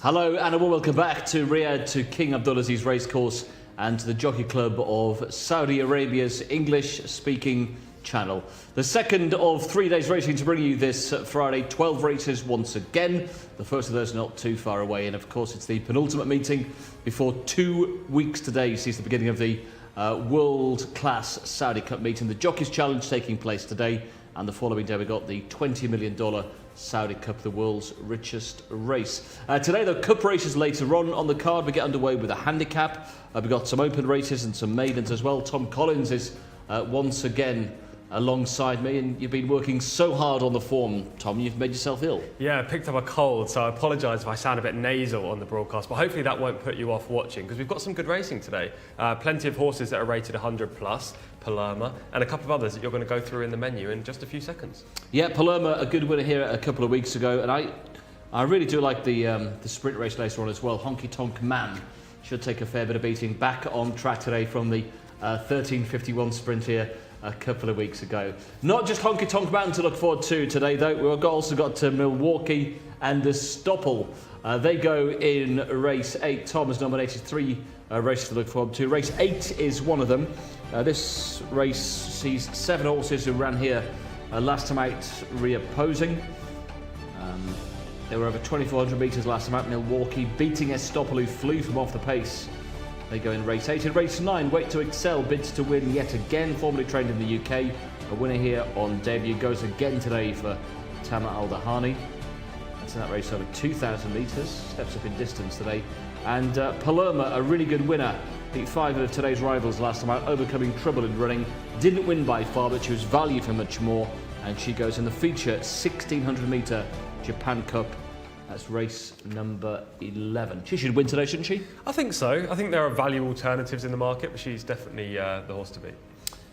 Hello and a warm welcome back to Riyadh, to King Abdulaziz Racecourse and to the Jockey Club of Saudi Arabia's English-speaking channel. The second of 3 days racing to bring you this Friday. 12 races once again. The first of those not too far away, and of course it's the penultimate meeting before 2 weeks today sees the beginning of the world-class Saudi Cup meeting. The Jockeys Challenge taking place today, and the following day we got the $20 million Saudi Cup, the world's richest race. Today, the Cup races later on the card. We get underway with a handicap. We've got some open races and some maidens as well. Tom Collins is once again alongside me, and you've been working so hard on the form, Tom, you've made yourself ill. Yeah, I picked up a cold, so I apologise if I sound a bit nasal on the broadcast, but hopefully that won't put you off watching, because we've got some good racing today. Plenty of horses that are rated 100 plus, Palermo, and a couple of others that you're going to go through in the menu in just a few seconds. Yeah, Palermo, a good winner here a couple of weeks ago, and I really do like the sprint race later on as well. Honky Tonk Man should take a fair bit of beating, back on track today from the 13:51 sprint here a couple of weeks ago. Not just Honky Tonk Man to look forward to today, though. We've also got Milwaukee and the Stoppel. They go in race 8. Tom has nominated 3 races to look forward to. Race 8 is one of them. This race sees 7 horses who ran here last time out reopposing. They were over 2,400 metres last time out. Milwaukee beating Stoppel, who flew from off the pace. They go in race 8. In race 9, Wait to Excel bids to win yet again, formerly trained in the UK. A winner here on debut, goes again today for Tama Al-Dahani. That's in that race over 2,000 metres, steps up in distance today. And Palermo, a really good winner, beat 5 of today's rivals last time out, overcoming trouble in running. Didn't win by far, but she was valued for much more, and she goes in the feature 1,600 metre Japan Cup. That's race number 11. She should win today, shouldn't she? I think so. I think there are value alternatives in the market, but she's definitely the horse to beat.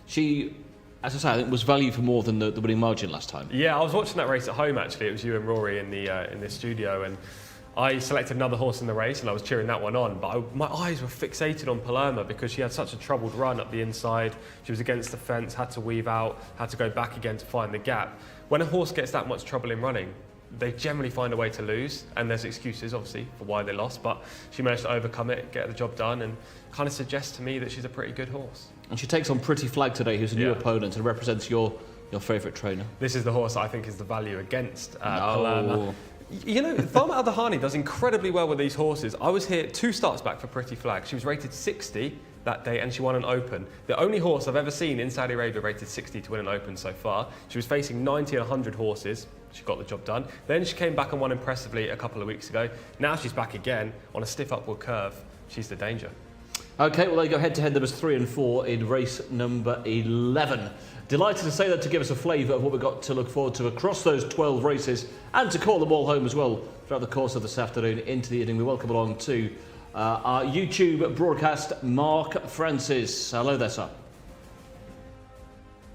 She, as I say, I think was value for more than the winning margin last time. Yeah, I was watching that race at home actually. It was you and Rory in the studio, and I selected another horse in the race, and I was cheering that one on. But my eyes were fixated on Palermo because she had such a troubled run up the inside. She was against the fence, had to weave out, had to go back again to find the gap. When a horse gets that much trouble in running, they generally find a way to lose, and there's excuses obviously for why they lost, but she managed to overcome it, get the job done, and kind of suggests to me that she's a pretty good horse. And she takes on Pretty Flag today, who's a new opponent and represents your favourite trainer. This is the horse I think is the value against Palermo. You know, Tama Al-Dahani does incredibly well with these horses. I was here 2 starts back for Pretty Flag. She was rated 60 that day, and she won an Open. The only horse I've ever seen in Saudi Arabia rated 60 to win an Open so far. She was facing 90 and 100 horses. She got the job done. Then she came back and won impressively a couple of weeks ago. Now she's back again on a stiff upward curve. She's the danger. Okay, well, they go head-to-head numbers 3 and 4 in race number 11. Delighted to say that to give us a flavour of what we've got to look forward to across those 12 races, and to call them all home as well throughout the course of this afternoon into the evening. We welcome along to our YouTube broadcast, Mark Francis. Hello there, sir.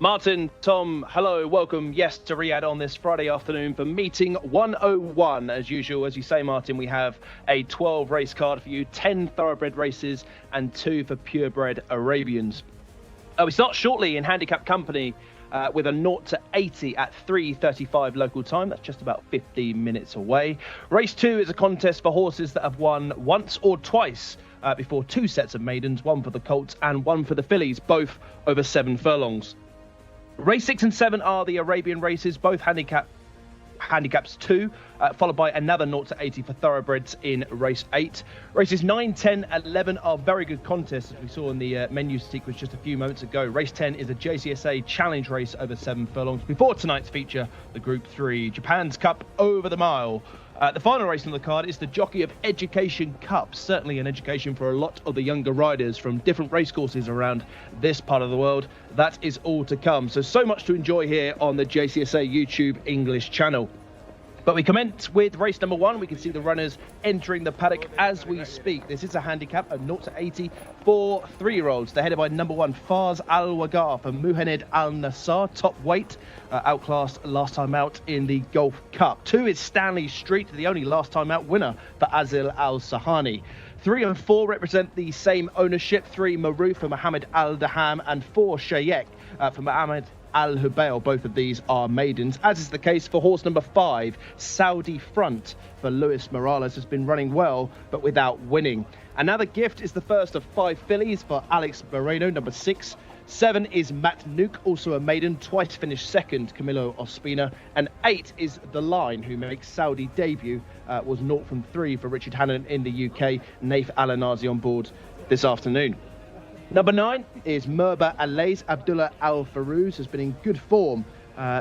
Martin, Tom, hello, welcome, yes, to Riyadh on this Friday afternoon for meeting 101. As usual, as you say, Martin, we have a 12 race card for you, 10 thoroughbred races and 2 for purebred Arabians. We start shortly in handicap company with a 0 to 80 at 3:35 local time. That's just about 15 minutes away. Race 2 is a contest for horses that have won once or twice before 2 sets of maidens, 1 for the colts and 1 for the fillies, both over 7 furlongs. Race 6 and 7 are the Arabian races, both handicaps 2, followed by another 0 to 80 for thoroughbreds in race 8. Races 9, 10, 11 are very good contests, as we saw in the menu sequence just a few moments ago. Race 10 is a Jcsa challenge race over 7 furlongs before tonight's feature, the Group 3 Japan's Cup over the mile. The final race on the card is the Jockey of Education Cup, certainly an education for a lot of the younger riders from different racecourses around this part of the world. That is all to come. So much to enjoy here on the JCSA YouTube English channel. But we commence with race number 1. We can see the runners entering the paddock as we speak. This is a handicap of 0 to 80 for 3-year-olds. They're headed by number 1, Fars Al-Wagar for Muhammad Al-Nassar, top weight, outclassed last time out in the Gulf Cup. 2 is Stanley Street, the only last time out winner for Azil Al-Sahani. 3 and 4 represent the same ownership. 3 Maruf for Mohammed Al-Daham and 4 Shayek for Mohammed Al Hubail. Both of these are maidens, as is the case for horse number 5, Saudi Front, for Luis Morales. Has been running well, but without winning. Another gift is the first of 5 fillies for Alex Moreno, number 6. 7 is Matt Nuke, also a maiden, twice finished second, Camilo Ospina. And 8 is The Line, who makes Saudi debut, was 0 from 3 for Richard Hannon in the UK. Naif Al-Anazi on board this afternoon. Number 9 is Merba Alays. Abdullah Al Farouz has been in good form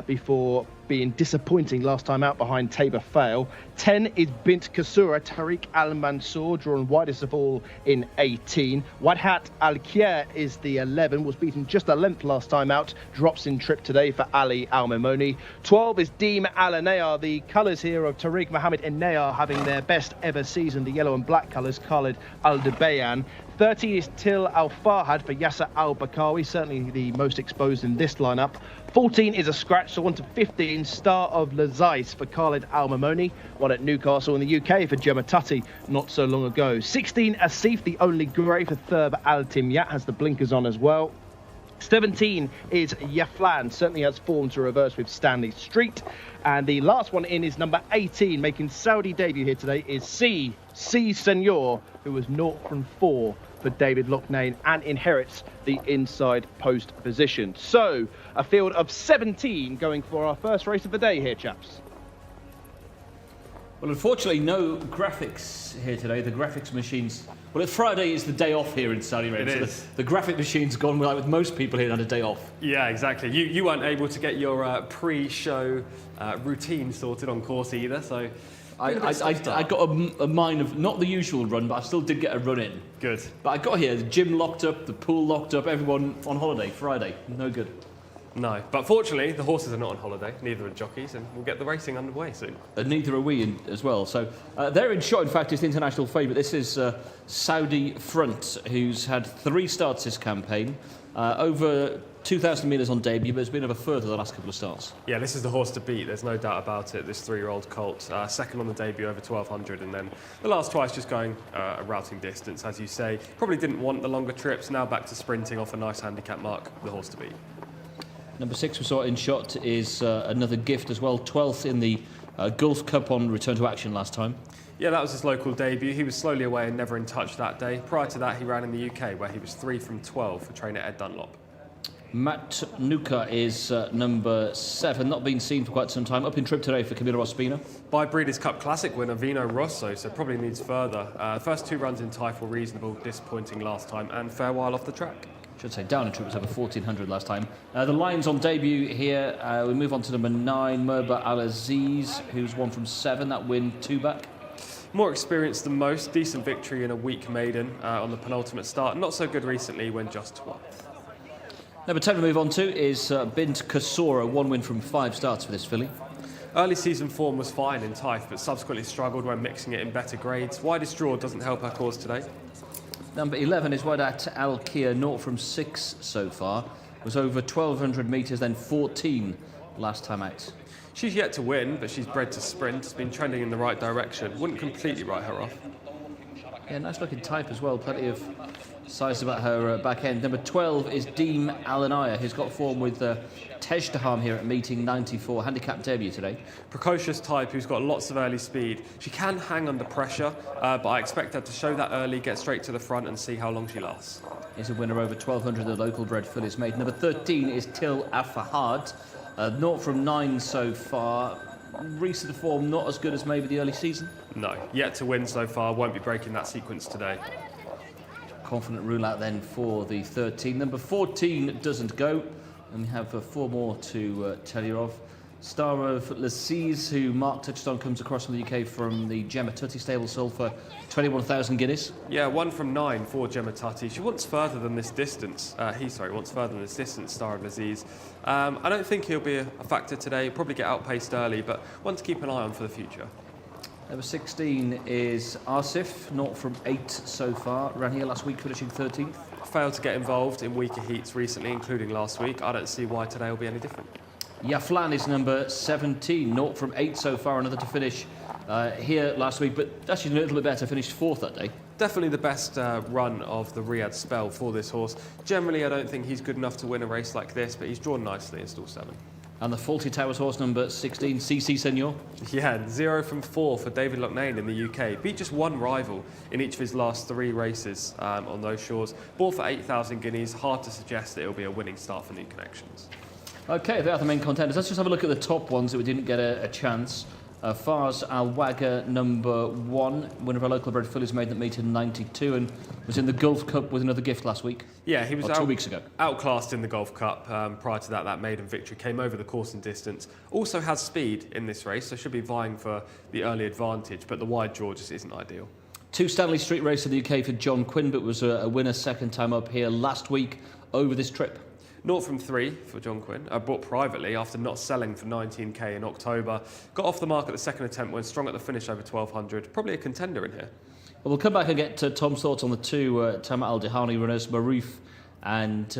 before being disappointing last time out behind Tabor Fail. 10 is Bint Kasura, Tariq Al Mansour, drawn widest of all in 18. Wadhat Al Kier is the 11, was beaten just a length last time out, drops in trip today for Ali Al Memoni. 12 is Deem Al Anayar, the colours here of Tariq Mohammed Enayar having their best ever season, the yellow and black colours, Khalid Al Dubayan. 13 is Til Al Farhad for Yasser Al Bakawi, certainly the most exposed in this lineup. 14 is a scratch, so on to 15, Star of Lazais for Khalid Al Mamoni, one at Newcastle in the UK for Gemma Tutty not so long ago. 16, Asif, the only grey for Thurb Al Timyat, has the blinkers on as well. 17 is Yaflan, certainly has form to reverse with Stanley Street. And the last one in is number 18, making Saudi debut here today, is C Senor, who was 0 from 4 for David Loughnane and inherits the inside post position. So, a field of 17 going for our first race of the day here, chaps. Well, unfortunately, no graphics here today. The graphics machines... Well, Friday is the day off here in Saudi Arabia. It is. So the graphic machine's gone like with most people here on a day off. Yeah, exactly. You weren't able to get your pre-show routine sorted on course either, so... I got a mine of, not the usual run, but I still did get a run in. Good. But I got here, the gym locked up, the pool locked up, everyone on holiday, Friday. No good. No, but fortunately, the horses are not on holiday, neither are jockeys, and we'll get the racing underway soon. Neither are we as well. So they're in shot, in fact, is the international favourite. This is Saudi Front, who's had 3 starts this campaign. Over 2,000 metres on debut, but it's been over further the last couple of starts. Yeah, this is the horse to beat, there's no doubt about it, this 3-year-old colt. Second on the debut, over 1,200, and then the last twice just going a routing distance, as you say. Probably didn't want the longer trips, now back to sprinting off a nice handicap mark, the horse to beat. Number 6 we saw in shot is another gift as well, 12th in the Gulf Cup on return to action last time. Yeah, that was his local debut. He was slowly away and never in touch that day. Prior to that, he ran in the UK, where he was 3 from 12 for trainer Ed Dunlop. Matt Nuka is number 7, not been seen for quite some time. Up in trip today for Camilo Ospina. By Breeders' Cup Classic winner Vino Rosso, so probably needs further. First 2 runs in Typhoon were reasonable, disappointing last time, and fair while off the track. Should say down in trip was over 1,400 last time. The Lions on debut here. We move on to number 9, Merba Al Aziz, who's 1 from 7. That win 2 back. More experienced than most, decent victory in a weak maiden on the penultimate start. Not so good recently when just 12th. Number 10 we move on to is Bint Kasora, 1 win from 5 starts for this filly. Early season form was fine in Typh, but subsequently struggled when mixing it in better grades. Widest draw doesn't help her cause today. Number 11 is Wadat Al Kia, 0 from 6 so far. Was over 1,200 metres, then 14 last time out. She's yet to win, but she's bred to sprint. Has been trending in the right direction. Wouldn't completely write her off. Yeah, nice looking type as well. Plenty of size about her back end. Number 12 is Deem Al Anaya, who's got form with Tejdaham here at meeting 94. Handicap debut today. Precocious type who's got lots of early speed. She can hang under pressure, but I expect her to show that early, get straight to the front and see how long she lasts. Is a winner over 1,200 the local bred fillies made. Number 13 is Til Afahad. 0 from 9 so far. Recent form not as good as maybe the early season. No, yet to win so far. Won't be breaking that sequence today. Confident rule out then for the 13. Number 14 doesn't go. And we have 4 more to tell you of. Star of Lassiz, who Mark touched on, comes across from the UK from the Gemma Tutty stable, sold for 21,000 guineas. Yeah, 1 from 9 for Gemma Tutty. She wants further than this distance. Wants further than this distance, Star of Laziz. I don't think he'll be a factor today. He'll probably get outpaced early, but one to keep an eye on for the future. Number 16 is Asif, 0 from 8 so far. Ran here last week, finishing 13th. Failed to get involved in weaker heats recently, including last week. I don't see why today will be any different. Yaflan is number 17, 0 from 8 so far. Another to finish here last week, but actually a little bit better. Finished 4th that day. definitely the best run of the Riyadh spell for this horse. Generally, I don't think he's good enough to win a race like this, but he's drawn nicely in stall 7. And the Faulty Towers horse number 16, CC Senor. Yeah, 0 from 4 for David Loughnane in the UK. Beat just one rival in each of his last 3 races on those shores. Bought for 8,000 guineas. Hard to suggest that it'll be a winning start for New Connections. Okay, they are the main contenders. Let's just have a look at the top ones that we didn't get a chance. Fars Al Wagga, number 1, winner of our local bred fillies, made that meet in 92 and was in the Gulf Cup with another gift last week. Yeah, he was 2 weeks ago. Outclassed in the Gulf Cup. Prior to that maiden victory came over the course and distance. Also has speed in this race, so should be vying for the early advantage, but the wide draw just isn't ideal. 2 Stanley Street race in the UK for John Quinn, but was a winner second time up here last week over this trip. 0 from 3 for John Quinn, bought privately after not selling for 19k in October. Got off the mark at the second attempt, went strong at the finish over 1200. Probably a contender in here. Well, we'll come back and get Tom's thoughts on the 2 Tamat Al Dihani runners, Maroof and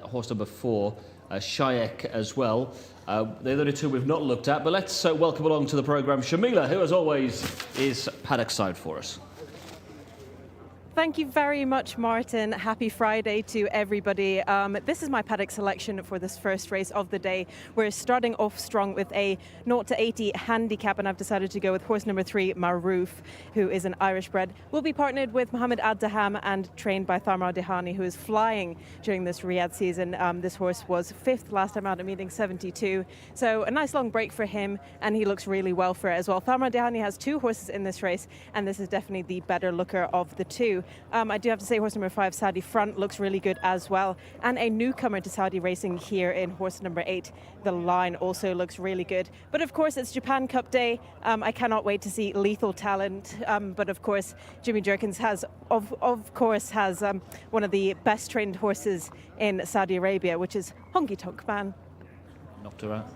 horse number 4, Shaykh as well. They're the only 2 we've not looked at, but let's welcome along to the programme Shamila, who as always is paddock side for us. Thank you very much, Martin. Happy Friday to everybody. This is my paddock selection for this first race of the day. We're starting off strong with a 0 to 80 handicap, and I've decided to go with horse number 3, Maroof, who is an Irish bred. We'll be partnered with Mohammed Ad-Daham and trained by Tharmar Dihani, who is flying during this Riyadh season. This horse was 5th last time out at meeting 72, so a nice long break for him, and he looks really well for it as well. Tharmar Dihani has 2 horses in this race, and this is definitely the better looker of the 2. I do have to say horse number 5, Saudi Front, looks really good as well. And a newcomer to Saudi racing here in horse number 8, The Line, also looks really good. But of course, it's Japan Cup Day. I cannot wait to see Lethal Talent. But of course, Jimmy Jerkins has, of course, has one of the best trained horses in Saudi Arabia, which is Honky Tonk Man. Knocked her out.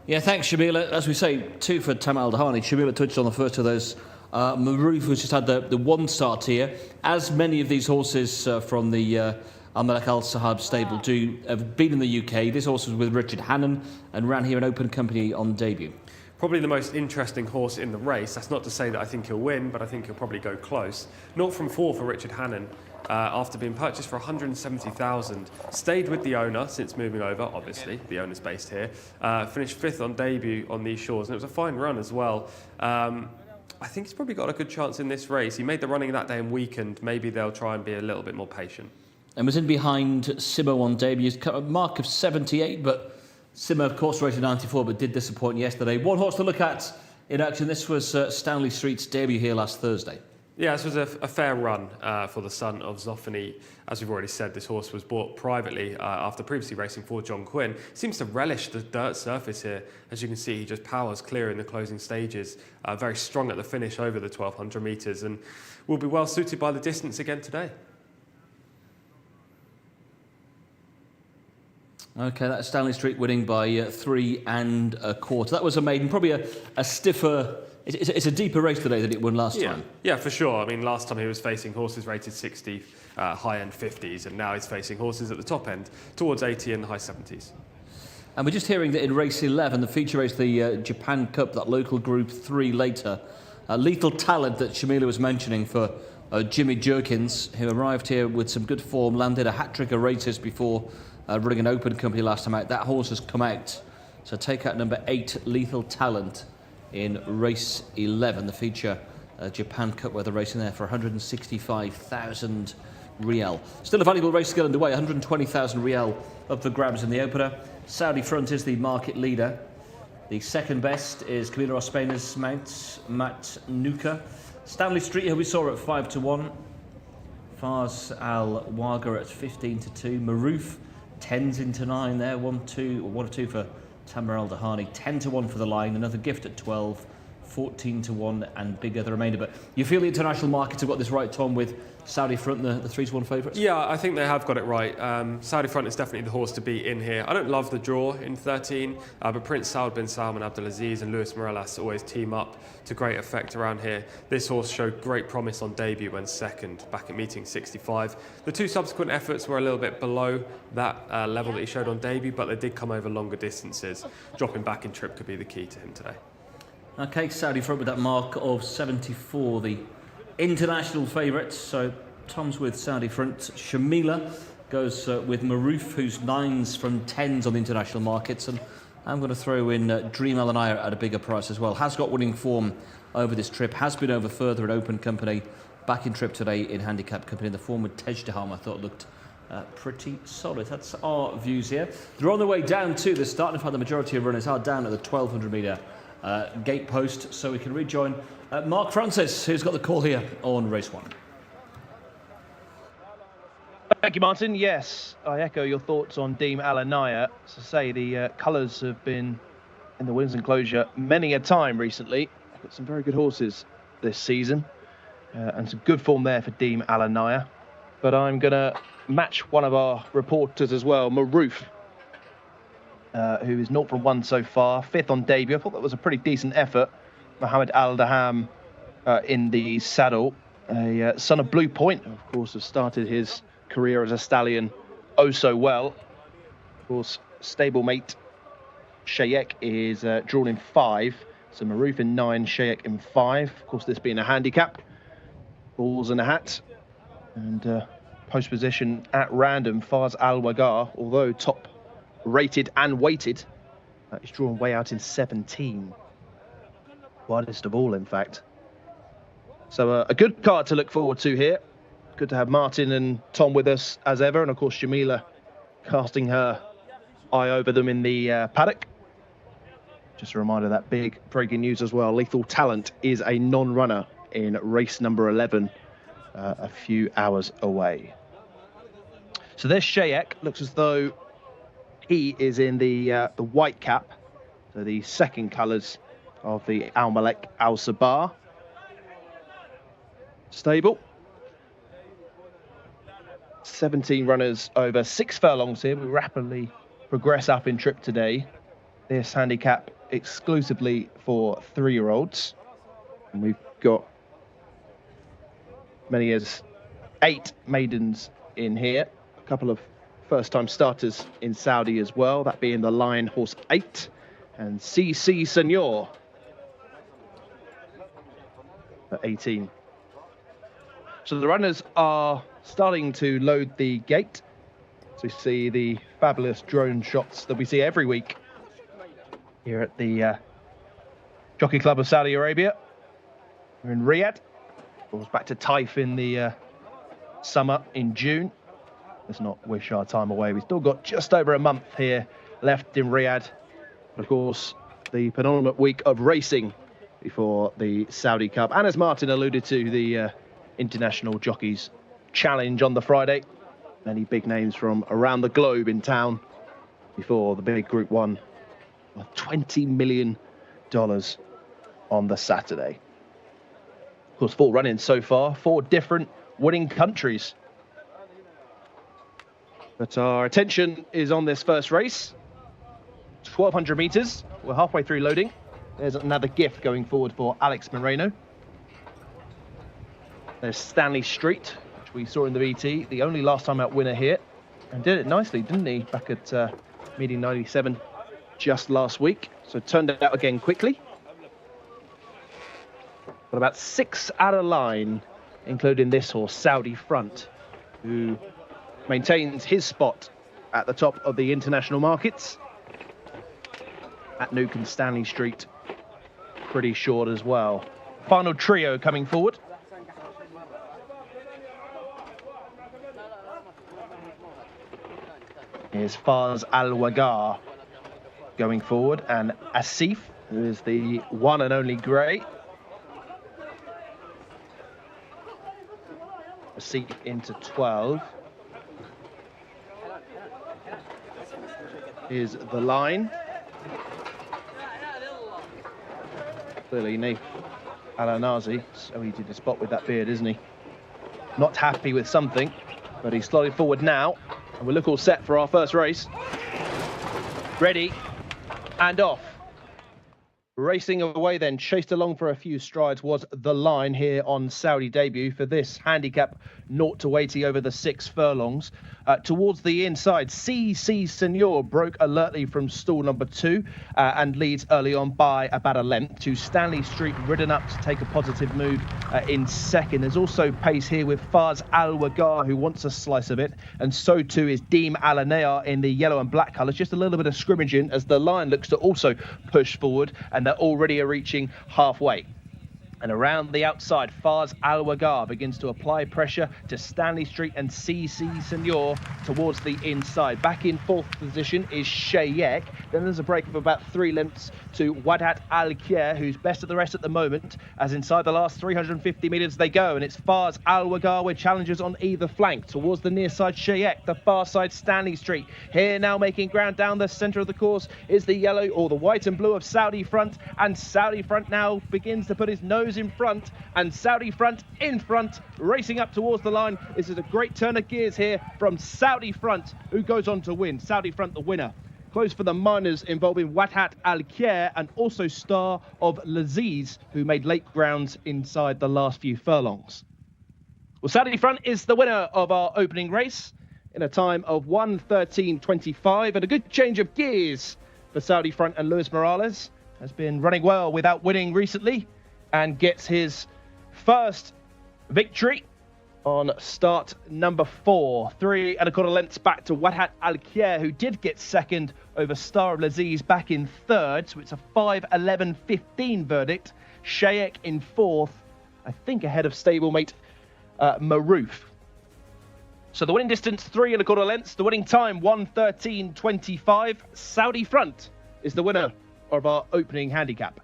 Yeah, thanks, Shamila. As we say, 2 for Tamat Al Dihani. Shamila touched on the first of those. Maroof, who's just had the 1 start here. As many of these horses from the Al Malak Al Sahab stable have been in the UK. This horse was with Richard Hannon and ran here in open company on debut. Probably the most interesting horse in the race. That's not to say that I think he'll win, but I think he'll probably go close. 0 from 4 for Richard Hannon. After being purchased for 170,000, stayed with the owner since moving over. Obviously, the owner's based here. Finished 5th on debut on these shores, and it was a fine run as well. I think he's probably got a good chance in this race. He made the running that day and weakened. Maybe they'll try and be a little bit more patient. And was in behind Simo on debut. He's cut a mark of 78, but Simo, of course, rated 94, but did disappoint yesterday. 1 horse to look at in action. This was Stanley Street's debut here last Thursday. Yeah, this was a fair run for the son of Zoffany. As we've already said, this horse was bought privately after previously racing for John Quinn. Seems to relish the dirt surface here. As you can see, he just powers clear in the closing stages. Very strong at the finish over the 1,200 metres, and will be well suited by the distance again today. Okay, that's Stanley Street winning by 3 1/4. That was a maiden, probably a stiffer... It's a deeper race today than it won last time. Yeah, for sure. I mean, last time he was facing horses rated 60, high-end 50s, and now he's facing horses at the top end, towards 80 and high 70s. And we're just hearing that in race 11, the feature race, the Japan Cup, that local Group 3 later, Lethal Talent that Shamila was mentioning for Jimmy Jerkins, who arrived here with some good form, landed a hat-trick of races before running an open company last time out. That horse has come out. So take out number 8, Lethal Talent, in race 11, the feature Japan Cup, where they're racing there for 165,000 Rial. Still a valuable race to get underway, 120,000 Rial up for grabs in the opener. Saudi Front is the market leader. The second best is Camilo Ospena's mount, Matt Nuka. Stanley Street, who we saw at 5 to 1. Fars Al Wagga at 15 to 2. Maroof, 10s into 9 there, 1 or 2 for Tamat Al Dihani, 10 to 1 for The Line, another gift at 12, 14 to 1 and bigger the remainder. But you feel the international markets have got this right, Tom, with Saudi Front, the 3 to 1 favourites? Yeah, I think they have got it right. Saudi Front is definitely the horse to beat in here. I don't love the draw in 13, but Prince Saud bin Salman Abdulaziz and Luis Morales always team up to great effect around here. This horse showed great promise on debut when second, back at meeting 65. The 2 subsequent efforts were a little bit below that level that he showed on debut, but they did come over longer distances. Dropping back in trip could be the key to him today. Okay, Saudi front with that mark of 74, the international favourites. So Tom's with Saudi front. Shamila goes with Maroof, who's 9s from 10s on the international markets. And I'm going to throw in Dream Alanaya at a bigger price as well. Has got winning form over this trip. Has been over further in open company. Back in trip today in handicap company. The form with Tejdaham I thought looked pretty solid. That's our views here. They're on the way down to the start. In fact, the majority of runners are down at the 1200 metre gate post, so we can rejoin Mark Francis, who's got the call here on race 1. Thank you, Martin. Yes, I echo your thoughts on Deem Alanaya. As I say, the colours have been in the Windsor enclosure many a time recently. I've got some very good horses this season and some good form there for Deem Alanaya. But I'm going to match one of our reporters as well, Maroof, who is 0 from 1 so far, 5th on debut. I thought that was a pretty decent effort. Mohammed Al-Daham in the saddle. A son of Blue Point, of course, has started his career as a stallion oh so well. Of course, stablemate Shayek is drawn in 5. So Maroof in 9, Shayek in 5. Of course, this being a handicap. Balls and a hat. And post position at random, Fars Al-Wagar, although top rated and weighted, is drawn way out in 17. Widest of all, in fact. So a good card to look forward to here. Good to have Martin and Tom with us as ever, and of course Shamila casting her eye over them in the paddock. Just a reminder that big breaking news as well. Lethal Talent is a non-runner in race number 11, a few hours away. So there's Shayek. Looks as though he is in the white cap, so the second colours of the Al Malek Al Sabah stable. 17 runners over 6 furlongs here. We rapidly progress up in trip today. This handicap exclusively for 3-year-olds. And we've got many as 8 maidens in here. A couple of first-time starters in Saudi as well, that being the Lion Horse 8 and CC Senor at 18. So the runners are starting to load the gate. So you see the fabulous drone shots that we see every week here at the Jockey Club of Saudi Arabia. We're in Riyadh. Goes back to Taif in the summer in June. Let's not wish our time away. We've still got just over a month here left in Riyadh. Of course, the penultimate week of racing before the Saudi Cup. And as Martin alluded to, the International Jockeys Challenge on the Friday. Many big names from around the globe in town before the big Group 1. $20 million on the Saturday. Of course, 4 run-ins so far, 4 different winning countries. But our attention is on this first race. 1,200 metres. We're halfway through loading. There's another gift going forward for Alex Moreno. There's Stanley Street, which we saw in the VT, the only last time out winner here. And did it nicely, didn't he, back at meeting 97 just last week. So turned it out again quickly. Got about 6 out of line, including this horse, Saudi Front, who maintains his spot at the top of the international markets. At Nuke and Stanley Street, pretty short as well. Final trio coming forward. Here's Fars Al-Wagar going forward, and Asif, who is the one and only grey. Asif into 12. Here's the line. Clearly, Naif Al-Anazi, so easy to spot with that beard, isn't he? Not happy with something, but he's slotted forward now. And we look all set for our first race. Ready and off. Racing away then, chased along for a few strides, was The Line here on Saudi debut for this handicap 0 to 80 over the 6 furlongs. Towards the inside, Jcsa Senor broke alertly from stall number 2 and leads early on by about a length to Stanley Street, ridden up to take a positive move in second. There's also pace here with Fars Al Wagar, who wants a slice of it, and so too is Deem Alanea in the yellow and black colours. Just a little bit of scrimmaging as The Line looks to also push forward, and they're already reaching halfway. And around the outside, Fars Al Wagar begins to apply pressure to Stanley Street and Jcsa Senor towards the inside. Back in 4th position is Shayek. Then there's a break of about 3 lengths to Wadat Al Khair, who's best of the rest at the moment, as inside the last 350 metres they go. And it's Fars Al Wagar with challengers on either flank. Towards the near side, Shayek, the far side, Stanley Street. Here now making ground down the centre of the course is the yellow, or the white and blue of Saudi Front. And Saudi Front now begins to put his nose in front, and Saudi Front in front, racing up towards the line. This is a great turn of gears here from Saudi Front, who goes on to win. Saudi Front the winner. Close for the minors involving Wadat Al Khair and also Star of Laziz, who made late grounds inside the last few furlongs. Well, Saudi Front is the winner of our opening race in a time of 1:13.25, and a good change of gears for Saudi Front. And Luis Morales has been running well without winning recently, and gets his first victory on start number 4. 3 1/4 lengths back to Wadat Al Khair, who did get second over Star of Laziz back in 3rd. So it's a 5:11.15 verdict. Shayek in 4th, I think ahead of stablemate Maroof. So the winning distance, 3 1/4 lengths. The winning time, 1:13.25. Saudi Front is the winner of our opening handicap.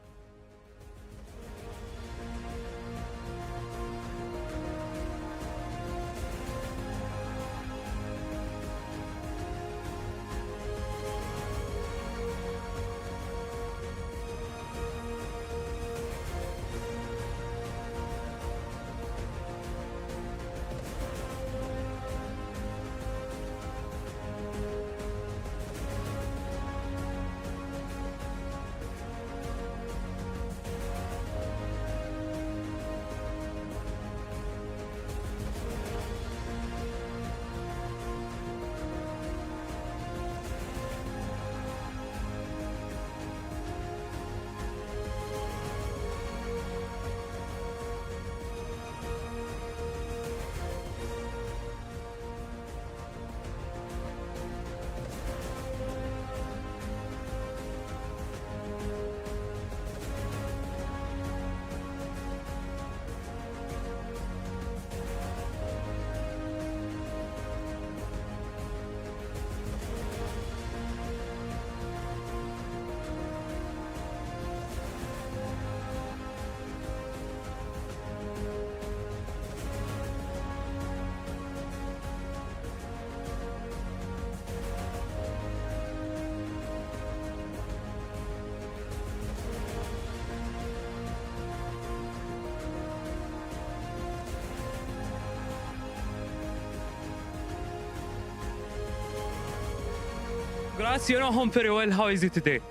Grazie, you know home very well. How is it today?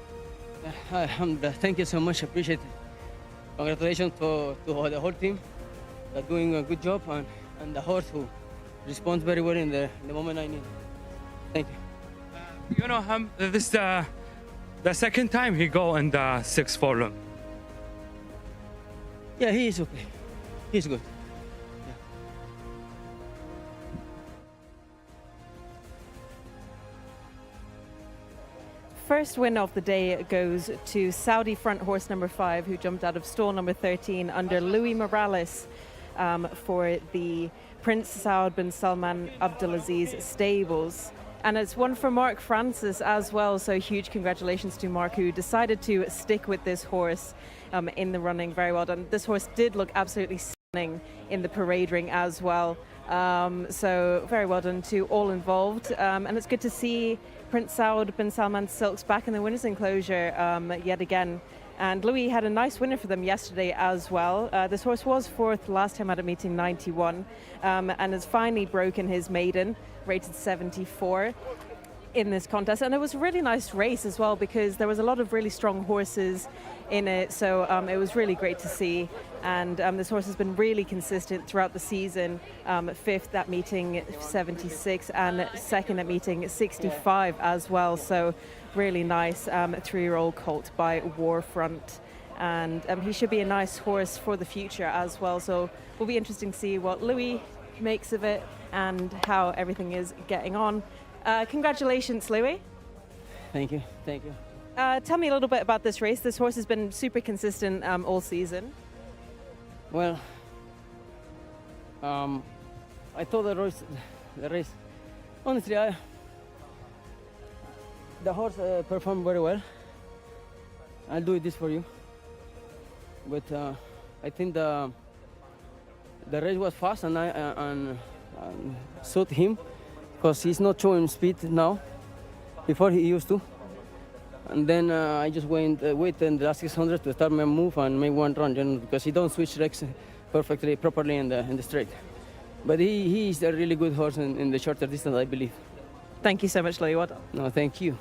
Alhamdulillah, thank you so much. Appreciate it. Congratulations to the whole team. They're doing a good job, and the horse who responds very well in the moment I need. Thank you. You know, this is the second time he go in the 6 furlong. Yeah, he is okay. He's good. First win of the day goes to Saudi Front horse number 5, who jumped out of stall number 13 under Luis Morales for the Prince Saud bin Salman Abdulaziz stables. And it's one for Mark Francis as well, so huge congratulations to Mark, who decided to stick with this horse in the running. Very well done. This horse did look absolutely stunning in the parade ring as well. So very well done to all involved. And it's good to see Prince Saud bin Salman Silks back in the winners' enclosure yet again. And Louis had a nice winner for them yesterday as well. This horse was 4th last time at a meeting 91 and has finally broken his maiden, rated 74. in this contest, and it was a really nice race as well because there was a lot of really strong horses in it, so it was really great to see. And this horse has been really consistent throughout the season. Fifth at meeting 76 and second at meeting 65 as well, so really nice 3-year-old colt by Warfront. And he should be a nice horse for the future as well, so it will be interesting to see what Louis makes of it and how everything is getting on. Congratulations, Louis. Thank you, thank you. Tell me a little bit about this race. This horse has been super consistent all season. Well, I thought the race, honestly, the horse performed very well. I'll do this for you. But I think the race was fast, and I suit him because he's not showing speed now. Before he used to. And then I just wait in the last 600 to start my move and make one run, because he don't switch legs properly in the straight. But he is a really good horse in the shorter distance, I believe. Thank you so much, Louis. No, thank you.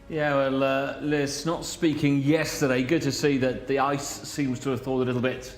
Yeah, well, Liz, not speaking yesterday. Good to see that the ice seems to have thawed a little bit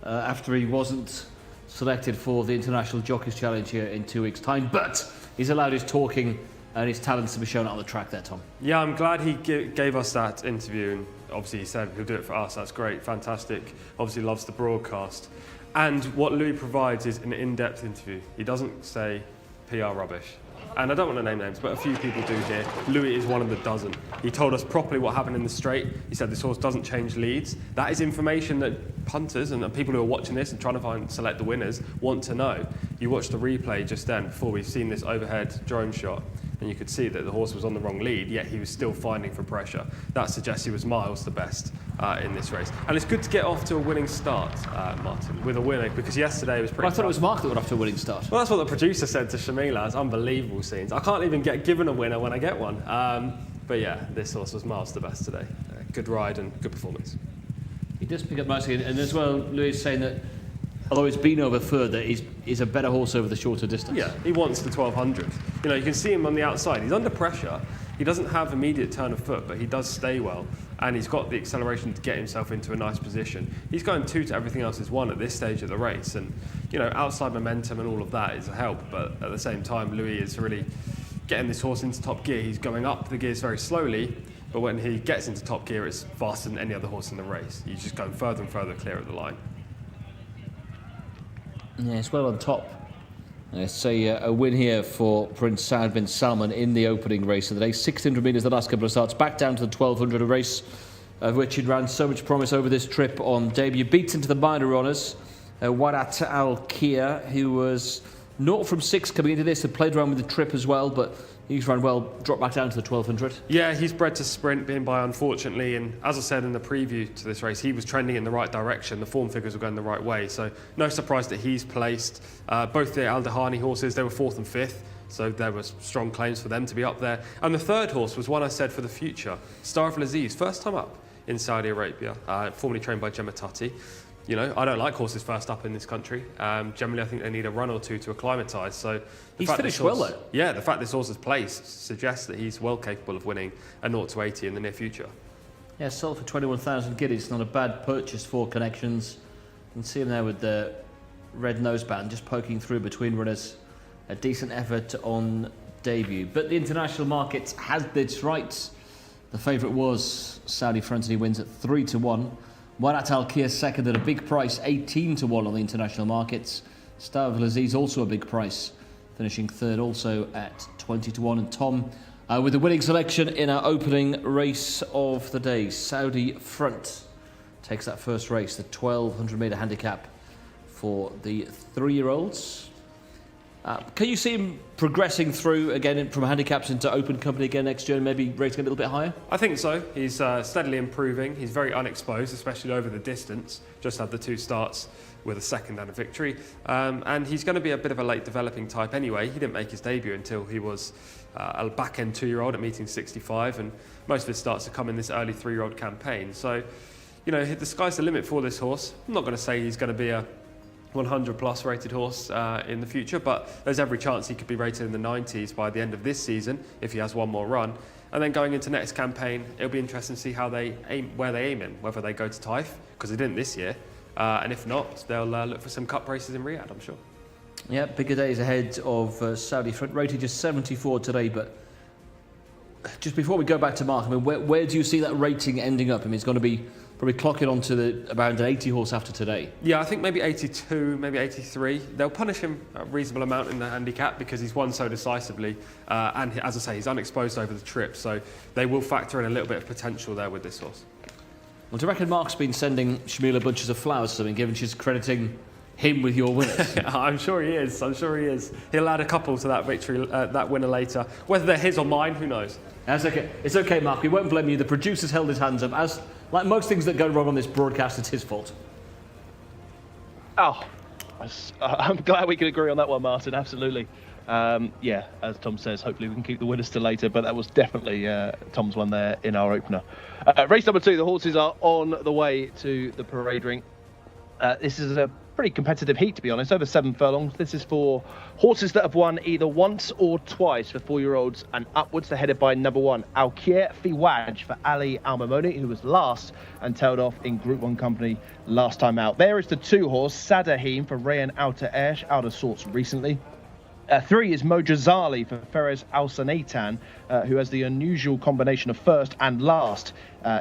after he wasn't selected for the International Jockeys Challenge here in 2 weeks' time. But he's allowed his talking and his talents to be shown out on the track there, Tom. Yeah, I'm glad he gave us that interview, and obviously he said he'll do it for us. That's great, fantastic. Obviously loves the broadcast. And what Louis provides is an in-depth interview. He doesn't say PR rubbish. And I don't want to name names, but a few people do here. Louis is one of the dozen. He told us properly what happened in the straight. He said this horse doesn't change leads. That is information that punters and people who are watching this and trying to select the winners want to know. You watched the replay just then before we've seen this overhead drone shot, and you could see that the horse was on the wrong lead, yet he was still finding for pressure. That suggests he was miles the best in this race. And it's good to get off to a winning start, Martin, with a winner, because yesterday was pretty Well, I thought it tough. was Mark that went off to a winning start. Well, that's what the producer said to Shamila. It's unbelievable scenes. I can't even get given a winner when I get one. But yeah, this horse was miles the best today. Good ride and good performance. He does pick up nicely, and as well, Louis is saying that although it's been over further, he's a better horse over the shorter distance. Yeah, he wants the 1200. You know, you can see him on the outside. He's under pressure. He doesn't have immediate turn of foot, but he does stay well, and he's got the acceleration to get himself into a nice position. He's going 2 to everything else is 1 at this stage of the race, and you know, outside momentum and all of that is a help. But at the same time, Louis is really getting this horse into top gear. He's going up the gears very slowly, but when he gets into top gear, it's faster than any other horse in the race. He's just going further and further clear of the line. Yeah, it's well on top. It's a win here for Prince Saad bin Salman in the opening race of the day. 1600 metres the last couple of starts, back down to the 1200, a race of which he'd ran so much promise over this trip on debut. Beats into the minor honours. Warat Al-Kia, who was 0 from 6 coming into this, had played around with the trip as well, but he's run well, dropped back down to the 1200. Yeah, he's bred to sprint, being by unfortunately, and as I said in the preview to this race, he was trending in the right direction. The form figures were going the right way, so no surprise that he's placed. Both the Al Dahani horses, they were 4th and 5th, so there was strong claims for them to be up there. And the third horse was one I said for the future, Star of Laziz, first time up in Saudi Arabia, formerly trained by Jcsa. You know, I don't like horses first up in this country. Generally, I think they need a run or two to acclimatise. So he's finished well, though. Yeah, the fact this horse is placed suggests that he's well capable of winning a 0 to 80 in the near future. Yeah, sold for 21,000 guineas. Not a bad purchase for Connections. You can see him there with the red noseband just poking through between runners. A decent effort on debut. But the international market has its rights. The favourite was Saudi France, and he wins at 3 to 1. Warat Al-Kia second at a big price, 18 to 1 on the international markets. Star of Laziz also a big price, finishing third also at 20 to 1. And Tom, with the winning selection in our opening race of the day, Saudi Front takes that first race, the 1200 metre handicap for the 3-year-olds. Can you see him progressing through again from handicaps into open company again next year and maybe rating a little bit higher? I think so. He's steadily improving. He's very unexposed, especially over the distance. Just had the 2 starts with a second and a victory. And he's going to be a bit of a late developing type anyway. He didn't make his debut until he was a back-end 2-year-old at meeting 65, and most of his starts have come in this early 3-year-old campaign. So, you know, the sky's the limit for this horse. I'm not going to say he's going to be a 100 plus rated horse in the future, but there's every chance he could be rated in the 90s by the end of this season if he has one more run. And then going into next campaign, it'll be interesting to see how they aim, where they aim in, whether they go to Taif, because they didn't this year, and if not, they'll look for some cup races in Riyadh, I'm sure. Yeah, bigger days ahead of Saudi. Front rated just 74 today, but just before we go back to Mark, I mean, where do you see that rating ending up? I mean, it's going to be probably clocking on to around an 80 horse after today. Yeah, I think maybe 82, maybe 83. They'll punish him a reasonable amount in the handicap because he's won so decisively. And as I say, he's unexposed over the trip. So they will factor in a little bit of potential there with this horse. Well, do you reckon Mark's been sending Shamila bunches of flowers or something, given she's crediting him with your winners? I'm sure he is. I'm sure he is. He'll add a couple to that victory, that winner later. Whether they're his or mine, who knows? That's okay. It's okay, Mark. We won't blame you. The producer's held his hands up. As like most things that go wrong on this broadcast, it's his fault. Oh, I'm glad we can agree on that one, Martin. Absolutely. Yeah, as Tom says, hopefully we can keep the winners to later, but that was definitely Tom's one there in our opener. Race number 2, the horses are on the way to the parade ring. This is a pretty competitive heat, to be honest, over 7 furlongs. This is for horses that have won either once or twice for 4-year-olds and upwards. They're headed by number 1, Alkir Fiwaj for Ali Al-Mamoni, who was last and tailed off in Group 1 company last time out. There is the 2 horse, Sadahim for Rayan Outer Aish, out of sorts recently. 3 is Mojazali for Ferez Al-Sanaitan, who has the unusual combination of first and last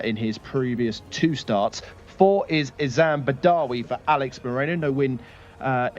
in his previous 2 starts. 4 is Izam Badawi for Alex Moreno, no win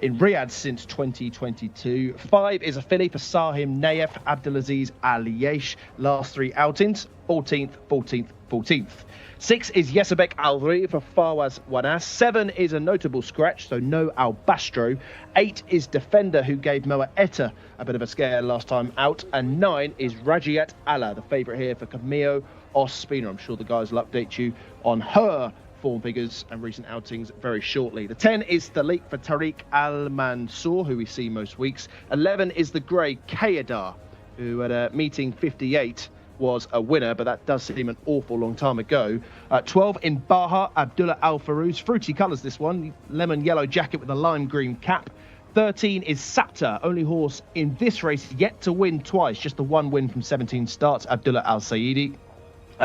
in Riyadh since 2022. 5 is a filly for Sahim Nayef Abdulaziz Al-Yesh, last 3 outings, 14th, 14th, 14th. 6 is Yesabek Al-Ri for Fawaz Wanas. 7 is a notable scratch, so no Al-Bastro. 8 is Defender, who gave Moa Etta a bit of a scare last time out. And 9 is Rajiat Allah, the favourite here for Camillo Ospina. I'm sure the guys will update you on her form figures and recent outings very shortly. The 10 is Thalik for Tariq Al-Mansour, who we see most weeks. 11 is the grey Kayadar, who at a meeting 58 was a winner, but that does seem an awful long time ago. 12 in Baha Abdullah Al-Farouz, fruity colours this one, lemon yellow jacket with a lime green cap. 13 is Sapta, only horse in this race yet to win twice, just the 1 win from 17 starts, Abdullah Al-Saidi.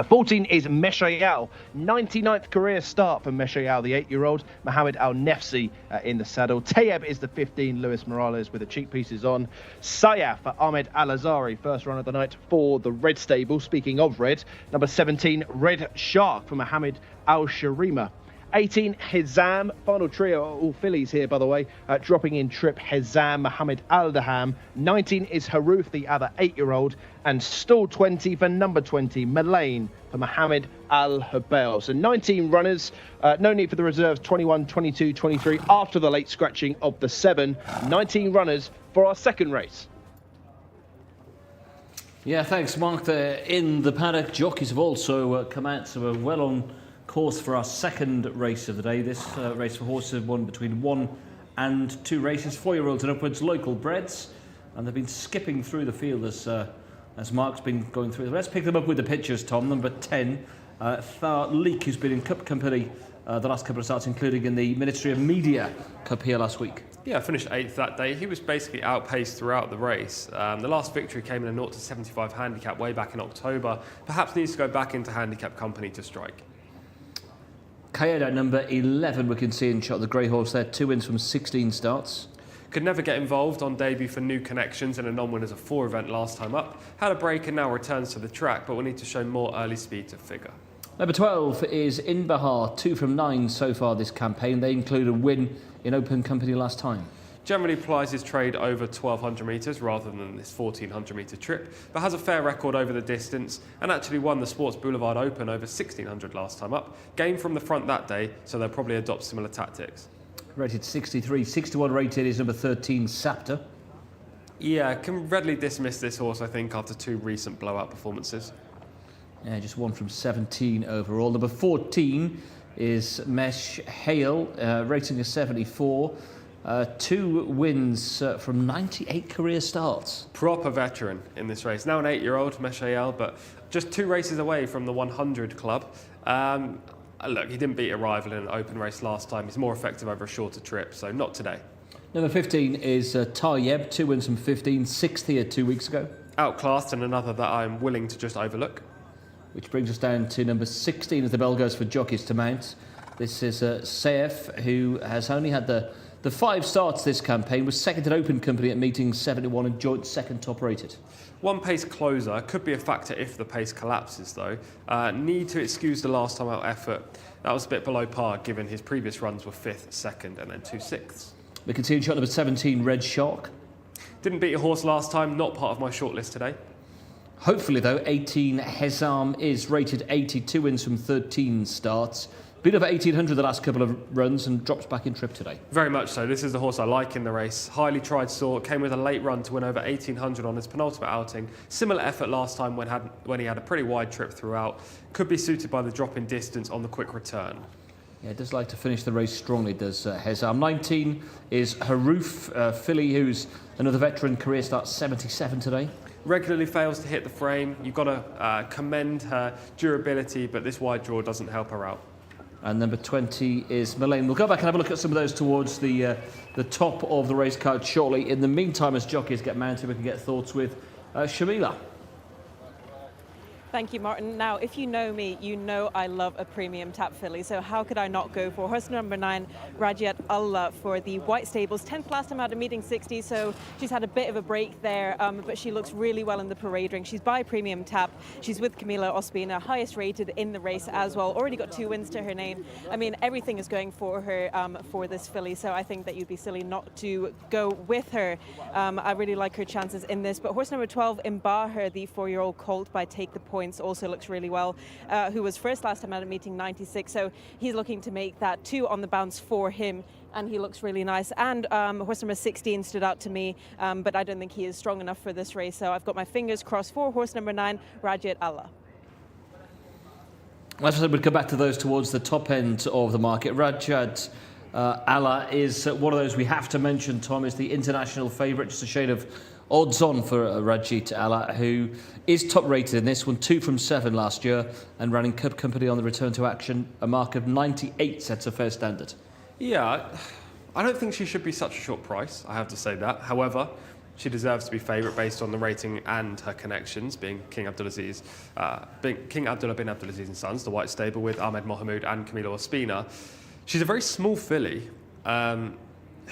14 is Meshayal, 99th career start for Meshayal, the 8-year-old. Mohamed Al-Nefsi in the saddle. Tayeb is the 15, Luis Morales with the cheek pieces on. Sayaf for Ahmed Al-Azari, first run of the night for the Red Stable. Speaking of red, number 17, Red Shark for Mohamed Al-Sharima. 18, Hizam, final trio, all fillies here, by the way, dropping in trip Hizam, Mohamed Al-Daham. 19 is Haruf, the other 8-year-old, and stall 20 for number 20, Malaine for Mohamed Al-Habail. So 19 runners, no need for the reserves, 21, 22, 23, after the late scratching of the 7. 19 runners for our second race. Yeah, thanks, Mark. There in the paddock, jockeys have also come out, so we're well on course for our second race of the day. This race for horses have won between 1 and 2 races, 4-year-olds and upwards, local breds, and they've been skipping through the field as Mark's been going through. Let's pick them up with the pictures, Tom. Number 10, Thar Leek, who's been in Cup company the last couple of starts, including in the Ministry of Media Cup here last week. Yeah, finished 8th that day. He was basically outpaced throughout the race. The last victory came in a 0 to 75 handicap way back in October. Perhaps needs to go back into handicap company to strike. Kayeda, number 11, we can see in shot, the grey horse there, 2 wins from 16 starts. Could never get involved on debut for New Connections in a non-winners of 4 event last time up. Had a break and now returns to the track, but will need to show more early speed to figure. Number 12 is In Bahar, 2 from 9 so far this campaign. They include a win in open company last time. Generally plies his trade over 1,200 metres rather than this 1,400 metre trip, but has a fair record over the distance and actually won the Sports Boulevard Open over 1,600 last time up. Game from the front that day, so they'll probably adopt similar tactics. Rated 63, 61 rated is number 13, Sapta. Yeah, can readily dismiss this horse, I think, after 2 recent blowout performances. Yeah, just 1 from 17 overall. Number 14 is Mesh Hale, rating a 74. 2 wins from 98 career starts. Proper veteran in this race. Now an 8-year-old, Meshael, but just 2 races away from the 100 club. Look, he didn't beat a rival in an open race last time. He's more effective over a shorter trip, so not today. Number 15 is Tayyeb, 2 wins from 15, 6th here 2 weeks ago. Outclassed, and another that I'm willing to just overlook. Which brings us down to number 16 as the bell goes for jockeys to mount. This is Saif, who has only had the 5 starts this campaign, was second in open company at meetings 71 and joint second top rated. One pace closer could be a factor if the pace collapses though. Need to excuse the last time out effort. That was a bit below par given his previous runs were 5th, 2nd and then 2 6ths. We can see in shot number 17, Red Shark. Didn't beat a horse last time, not part of my shortlist today. Hopefully though, 18 Hezam is rated 82 wins from 13 starts. Been over 1800 the last couple of runs and drops back in trip today. Very much so. This is the horse I like in the race. Highly tried sort, came with a late run to win over 1800 on his penultimate outing. Similar effort last time when he had a pretty wide trip throughout. Could be suited by the drop in distance on the quick return. Yeah, does like to finish the race strongly, does Hezam. 19 is Haroof, filly, who's another veteran, career start 77 today. Regularly fails to hit the frame. You've got to commend her durability, but this wide draw doesn't help her out. And number 20 is Mullane. We'll go back and have a look at some of those towards the top of the race card shortly. In the meantime, as jockeys get mounted, we can get thoughts with Shamila. Thank you, Martin. Now, if you know me, you know I love a premium tap filly, so how could I not go for horse number 9, Rajiat Allah, for the White Stables. 10th last time out of meeting 60, so she's had a bit of a break there, but she looks really well in the parade ring. She's by premium tap. She's with Camila Ospina, highest rated in the race as well. Already got 2 wins to her name. I mean, everything is going for her for this filly, so I think that you'd be silly not to go with her. I really like her chances in this, but horse number 12, Imbaher, the 4-year-old colt by Take the Points, also looks really well, who was first last time out at meeting 96, so he's looking to make that 2 on the bounce for him, and he looks really nice. And horse number 16 stood out to me, but I don't think he is strong enough for this race, so I've got my fingers crossed for horse number 9, Rajiat Allah. As I said, we'd come back to those towards the top end of the market. Rajiat Allah is one of those we have to mention, Tom, is the international favourite, just a shade of odds on for Rajiat Allah, who is top rated in this one, 2 from 7 last year, and running Cup Company on the return to action. A mark of 98 sets a fair standard. Yeah, I don't think she should be such a short price, I have to say that. However, she deserves to be favourite based on the rating and her connections, being King Abdullah bin Abdulaziz and Sons, the White Stable with Ahmed Mohamed and Camila Ospina. She's a very small filly,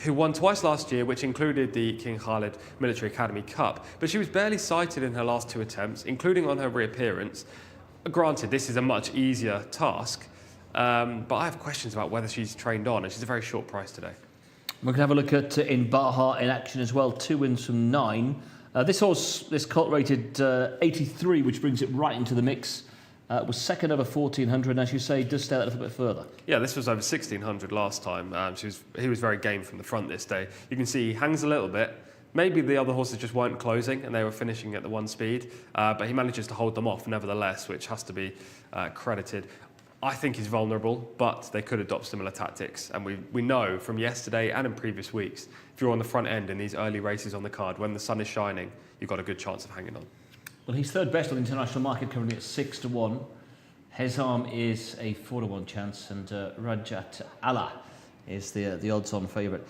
who won twice last year, which included the King Khalid Military Academy Cup. But she was barely sighted in her last 2 attempts, including on her reappearance. Granted, this is a much easier task, but I have questions about whether she's trained on, and she's a very short price today. We can have a look at Imbaher in action as well, 2 wins from 9. This colt rated 83, which brings it right into the mix. Was second over 1400, and as you say, does stay that a little bit further. Yeah, this was over 1600 last time. He was very game from the front this day. You can see he hangs a little bit. Maybe the other horses just weren't closing and they were finishing at the 1 speed, but he manages to hold them off nevertheless, which has to be credited. I think he's vulnerable, but they could adopt similar tactics. And we know from yesterday and in previous weeks, if you're on the front end in these early races on the card, when the sun is shining, you've got a good chance of hanging on. Well, he's third best on the international market, currently at 6 to 1. Hezam is a 4 to 1 chance, and Rajiat Allah is the odds-on favourite.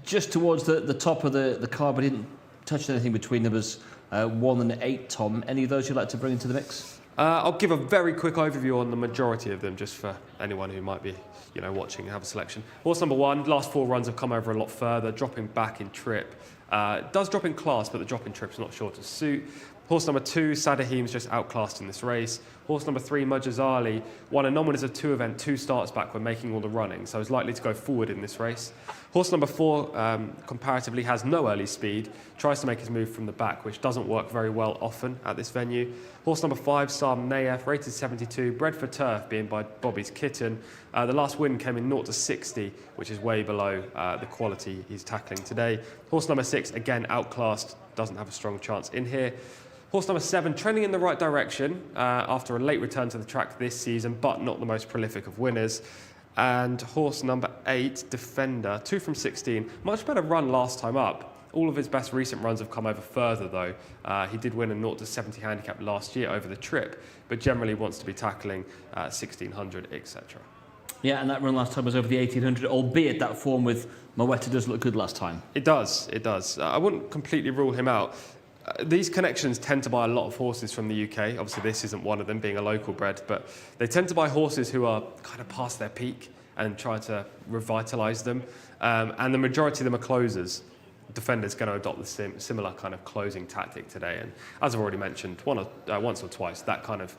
Just towards the top of the card, we didn't touch anything between numbers 1 and 8. Tom, any of those you'd like to bring into the mix? I'll give a very quick overview on the majority of them, just for anyone who might be, watching and have a selection. Horse number 1, last 4 runs have come over a lot further, dropping back in trip. Does drop in class, but the drop in trip's not sure to suit. Horse number 2, Sadahim's just outclassed in this race. Horse number 3, Mujazali, won a nominals of 2 event, 2 starts back when making all the running, so is likely to go forward in this race. Horse number 4, comparatively, has no early speed, tries to make his move from the back, which doesn't work very well often at this venue. Horse number 5, Sam Nayef, rated 72, bred for turf, being by Bobby's Kitten. The last win came in 0 to 60, which is way below the quality he's tackling today. Horse number 6, again outclassed, doesn't have a strong chance in here. Horse number 7, trending in the right direction after a late return to the track this season, but not the most prolific of winners. And horse number 8, Defender, 2 from 16, much better run last time up. All of his best recent runs have come over further, though. He did win a 0 to 70 handicap last year over the trip, but generally wants to be tackling 1600, etc. Yeah, and that run last time was over the 1800, albeit that form with Moetta does look good last time. It does, it does. I wouldn't completely rule him out. These connections tend to buy a lot of horses from the UK. Obviously, this isn't one of them, being a local bred, but they tend to buy horses who are kind of past their peak and try to revitalise them. And the majority of them are closers. Defender's going to adopt the similar kind of closing tactic today. And as I've already mentioned once or twice, that kind of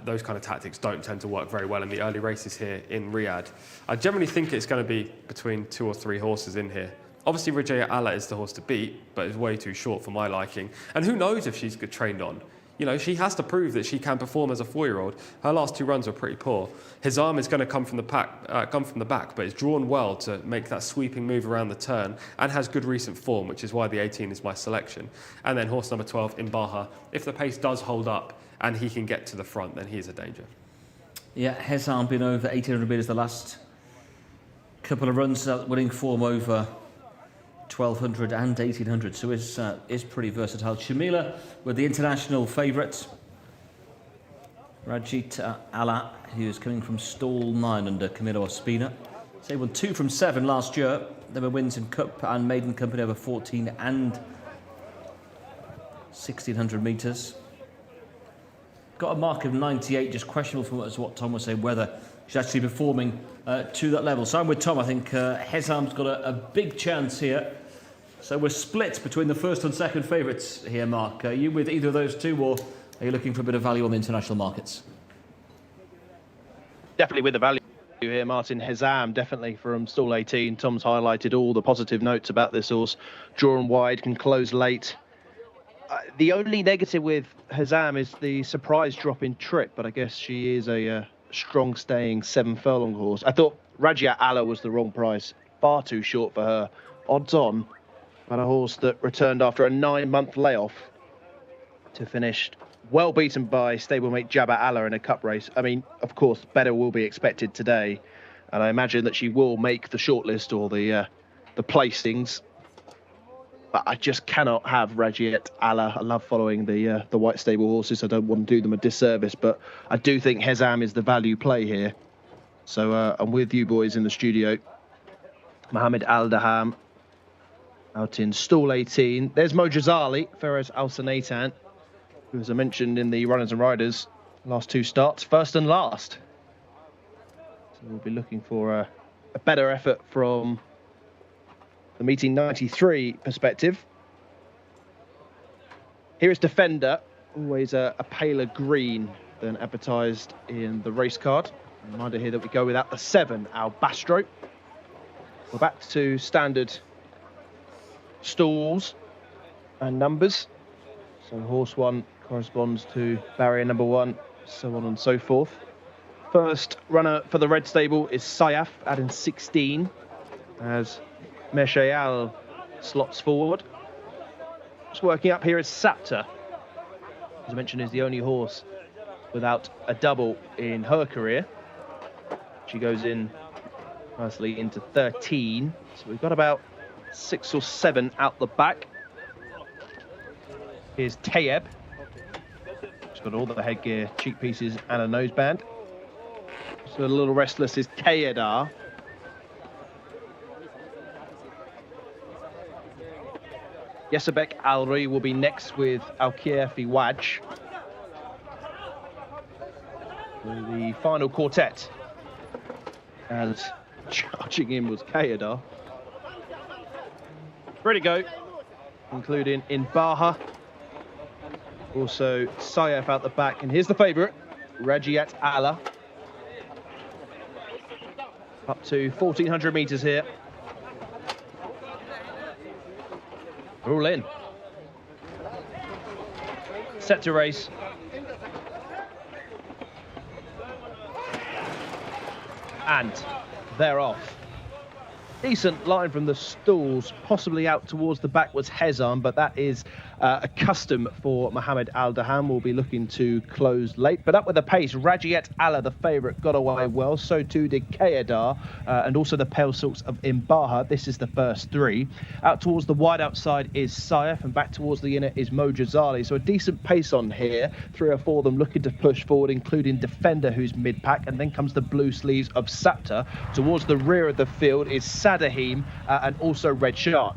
those kind of tactics don't tend to work very well in the early races here in Riyadh. I generally think it's going to be between 2 or 3 horses in here. Obviously, Riyadh Allah is the horse to beat, but it's way too short for my liking. And who knows if she's good trained on? You know, she has to prove that she can perform as a 4-year-old. Her last 2 runs were pretty poor. His arm is going to come from the back, but it's drawn well to make that sweeping move around the turn and has good recent form, which is why the 18 is my selection. And then horse number 12, Imbaha. If the pace does hold up and he can get to the front, then he is a danger. Yeah, Hezam been over 1800 metres the last couple of runs, winning form over 1200 and 1800, so is pretty versatile. Shamila with the international favourite, Rajit Allah, who is coming from stall 9 under Camilo Ospina. So he won 2 from 7 last year. There were wins in Cup and Maiden Company over 14 and 1600 metres. Got a mark of 98, just questionable from what Tom was saying, whether she's actually performing to that level. So I'm with Tom. I think Hezam's got a big chance here. So we're split between the first and second favourites here, Mark. Are you with either of those two, or are you looking for a bit of value on the international markets? Definitely with the value here, Martin. Hezam, definitely from stall 18. Tom's highlighted all the positive notes about this horse. Drawn wide, can close late. The only negative with Hezam is the surprise drop in trip, but I guess she is a strong staying 7 furlong horse. I thought Rajia Allah was the wrong price, far too short for her. Odds on, but a horse that returned after a 9-month layoff to finish well beaten by stablemate Jabba Allah in a cup race. I mean, of course, better will be expected today, and I imagine that she will make the shortlist or the placings. But I just cannot have Rajit Allah. I love following the white stable horses. I don't want to do them a disservice, but I do think Hezam is the value play here. So I'm with you boys in the studio. Mohammed Al-Daham out in stall 18. There's Mo Jazali, Ferez Al-Sanatan, who, as I mentioned in the Runners and Riders, last 2 starts, first and last. So we'll be looking for a better effort from the meeting 93 perspective. Here is Defender, always a paler green than advertised in the race card. Reminder here that we go without the 7, Albastro. We're back to standard stalls and numbers. So horse 1 corresponds to barrier number 1, so on and so forth. First runner for the red stable is Sayaf, adding 16, as Meshayal slots forward. Just working up here is Sapta, as I mentioned, is the only horse without a double in her career. She goes in nicely into 13, so we've got about 6 or 7 out the back. Here's Tayeb. She's got all the headgear, cheek pieces and a noseband. So a little restless is Kayedar. Yesabek Alri will be next with Alkiefi Waj. The final quartet, as charging in was Kayedar. Ready to go, including Imbaha. Also Sayef out the back, and here's the favourite, Rajiat Allah. Up to 1400 metres here. We're all in. Set to race. And they're off. Decent line from the stalls, possibly out towards the back was Hezan, but that is a custom for Mohammed Al Dahan. Will be looking to close late, but up with the pace. Rajiat Allah, the favourite, got away well. So too did Kayadar, and also the Pale Silks of Imbaha. This is the first three. Out towards the wide outside is Saif, and back towards the inner is Mojazali. So a decent pace on here. 3 or 4 of them looking to push forward, including Defender, who's mid-pack, and then comes the blue sleeves of Sapta. Towards the rear of the field is Sadahim and also Red Shark.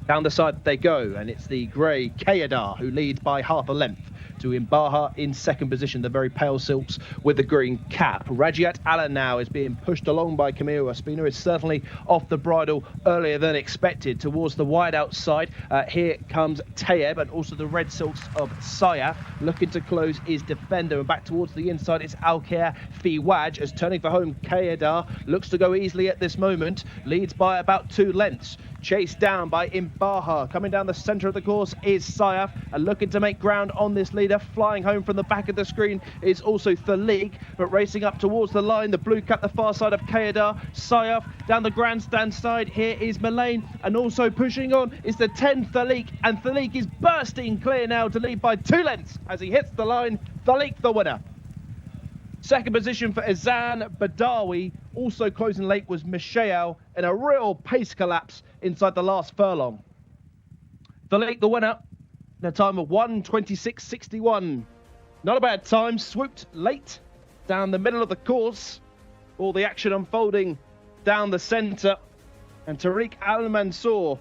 Down the side they go, and it's the grey Kayadar who leads by half a length to Imbaha in second position, the very Pale Silks with the green cap. Rajiat Allah now is being pushed along by Camille Espino. Is certainly off the bridle earlier than expected. Towards the wide outside, here comes Tayeb, and also the red silks of Saya. Looking to close is Defender, and back towards the inside it's Al-Khair Fiwaj, as turning for home Kayadar looks to go easily at this moment. Leads by about 2 lengths. Chased down by Imbaha. Coming down the centre of the course is Sayaf, and looking to make ground on this leader. Flying home from the back of the screen is also Thalik, but racing up towards the line, the blue cap, the far side of Kayadar. Sayaf down the grandstand side. Here is Mullane, and also pushing on is the 10 Thalik, and Thalik is bursting clear now to lead by 2 lengths as he hits the line. Thalik the winner. Second position for Izan Badawi. Also closing late was Mishael in a real pace collapse inside the last furlong. Thalik the winner in a time of 1:26.61. Not a bad time. Swooped late down the middle of the course. All the action unfolding down the centre. And Tariq Al-Mansour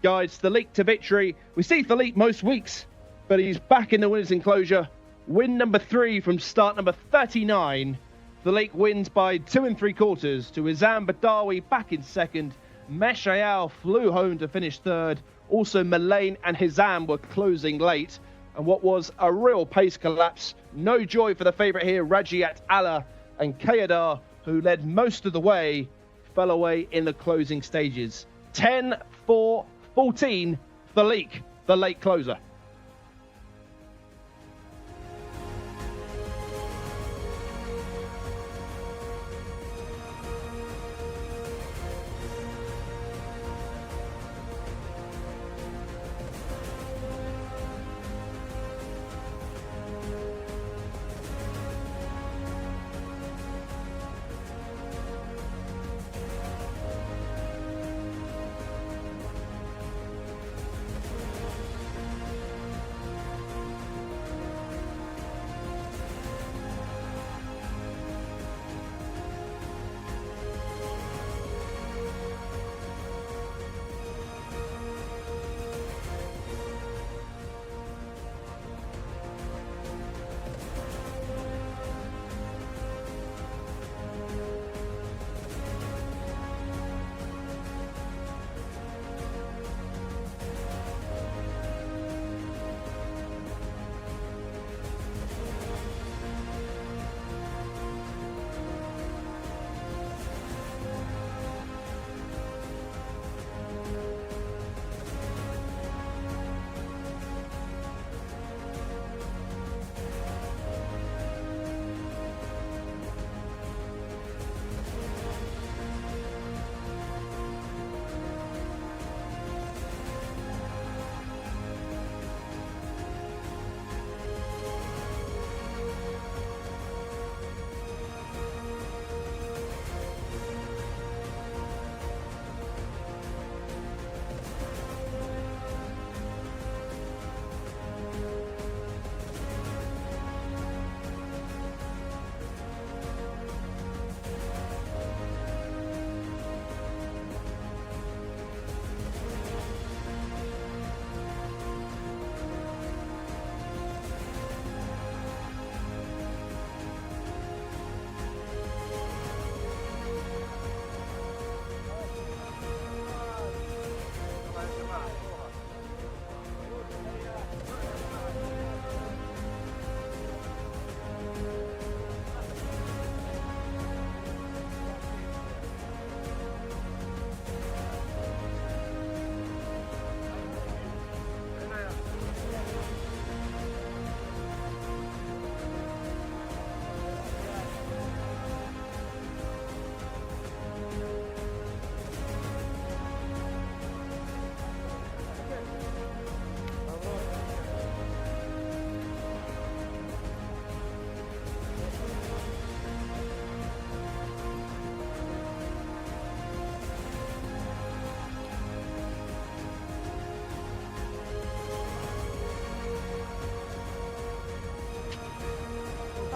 guides Thalik to victory. We see Thalik most weeks, but he's back in the winners' enclosure. Win number 3 from start number 39. Thalik wins by 2 3/4 to Izan Badawi back in second. Meshael flew home to finish third. Also, Mullane and Hizam were closing late. And what was a real pace collapse. No joy for the favourite here, Rajiat Allah, and Kayadar, who led most of the way, fell away in the closing stages. 10-4-14, Thalik, the late closer.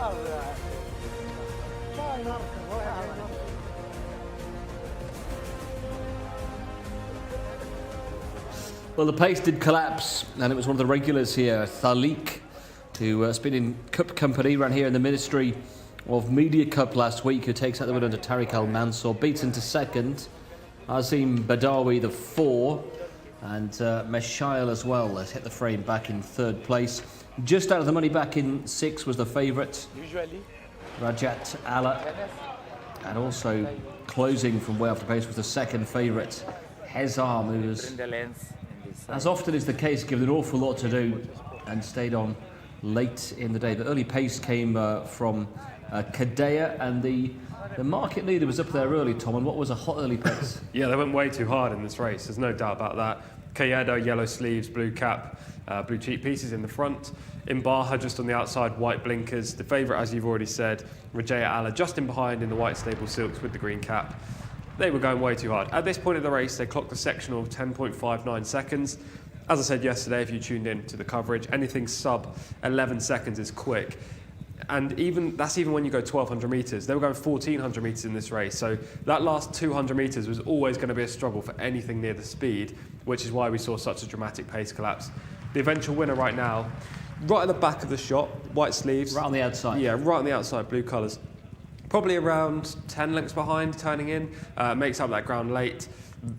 Well, the pace did collapse, and it was one of the regulars here, Thalik, who has been in Cup company, ran here in the Ministry of Media Cup last week, who takes out the win under Tariq Al Mansour, beats into second. Azim Badawi, the 4, and Meshail as well has hit the frame back in 3rd place. Just out of the money back in 6 was the favourite, Rajat Allah, and also closing from way off the pace was the 2nd favourite, Hezam, who was, as often is the case, given an awful lot to do and stayed on late in the day. The early pace came from Kadea, and the market leader was up there early, Tom, and what was a hot early pace? Yeah, they went way too hard in this race, there's no doubt about that. Kayedo, yellow sleeves, blue cap, blue cheek pieces in the front. Imbaha just on the outside, white blinkers. The favourite, as you've already said, Rajaya Allah, just in behind in the white stable silks with the green cap. They were going way too hard. At this point of the race, they clocked a sectional of 10.59 seconds. As I said yesterday, if you tuned in to the coverage, anything sub 11 seconds is quick. And that's even when you go 1,200 metres. They were going 1,400 metres in this race. So that last 200 metres was always going to be a struggle for anything near the speed, which is why we saw such a dramatic pace collapse. The eventual winner right now, right at the back of the shot, white sleeves. Right on the outside. Yeah, right on the outside, blue colours. Probably around 10 lengths behind, turning in. Makes up that ground late.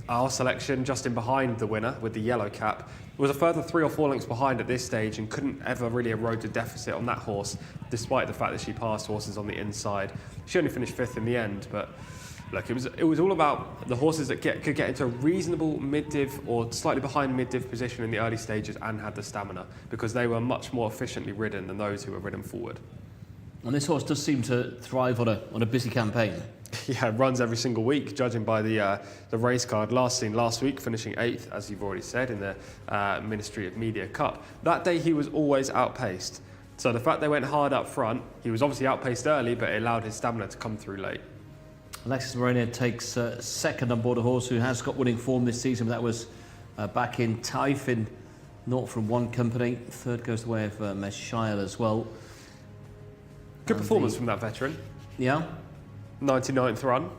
Our selection, just in behind the winner with the yellow cap, was a further 3 or 4 lengths behind at this stage and couldn't ever really erode the deficit on that horse, despite the fact that she passed horses on the inside. She only finished 5th in the end, but look, it was all about the horses that could get into a reasonable mid-div or slightly behind mid-div position in the early stages and had the stamina, because they were much more efficiently ridden than those who were ridden forward. And this horse does seem to thrive on a busy campaign. Yeah, runs every single week, judging by the race card. Last week, finishing 8th, as you've already said, in the Ministry of Media Cup. That day he was always outpaced. So the fact they went hard up front, he was obviously outpaced early, but it allowed his stamina to come through late. Alexis Moreno takes second on board a horse who has got winning form this season. That was back in Taif in Naught from One Company. Third goes the way of Meshail as well. Good performance from that veteran. Yeah. 99th run.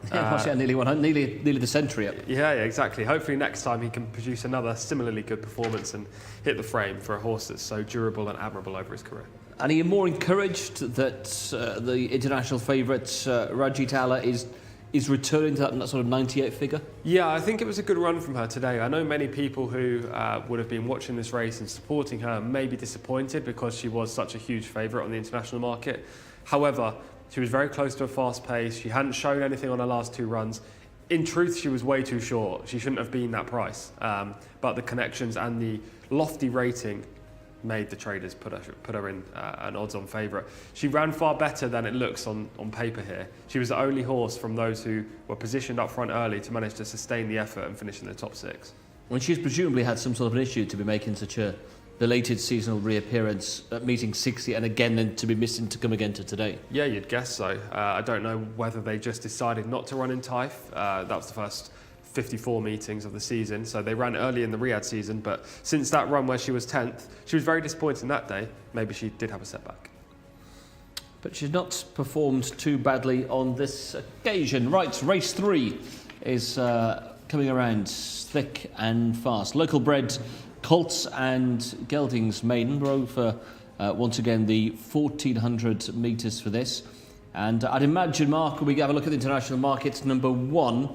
Nearly the century up. Yeah, exactly. Hopefully next time he can produce another similarly good performance and hit the frame for a horse that's so durable and admirable over his career. And are you more encouraged that the international favourite Rajit Allah is returning to that sort of 98 figure? Yeah, I think it was a good run from her today. I know many people who would have been watching this race and supporting her may be disappointed because she was such a huge favourite on the international market. However, she was very close to a fast pace. She hadn't shown anything on her last 2 runs. In truth, she was way too short. She shouldn't have been that price. But the connections and the lofty rating made the traders put her in an odds-on favourite. She ran far better than it looks on paper here. She was the only horse from those who were positioned up front early to manage to sustain the effort and finish in the top 6. When she's presumably had some sort of an issue to be making such a belated seasonal reappearance at meeting 60 and again then to be missing to come again to today. Yeah, you'd guess so. I don't know whether they just decided not to run in Taif. That was the first 54 meetings of the season, so they ran early in the Riyadh season, but since that run where she was 10th, she was very disappointing that day. Maybe she did have a setback. But she's not performed too badly on this occasion. Right, race 3 is coming around thick and fast. Local bred Colts and Geldings maiden row for once again the 1,400 metres for this. And I'd imagine, Mark, when we have a look at the international markets, number 1,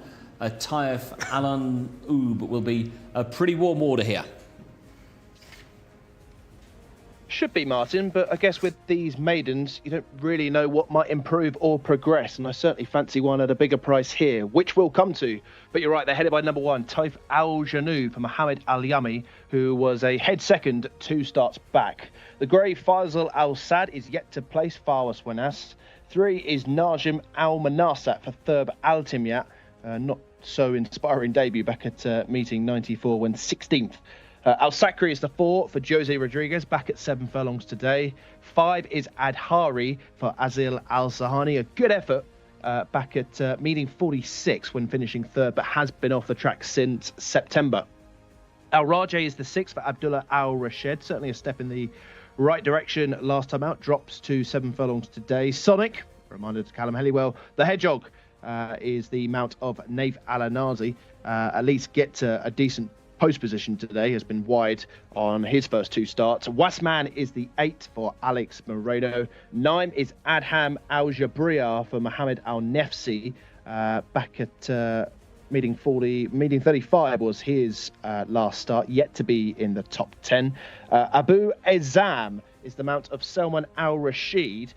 Taif Alan Oob will be a pretty warm order here. Should be, Martin, but I guess with these maidens, you don't really know what might improve or progress, and I certainly fancy one at a bigger price here, which we'll come to. But you're right, they're headed by number 1, Taif Al Janoub for Mohammed Al Yami, who was a head second 2 starts back. The grey Faisal Al Sad is yet to place Fawas Wanas. 3 is Najim Al Manasat for Thurb Al Timyat. Not so inspiring debut back at meeting 94 when 16th. Al Sakri is the 4 for Jose Rodriguez, back at 7 furlongs today. 5 is Adhari for Azil Al Sahani, a good effort back at meeting 46 when finishing 3rd, but has been off the track since September. Al Rajay is the 6 for Abdullah Al Rashid, certainly a step in the right direction last time out, drops to 7 furlongs today. Sonic, reminder to Callum Helliwell, the Hedgehog is the mount of Naif Al-Anazi. At least get to a decent post position today, has been wide on his first 2 starts. Wasman is the 8 for Alex Moreno. 9 is Adham Al-Jabriya for Mohamed Al-Nefsi. Back at meeting 35 was his last start, yet to be in the top 10. Abu Ezam is the mount of Selman Al-Rashid.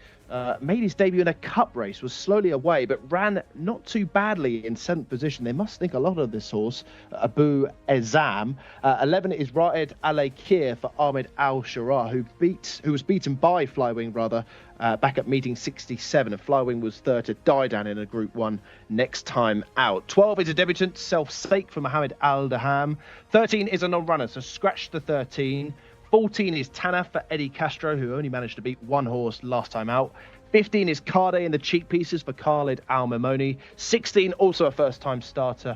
Made his debut in a cup race, was slowly away, but ran not too badly in 7th position. They must think a lot of this horse, Abu Ezam. 11 is Raed Al-Akir for Ahmed Al-Shara, who was beaten by Flywing, back at meeting 67. And Flywing was third to die down in a Group 1 next time out. 12 is a debutant, Self-Sake for Mohamed Al-Daham. 13 is a non-runner, so scratch the 13. 14 is Tanaf for Eddie Castro, who only managed to beat 1 horse last time out. 15 is Kade in the cheap pieces for Khalid Al-Mamoni. 16, also a first-time starter,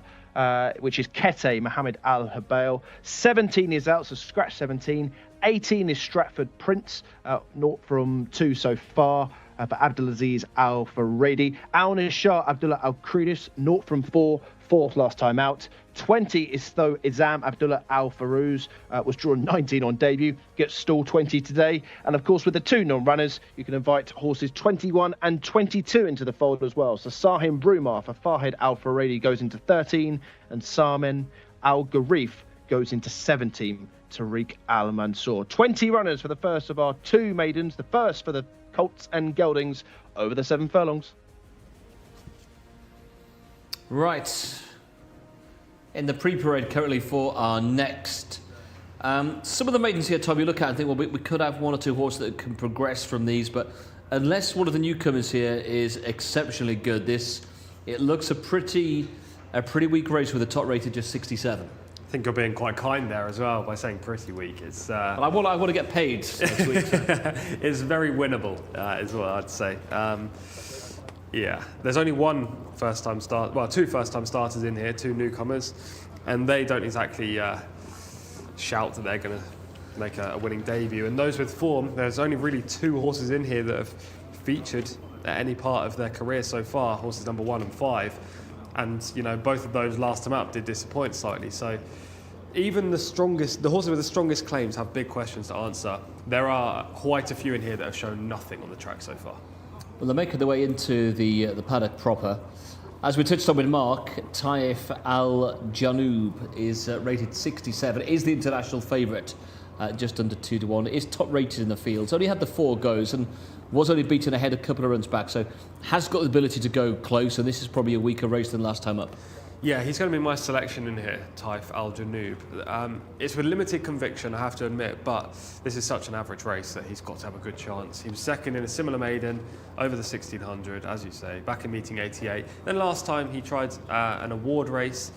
which is Kete Mohamed Al-Habail. 17 is out, so scratch 17. 18 is Stratford Prince, 0 from 2 so far. For Abdulaziz Al-Faredi. Al-Nishar Abdullah Al-Kridis, 0 from 4, 4th last time out. 20 is though Izam Abdullah Al-Farouz, was drawn 19 on debut, gets stall 20 today. And of course, with the 2 non-runners, you can invite horses 21 and 22 into the fold as well. So Sahim Brumar for Fahed Al-Faredi goes into 13, and Samen Al-Garif goes into 17. Tariq Al-Mansour. 20 runners for the first of our 2 maidens, the first for the Colts and Geldings over the 7 furlongs. Right. In the pre-parade currently for our next. Some of the maidens here, Tom, you look at and think, well, we could have 1 or 2 horses that can progress from these, but unless one of the newcomers here is exceptionally good, it looks a pretty weak race with a top rated just 67. I think you're being quite kind there as well by saying pretty weak. It's well, I want to get paid next week. It's very winnable, is what I'd say. Yeah, there's only 2 first-time starters in here, 2 newcomers, and they don't exactly shout that they're going to make a winning debut. And those with form, there's only really 2 horses in here that have featured at any part of their career so far, horses number 1 and 5. And, you know, both of those last time up did disappoint slightly. So even the horses with the strongest claims have big questions to answer. There are quite a few in here that have shown nothing on the track so far. Well, they're making their way into the paddock proper. As we touched on with Mark, Taif Al Janoub is rated 67, is the international favourite, just under 2 to 1, is top rated in the field. Only had the 4 goes and was only beaten ahead a couple of runs back, so has got the ability to go close, and this is probably a weaker race than last time up. Yeah, he's going to be my selection in here, Taif Al Janoub. It's with limited conviction, I have to admit, but this is such an average race that he's got to have a good chance. He was second in a similar maiden over the 1600, as you say, back in meeting 88. Then last time he tried an award race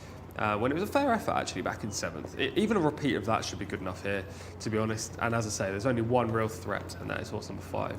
when it was a fair effort, actually, back in 7th. Even a repeat of that should be good enough here, to be honest. And as I say, there's only 1 real threat, and that is horse number 5.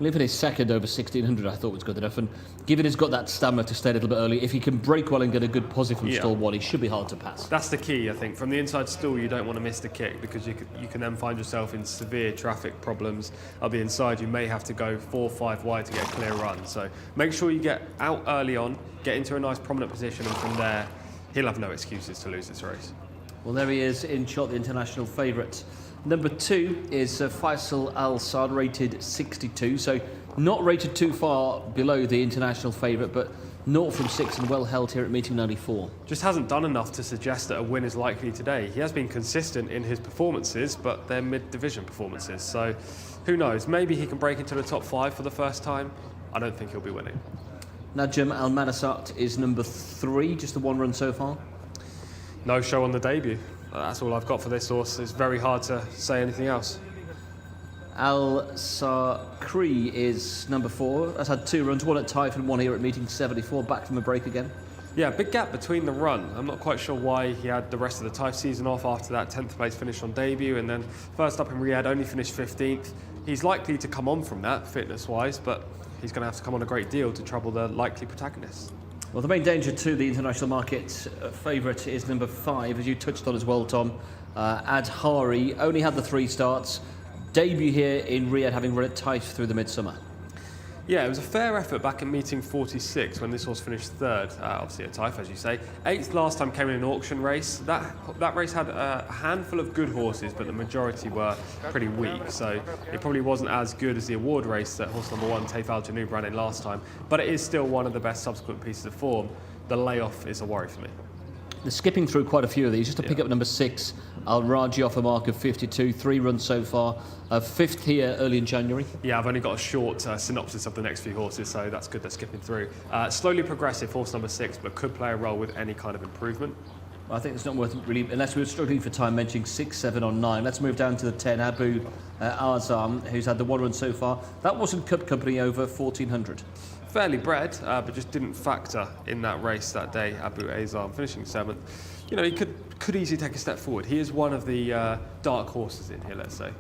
Living his second over 1600, I thought was good enough, and given he's got that stamina to stay a little bit early, if he can break well and get a good positive from stall 1, he should be hard to pass. That's the key, I think. From the inside stall, you don't want to miss the kick, because you can then find yourself in severe traffic problems. I'll be inside, you may have to go 4 or 5 wide to get a clear run. So make sure you get out early on, get into a nice prominent position, and from there, he'll have no excuses to lose this race. Well, there he is in shot, the international favourite. Number 2 is Faisal Al-Sad, rated 62, so not rated too far below the international favourite, but 0 from 6 and well held here at meeting 94. Just hasn't done enough to suggest that a win is likely today. He has been consistent in his performances, but they're mid-division performances, so who knows? Maybe he can break into the top 5 for the first time. I don't think he'll be winning. Najm Al-Manasat is number 3, just the 1 run so far. No show on the debut. That's all I've got for this horse. It's very hard to say anything else. Al-Sakri is number 4. That's had 2 runs, 1 at Taif and 1 here at meeting 74, back from a break again. Yeah, big gap between the run. I'm not quite sure why he had the rest of the Taif season off after that 10th place finish on debut, and then first up in Riyadh only finished 15th. He's likely to come on from that, fitness-wise, but he's going to have to come on a great deal to trouble the likely protagonists. Well, the main danger to the international market favourite is number 5, as you touched on as well, Tom. Adhari only had the 3 starts, debut here in Riyadh, having run at Taif through the midsummer. Yeah, it was a fair effort back in meeting 46 when this horse finished third, obviously at Taif, as you say. 8th last time came in an auction race. That race had a handful of good horses, but the majority were pretty weak, so it probably wasn't as good as the award race that horse number 1, Taif Al Janoub, ran in last time, but it is still one of the best subsequent pieces of form. The layoff is a worry for me. They're skipping through quite a few of these. Just to pick up number 6, Al Raji off a mark of 52, 3 runs so far. 5th here early in January. Yeah, I've only got a short synopsis of the next few horses, so that's good they're skipping through. Slowly progressive, horse number 6, but could play a role with any kind of improvement. I think it's not worth really, unless we were struggling for time, mentioning 6, 7 on 9. Let's move down to the 10, Abu Azam, who's had the 1 run so far. That wasn't Cup Company over 1400. Fairly bred, but just didn't factor in that race that day. Abu Azam finishing 7th. You know, he could easily take a step forward. He is one of the dark horses in here, let's say.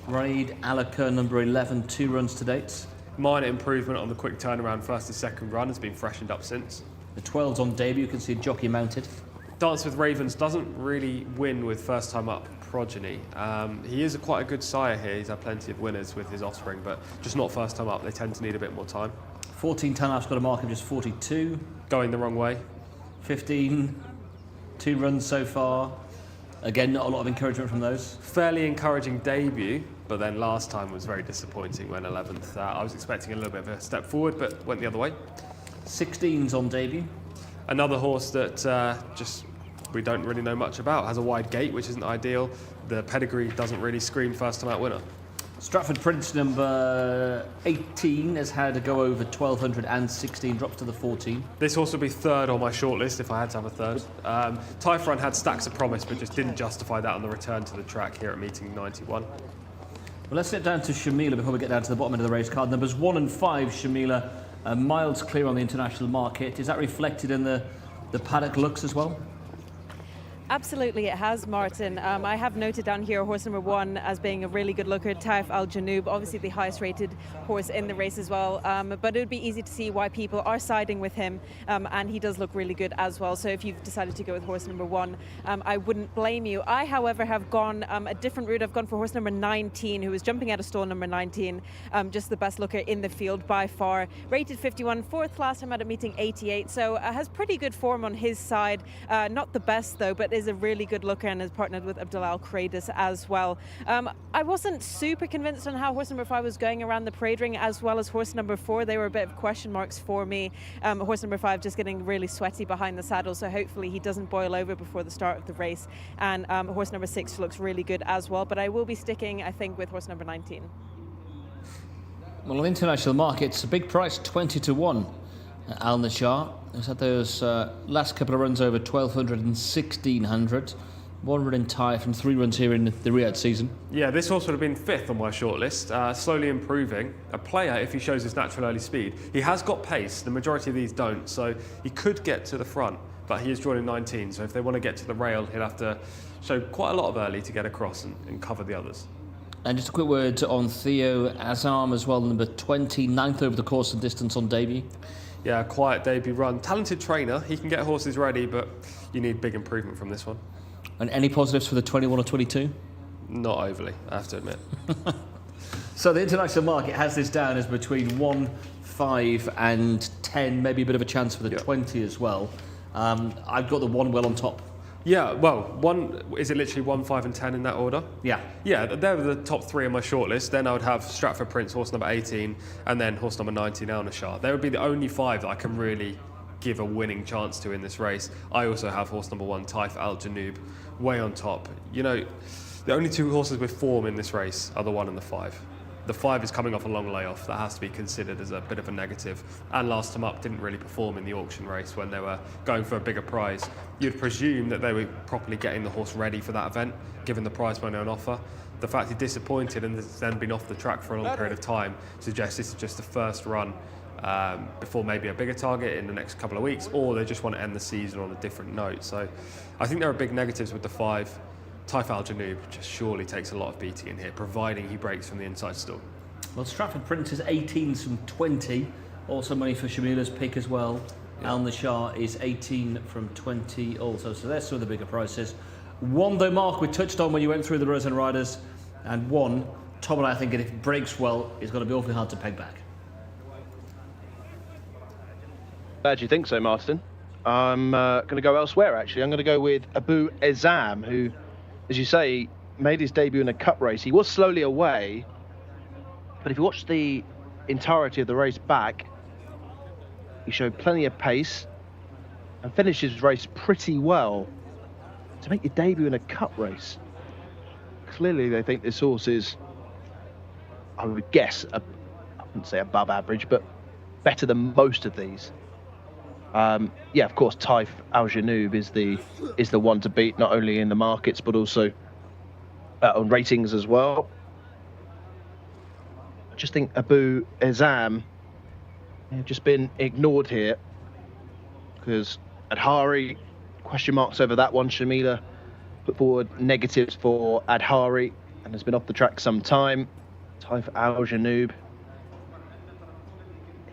Raid Alaka, number 11, 2 runs to date. Minor improvement on the quick turnaround first and second run, has been freshened up since. The 12's on debut, you can see jockey mounted. Dance with Ravens doesn't really win with first time up progeny. He is quite a good sire here. He's had plenty of winners with his offspring, but just not first time up. They tend to need a bit more time. 14 Tanaf's got a mark of just 42. Going the wrong way. 15, 2 runs so far. Again, not a lot of encouragement from those. Fairly encouraging debut, but then last time was very disappointing when 11th. I was expecting a little bit of a step forward, but went the other way. 16's on debut. Another horse that we don't really know much about. Has a wide gate, which isn't ideal. The pedigree doesn't really scream first time out winner. Stratford Prince, number 18, has had a go over 1200 and 16, drops to the 14. This horse would be 3rd on my shortlist if I had to have a 3rd. Taif Run had stacks of promise, but just didn't justify that on the return to the track here at meeting 91. Well, let's get down to Shamila before we get down to the bottom end of the race card. Numbers 1 and 5, Shamila, miles clear on the international market. Is that reflected in the paddock looks as well? Absolutely, it has, Martin. I have noted down here horse number 1 as being a really good looker, Taif Al Janoub, obviously the highest rated horse in the race as well. But it would be easy to see why people are siding with him, and he does look really good as well. So if you've decided to go with horse number 1, I wouldn't blame you. I, however, have gone a different route. I've gone for horse number 19, who is jumping out of stall number 19, just the best looker in the field by far. Rated 51, 4th last time at a meeting 88, so has pretty good form on his side. Not the best though, but is a really good looker and has partnered with Abdullah Al Khradis as well. I wasn't super convinced on how horse number 5 was going around the parade ring, as well as horse number 4. They were a bit of question marks for me. Horse number 5 just getting really sweaty behind the saddle, so hopefully he doesn't boil over before the start of the race. And horse number 6 looks really good as well, but I will be sticking, I think, with horse number 19. Well, on the international market, it's a big price, 20 to 1. Al Nashar has had those last couple of runs over 1200 and 1600. 1 run in Taif and 3 runs here in the Riyadh season. Yeah, this horse would have been 5th on my shortlist. Slowly improving. A player if he shows his natural early speed. He has got pace. The majority of these don't, so he could get to the front. But he is drawn in 19, so if they want to get to the rail, he'll have to show quite a lot of early to get across and cover the others. And just a quick word on Theo Azam as well, number 20, 9th over the course and distance on debut. Yeah, quiet debut run. Talented trainer. He can get horses ready, but you need big improvement from this one. And any positives for the 21 or 22? Not overly, I have to admit. So the international market has this down as between 1, 5 and 10, maybe a bit of a chance for the 20 as well. I've got the 1 well on top. Yeah, well, is it literally 1, 5 and 10 in that order? Yeah. Yeah, they're the top 3 on my shortlist. Then I would have Stratford Prince, horse number 18, and then horse number 19, Al Nashar. They would be the only 5 that I can really give a winning chance to in this race. I also have horse number 1, Taif Al Janoub, way on top. You know, the only 2 horses with form in this race are the 1 and the 5. The 5 is coming off a long layoff. That has to be considered as a bit of a negative. And last time up didn't really perform in the auction race when they were going for a bigger prize. You'd presume that they were properly getting the horse ready for that event, given the prize money on offer. The fact he disappointed and has then been off the track for a long period of time suggests this is just the first run before maybe a bigger target in the next couple of weeks, or they just want to end the season on a different note. So I think there are big negatives with the 5. Taif Al Janoub just surely takes a lot of beating in here, providing he breaks from the inside stall. Well, Stratford Prince is 18s from 20. Also money for Shamila's pick as well. Yeah. Al Nashar is 18 from 20 also. So there's some of the bigger prices. 1 though, Mark, we touched on when you went through the Rosen Riders, and 1 Tom and I think if it breaks well, it's going to be awfully hard to peg back. Glad you think so, Martin. I'm going to go elsewhere, actually. I'm going to go with Abu Ezam, who, as you say, made his debut in a cup race. He was slowly away, but if you watch the entirety of the race back, he showed plenty of pace and finished his race pretty well. To make your debut in a cup race, clearly they think this horse is, I would guess, I wouldn't say above average, but better than most of these. Yeah, of course, Taif Al Janoub is the one to beat, not only in the markets but also on ratings as well. I just think Abu Ezam have just been ignored here because Adhari, question marks over that one. Shamila put forward negatives for Adhari and has been off the track some time. Taif Al Janoub, it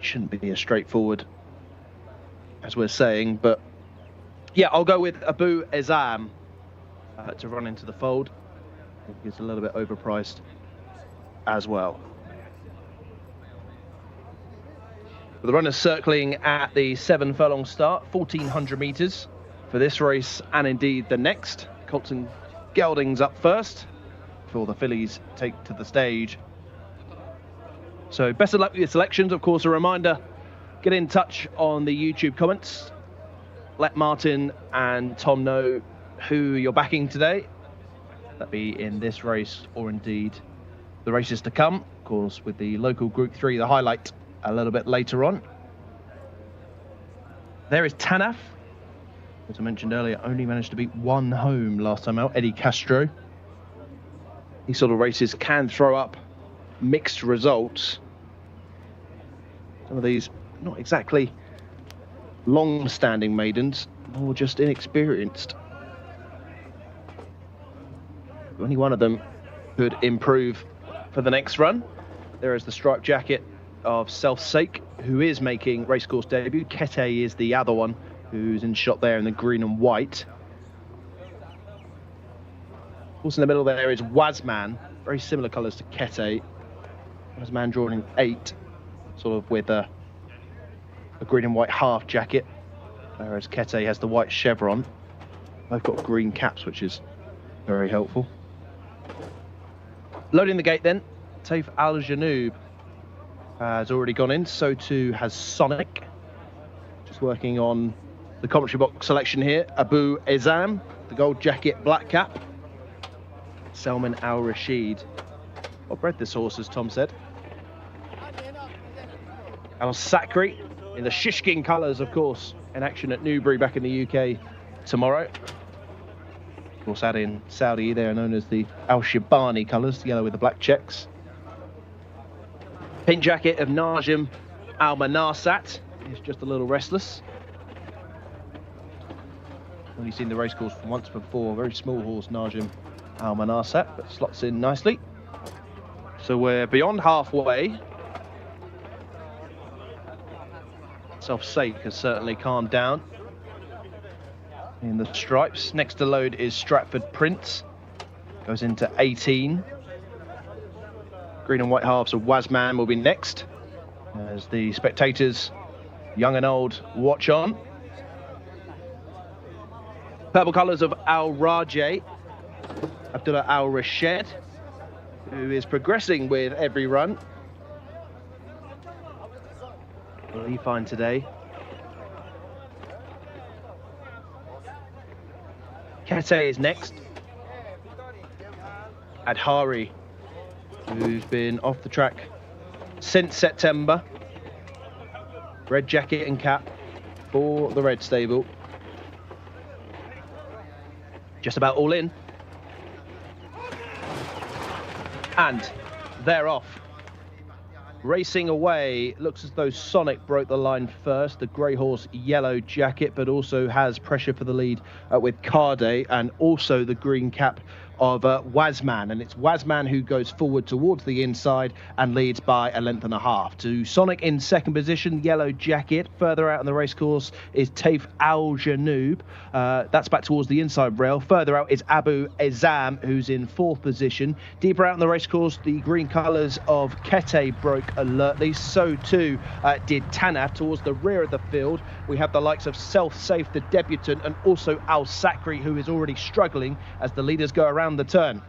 shouldn't be as straightforward as we're saying, but yeah, I'll go with Abu Ezam to run into the fold. I think he's a little bit overpriced as well. The runners circling at the 7 furlong start, 1,400 metres for this race and indeed the next. Colton Gelding's up first before the fillies take to the stage. So best of luck with your selections. Of course, a reminder, get in touch on the YouTube comments. Let Martin and Tom know who you're backing today. That be in this race or indeed the races to come. Of course, with the local Group 3, the highlight a little bit later on. There is Tanaf. As I mentioned earlier, only managed to beat one home last time out, Eddie Castro. These sort of races can throw up mixed results. Some of these not exactly long-standing maidens, more just inexperienced. Only one of them could improve for the next run. There is the striped jacket of Self Sake, who is making racecourse debut. Kete is the other one who's in shot there in the green and white. Also in the middle there is Wazman, very similar colours to Kete. Wazman drawn in 8, sort of with a green and white half jacket, whereas Kete has the white chevron. Both got green caps, which is very helpful. Loading the gate then, Taif Al Janoub has already gone in, so too has Sonic. Just working on the commentary box selection here. Abu Ezam, the gold jacket, black cap. Salman Al Rashid. Well bred this horse, as Tom said. Al Sakri in the Shishkin colours, of course, in action at Newbury back in the UK tomorrow. Of course, out in Saudi, they are known as the Al Shibani colours, yellow with the black checks. Pink jacket of Najim Al Manasat is just a little restless. Only seen the racecourse from once before. Very small horse, Najim Al Manasat, but slots in nicely. So we're beyond halfway. Self Sake has certainly calmed down in the stripes. Next to load is Stratford Prince. Goes into 18. Green and white halves of Wazman will be next, as the spectators, young and old, watch on. Purple colours of Al Rajeh, Abdullah Al Rashed, who is progressing with every run. What will he find today? Kete is next. Adhari, who's been off the track since September. Red jacket and cap for the Red Stable. Just about all in. And they're off. Racing away, looks as though Sonic broke the line first. The grey horse, yellow jacket, but also has pressure for the lead with Carde, and also the green cap of Wazman, and it's Wazman who goes forward towards the inside and leads by a length and a half. To Sonic in second position, yellow jacket. Further out on the racecourse is Taif Al Janoub. That's back towards the inside rail. Further out is Abu Ezam, who's in fourth position. Deeper out on the racecourse, the green colours of Kete broke alertly. So too did Tanaf. Towards the rear of the field, we have the likes of Self Safe, the debutant, and also Al Sakri, who is already struggling as the leaders go around the turn.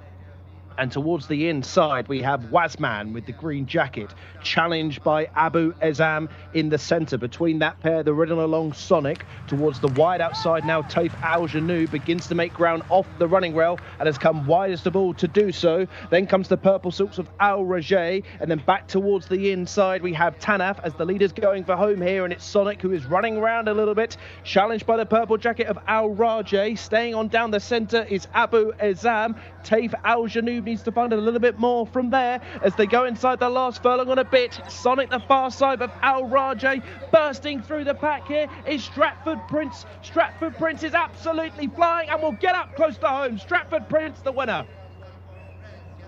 And towards the inside, we have Wazman with the green jacket, challenged by Abu Ezam in the centre. Between that pair, the ridden along Sonic. Towards the wide outside now, Taif Al Janoub begins to make ground off the running rail and has come widest of all to do so. Then comes the purple silks of Al Rajay, and then back towards the inside, we have Tanaf as the leader's going for home here, and it's Sonic who is running around a little bit, challenged by the purple jacket of Al Rajay. Staying on down the centre is Abu Ezam. Taif Al Janoub needs to find a little bit more from there as they go inside the last furlong on a bit. Sonic the far side of Al Rajay. Bursting through the pack here is Stratford Prince. Stratford Prince is absolutely flying and will get up close to home. Stratford Prince, the winner.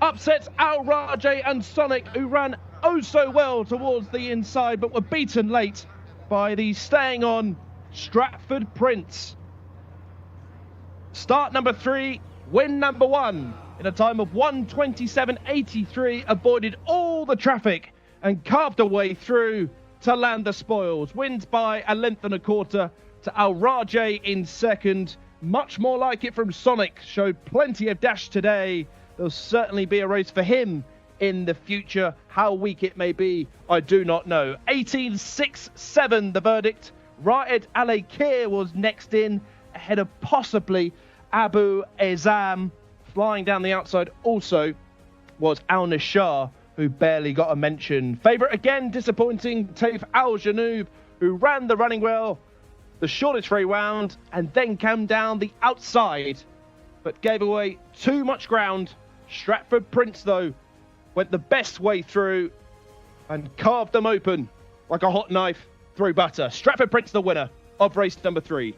Upsets Al Rajay and Sonic, who ran oh so well towards the inside but were beaten late by the staying on Stratford Prince. Start number 3, win number 1. In a time of 1:27.83, avoided all the traffic and carved a way through to land the spoils. Wins by a length and a quarter to Al Rajay in second. Much more like it from Sonic. Showed plenty of dash today. There'll certainly be a race for him in the future. How weak it may be, I do not know. 18.67 the verdict. Raed Al-Akir was next in, ahead of possibly Abu Ezam. Flying down the outside also was Al Nashar, who barely got a mention. Favourite again, disappointing, Taif Al Janoub, who ran the running well, the shortest free round, and then came down the outside, but gave away too much ground. Stratford Prince, though, went the best way through and carved them open like a hot knife through butter. Stratford Prince, the winner of race number 3.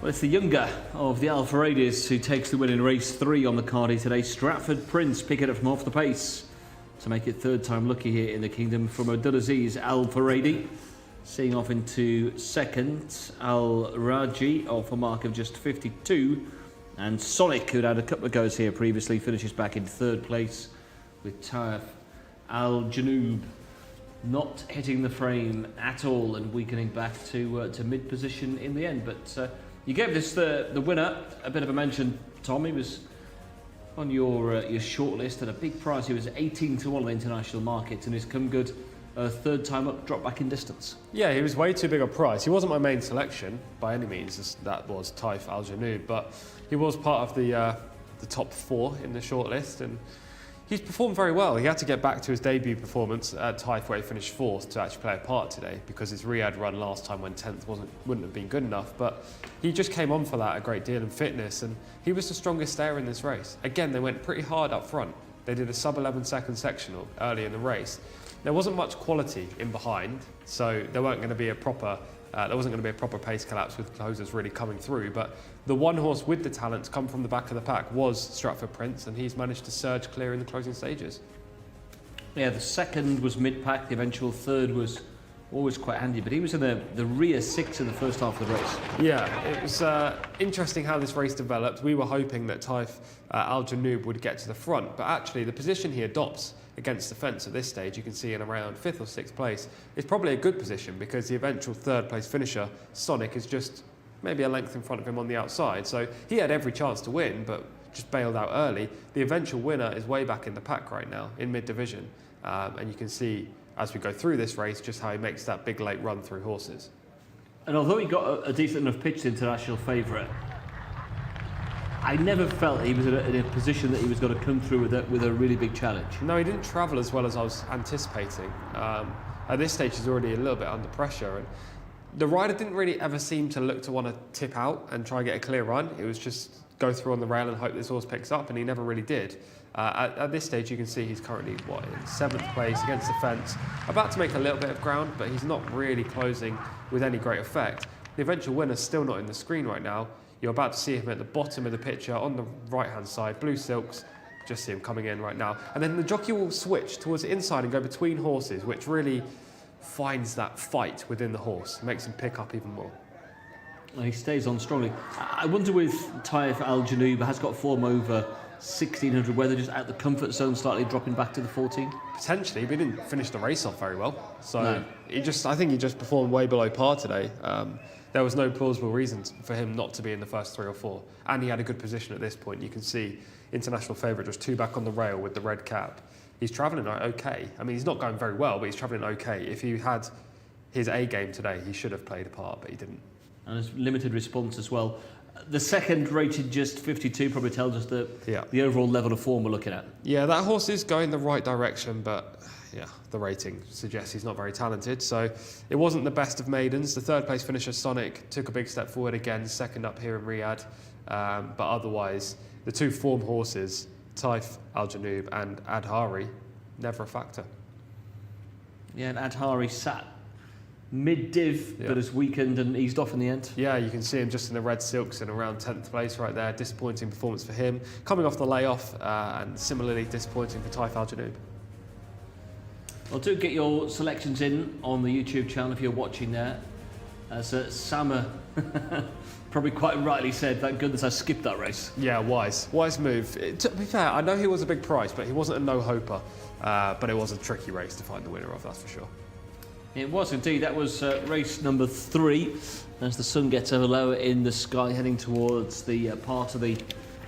Well, it's the younger of the Alfarades who takes the win in race 3 on the card here today. Stratford Prince picking it from off the pace to make it third time lucky here in the kingdom from Abdulaziz Al-Faradi. Seeing off into second, Al Raji off a mark of just 52. And Sonic, who'd had a couple of goes here previously, finishes back in third place with Taif Al Janoub not hitting the frame at all and weakening back to mid position in the end. But you gave this the winner a bit of a mention, Tom. He was on your short list at a big price. He was 18-1 on the international markets and he's come good. Third time up, drop back in distance. Yeah, he was way too big a price. He wasn't my main selection by any means. That was Taif Al Janoub, but he was part of the top 4 in the short list, and He's performed very well. He had to get back to his debut performance at Taif where he finished 4th to actually play a part today because his Riyadh run last time when 10th wouldn't have been good enough. But he just came on for that a great deal in fitness, and he was the strongest stayer in this race. Again, they went pretty hard up front. They did a sub 11 second sectional early in the race. There wasn't much quality in behind, so there wasn't going to be a proper pace collapse with closers really coming through. But the one horse with the talent to come from the back of the pack was Stratford Prince, and he's managed to surge clear in the closing stages. Yeah, the second was mid-pack, the eventual third was always quite handy, but he was in the rear 6 in the first half of the race. Yeah, it was interesting how this race developed. We were hoping that Taif Al Janoub would get to the front, but actually the position he adopts against the fence at this stage, you can see in around 5th or 6th place, is probably a good position because the eventual 3rd place finisher, Sonic, is just maybe a length in front of him on the outside. So he had every chance to win, but just bailed out early. The eventual winner is way back in the pack right now, in mid-division. And you can see, as we go through this race, just how he makes that big late run through horses. And although he got a decent enough pitch to international favourite, I never felt he was in a position that he was going to come through with a really big challenge. No, he didn't travel as well as I was anticipating. At this stage, he's already a little bit under pressure. And the rider didn't really ever seem to look to want to tip out and try and get a clear run. It was just go through on the rail and hope this horse picks up, and he never really did. At this stage, you can see he's currently, in 7th place against the fence, about to make a little bit of ground, but he's not really closing with any great effect. The eventual winner's still not in the screen right now. You're about to see him at the bottom of the picture on the right-hand side, blue silks. Just see him coming in right now. And then the jockey will switch towards the inside and go between horses, which really finds that fight within the horse, makes him pick up even more. Well, he stays on strongly. I wonder with Taif Al Janoub, has got form over 1600, whether just out the comfort zone, slightly dropping back to the 14? Potentially, but he didn't finish the race off very well. So No. I think he just performed way below par today. There was no plausible reason for him not to be in the first 3 or 4. And he had a good position at this point. You can see international favourite just 2 back on the rail with the red cap. He's travelling okay. I mean, he's not going very well, but he's travelling okay. If he had his A game today, he should have played a part, but he didn't. And there's limited response as well. The second rated just 52 probably tells us the overall level of form we're looking at. Yeah, that horse is going the right direction, but yeah, the rating suggests he's not very talented. So it wasn't the best of maidens. The 3rd place finisher, Sonic, took a big step forward again, second up here in Riyadh. But otherwise, the 2 form horses, Taif Al Janoub and Adhari, never a factor. Yeah, and Adhari sat mid-div, but has weakened and eased off in the end. Yeah, you can see him just in the red silks in around 10th place right there. Disappointing performance for him. Coming off the layoff, and similarly disappointing for Taif Al Janoub. Well, do get your selections in on the YouTube channel if you're watching there. As Sama probably quite rightly said, thank goodness I skipped that race. Yeah, wise move. To be fair, I know he was a big price, but he wasn't a no-hoper. But it was a tricky race to find the winner of, that's for sure. It was indeed. That was race number 3 as the sun gets ever lower in the sky, heading towards the part of the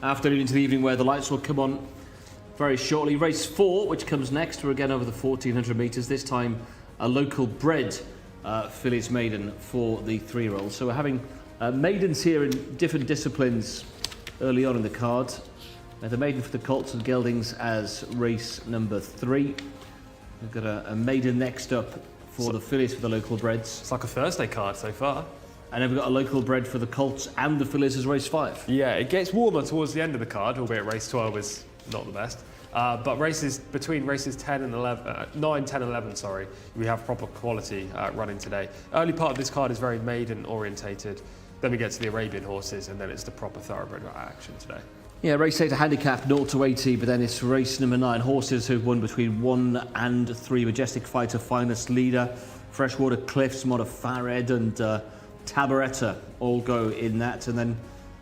afternoon into the evening where the lights will come on very shortly. Race 4, which comes next, we're again over the 1400 metres, this time a local bred fillies maiden for the 3-year-olds. So we're having maidens here in different disciplines early on in the card. The maiden for the colts and geldings as race number 3. We've got a maiden next up for the fillies for the local breds. It's like a Thursday card so far. And then we've got a local bred for the colts and the fillies as race 5. Yeah, it gets warmer towards the end of the card, albeit race 12 is not the best. But between races 10 and 11, 9, 10 and 11, we have proper quality running today. Early part of this card is very maiden orientated. Then we get to the Arabian horses, and then it's the proper thoroughbred action today. Yeah, race 8 a handicap 0 to 80, but then it's race number 9. Horses who've won between 1 and 3. Majestic Fighter, Finest Leader, Freshwater Cliffs, Mona Fared and Tabaretta all go in that. And then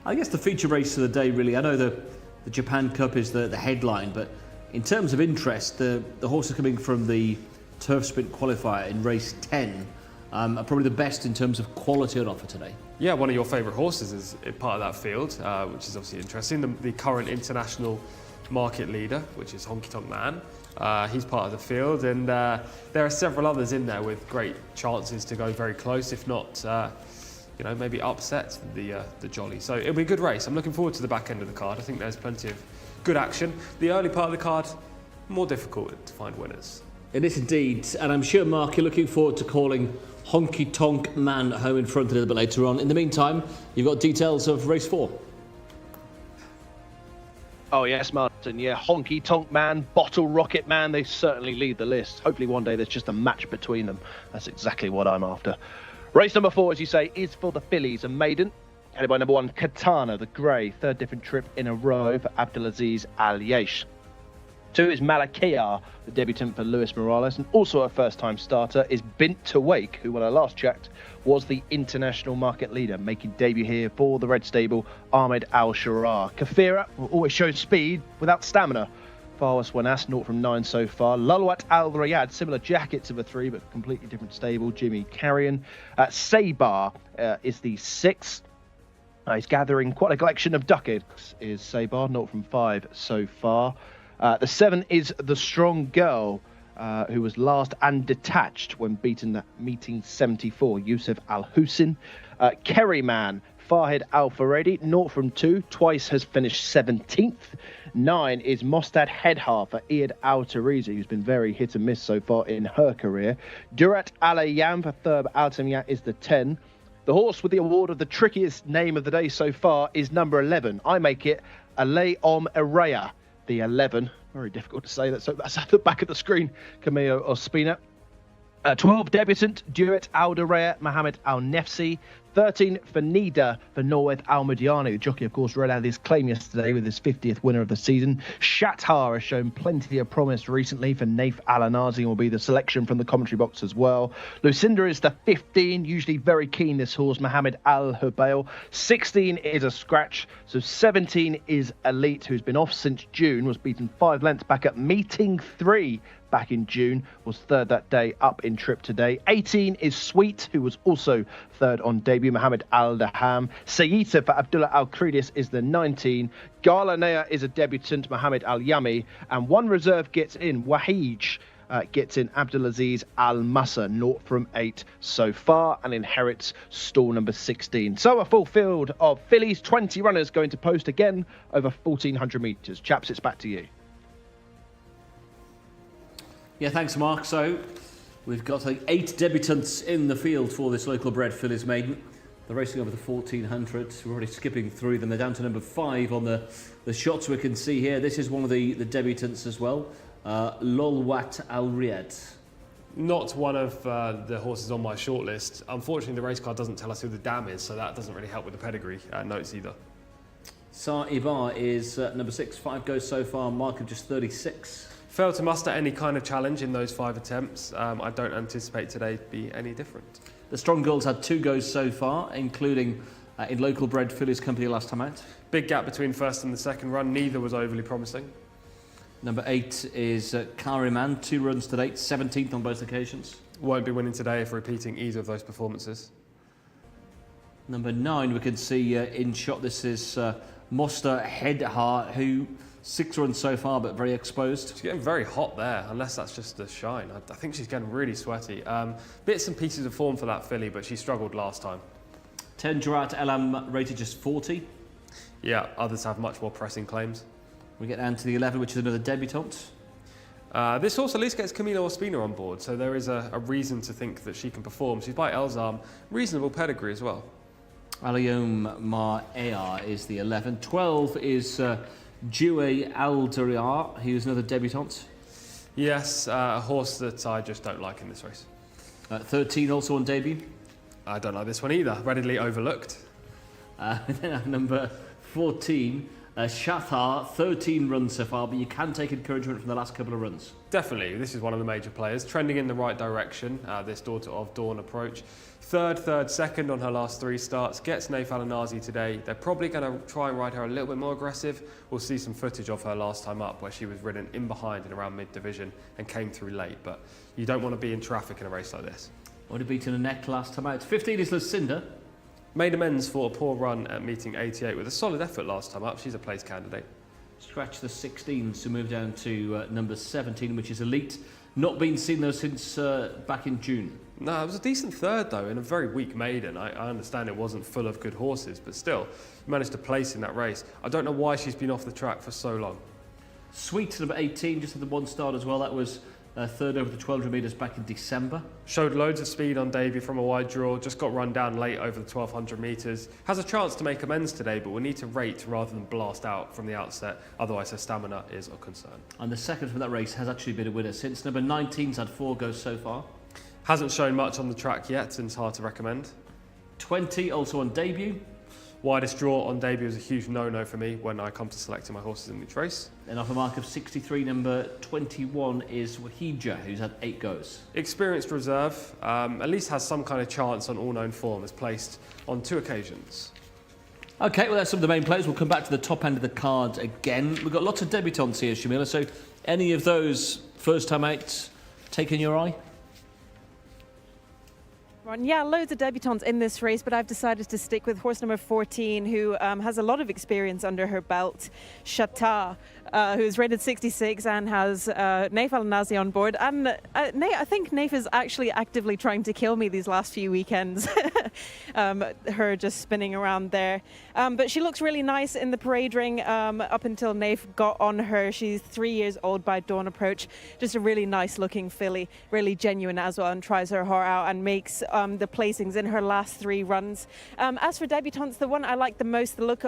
I guess the feature race of the day, really. I know the Japan Cup is the headline, but in terms of interest, the horses coming from the Turf Sprint qualifier in race 10 are probably the best in terms of quality on offer today. Yeah, one of your favourite horses is part of that field, which is obviously interesting. The current international market leader, which is Honky Tonk Man. He's part of the field, and there are several others in there with great chances to go very close, if not, maybe upset the Jolly. So it'll be a good race. I'm looking forward to the back end of the card. I think there's plenty of good action. The early part of the card, more difficult to find winners. It is indeed, and I'm sure, Mark, you're looking forward to calling Honky Tonk Man home in front a little bit later on. In the meantime, you've got details of race 4. Oh yes, Martin. Yeah, Honky Tonk Man, Bottle Rocket Man, they certainly lead the list. Hopefully one day there's just a match between them. That's exactly what I'm after. Race number 4, as you say, is for the fillies, a maiden, headed by number 1, Katana, the grey, third different trip in a row for Abdulaziz Al-Yesh. 2 is Malakia, the debutant for Luis Morales, and also a first-time starter is Bint Tawake, who, when I last checked, was the international market leader, making debut here for the Red Stable, Ahmed Al-Sharar. Kafira will always show speed without stamina. Farwas Wanas, 0 from 9 so far. Lalwat Al Riyadh, similar jackets of a 3, but completely different stable. Jimmy Carrion. Sabar is the 6th. He's gathering quite a collection of ducats, is Sabar, 0 from 5 so far. The 7 is the Strong Girl, who was last and detached when beaten at meeting 74, Yusuf Al-Hussein. Kerryman, Fahid Al-Faredi, 0 from 2, twice has finished 17th. 9 is Mostad Headhar for Iyad Al-Tarizi, who's been very hit and miss so far in her career. Durat Al-Ayyam for Thurb Al-Tamiyat is the 10. The horse with the award of the trickiest name of the day so far is number 11. I make it Alay Om Araya, the 11. Very difficult to say that, so that's at the back of the screen. Camillo Ospina. 12, debutant, Duet Al-Dareya, Mohamed Al-Nefsi. 13 for Nida for Norweth Al-Mudiani. The jockey, of course, read out his claim yesterday with his 50th winner of the season. Shatar has shown plenty of promise recently for Naif Al-Anazi and will be the selection from the commentary box as well. Lucinda is the 15, usually very keen, this horse, Mohamed Al-Hubail. 16 is a scratch, so 17 is Elite, who's been off since June, was beaten 5 lengths back at meeting 3 back in June, was third that day, up in trip today. 18 is Sweet, who was also third on debut, Mohamed Al-Daham. Sayita for Abdullah Al-Kridis is the 19. Garlanea is a debutant, Mohamed Al-Yami. And one reserve gets in, Wahij gets in Abdulaziz Al-Masa, 0 from 8 so far, and inherits stall number 16. So a full field of fillies, 20 runners going to post again over 1,400 metres. Chaps, it's back to you. Yeah, thanks, Mark. So we've got 8 debutants in the field for this local bred fillies maiden. They're racing over the 1,400. We're already skipping through them. They're down to number 5 on the shots we can see here. This is one of the debutants as well, Lolwat Al Riyadh. Not one of the horses on my shortlist. Unfortunately, the race card doesn't tell us who the dam is, so that doesn't really help with the pedigree notes either. Sa Ibar is number 6. 5 goes so far, mark of just 36. Failed to muster any kind of challenge in those 5 attempts. I don't anticipate today to be any different. The Strong Girls had 2 goes so far, including in local bred fillies company last time out. Big gap between first and the second run. Neither was overly promising. Number 8 is Kariman, 2 runs to date, 17th on both occasions. Won't be winning today if repeating either of those performances. Number 9 we can see in shot. This is Mosta Headhar, who 6 runs so far, but very exposed. She's getting very hot there, unless that's just the shine. I think she's getting really sweaty. Bits and pieces of form for that filly, but she struggled last time. 10 Jurat Elam rated just 40. Yeah, others have much more pressing claims. We get down to the 11, which is another debutante. This horse at least gets Camilo Ospina on board, so there is a reason to think that she can perform. She's by Elzam, reasonable pedigree as well. Aliom Ma Ea is the 11. 12 is Due Al-Dariar, he was another debutante. Yes, a horse that I just don't like in this race. 13 also on debut. I don't like this one either, readily overlooked. Then at number 14, Shathar, 13 runs so far, but you can take encouragement from the last couple of runs. Definitely, this is one of the major players, trending in the right direction, this Daughter of Dawn approach. Third, second on her last 3 starts, gets Naif Al-Anazi today. They're probably going to try and ride her a little bit more aggressive. We'll see some footage of her last time up where she was ridden in behind and around mid-division and came through late, but you don't want to be in traffic in a race like this. Would have beaten a neck last time out. 15 is Lucinda. Made amends for a poor run at meeting 88 with a solid effort last time up. She's a place candidate. Scratch the 16s to move down to number 17, which is Elite. Not been seen though since back in June. No, it was a decent third though in a very weak maiden. I understand it wasn't full of good horses, but still managed to place in that race. I don't know why she's been off the track for so long. Sweet, number 18, just had the one start as well. That was third over the 1200 metres back in December. Showed loads of speed on debut from a wide draw, just got run down late over the 1200 metres. Has a chance to make amends today, but we'll need to rate rather than blast out from the outset, otherwise her stamina is a concern. And the second from that race has actually been a winner since. Number 19's had 4 goes so far. Hasn't shown much on the track yet and it's hard to recommend. 20 also on debut. Widest draw on debut is a huge no-no for me when I come to selecting my horses in each race. Then off a mark of 63, number 21 is Jcsa, who's had 8 goes. Experienced reserve, at least has some kind of chance on all-known form, is placed on 2 occasions. Okay, well, that's some of the main players. We'll come back to the top end of the card again. We've got lots of debutants here, Shamila, so any of those first-time outs taking your eye? Yeah, loads of debutants in this race, but I've decided to stick with horse number 14, who has a lot of experience under her belt, Jcsa, who is rated 66 and has Naif Al-Nazi on board. And I think Naif is actually actively trying to kill me these last few weekends, her just spinning around there. But she looks really nice in the parade ring up until Naif got on her. She's 3 years old by Dawn Approach. Just a really nice looking filly, really genuine as well, and tries her heart out and makes the placings in her last 3 runs. As for debutants, the one I like the most, the look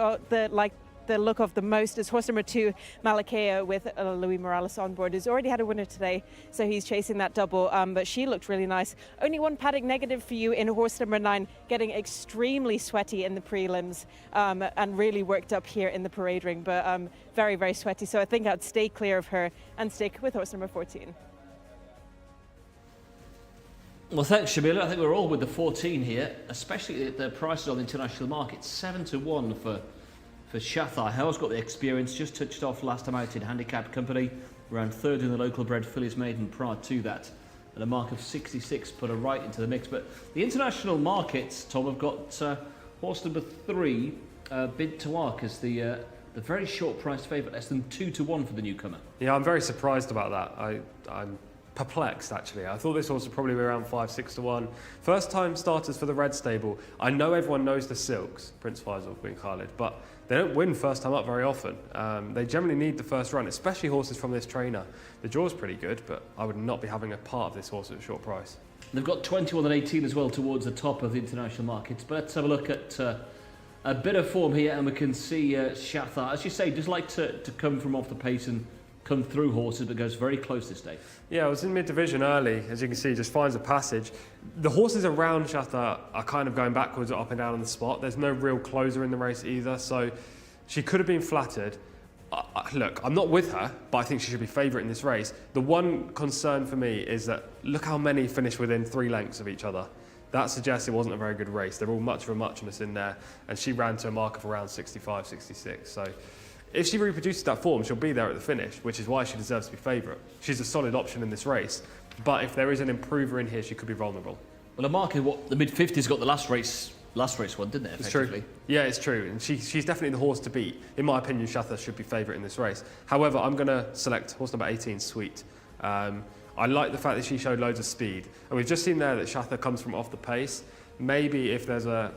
of the most is horse number 2, Malakea, with Louis Morales on board, who's already had a winner today, so he's chasing that double, but she looked really nice. Only one paddock negative for you in horse number 9, getting extremely sweaty in the prelims and really worked up here in the parade ring, but very, very sweaty, so I think I'd stay clear of her and stick with horse number 14. Well, thanks, Shamila. I think we're all with the 14 here, especially at the prices on the international market. 7-1 for Jcsa. Hell's got the experience, just touched off last time out in handicap company, around 3rd in the local bred fillies maiden prior to that. At a mark of 66, put her right into the mix. But the international markets, Tom, have got horse number 3, Bid Tawak, as the very short priced favourite, less than 2-1 for the newcomer. Yeah, I'm very surprised about that. I'm perplexed, actually. I thought this horse would probably be around 5-6-1. First time starters for the Red Stable. I know everyone knows the Silks, Prince Faisal, Queen Khalid, but they don't win first time up very often. They generally need the first run, especially horses from this trainer. The draw's pretty good, but I would not be having a part of this horse at a short price. They've got 21 and 18 as well towards the top of the international markets. But let's have a look at a bit of form here, and we can see Jcsa, as you say, does like to come from off the pace and come through horses, but goes very close this day. Yeah, I was in mid-division early, as you can see, just finds a passage. The horses around Jcsa are kind of going backwards or up and down on the spot. There's no real closer in the race either, so she could have been flattered. Look, I'm not with her, but I think she should be favourite in this race. The one concern for me is that look how many finished within 3 lengths of each other. That suggests it wasn't a very good race. They're all much of a muchness in there, and she ran to a mark of around 65, 66. So if she reproduces that form, she'll be there at the finish, which is why she deserves to be favourite. She's a solid option in this race, but if there is an improver in here, she could be vulnerable. Well, a mark in what the mid-50s got the last race one, didn't it? It's true. Yeah, it's true, and she's definitely the horse to beat. In my opinion, Jcsa should be favourite in this race. However, I'm going to select horse number 18, Sweet. I like the fact that she showed loads of speed, and we've just seen there that Jcsa comes from off the pace. Maybe if there's a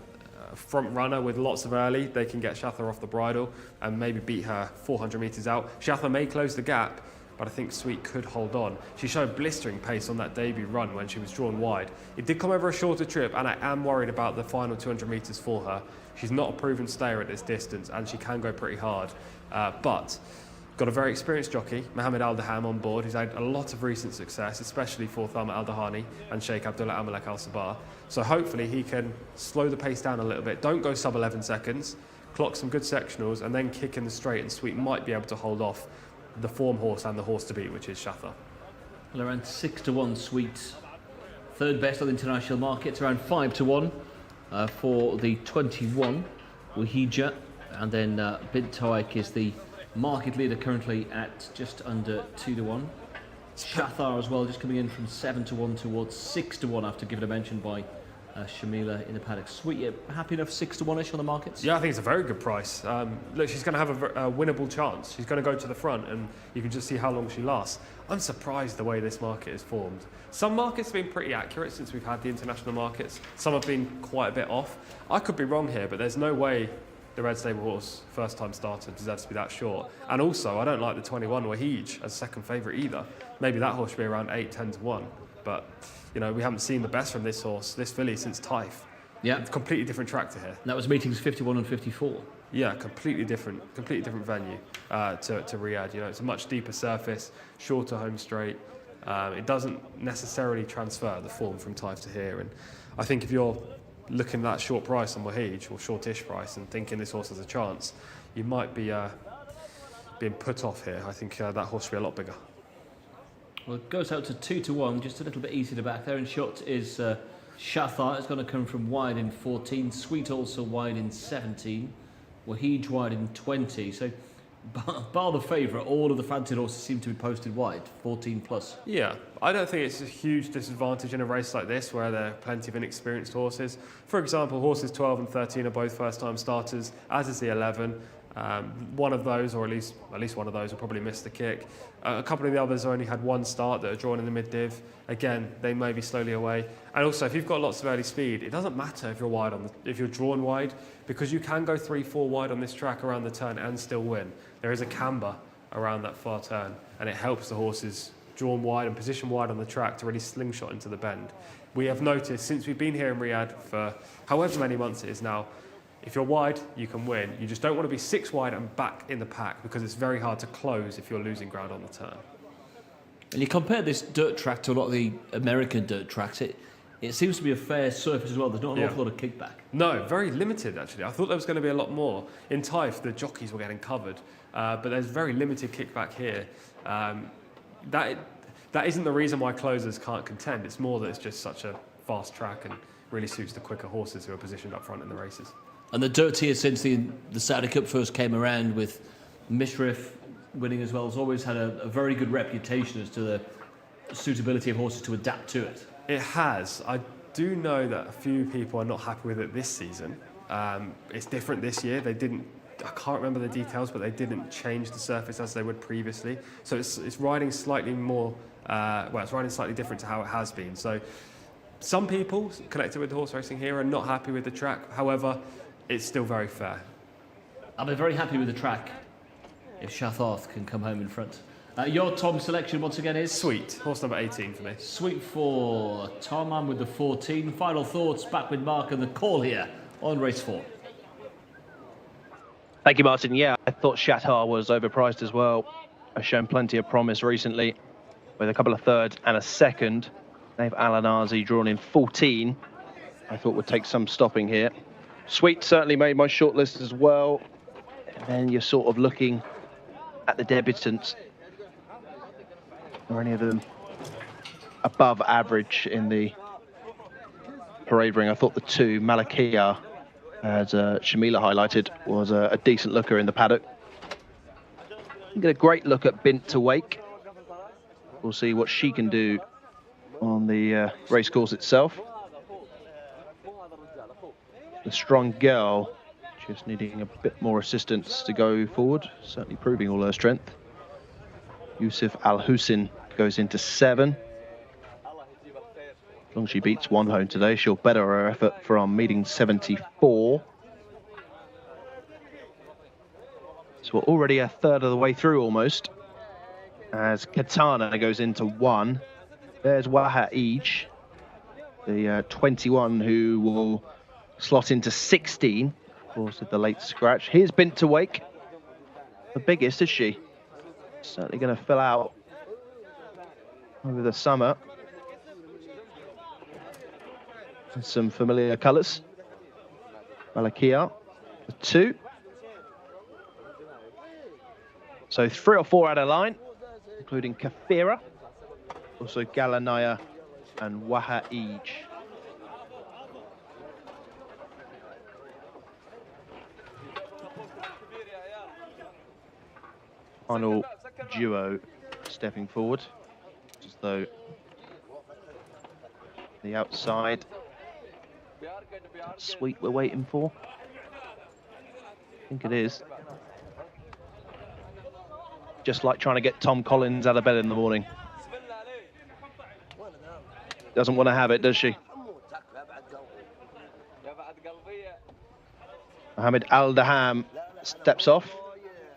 front runner with lots of early, they can get Jcsa off the bridle and maybe beat her 400 metres out. Jcsa may close the gap, but I think Sweet could hold on. She showed blistering pace on that debut run when she was drawn wide. It did come over a shorter trip, and I am worried about the final 200 metres for her. She's not a proven stayer at this distance, and she can go pretty hard. But got a very experienced jockey, Mohammed Al-Daham, on board, who's had a lot of recent success, especially for Thama Al-Dahani and Sheikh Abdullah Amalek Al-Sabah. So hopefully he can slow the pace down a little bit. Don't go sub 11 seconds, clock some good sectionals, and then kick in the straight, and Sweet might be able to hold off the form horse and the horse to beat, which is Jcsa. Well, around 6-1, Sweet. Third best on the international markets, around 5-1 for the 21, Jcsa. And then Bid Tawak is the market leader currently at just under 2-1. Jcsa as well, just coming in from 7-1 towards 6-1 after giving a mention by Shamila in the paddock. Sweet, yeah, happy enough 6-1-ish on the markets? Yeah, I think it's a very good price. Look, she's going to have a winnable chance. She's going to go to the front, and you can just see how long she lasts. I'm surprised the way this market is formed. Some markets have been pretty accurate since we've had the international markets. Some have been quite a bit off. I could be wrong here, but there's no way the Red Stable horse, first time starter, deserves to be that short. And also, I don't like the 21 Wahij as second favourite either. Maybe that horse should be around 8-10 to 1. But, you know, we haven't seen the best from this horse, this filly, since Taif. Yeah. It's a completely different track to here. That was meetings 51 and 54. Yeah, completely different venue to Riyadh. You know, it's a much deeper surface, shorter home straight. It doesn't necessarily transfer the form from Taif to here. And I think if you're looking at that short price on Wahij, or shortish price, and thinking this horse has a chance, you might be being put off here. I think that horse should be a lot bigger. Well, it goes out to 2 to 1, just a little bit easier to back there. And shot is Jcsa. It's going to come from wide in 14. Sweet also wide in 17. Wahij wide in 20. So, bar the favourite, all of the fancied horses seem to be posted wide, 14 plus. Yeah, I don't think it's a huge disadvantage in a race like this where there are plenty of inexperienced horses. For example, horses 12 and 13 are both first-time starters, as is the 11. One of those, or at least one of those, will probably miss the kick. A couple of the others only had one start that are drawn in the mid-div. Again, they may be slowly away. And also, if you've got lots of early speed, it doesn't matter if you're drawn wide, because you can go 3-4 wide on this track around the turn and still win. There is a camber around that far turn, and it helps the horses drawn wide and positioned wide on the track to really slingshot into the bend. We have noticed since we've been here in Riyadh for however many months it is now, if you're wide, you can win. You just don't want to be 6 wide and back in the pack, because it's very hard to close if you're losing ground on the turn. And you compare this dirt track to a lot of the American dirt tracks, it seems to be a fair surface as well. There's not an awful lot of kickback. No, very limited actually. I thought there was going to be a lot more. In Taif, the jockeys were getting covered, but there's very limited kickback here. That isn't the reason why closers can't contend. It's more that it's just such a fast track and really suits the quicker horses who are positioned up front in the races. And the dirt here, since the Saudi Cup first came around, with Mishrif winning as well, has always had a very good reputation as to the suitability of horses to adapt to it. It has. I do know that a few people are not happy with it this season. It's different this year. I can't remember the details, but they didn't change the surface as they would previously. So it's riding slightly more, it's riding slightly different to how it has been. So some people connected with the horse racing here are not happy with the track. However, it's still very fair. I'll be very happy with the track if Jcsa can come home in front. Your Tom selection once again is? Sweet. Horse number 18 for me. Sweet for Tom. I'm with the 14. Final thoughts, back with Mark and the call here on race 4. Thank you, Martin. Yeah, I thought Jcsa was overpriced as well. Has shown plenty of promise recently with a couple of thirds and a second. They've Alanazi drawn in 14. I thought would take some stopping here. Sweet certainly made my shortlist as well. And then you're sort of looking at the debutants. Are any of them above average in the parade ring? I thought the 2, Malakia, as Shamila highlighted, was a decent looker in the paddock. You get a great look at Bint to Wake. We'll see what she can do on the race course itself. The strong girl, just needing a bit more assistance to go forward, certainly proving all her strength. Yusuf Al-Hussein goes into 7. As long as she beats one home today, she'll better her effort from meeting 74. So we're already a third of the way through almost, as Katana goes into 1. There's Wahij, the 21, who will slot into 16, of course, with the late scratch. Here's Bint to Wake. The biggest, is she? Certainly going to fill out over the summer. And some familiar colours. Malakia, the 2. So 3 or 4 out of line, including Kafira, also Galanaya and Wahij. Final duo stepping forward, as though the outside. Sweet we're waiting for. I think it is. Just like trying to get Tom Collins out of bed in the morning. Doesn't want to have it, does she? Mohammed Al-Daham steps off.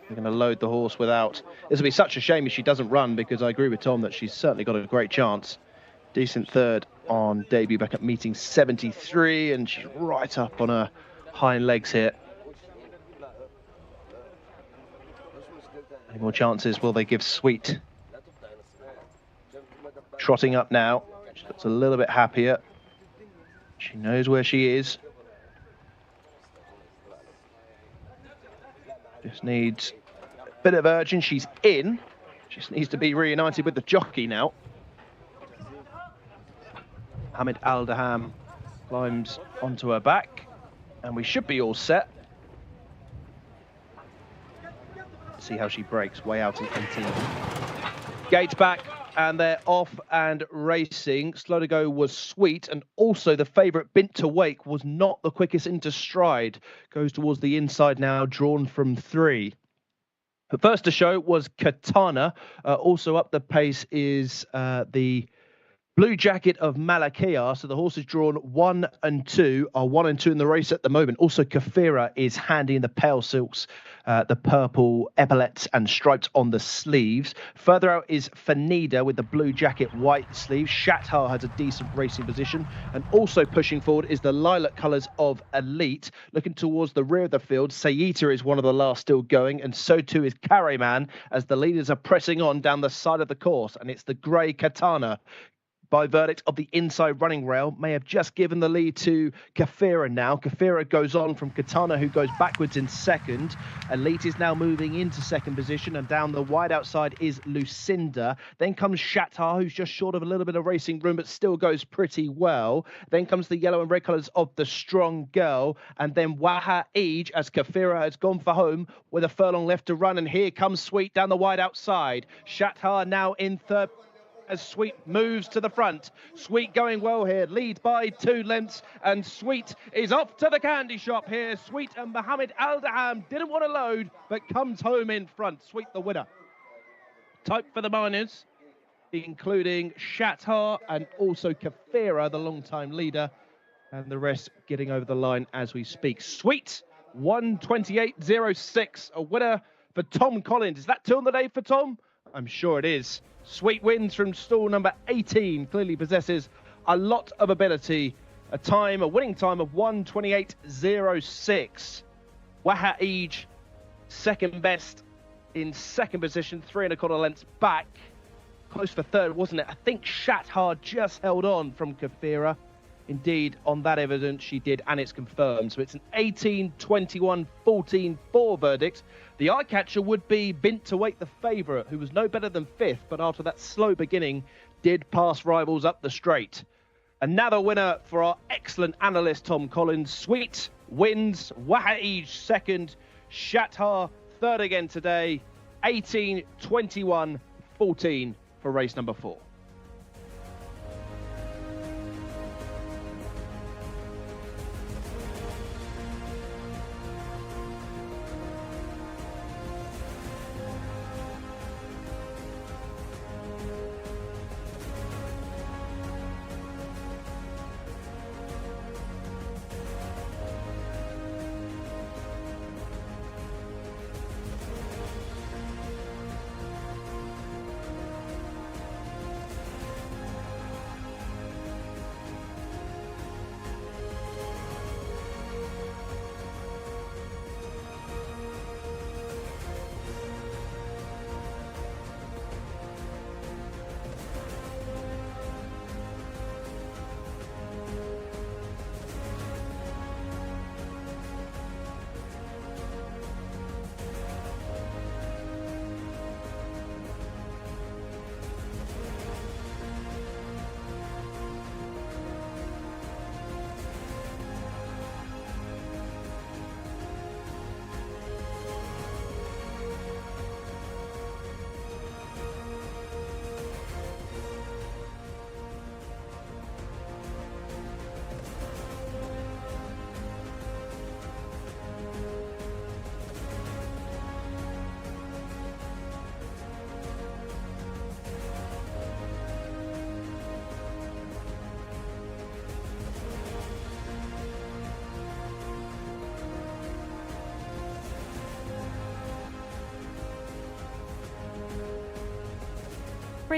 They're going to load the horse without... This will be such a shame if she doesn't run, because I agree with Tom that she's certainly got a great chance. Decent third on debut back at meeting 73, and she's right up on her hind legs here. Any more chances will they give Sweet? Trotting up now. She looks a little bit happier. She knows where she is. Just needs a bit of urging. She's in. Just needs to be reunited with the jockey now. Hamid Al-Daham climbs onto her back, and we should be all set. See how she breaks way out in 18. Gates back, and they're off and racing. Slow to go was Sweet, and also the favourite Bint to Wake was not the quickest into stride. Goes towards the inside now, drawn from 3. The first to show was Katana. Also up the pace is the Blue Jacket of Malakia. So the horses drawn 1 and 2 are 1 and 2 in the race at the moment. Also, Kafira is handy in the pale silks, the purple epaulets and stripes on the sleeves. Further out is Fanida with the blue jacket, white sleeves. Shatar has a decent racing position. And also pushing forward is the lilac colours of Elite. Looking towards the rear of the field, Sayita is one of the last still going, and so too is Karaman, as the leaders are pressing on down the side of the course. And it's the grey Katana, by verdict of the inside running rail, may have just given the lead to Kafira now. Kafira goes on from Katana, who goes backwards in second. Elite is now moving into second position, and down the wide outside is Lucinda. Then comes Shatar, who's just short of a little bit of racing room, but still goes pretty well. Then comes the yellow and red colours of the Strong Girl, and then Waha Eej, as Kafira has gone for home with a furlong left to run. And here comes Sweet down the wide outside. Shatar now in third, as Sweet moves to the front. Sweet going well here, lead by 2 lengths, and Sweet is off to the candy shop here. Sweet and Mohammed Al-Daham didn't want to load, but comes home in front. Sweet the winner. Type for the minors, including Shatar and also Kafira, the long-time leader, and the rest getting over the line as we speak. Sweet, 1:28.06, a winner for Tom Collins. Is that 2 on the day for Tom? I'm sure it is. Sweet wins from stall number 18. Clearly possesses a lot of ability. A winning time of 1:28.06. Waha Eej, second best in second position, 3 1/4 lengths back. Close for third, wasn't it? I think Shatar just held on from Kafira. Indeed, on that evidence, she did, and it's confirmed. So it's an 18-21-14-4 verdict. The eye catcher would be Bint to Wake, the favourite, who was no better than 5th, but after that slow beginning, did pass rivals up the straight. Another winner for our excellent analyst, Tom Collins. Sweet wins, Waha Eej second, Shatar third again today. 18-21-14 for race number 4.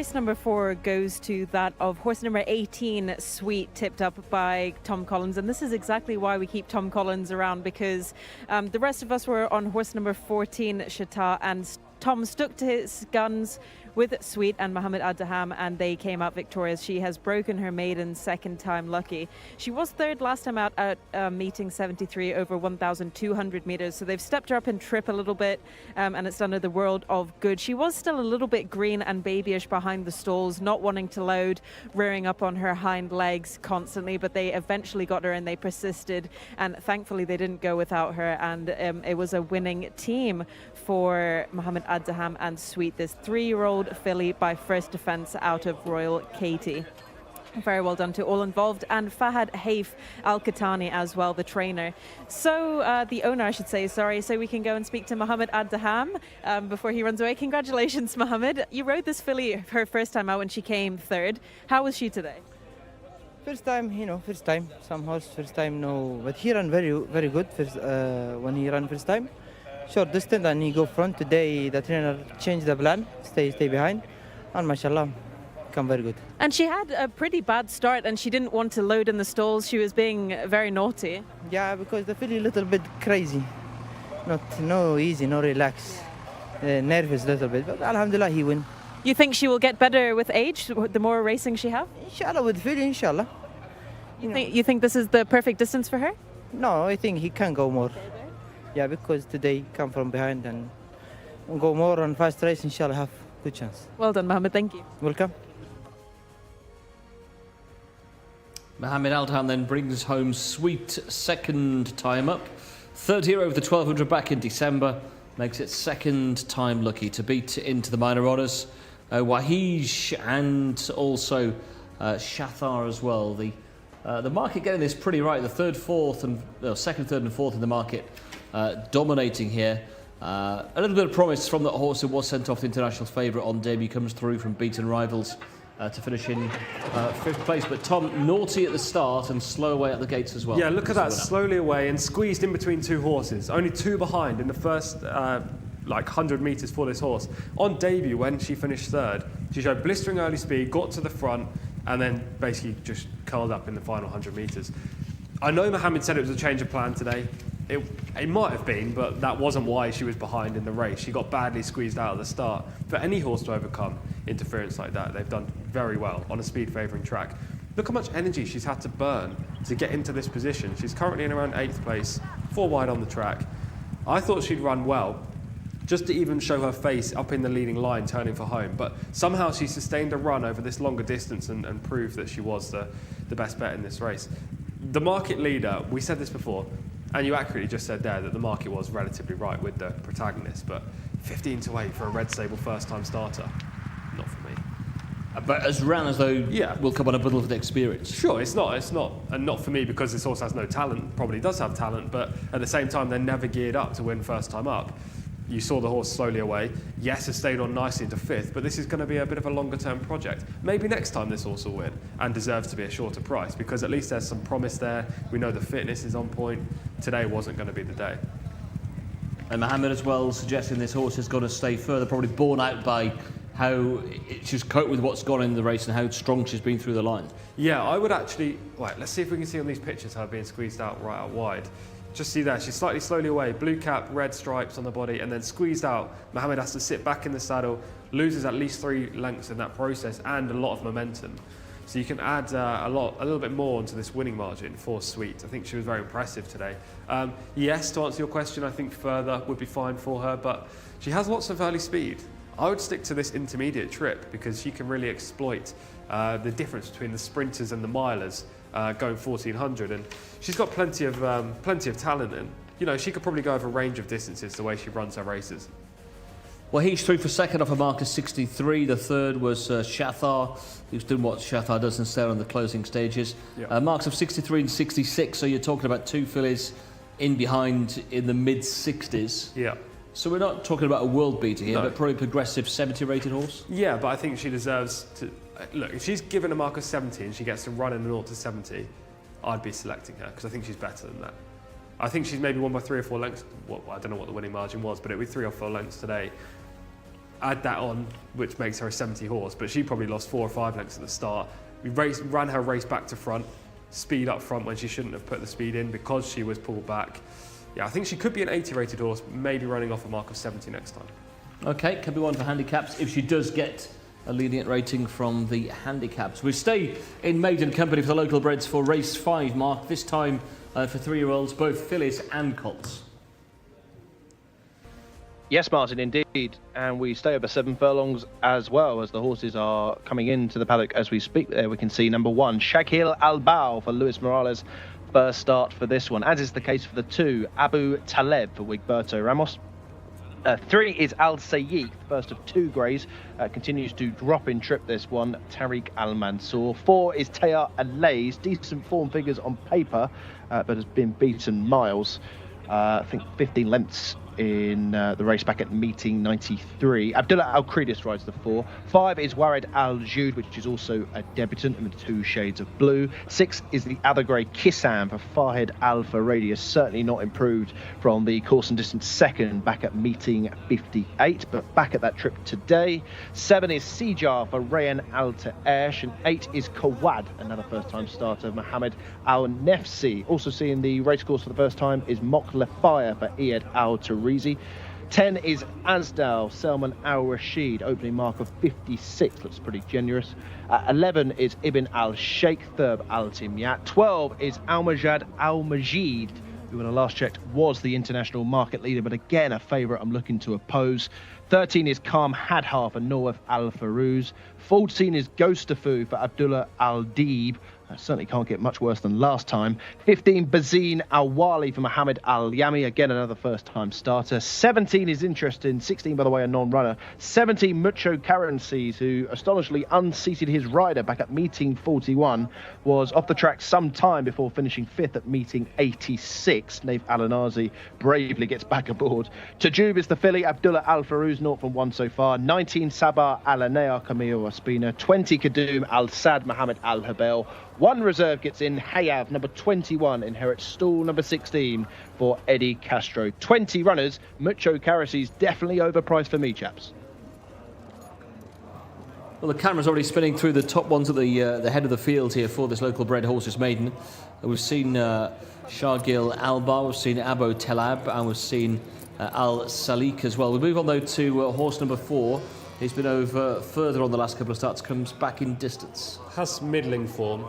race number 4 goes to that of horse number 18, Sweet, tipped up by Tom Collins. And this is exactly why we keep Tom Collins around, because the rest of us were on horse number 14, Jcsa, and Tom stuck to his guns with Sweet and Mohammed Adham, and they came out victorious. She has broken her maiden second time lucky. She was third last time out at meeting 73 over 1,200 meters, so they've stepped her up in trip a little bit, and it's done her the world of good. She was still a little bit green and babyish behind the stalls, not wanting to load, rearing up on her hind legs constantly, but they eventually got her and they persisted, and thankfully they didn't go without her, and it was a winning team for Mohammed Adham and Sweet, this 3-year-old filly by First Defence out of Royal Katie. Very well done to all involved, and Fahad Haif Al-Qatani as well, the trainer. So the owner, I should say, sorry, so we can go and speak to Mohammed Adham before he runs away. Congratulations, Mohammed. You rode this filly her first time out when she came third. How was she today? First time, first time. Some horse first time, no, but he ran very, very good first, when he ran first time. Short distance and he go front. Today the trainer changed the plan, stay behind, and mashallah, come very good. And she had a pretty bad start and she didn't want to load in the stalls. She was being very naughty. Yeah, because the filly a little bit crazy, no easy, no relax, nervous a little bit, but alhamdulillah he win. You think she will get better with age, the more racing she have? Inshallah, with filly, inshallah. You think this is the perfect distance for her? No, I think he can go more. Yeah, because today come from behind and go more on fast race, inshallah have good chance. Well done, Mohammed, thank you. Welcome. Mohammed Adham then brings home Sweet second time up. Third here over the 1200 back in December. Makes it second time lucky to beat into the minor honours. Wahij and also Shathar as well. The market getting this pretty right. The second, third and fourth in the market dominating here. A little bit of promise from that horse who was sent off the international favourite on debut, comes through from beaten rivals to finish in 5th place. But Tom, naughty at the start and slow away at the gates as well. Yeah, look at that, slowly away and squeezed in between 2 horses. Only 2 behind in the first 100 metres for this horse. On debut, when she finished 3rd, she showed blistering early speed, got to the front, and then basically just curled up in the final 100 metres. I know Mohammed said it was a change of plan today. It might have been, but that wasn't why she was behind in the race. She got badly squeezed out at the start. For any horse to overcome interference like that, they've done very well on a speed favouring track. Look how much energy she's had to burn to get into this position. She's currently in around 8th place, 4 wide on the track. I thought she'd run well, just to even show her face up in the leading line, turning for home. But somehow she sustained a run over this longer distance and proved that she was the best bet in this race. The market leader, we said this before, and you accurately just said there that the market was relatively right with the protagonist, but 15-8 for a red sable first-time starter, not for me. But as ran as though will come on a bundle with experience. Sure, it's not, and not for me because this horse has no talent, probably does have talent, but at the same time they're never geared up to win first time up. You saw the horse slowly away. Yes, it stayed on nicely into 5th, but this is going to be a bit of a longer-term project. Maybe next time this horse will win and deserves to be a shorter price because at least there's some promise there. We know the fitness is on point. Today wasn't going to be the day. And Mohammed as well suggesting this horse has got to stay further, probably borne out by how she's coped with what's gone in the race and how strong she's been through the line. Yeah, I would actually... Right, let's see if we can see on these pictures her being squeezed out right out wide. Just see there, she's slightly slowly away, blue cap, red stripes on the body, and then squeezed out. Mohammed has to sit back in the saddle, loses at least 3 lengths in that process and a lot of momentum. So you can add a little bit more onto this winning margin for Sweet. I think she was very impressive today. Yes, to answer your question, I think further would be fine for her, but she has lots of early speed. I would stick to this intermediate trip because she can really exploit the difference between the sprinters and the milers. Going 1400, and she's got plenty of talent, and she could probably go over a range of distances the way she runs her races. Well, he's through for second off a mark of 63. The third was Shathar, who's doing what Shathar does instead on the closing stages. Yeah. Marks of 63 and 66, so you're talking about 2 fillies in behind in the mid-60s. Yeah. So we're not talking about a world beater here, but probably a progressive 70-rated horse. Yeah, but I think she deserves to... Look, if she's given a mark of 70 and she gets to run in the 0 to 70, I'd be selecting her because I think she's better than that. I think she's maybe won by 3 or 4 lengths. Well, I don't know what the winning margin was, but it would be 3 or 4 lengths today. add that on, which makes her a 70 horse, but she probably lost 4 or 5 lengths at the start. We ran her race back to front, speed up front when she shouldn't have put the speed in because she was pulled back. Yeah, I think she could be an 80 rated horse, maybe running off a mark of 70 next time. Okay, could be one for handicaps if she does get a lenient rating from the handicaps. We stay in maiden company for the local breds for race 5, Mark, this time for 3-year-olds, both fillies and colts. Yes, Martin, indeed. And we stay over 7 furlongs as well as the horses are coming into the paddock as we speak. There we can see number 1, Shaquille Albao for Luis Morales. First start for this one, as is the case for the 2, Abu Taleb for Wigberto Ramos. 3 is Al Sayyiq, first of 2 greys, continues to drop in trip this one, Tariq Al Mansour. 4 is Tayar Alays, decent form figures on paper, but has been beaten miles. I think 15 lengths in the race back at meeting 93. Abdullah Al Kridis rides the 4. 5 is Warid Al Jude, which is also a debutant in the 2 shades of blue. 6 is the other grey Kissam for Fahed Al Faradi, certainly not improved from the course and distance second back at meeting 58, but back at that trip today. 7 is Sijar for Rayan Al Ta'esh, and 8 is Kawad, another first-time starter, Mohammed Al Nefsi. Also seeing the race course for the first time is Mok Lafaya for Iyad Al Tarizi. 10 is Asdal Selman Al Rashid, opening mark of 56, looks pretty generous. 11 is Ibn Al Sheikh Thurb Al Timyat. 12 is Al Majad Al Majid, who when I last checked was the international market leader, but again a favourite I'm looking to oppose. 13 is Calm Hadhar for Nawaf Al Farouz. 14 is Ghostafu for Abdullah Al Deeb. Certainly can't get much worse than last time. 15, Bazin Al-Wali for Mohammed Al-Yami. Again, another first-time starter. 17 is interesting. 16, by the way, a non-runner. 17, Mucho Currencies, who astonishingly unseated his rider back at meeting 41. Was off the track some time before finishing 5th at meeting 86. Naif Al-Anazi bravely gets back aboard. Tajub is the filly. Abdullah Al-Farouz, 0 from 1 so far. 19, Sabah Al-Anea, Camille Ospina. 20, Kadum Al-Sad, Mohammed Al-Habel. 1 reserve gets in, Hayav, number 21, inherits stall number 16 for Eddie Castro. 20 runners, Mucho Currencies definitely overpriced for me, chaps. Well, the camera's already spinning through the top ones at the head of the field here for this local bred horses maiden. We've seen Shargil Alba, we've seen Abu Talab, and we've seen Al Salik as well. We move on though to horse number 4. He's been over further on the last couple of starts, comes back in distance. Has middling form,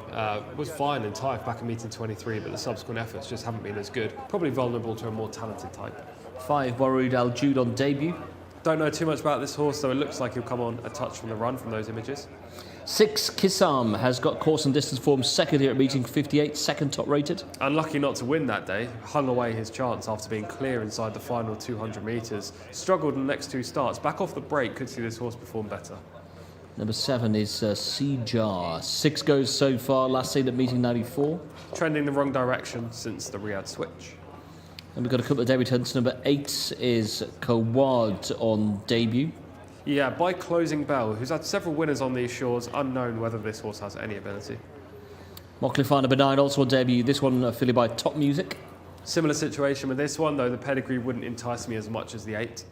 was fine in Taif back in meeting 23, but the subsequent efforts just haven't been as good. Probably vulnerable to a more talented type. 5, Warood Al Jude on debut. Don't know too much about this horse, though it looks like he'll come on a touch from the run from those images. 6, Kissam has got course and distance form second here at meeting 58, second top rated. Unlucky not to win that day, hung away his chance after being clear inside the final 200 metres. Struggled in the next 2 starts, back off the break, could see this horse perform better. Number 7 is Sijar. 6 goes so far, last seen at meeting 94. Trending the wrong direction since the Riyadh switch. And we've got a couple of debutants. Number 8 is Kawad on debut. Yeah, by Closing Bell, who's had several winners on these shores, unknown whether this horse has any ability. Mockliffe number 9 also on debut. This one a filly by Top Music. Similar situation with this one, though the pedigree wouldn't entice me as much as the 8.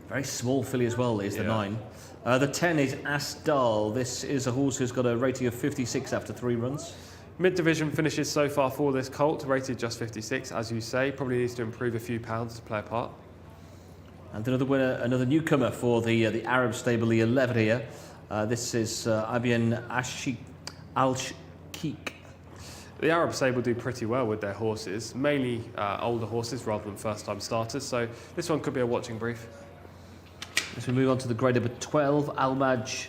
Very small filly as well is the 9. The 10 is Asdal. This is a horse who's got a rating of 56 after 3 runs. Mid-division finishes so far for this colt, rated just 56, as you say. Probably needs to improve a few pounds to play a part. And another winner, another newcomer for the Arab stable, the 11 here. This is Abian Al-Sheikh. The Arab stable do pretty well with their horses, mainly older horses rather than first-time starters, so this one could be a watching brief. As we move on to the grade number 12, Al-Maj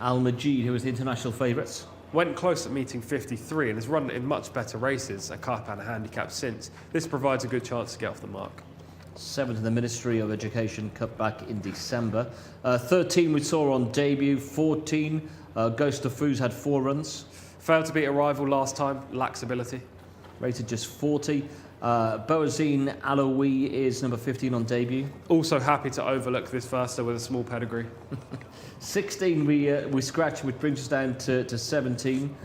Al-Majid, who is the international favourites. Went close at meeting 53 and has run in much better races, a cup and a handicap since. This provides a good chance to get off the mark. 7th in the Ministry of Education Cup back in December. 13 we saw on debut. 14, Ghost of Foos had 4 runs. Failed to beat a rival last time, lacks ability. Rated just 40. Boazine Alawi is number 15 on debut. Also happy to overlook this firster with a small pedigree. 16 we scratch, which brings us down to 17.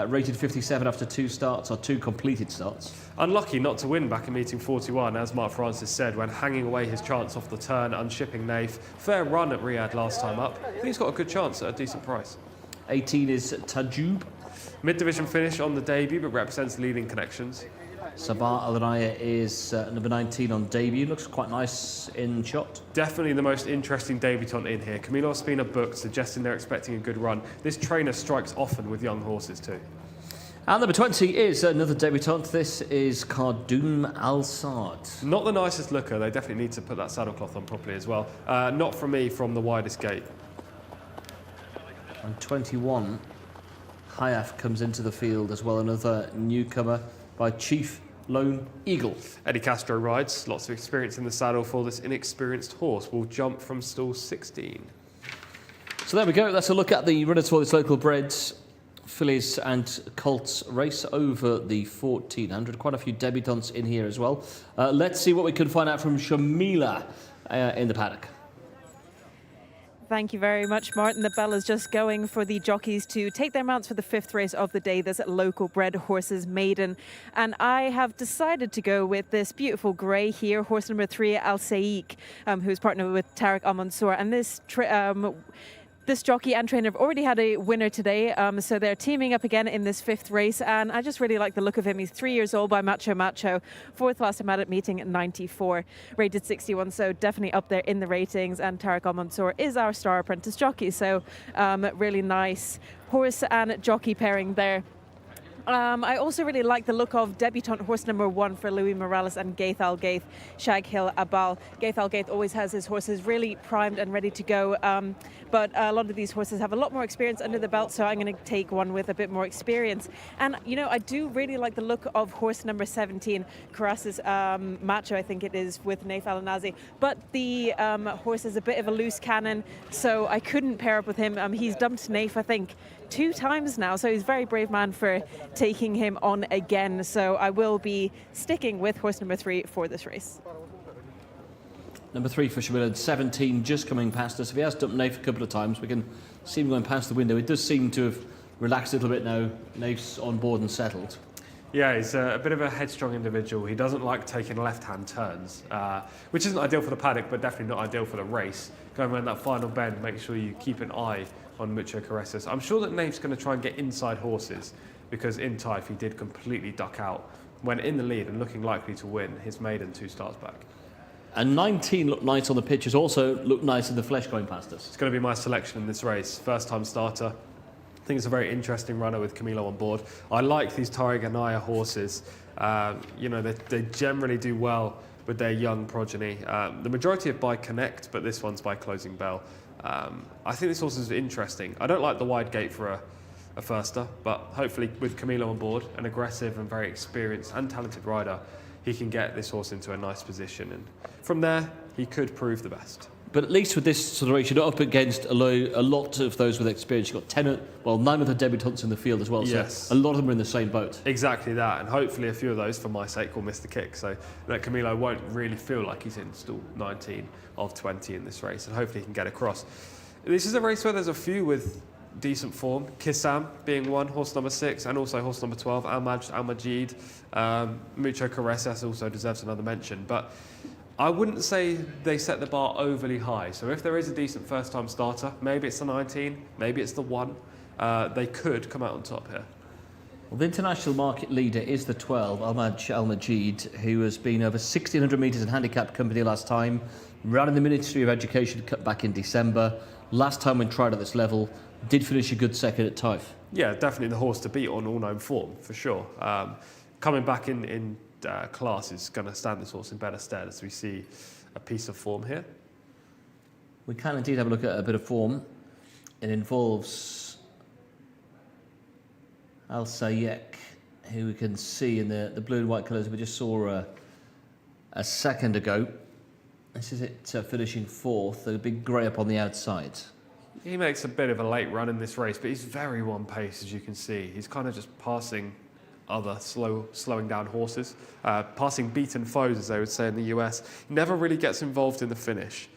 rated 57 after 2 starts, or 2 completed starts. Unlucky not to win back in meeting 41, as Mark Francis said, when hanging away his chance off the turn, unshipping Naif. Fair run at Riyadh last time up. I think he's got a good chance at a decent price. 18 is Tajub. Mid-division finish on the debut, but represents leading connections. Sabah Al Raya is number 19 on debut. Looks quite nice in shot. Definitely the most interesting debutant in here. Camilo Ospina booked, suggesting they're expecting a good run. This trainer strikes often with young horses too. And number 20 is another debutant. This is Khardoum Al Saad. Not the nicest looker. They definitely need to put that saddle cloth on properly as well. Not from me, from the widest gate. And 21, Hayaf comes into the field as well. Another newcomer by Chief Lone Eagle. Eddie Castro rides. Lots of experience in the saddle for this inexperienced horse. Will jump from stall 16. So there we go. That's a look at the runners for this local breds, fillies and colts race over the 1400. Quite a few debutants in here as well. Let's see what we can find out from Shamila in the paddock. Thank you very much, Martin. The bell is just going for the jockeys to take their mounts for the 5th race of the day, this local bred horses maiden. And I have decided to go with this beautiful grey here, horse number 3, Al Saik, who's partnered with Tariq Al Mansour. And this jockey and trainer have already had a winner today, so they're teaming up again in this 5th race, and I just really like the look of him. He's 3 years old by Macho Macho, 4th last time at meeting at 94, rated 61, so definitely up there in the ratings. And Tariq Al Mansour is our star apprentice jockey, so really nice horse and jockey pairing there. I also really like the look of debutant horse number 1 for Louis Morales and Gaith Al Gaith, Shag Hill Abal. Gaith Al Gaith always has his horses really primed and ready to go, but a lot of these horses have a lot more experience under the belt, so I'm going to take one with a bit more experience. And, you know, I do really like the look of horse number 17, Karasis Macho, I think it is, with Naif Al Nazi. But the horse is a bit of a loose cannon, so I couldn't pair up with him. He's dumped Naif, I think, 2 times now, so he's a very brave man for taking him on again. So I will be sticking with horse number 3 for this race. Number 3 for Shamila, 17 just coming past us. If he has dumped Naif a couple of times, we can see him going past the window. It does seem to have relaxed a little bit now. Naif's on board and settled. Yeah, he's a bit of a headstrong individual. He doesn't like taking left-hand turns, which isn't ideal for the paddock, but definitely not ideal for the race. Going around that final bend, make sure you keep an eye on Mucho Carreras. I'm sure that Naif's going to try and get inside horses, because in Taif he did completely duck out when in the lead and looking likely to win his maiden 2 starts back. And 19 looked nice on the pictures, also looked nice in the flesh going past us. It's going to be my selection in this race. First time starter. I think it's a very interesting runner with Camilo on board. I like these Tariq Anaya horses. You know, they generally do well with their young progeny. The majority are by Connect, but this one's by Closing Bell. I think this horse is interesting. I don't like the wide gate for a firster, but hopefully with Camilo on board, an aggressive and very experienced and talented rider, he can get this horse into a nice position, and from there he could prove the best. But at least with this sort of race, you're not up against a lot of those with experience. You've got 9 of the debutants in the field as well, yes. So a lot of them are in the same boat. Exactly that, and hopefully a few of those, for my sake, will miss the kick, so that Camilo won't really feel like he's in stall 19 of 20 in this race, and hopefully he can get across. This is a race where there's a few with decent form. Kissam being one, horse number 6, and also horse number 12, Al-Majid. Mucho Carreras also deserves another mention, but I wouldn't say they set the bar overly high. So if there is a decent first-time starter, maybe it's the 19, maybe it's the 1, they could come out on top here. Well, the international market leader is the 12, Al-Majid, who has been over 1,600 metres in handicap company last time, ran in the Ministry of Education cut back in December. Last time when tried at this level, did finish a good second at Taif. Yeah, definitely the horse to beat on all-known form, for sure. Coming back in class is going to stand this horse in better stead, as we see a piece of form here. We can indeed have a look at a bit of form. It involves Al Sayek, who we can see in the blue and white colours we just saw a second ago. This is it finishing 4th, the big grey up on the outside. He makes a bit of a late run in this race, but he's very one pace, as you can see. He's kind of just passing other slowing down horses, passing beaten foes, as they would say in the US. He never really gets involved in the finish.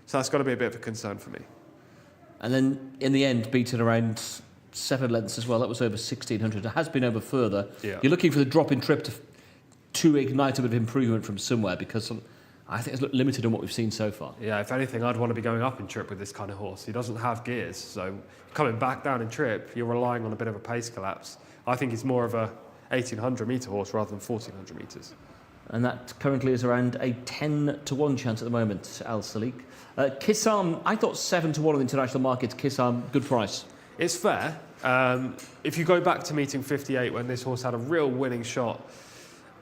So that's got to be a bit of a concern for me. And then in the end, beaten around 7 lengths as well. That was over 1,600. It has been over further. Yeah. You're looking for the drop in trip to ignite a bit of improvement from somewhere, because I think it's looked limited on what we've seen so far. Yeah, if anything, I'd want to be going up in trip with this kind of horse. He doesn't have gears, so coming back down in trip, you're relying on a bit of a pace collapse. I think he's more of a 1,800 metre horse rather than 1,400 metres. And that currently is around a 10-1 chance at the moment, Al Salik. Kissam, I thought 7-1 on the international markets. Kissam, good price. It's fair. If you go back to meeting 58, when this horse had a real winning shot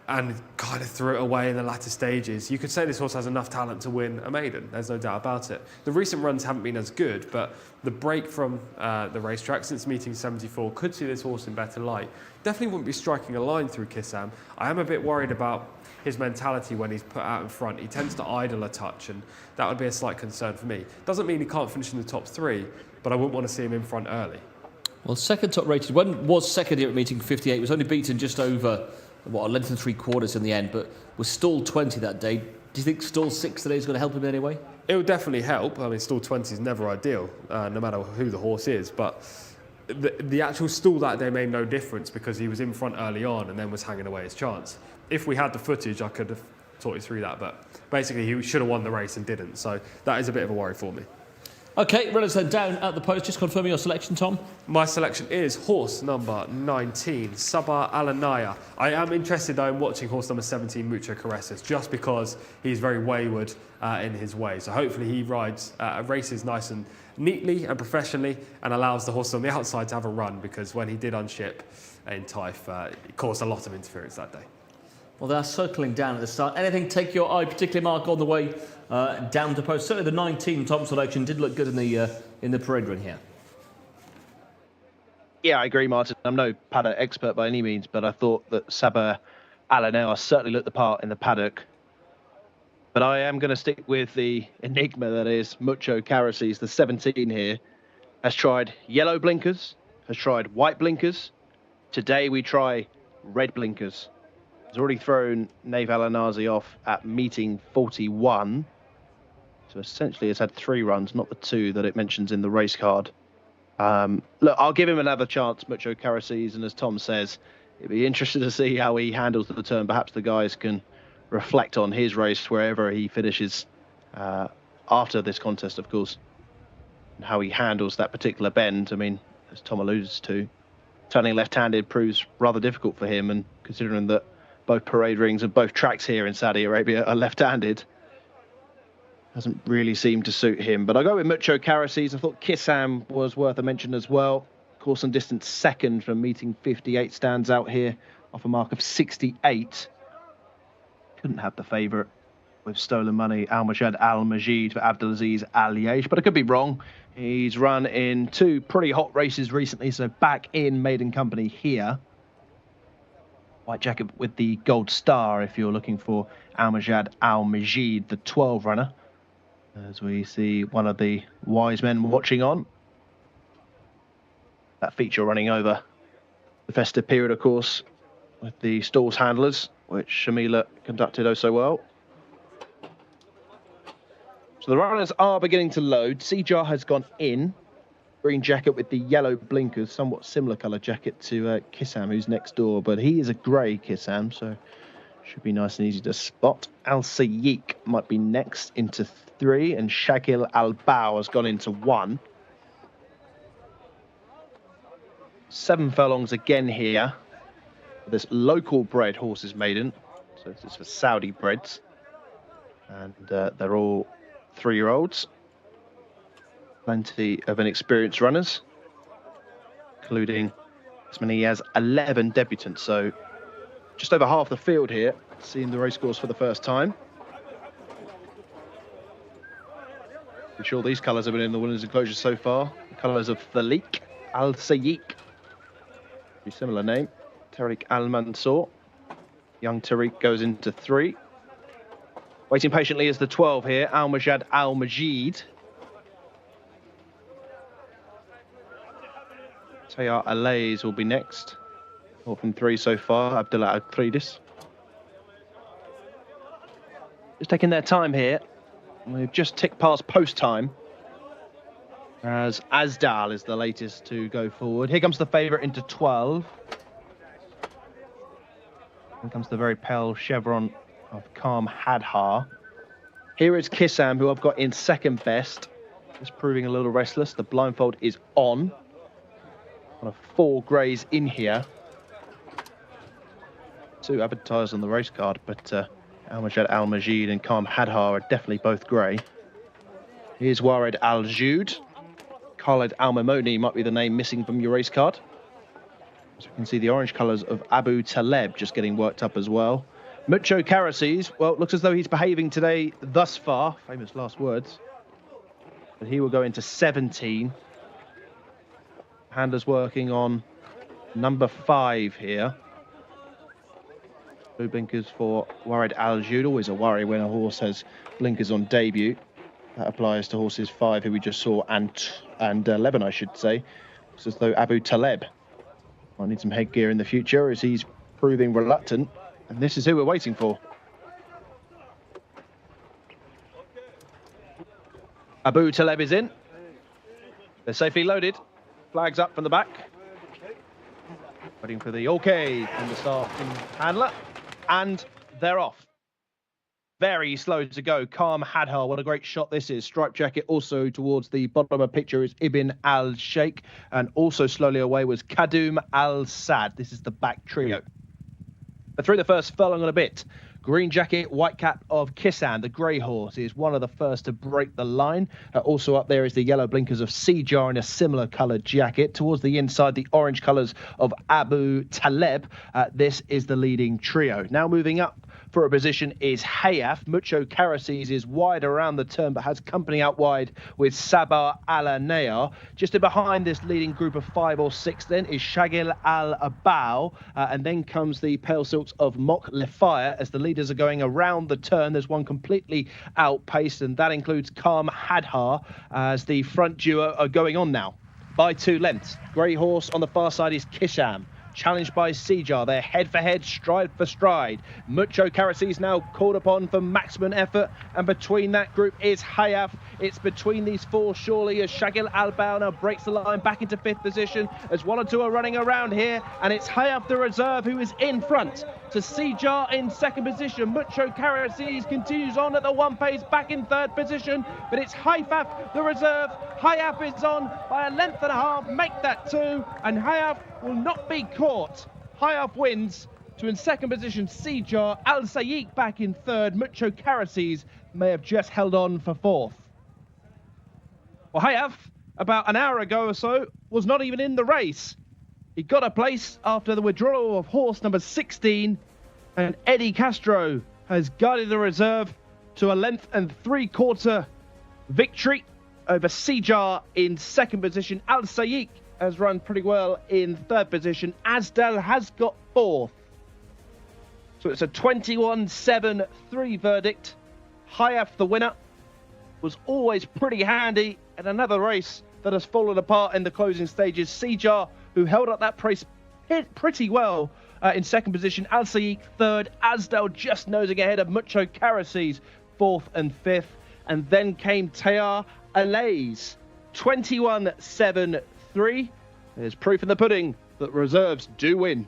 and kind of threw it away in the latter stages, you could say this horse has enough talent to win a maiden. There's no doubt about it. The recent runs haven't been as good, but the break from the racetrack since meeting 74 could see this horse in better light. Definitely wouldn't be striking a line through Kissam. I am a bit worried about his mentality when he's put out in front. He tends to idle a touch, and that would be a slight concern for me. Doesn't mean he can't finish in the top 3, but I wouldn't want to see him in front early. Well, second top rated, one was second here at meeting 58, was only beaten just over, a length and 3/4 in the end, but was stalled 20 that day. Do you think stall 6 today is going to help him in any way? It would definitely help. I mean, stall 20 is never ideal, no matter who the horse is, but the actual stall that day made no difference because he was in front early on and then was hanging away his chance. If we had the footage, I could have taught you through that, but basically he should have won the race and didn't, so that is a bit of a worry for me. OK, runners then down at the post. Just confirming your selection, Tom. My selection is horse number 19, Sabah Alanaya. I am interested though in watching horse number 17, Mucho Caresses, just because he's very wayward in his way. So hopefully he races nice and neatly and professionally and allows the horse on the outside to have a run, because when he did unship in Taif, it caused a lot of interference that day. Well, they're circling down at the start. Anything take your eye, particularly, Mark, on the way down the post? Certainly the 19 Tom selection did look good in the parade run here. Yeah, I agree, Martin. I'm no paddock expert by any means, but I thought that Sabah Alanaya certainly looked the part in the paddock. But I am going to stick with the enigma that is Mucho Caresses. The 17 here has tried yellow blinkers, has tried white blinkers. Today we try red blinkers. Has already thrown Nave Alanazi off at meeting 41. So essentially it's had 3 runs, not the 2 that it mentions in the race card. Look, I'll give him another chance, Mucho Caresses, and as Tom says, it'd be interesting to see how he handles the turn. Perhaps the guys can reflect on his race wherever he finishes after this contest, of course, and how he handles that particular bend. I mean, as Tom alludes to, turning left-handed proves rather difficult for him, and considering that both parade rings and both tracks here in Saudi Arabia are left-handed, doesn't really seem to suit him. But I go with Mucho Caresses. I thought Kissam was worth a mention as well. Course and distance second from meeting 58 stands out here off a mark of 68. Couldn't have the favourite with stolen money, Al-Mashad Al-Majid for Abdulaziz Al-Yesh, but I could be wrong. He's run in 2 pretty hot races recently, so back in maiden company here. White jacket with the gold star if you're looking for Al-Mashad Al-Majid, the 12 runner. As we see one of the wise men watching on. That feature running over the festive period, of course, with the stalls handlers, which Shamila conducted oh so well. So the runners are beginning to load. Sejar has gone in. Green jacket with the yellow blinkers, somewhat similar colour jacket to Kissam, who's next door, but he is a grey Kissam, so should be nice and easy to spot. Al Sayyiq might be next into 3, and Shakil Al-Bao has gone into 1. 7 furlongs again here. This local bred horses maiden, so this is for Saudi breds, and they're all 3-year-olds. Plenty of inexperienced runners, including as many as 11 debutants. So just over half the field here, seeing the racecourse for the first time. I'm sure these colours have been in the winners' enclosure so far. The colours of Thalik Al Sayyiq, similar name, Tariq Al Mansour. Young Tariq goes into 3. Waiting patiently is the 12 here, Al Majad Al Majid. Tayar Alays will be next. 4 from 3 so far, Abdullah Al-Tridis. Just taking their time here. We've just ticked past post time. As Asdal is the latest to go forward. Here comes the favourite into 12. Here comes the very pale chevron of Calm Hadhar. Here is Kissam, who I've got in second best. Just proving a little restless. The blindfold is on. One of 4 greys in here. 2 advertised on the race card, but Al-Majid Al-Majid and Calm Hadhar are definitely both grey. Here's Warid Al-Jud. Khalid Al-Mamoni might be the name missing from your race card. So you can see the orange colours of Abu Taleb just getting worked up as well. Mucho Karasis, well, looks as though he's behaving today thus far. Famous last words. But he will go into 17. Handler's working on number 5 here. Blue blinkers for Warid Al-Jud. Always a worry when a horse has blinkers on debut. That applies to horses 5 who we just saw and 11, I should say. Looks as though Abu Taleb might need some headgear in the future as he's proving reluctant. And this is who we're waiting for. Abu Taleb is in. They're safely loaded. Flags up from the back. Waiting for the okay from the starting handler. And they're off. Very slow to go. Calm Hadhar, what a great shot this is. Striped jacket also towards the bottom of the picture is Ibn Al-Sheikh. And also slowly away was Kadum Al-Sad. This is the back trio. But through the first furlong and a bit, green jacket, white cap of Kisan, the grey horse, is one of the first to break the line. Also up there is the yellow blinkers of Seajar in a similar coloured jacket. Towards the inside, the orange colours of Abu Taleb. This is the leading trio. Now moving up for a position is Hayaf. Mucho Karasis is wide around the turn, but has company out wide with Sabah Al-Nayar. Just behind this leading group of 5 or 6 then is Shagil Al-Abau. And then comes the Pale Silks of Mok Lefire as the leaders are going around the turn. There's one completely outpaced, and that includes Calm Hadhar as the front duo are going on now by 2 lengths. Grey horse on the far side is Kisham. Challenged by Seajar, they're head for head, stride for stride. Mucho Karasis now called upon for maximum effort, and between that group is Hayaf. It's between these 4 surely as Shagil Al-Bao now breaks the line back into 5th position as 1 or 2 are running around here, and it's Hayaf the reserve who is in front to Seajar in 2nd position. Mucho Karasis continues on at the 1 pace back in 3rd position, but it's Hayaf the reserve. Hayaf is on by a length and a half, make that 2, and Hayaf will not be caught. Hayaf wins to in 2nd position Seajar, Al-Sayyik back in 3rd. Mucho Karasis may have just held on for 4th. Well, Hayaf, about an hour ago or so, was not even in the race. He got a place after the withdrawal of horse number 16, and Eddie Castro has guided the reserve to a length and 3/4 victory over Seajar in 2nd position. Al-Sayyik has run pretty well in 3rd position. Asdal has got 4th. So it's a 21-7-3 verdict. Hayaf, the winner, was always pretty handy in another race that has fallen apart in the closing stages. Seajar, who held up that race pretty well in 2nd position. Al-Sayyik 3rd. Asdal just nosing ahead of Mucho Karasis 4th and 5th. And then came Tayar Alays 21-7-3. There's proof in the pudding that reserves do win.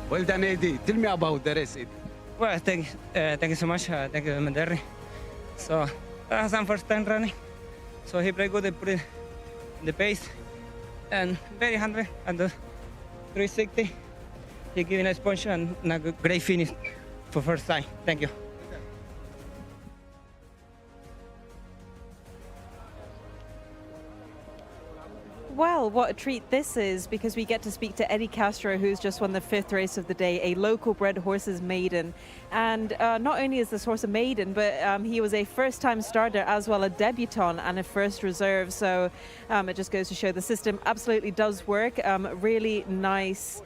Well done, Eddie. Tell me about the race, Eddie. Well, thank you so much. Thank you, Mandarri. So that's my first time running. So he played good. He put in the pace and very hungry and the 360. He gave a nice punch and a great finish for first time. Thank you. Well, what a treat this is, because we get to speak to Eddie Castro, who's just won the 5th race of the day, a local bred horse's maiden. And not only is this horse a maiden, but he was a first-time starter as well, a debutant and a first reserve. So it just goes to show the system absolutely does work. Really nice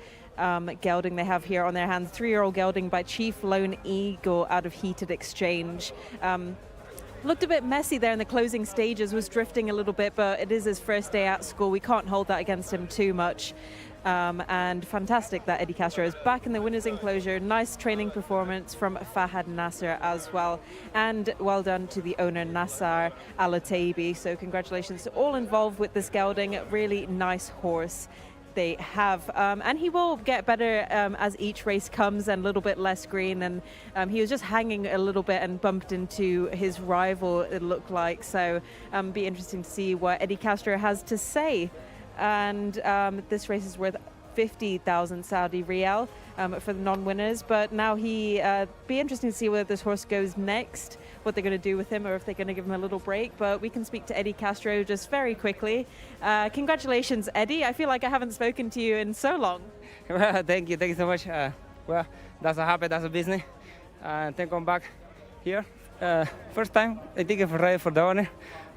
gelding they have here on their hands. 3-year-old gelding by Chief Lone Eagle out of Heated Exchange. Looked a bit messy there in the closing stages, was drifting a little bit, but it is his first day at school. We can't hold that against him too much. And fantastic that Eddie Castro is back in the winner's enclosure. Nice training performance from Fahad Nasser as well. And well done to the owner, Nassar Alatabi. So congratulations to all involved with this gelding. Really nice horse they have, and he will get better as each race comes, and a little bit less green, and he was just hanging a little bit and bumped into his rival, it looked like. So be interesting to see what Eddie Castro has to say. And this race is worth 50,000 Saudi Riyal for the non-winners, but now be interesting to see where this horse goes next, what they're going to do with him, or if they're going to give him a little break. But we can speak to Eddie Castro just very quickly. Congratulations, Eddie. I feel like I haven't spoken to you in so long. Well, thank you so much. Well, that's a habit, that's a business. Then come back here. First time I think for ride for the owner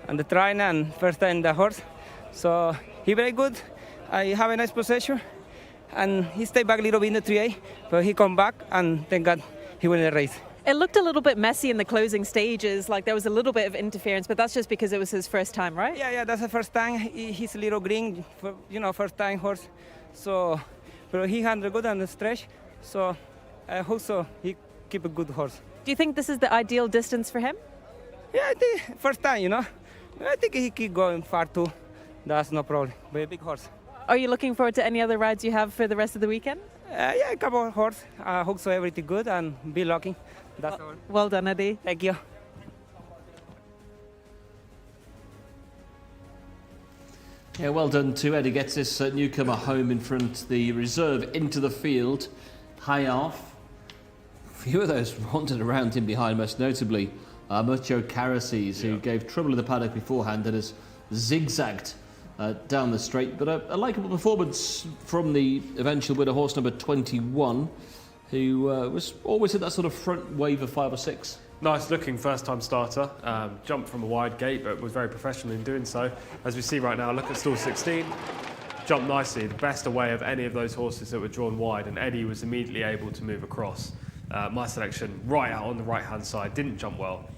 and the trainer, and first time the horse. So he very good. I have a nice possession, and he stayed back a little bit in the 3A, but he come back, and thank God he won the race. It looked a little bit messy in the closing stages, like there was a little bit of interference, but that's just because it was his first time, right? Yeah, that's the first time. He's a little green, first time horse. So, but he handled good on the stretch. So I hope so he keep a good horse. Do you think this is the ideal distance for him? Yeah, I think first time, I think he keep going far too. That's no problem. But a big horse. Are you looking forward to any other rides you have for the rest of the weekend? Yeah, a couple of horse. I hope so everything good and be lucky. That's all. Well done, Eddie. Thank you. Yeah, well done to Eddie. Gets this newcomer home in front. The reserve into the field. High off. A few of those wandered around him behind, most notably Mucho Caraces, who gave trouble in the paddock beforehand and has zigzagged down the straight. But a likeable performance from the eventual winner, horse number 21, who was always at that sort of front wave of 5 or 6. Nice looking first time starter, jumped from a wide gate but was very professional in doing so. As we see right now, look at stall 16, jumped nicely, the best away of any of those horses that were drawn wide, and Eddie was immediately able to move across. My selection right out on the right hand side, didn't jump well,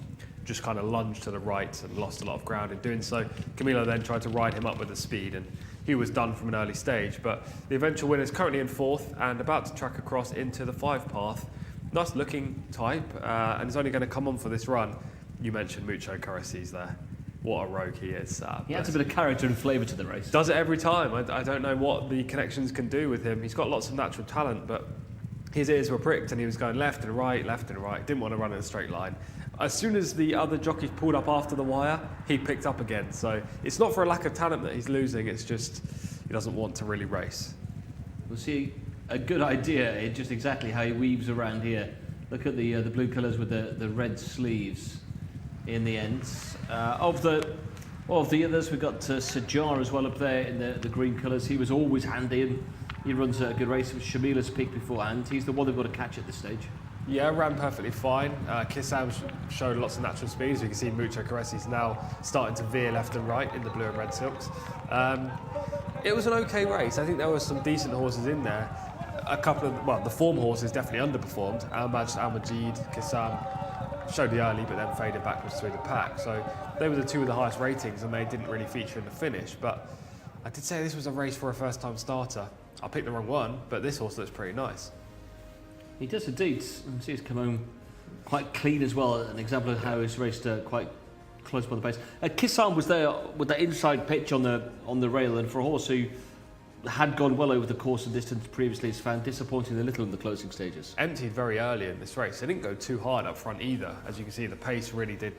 just kind of lunged to the right and lost a lot of ground in doing so. Camilo then tried to ride him up with the speed, and he was done from an early stage. But the eventual winner is currently in 4th and about to track across into the 5 path. Nice looking type, and is only going to come on for this run. You mentioned Mucho Caraces there. What a rogue he is. He adds a bit of character and flavour to the race. Does it every time. I don't know what the connections can do with him. He's got lots of natural talent, but his ears were pricked and he was going left and right, didn't want to run in a straight line. As soon as the other jockeys pulled up after the wire, he picked up again. So it's not for a lack of talent that he's losing, it's just he doesn't want to really race. We'll see a good idea in just exactly how he weaves around here. Look at the blue colours with the red sleeves in the ends. Of the others, we've got Sajar as well up there in the green colours. He was always handy and he runs a good race. It was Shamila's pick beforehand. He's the one they've got to catch at this stage. Yeah, ran perfectly fine. Jcsa showed lots of natural speed. As you can see, Mucho Caraces now starting to veer left and right in the blue and red silks. It was an okay race. I think there were some decent horses in there. A couple of, the form horses definitely underperformed. Al-Majid, Kissam showed the early, but then faded backwards through the pack. So they were the two with the highest ratings, and they didn't really feature in the finish. But I did say this was a race for a first-time starter. I picked the wrong one, but this horse looks pretty nice. He does indeed. You can see he's come home quite clean as well. An example of how he's raced quite close by the pace. Kissam was there with that inside pitch on the rail, and for a horse who had gone well over the course of distance previously, has found disappointing a little in the closing stages. Emptied very early in this race. They didn't go too hard up front either. As you can see, the pace really did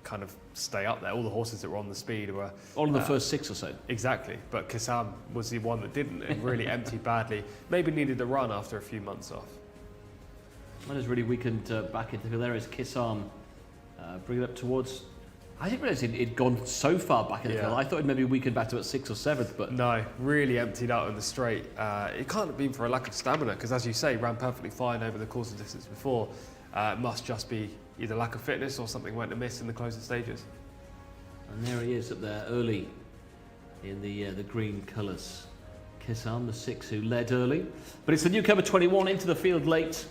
kind of stay up there. All the horses that were on the speed were... All in the first 6 or so. Exactly. But Jcsa was the one that didn't and really emptied badly. Maybe needed a run after a few months off. That has really weakened back into the field. There is Jcsa bringing it up towards... I didn't realise it'd gone so far back in the field. I thought it'd maybe weakened back to about 6th or 7th, but... No, really emptied out in the straight. It can't have been for a lack of stamina, because as you say, ran perfectly fine over the course of distance before. It must just be either lack of fitness or something went amiss in the closing stages. And there he is up there early in the green colours. Jcsa, the 6 who led early. But it's the newcomer 21 into the field late.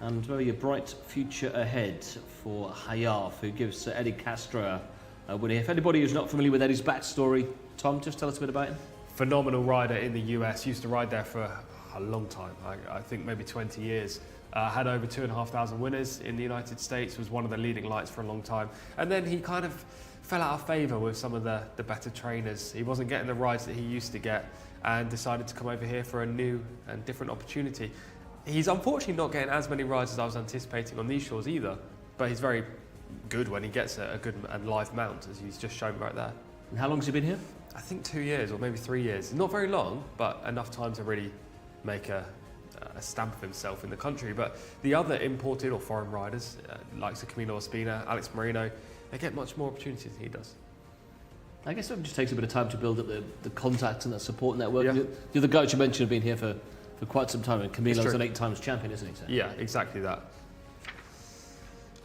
And very a bright future ahead for Hayaf, who gives Eddie Castro a win here. If anybody who's not familiar with Eddie's backstory, Tom, just tell us a bit about him. Phenomenal rider in the US, used to ride there for a long time, I think maybe 20 years. Had over 2,500 winners in the United States, was one of the leading lights for a long time. And then he kind of fell out of favour with some of the better trainers. He wasn't getting the rides that he used to get and decided to come over here for a new and different opportunity. He's unfortunately not getting as many rides as I was anticipating on these shores either, but he's very good when he gets a good and live mount, as he's just shown right there. And how long has he been here? I think 2 years or maybe 3 years. Not very long, but enough time to really make a stamp of himself in the country. But the other imported or foreign riders, like Camilo Ospina, Alex Marino, they get much more opportunities than he does. I guess it just takes a bit of time to build up the contacts and the support network. Yeah. The other guys you mentioned have been here for quite some time, and Camilo's an 8 times champion, isn't he? So. Yeah, exactly that.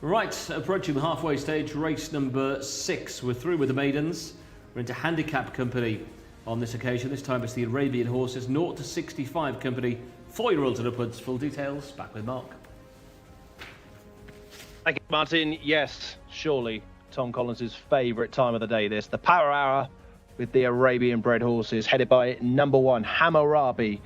Right, approaching the halfway stage, race number 6. We're through with the maidens. We're into handicap company on this occasion. This time it's the Arabian horses, 0 to 65 company, 4-year-olds and upwards. Full details, back with Mark. Thank you, Martin. Yes, surely Tom Collins' favourite time of the day, this. The Power Hour with the Arabian bred horses, headed by number 1, Hammurabi.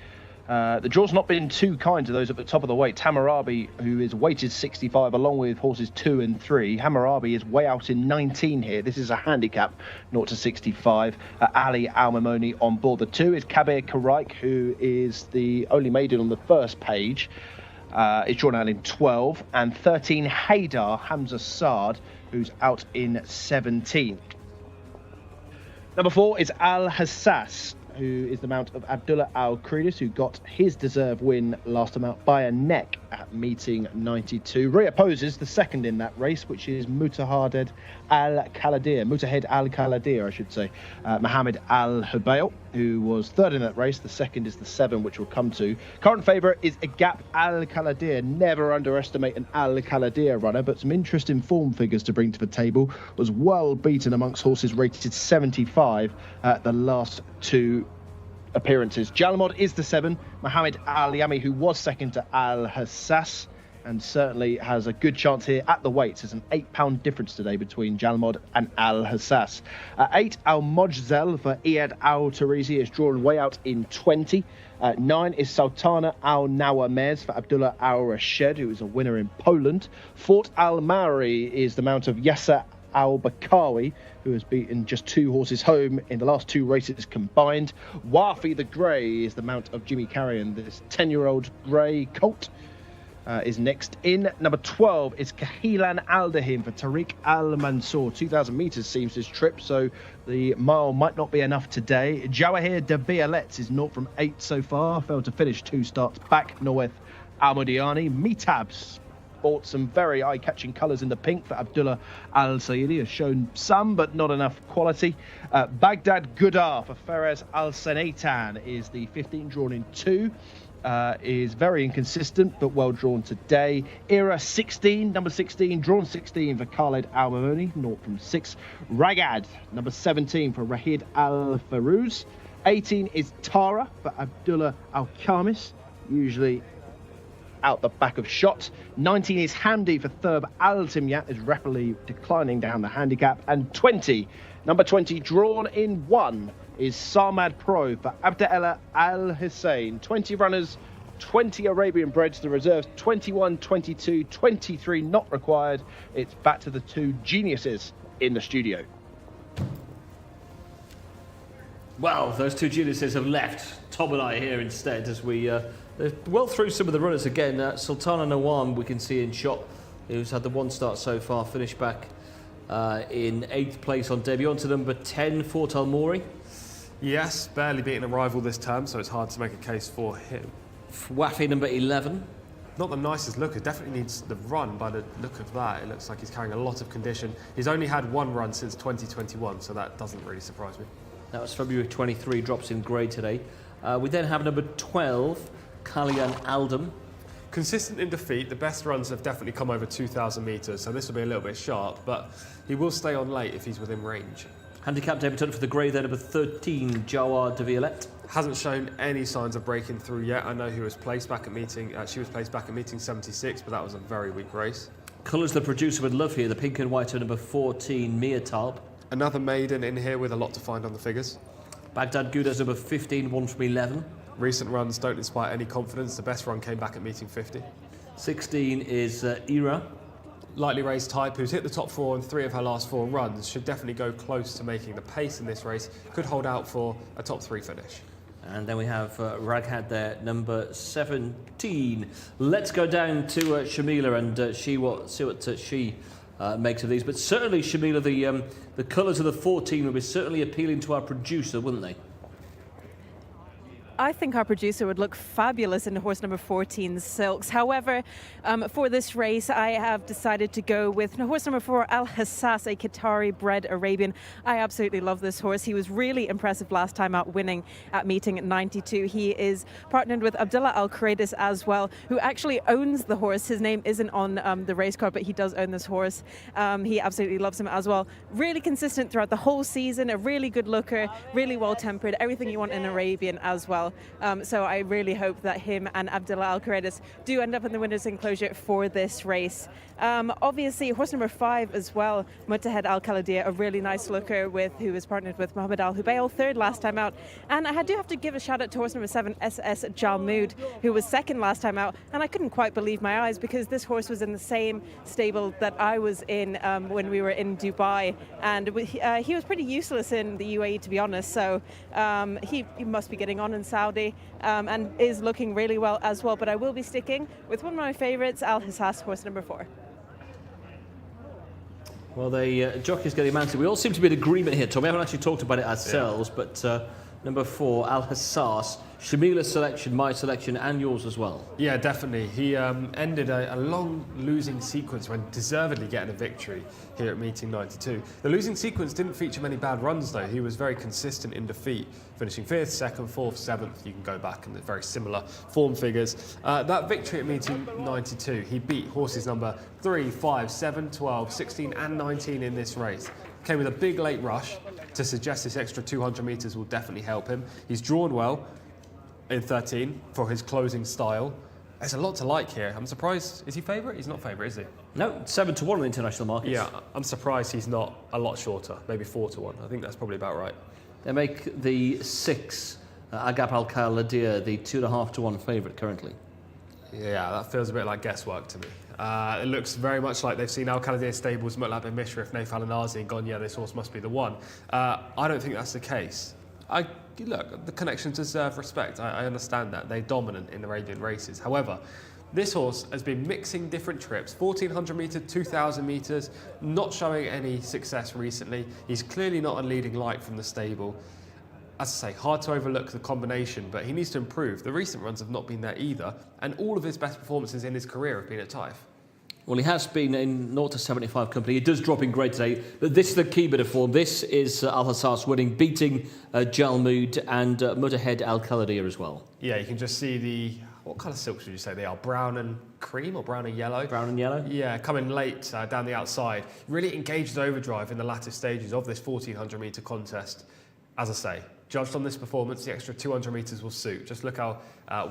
The draw's not been too kind to those at the top of the weight. Hammurabi, who is weighted 65, along with horses 2 and 3. Hammurabi is way out in 19 here. This is a handicap, 0 to 65. Ali Al-Mamoni on board. The 2 is Kabir Karaik, who is the only maiden on the first page. It's drawn out in 12. And 13, Haydar Hamza Saad, who's out in 17. Number 4 is Al-Hassas, who is the mount of Abdullah Al-Kridis, who got his deserved win last time out by a neck at meeting 92. Reopposes the second in that race, which is Mutahed Al-Khaladir, I should say. Mohammed Al-Hubayl, who was third in that race. The second is the 7, which we'll come to. Current favourite is Agap Al-Khaladir. Never underestimate an Al-Khaladir runner, but some interesting form figures to bring to the table. Was well beaten amongst horses rated 75 at the last 2 appearances. Jalmod is the 7. Mohammed Al-Yami, who was second to Al-Hassas, and certainly has a good chance here at the weights. There's an 8-pound difference today between Jalmod and Al-Hassas. 8, Al-Mojzel for Iyad Al-Tarizi is drawn way out in 20. 9 is Sultana Al-Nawamez for Abdullah Al-Rashed, who is a winner in Poland. Fort Al-Mauri is the mount of Yasser Al-Bakawi, who has beaten just 2 horses home in the last 2 races combined. Wafi the Grey is the mount of Jimmy Carrion. This 10-year-old grey colt is next in. Number 12 is Kahilan Al-Dahim for Tariq Al-Mansour. 2,000 metres seems his trip, so the mile might not be enough today. Jawahir de Bialets is 0 from 8 so far. Failed to finish 2 starts back. Norweth Al-Mudiani. Meetabs bought some very eye-catching colours in the pink for Abdullah Al-Saidi. Has shown some, but not enough quality. Baghdad Gudar for Ferez Al-Sanaitan is the 15, drawn in 2. Is very inconsistent, but well drawn today. Era 16, number 16, drawn 16 for Khaled Al-Mamoni, 0 from 6. Ragad, number 17 for Rahid Al-Farouz. 18 is Tara for Abdullah Al-Khamis, usually out the back of shot. 19 is Hamdi for Thurb Al-Timyat, is rapidly declining down the handicap. And 20, number 20, drawn in 1, is Samad Pro for Abdallah Al-Hussein. 20 runners, 20 Arabian breds. The reserves 21, 22, 23 not required. It's back to the 2 geniuses in the studio. Well, those two geniuses have left. Tom and I here instead as we well through some of the runners again. Sultana Nawam we can see in shot, who's had the one start so far, finished back in 8th place on debut. On to number 10, Fort Al Mori. Yes, barely beating a rival this term, so it's hard to make a case for him. Wafi number 11. Not the nicest looker, definitely needs the run by the look of that. It looks like he's carrying a lot of condition. He's only had one run since 2021, so that doesn't really surprise me. That was February 23, drops in grade today. We then have number 12, Kalian Aldam. Consistent in defeat, the best runs have definitely come over 2,000 metres, so this will be a little bit sharp, but he will stay on late if he's within range. Handicap debutant for the grade there, number 13, Jawar de Violette. Hasn't shown any signs of breaking through yet. I know he was placed back at meeting, she was placed back at meeting 76, but that was a very weak race. Colours the producer would love here, the pink and white of number 14, Mia Talb. Another maiden in here with a lot to find on the figures. Baghdad Gouda's number 15, 1 from 11. Recent runs don't inspire any confidence. The best run came back at meeting 50. 16 is Ira. Lightly raced type, who's hit the top 4 in 3 of her last 4 runs, should definitely go close to making the pace in this race. Could hold out for a top 3 finish. And then we have Raghad there, number 17. Let's go down to Shamila and see what she makes of these. But certainly, Shamila, the colours of the 14 would be certainly appealing to our producer, wouldn't they? I think our producer would look fabulous in horse number 14, Silks. However, for this race, I have decided to go with horse number 4, Al Hassas, a Qatari-bred Arabian. I absolutely love this horse. He was really impressive last time out, winning at meeting at 92. He is partnered with Abdullah Al Khoureides as well, who actually owns the horse. His name isn't on the race card, but he does own this horse. He absolutely loves him as well. Really consistent throughout the whole season, a really good looker, really well-tempered, everything you want in an Arabian as well. So I really hope that him and Abdullah Al Khoureides do end up in the winner's enclosure for this race. Obviously, horse number 5 as well, Mutahed Al Khaladia, a really nice looker who is partnered with Mohammed Al Hubayl, 3rd last time out. And I do have to give a shout out to horse number 7, SS Jalmood, who was 2nd last time out. And I couldn't quite believe my eyes because this horse was in the same stable that I was in when we were in Dubai. And he was pretty useless in the UAE, to be honest. So he must be getting on in Saudi. And is looking really well as well. But I will be sticking with one of my favourites, Al Hassas, horse number 4. Well, the jockeys getting mounted. We all seem to be in agreement here, Tom. We haven't actually talked about it ourselves, but number 4, Al Hassas, Shamila's selection, my selection, and yours as well. Yeah, definitely. He ended a long losing sequence when deservedly getting a victory here at meeting 92. The losing sequence didn't feature many bad runs, though. He was very consistent in defeat, finishing 5th, 2nd, 4th, 7th. You can go back and very similar form figures. That victory at meeting 92, he beat horses number 3, 5, 7, 12, 16 and 19 in this race. Came with a big late rush to suggest this extra 200 metres will definitely help him. He's drawn well in 13 for his closing style. There's a lot to like here. I'm surprised. Is he favourite? He's not favourite, is he? No, 7 to 1 on the international markets. Yeah, I'm surprised he's not a lot shorter, maybe 4 to 1. I think that's probably about right. They make the 6, Agab Al Khaladia, the 2.5 to 1 favourite currently. Yeah, that feels a bit like guesswork to me. It looks very much like they've seen Al Khaladia stables, Mutlaq bin Mishrif, Naif Al Anazi, and gone, yeah, this horse must be the one. I don't think that's the case. Look, the connections deserve respect. I understand that. They're dominant in Arabian races. However, this horse has been mixing different trips, 1,400 metres, 2,000 metres, not showing any success recently. He's clearly not a leading light from the stable. As I say, hard to overlook the combination, but he needs to improve. The recent runs have not been there either, and all of his best performances in his career have been at Taif. Well, he has been in 0 to 75 company. He does drop in grade today, but this is the key bit of form. This is Al Hassas winning, beating Jalmood and Mutahed Al Khaladia as well. Yeah, you can just see what kind of silks would you say they are? Brown and cream or brown and yellow? Brown and yellow? Yeah, coming late down the outside. Really engaged overdrive in the latter stages of this 1,400 metre contest. As I say, judged on this performance, the extra 200 metres will suit. Just look how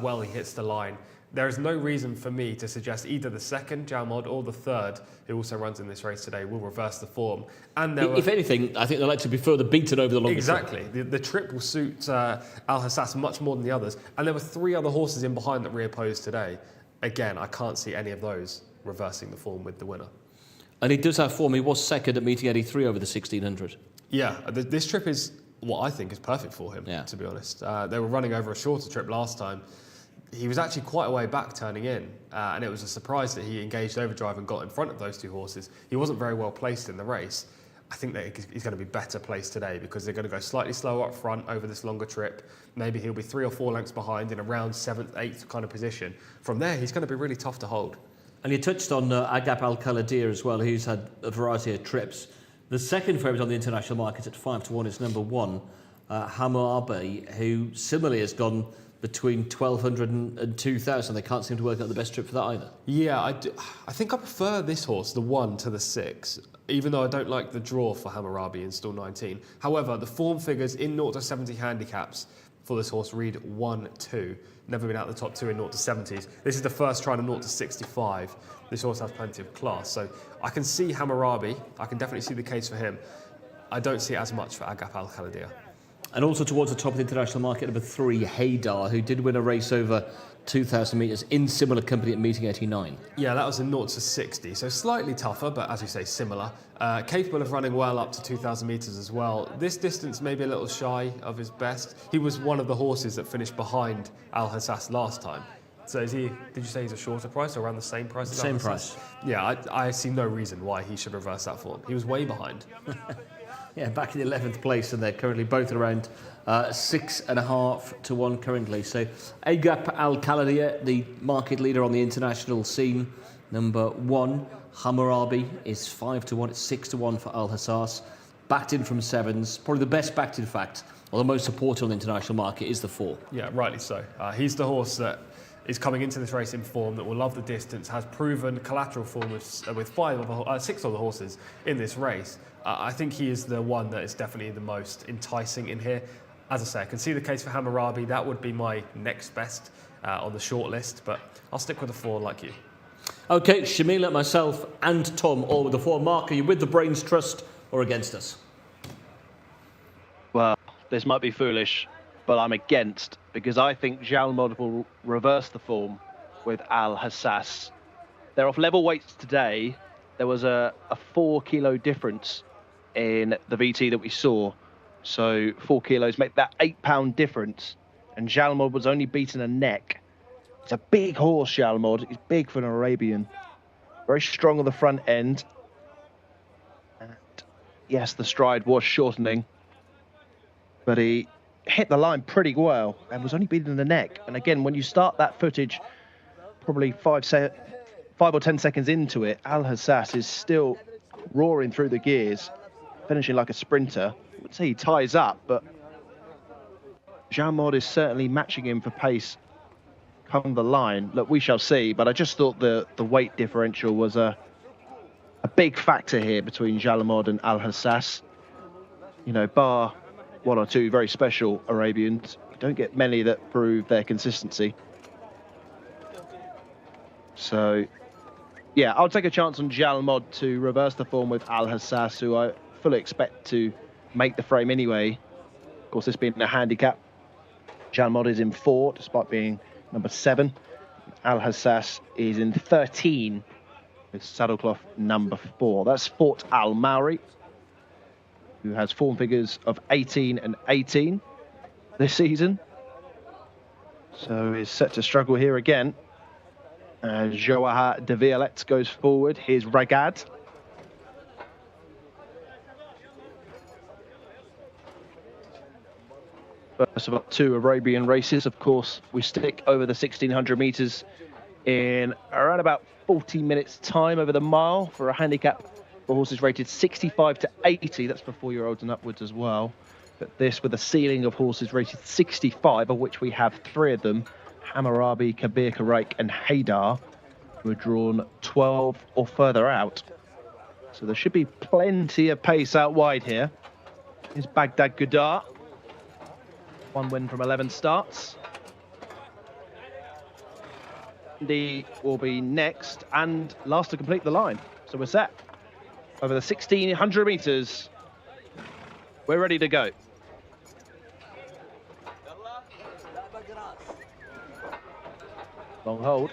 well he hits the line. There is no reason for me to suggest either the 2nd, Jalmod, or the 3rd, who also runs in this race today, will reverse the form. And if anything, I think they'll actually be further beaten over the longer Exactly. The trip will suit Al Hassas much more than the others. And there were 3 other horses in behind that reopposed today. Again, I can't see any of those reversing the form with the winner. And he does have form. He was 2nd at meeting 83 over the 1,600. Yeah, this trip is what I think is perfect for him, Yeah. to be honest. They were running over a shorter trip last time. He was actually quite a way back turning in, and it was a surprise that he engaged overdrive and got in front of those two horses. He wasn't very well placed in the race. I think that he's going to be better placed today because they're going to go slightly slower up front over this longer trip. Maybe he'll be 3 or 4 lengths behind in around 7th, 8th kind of position. From there, he's going to be really tough to hold. And you touched on Agap Al-Khaladir as well, who's had a variety of trips. The second favourite on the international market at 5-1 is number 1, Hammurabi, who similarly has gone between 1,200 and 2,000. They can't seem to work out the best trip for that either. Yeah, I think I prefer this horse, the 1 to the 6, even though I don't like the draw for Hammurabi in stall 19. However, the form figures in 0 to 70 handicaps for this horse read 1-2. Never been out of the top 2 in 0 to 70s. This is the first try to 0 to 65. This horse has plenty of class. So I can see Hammurabi. I can definitely see the case for him. I don't see it as much for Agap Al-Khaladir. And also towards the top of the international market, number 3, Haydar, who did win a race over 2,000 metres in similar company at meeting 89. Yeah, that was a 0 to 60, so slightly tougher, but as you say, similar. Capable of running well up to 2,000 metres as well. This distance may be a little shy of his best. He was one of the horses that finished behind Al Hassas last time. So is he? Did you say he's a shorter price or around the same price? As Same Al Hassas? price. Yeah, I see no reason why he should reverse that form. He was way behind. Yeah, back in the 11th place, and they're currently both around 6.5 to 1 currently. So Agap Al-Khaladir, the market leader on the international scene, number 1. Hammurabi is 5-1. It's 6-1 for Al Hassas. Backed in from 7s. Probably the best backed, in fact, or the most supported on the international market is the 4. Yeah, rightly so. He's the horse that is coming into this race in form, that will love the distance, has proven collateral form with 6 of the horses in this race. I think he is the one that is definitely the most enticing in here. As I say, I can see the case for Hammurabi. That would be my next best on the short list, but I'll stick with the 4 like you. OK, Shamila, myself and Tom, all with the 4. Mark, are you with the Brains Trust or against us? Well, this might be foolish, but I'm against, because I think Jalmod will reverse the form with Al Hassas. They're off level weights today. There was a 4 kilo difference in the VT that we saw. So 4 kilos make that 8 pound difference. And Jalmod was only beaten a neck. It's a big horse, Jalmod. He's big for an Arabian. Very strong on the front end. And yes, the stride was shortening. But he hit the line pretty well and was only beaten in the neck. And again, when you start that footage, probably 5 or 10 seconds into it, Al Hassas is still roaring through the gears, finishing like a sprinter. I would say he ties up, but Jalmod is certainly matching him for pace come the line. Look, we shall see, but I just thought the weight differential was a big factor here between Jalmod and Al Hassas. You know, bar 1 or 2 very special Arabians, you don't get many that prove their consistency. So, yeah, I'll take a chance on Jalmod to reverse the form with Al Hassas, who I fully expect to make the frame anyway. Of course, this being a handicap, Jalmod is in 4, despite being number 7. Al Hassas is in 13 with saddlecloth number 4. That's Fort Al Maori, who has form figures of 18 and 18 this season. So is set to struggle here again. Joaha de Violet goes forward. Here's Ragad. First of all, 2 Arabian races. Of course, we stick over the 1,600 metres in around about 40 minutes time over the mile for a handicap for horses rated 65 to 80. That's for 4-year-olds and upwards as well. But this with a ceiling of horses rated 65, of which we have 3 of them: Hammurabi, Kabir Karaik and Haydar, who are drawn 12 or further out. So there should be plenty of pace out wide here. Here's Baghdad Gudar. 1 win from 11 starts. He will be next and last to complete the line. So we're set. Over the 1,600 metres, we're ready to go. Long hold.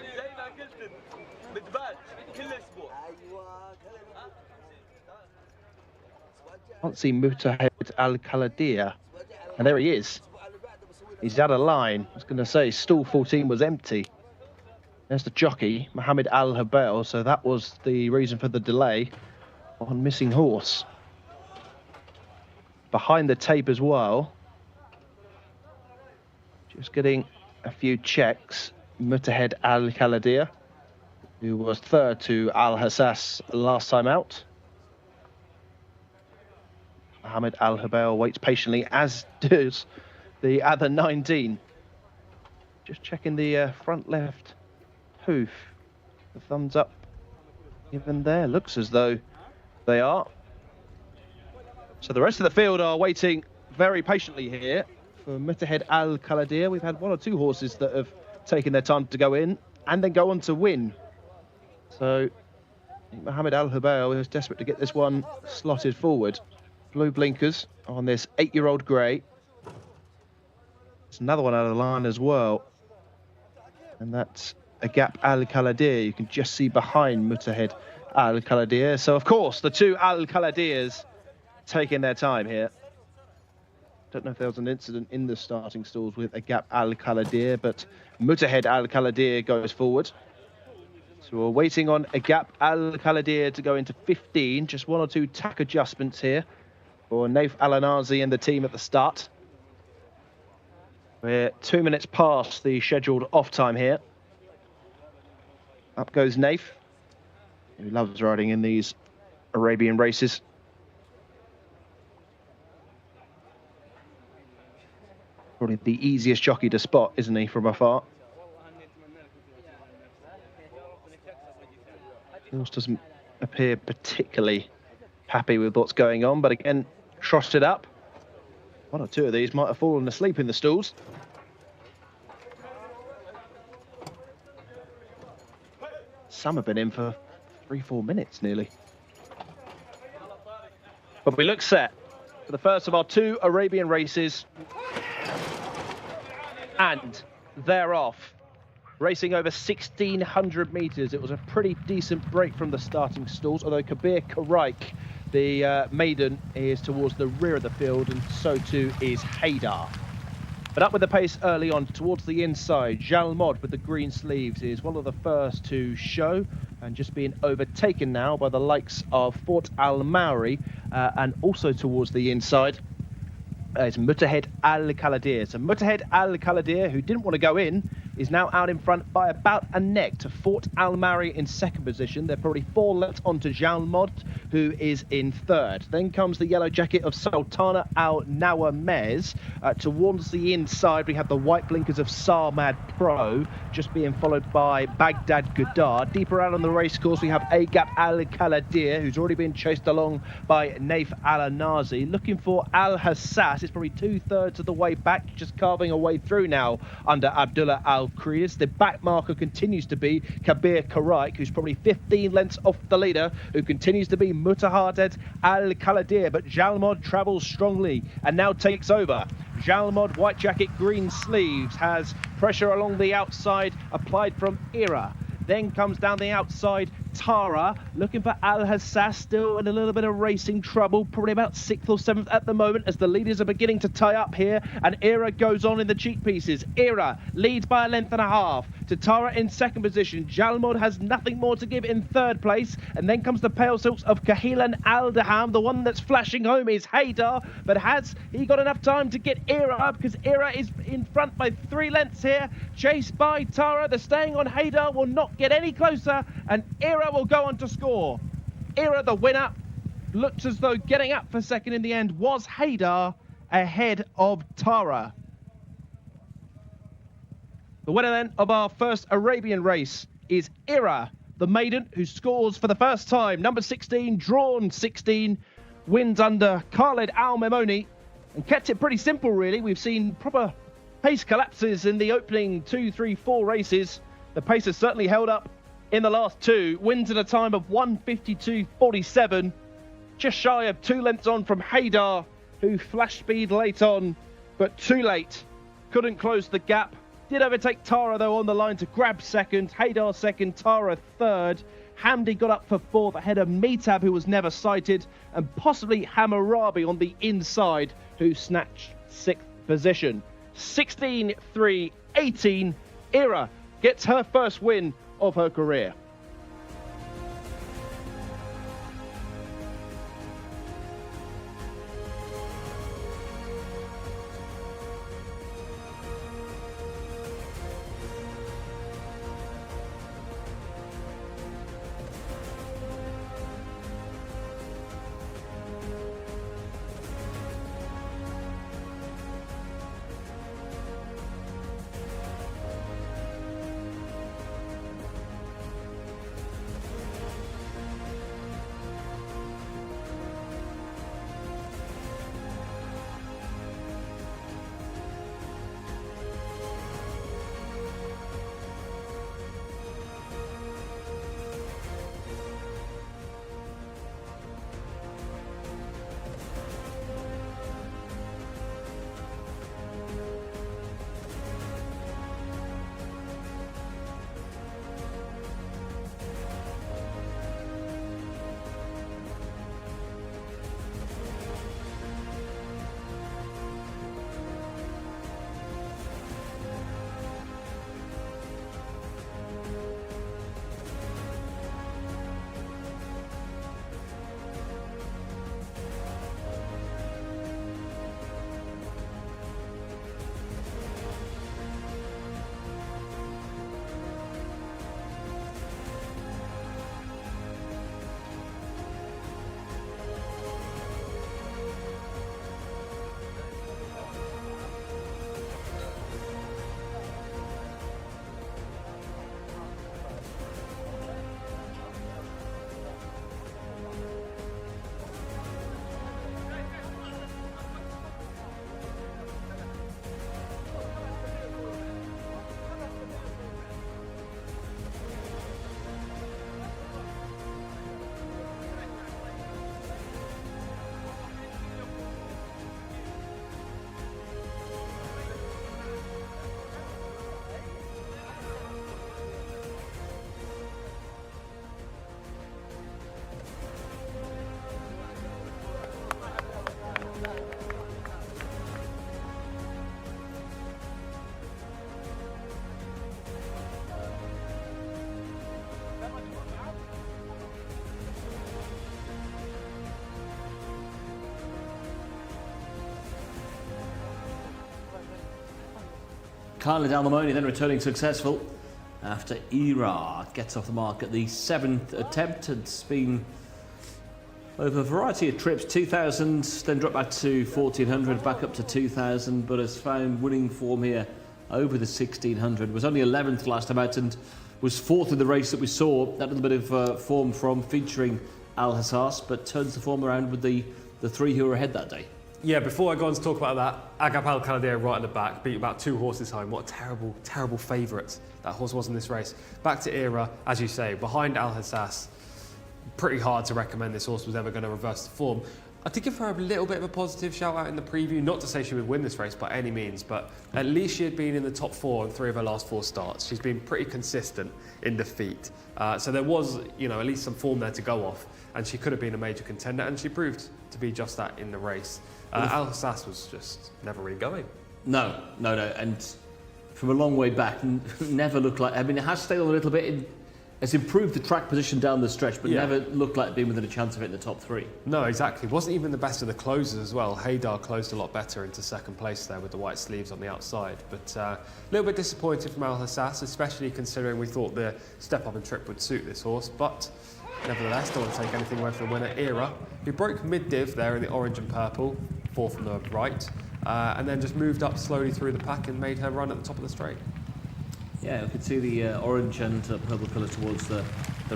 Can't see Mutahed Al-Khaladir And there he is. He's out of line. I was going to say stall 14 was empty. There's the jockey, Mohammed Al Habail. So that was the reason for the delay on missing horse. Behind the tape as well. Just getting a few checks. Mutahed Al Khaladir, who was third to Al Hassas last time out. Mohammed Al Habail waits patiently, as does the other 19. Just checking the front left hoof. The thumbs up given there. Looks as though they are. So the rest of the field are waiting very patiently here for Mutahed Al Khaladir. We've had one or two horses that have taken their time to go in and then go on to win. So Mohammed Al Habail is desperate to get this one slotted forward. Blue blinkers on this 8-year-old grey. It's another one out of the line as well. And that's Agap Al Khaladir. You can just see behind Mutahed Al Khaladir. So of course the two Al Khaladirs taking their time here. Don't know if there was an incident in the starting stalls with Agap Al Khaladir, but Mutahed Al Khaladir goes forward. So we're waiting on Agap Al Khaladir to go into 15. Just one or two tack adjustments here for Naif Al Anazi and the team at the start. We're 2 minutes past the scheduled off time here. Up goes Naif, who loves riding in these Arabian races. Probably the easiest jockey to spot, isn't he, from afar? Horse doesn't appear particularly happy with what's going on, but again, trotted up. One or two of these might have fallen asleep in the stalls. Some have been in for 3-4 minutes nearly. But we look set for the first of our two Arabian races. And they're off. Racing over 1,600 metres. It was a pretty decent break from the starting stalls, although Kabir Karaik, the maiden, is towards the rear of the field, and so too is Haydar. But up with the pace early on towards the inside. Jalmod with the green sleeves is one of the first to show, and just being overtaken now by the likes of Fort Al Mauri, and also towards the inside is Mutahed Al Khaladir. So Mutahed Al Khaladir, who didn't want to go in, is now out in front by about a neck to Fort Al Mauri in second position. They're probably 4 lengths onto Jalmod, who is in third. Then comes the yellow jacket of Sultana Al Nawamez. Towards the inside, we have the white blinkers of Sarmad Pro, just being followed by Baghdad Gudar. Deeper out on the racecourse, we have Agap Al Khaladir, who's already been chased along by Naif Al Anazi. Looking for Al Hassas. It's probably 2/3 of the way back, just carving a way through now under Abdullah Al Krias. The back marker continues to be Kabir Karaik, who's probably 15 lengths off the leader, who continues to be Mutahed Al Khaladir, but Jalmod travels strongly and now takes over. Jalmod, white jacket, green sleeves, has pressure along the outside applied from Ira. Then comes down the outside Tara, looking for Al Hassas, still in a little bit of racing trouble, probably about 6th or 7th at the moment, as the leaders are beginning to tie up here, and Ira goes on in the cheek pieces. Ira leads by 1.5 lengths to Tara in second position. Jalmod has nothing more to give in third place, and then comes the pale silks of Kahilan Al Daham. The one that's flashing home is Haydar, but has he got enough time to get Ira up? Because Ira is in front by 3 lengths here, chased by Tara. The staying on Haydar will not get any closer, and Ira will go on to score. Ira, the winner, looked as though getting up for second in the end was Haydar, ahead of Tara. The winner then of our first Arabian race is Ira, the maiden, who scores for the first time. Number 16, drawn 16, wins under Khalid Al Memoni, and kept it pretty simple really. We've seen proper pace collapses in the opening 2, 3, 4 races. The pace has certainly held up in the last 2. Wins at a time of 1:52.47. Just shy of 2 lengths on from Haydar, who flashed speed late on, but too late. Couldn't close the gap. Did overtake Tara, though, on the line to grab second. Haydar second, Tara third. Hamdi got up for fourth ahead of Metab, who was never sighted, and possibly Hammurabi on the inside, who snatched 6th position. 16-3-18. Ira gets her first win of her career. Kyla Dalmamoni then returning successful after Ira gets off the mark at the 7th attempt. It's been over a variety of trips, 2,000, then dropped back to 1,400, back up to 2,000, but has found winning form here over the 1,600. Was only 11th last time out and was 4th in the race that we saw. That little bit of form from featuring Al Hassas, but turns the form around with the three who were ahead that day. Yeah, before I go on to talk about that, Agap Al Khalidiyah right at the back, beat about 2 horses home. What a terrible, terrible favourite that horse was in this race. Back to Ira, as you say, behind Al Hassas. Pretty hard to recommend this horse was ever going to reverse the form. I did give her a little bit of a positive shout out in the preview, not to say she would win this race by any means, but at least she had been in the top 4 in 3 of her last 4 starts. She's been pretty consistent in defeat. So there was, at least some form there to go off, and she could have been a major contender, and she proved to be just that in the race. Al Hassas was just never really going. No, and from a long way back, never looked like. I mean, it has stayed on a little bit. It's improved the track position down the stretch, but never looked like being within a chance of it in the top 3. No, exactly. Wasn't even the best of the closers as well. Haydar closed a lot better into 2nd place there with the white sleeves on the outside. But a little bit disappointed from Al Hassas, especially considering we thought the step up and trip would suit this horse. But nevertheless, don't want to take anything away from the winner, Ira, who broke mid-div there in the orange and purple, 4 from the right, and then just moved up slowly through the pack and made her run at the top of the straight. Yeah, we could see the orange and purple colours towards the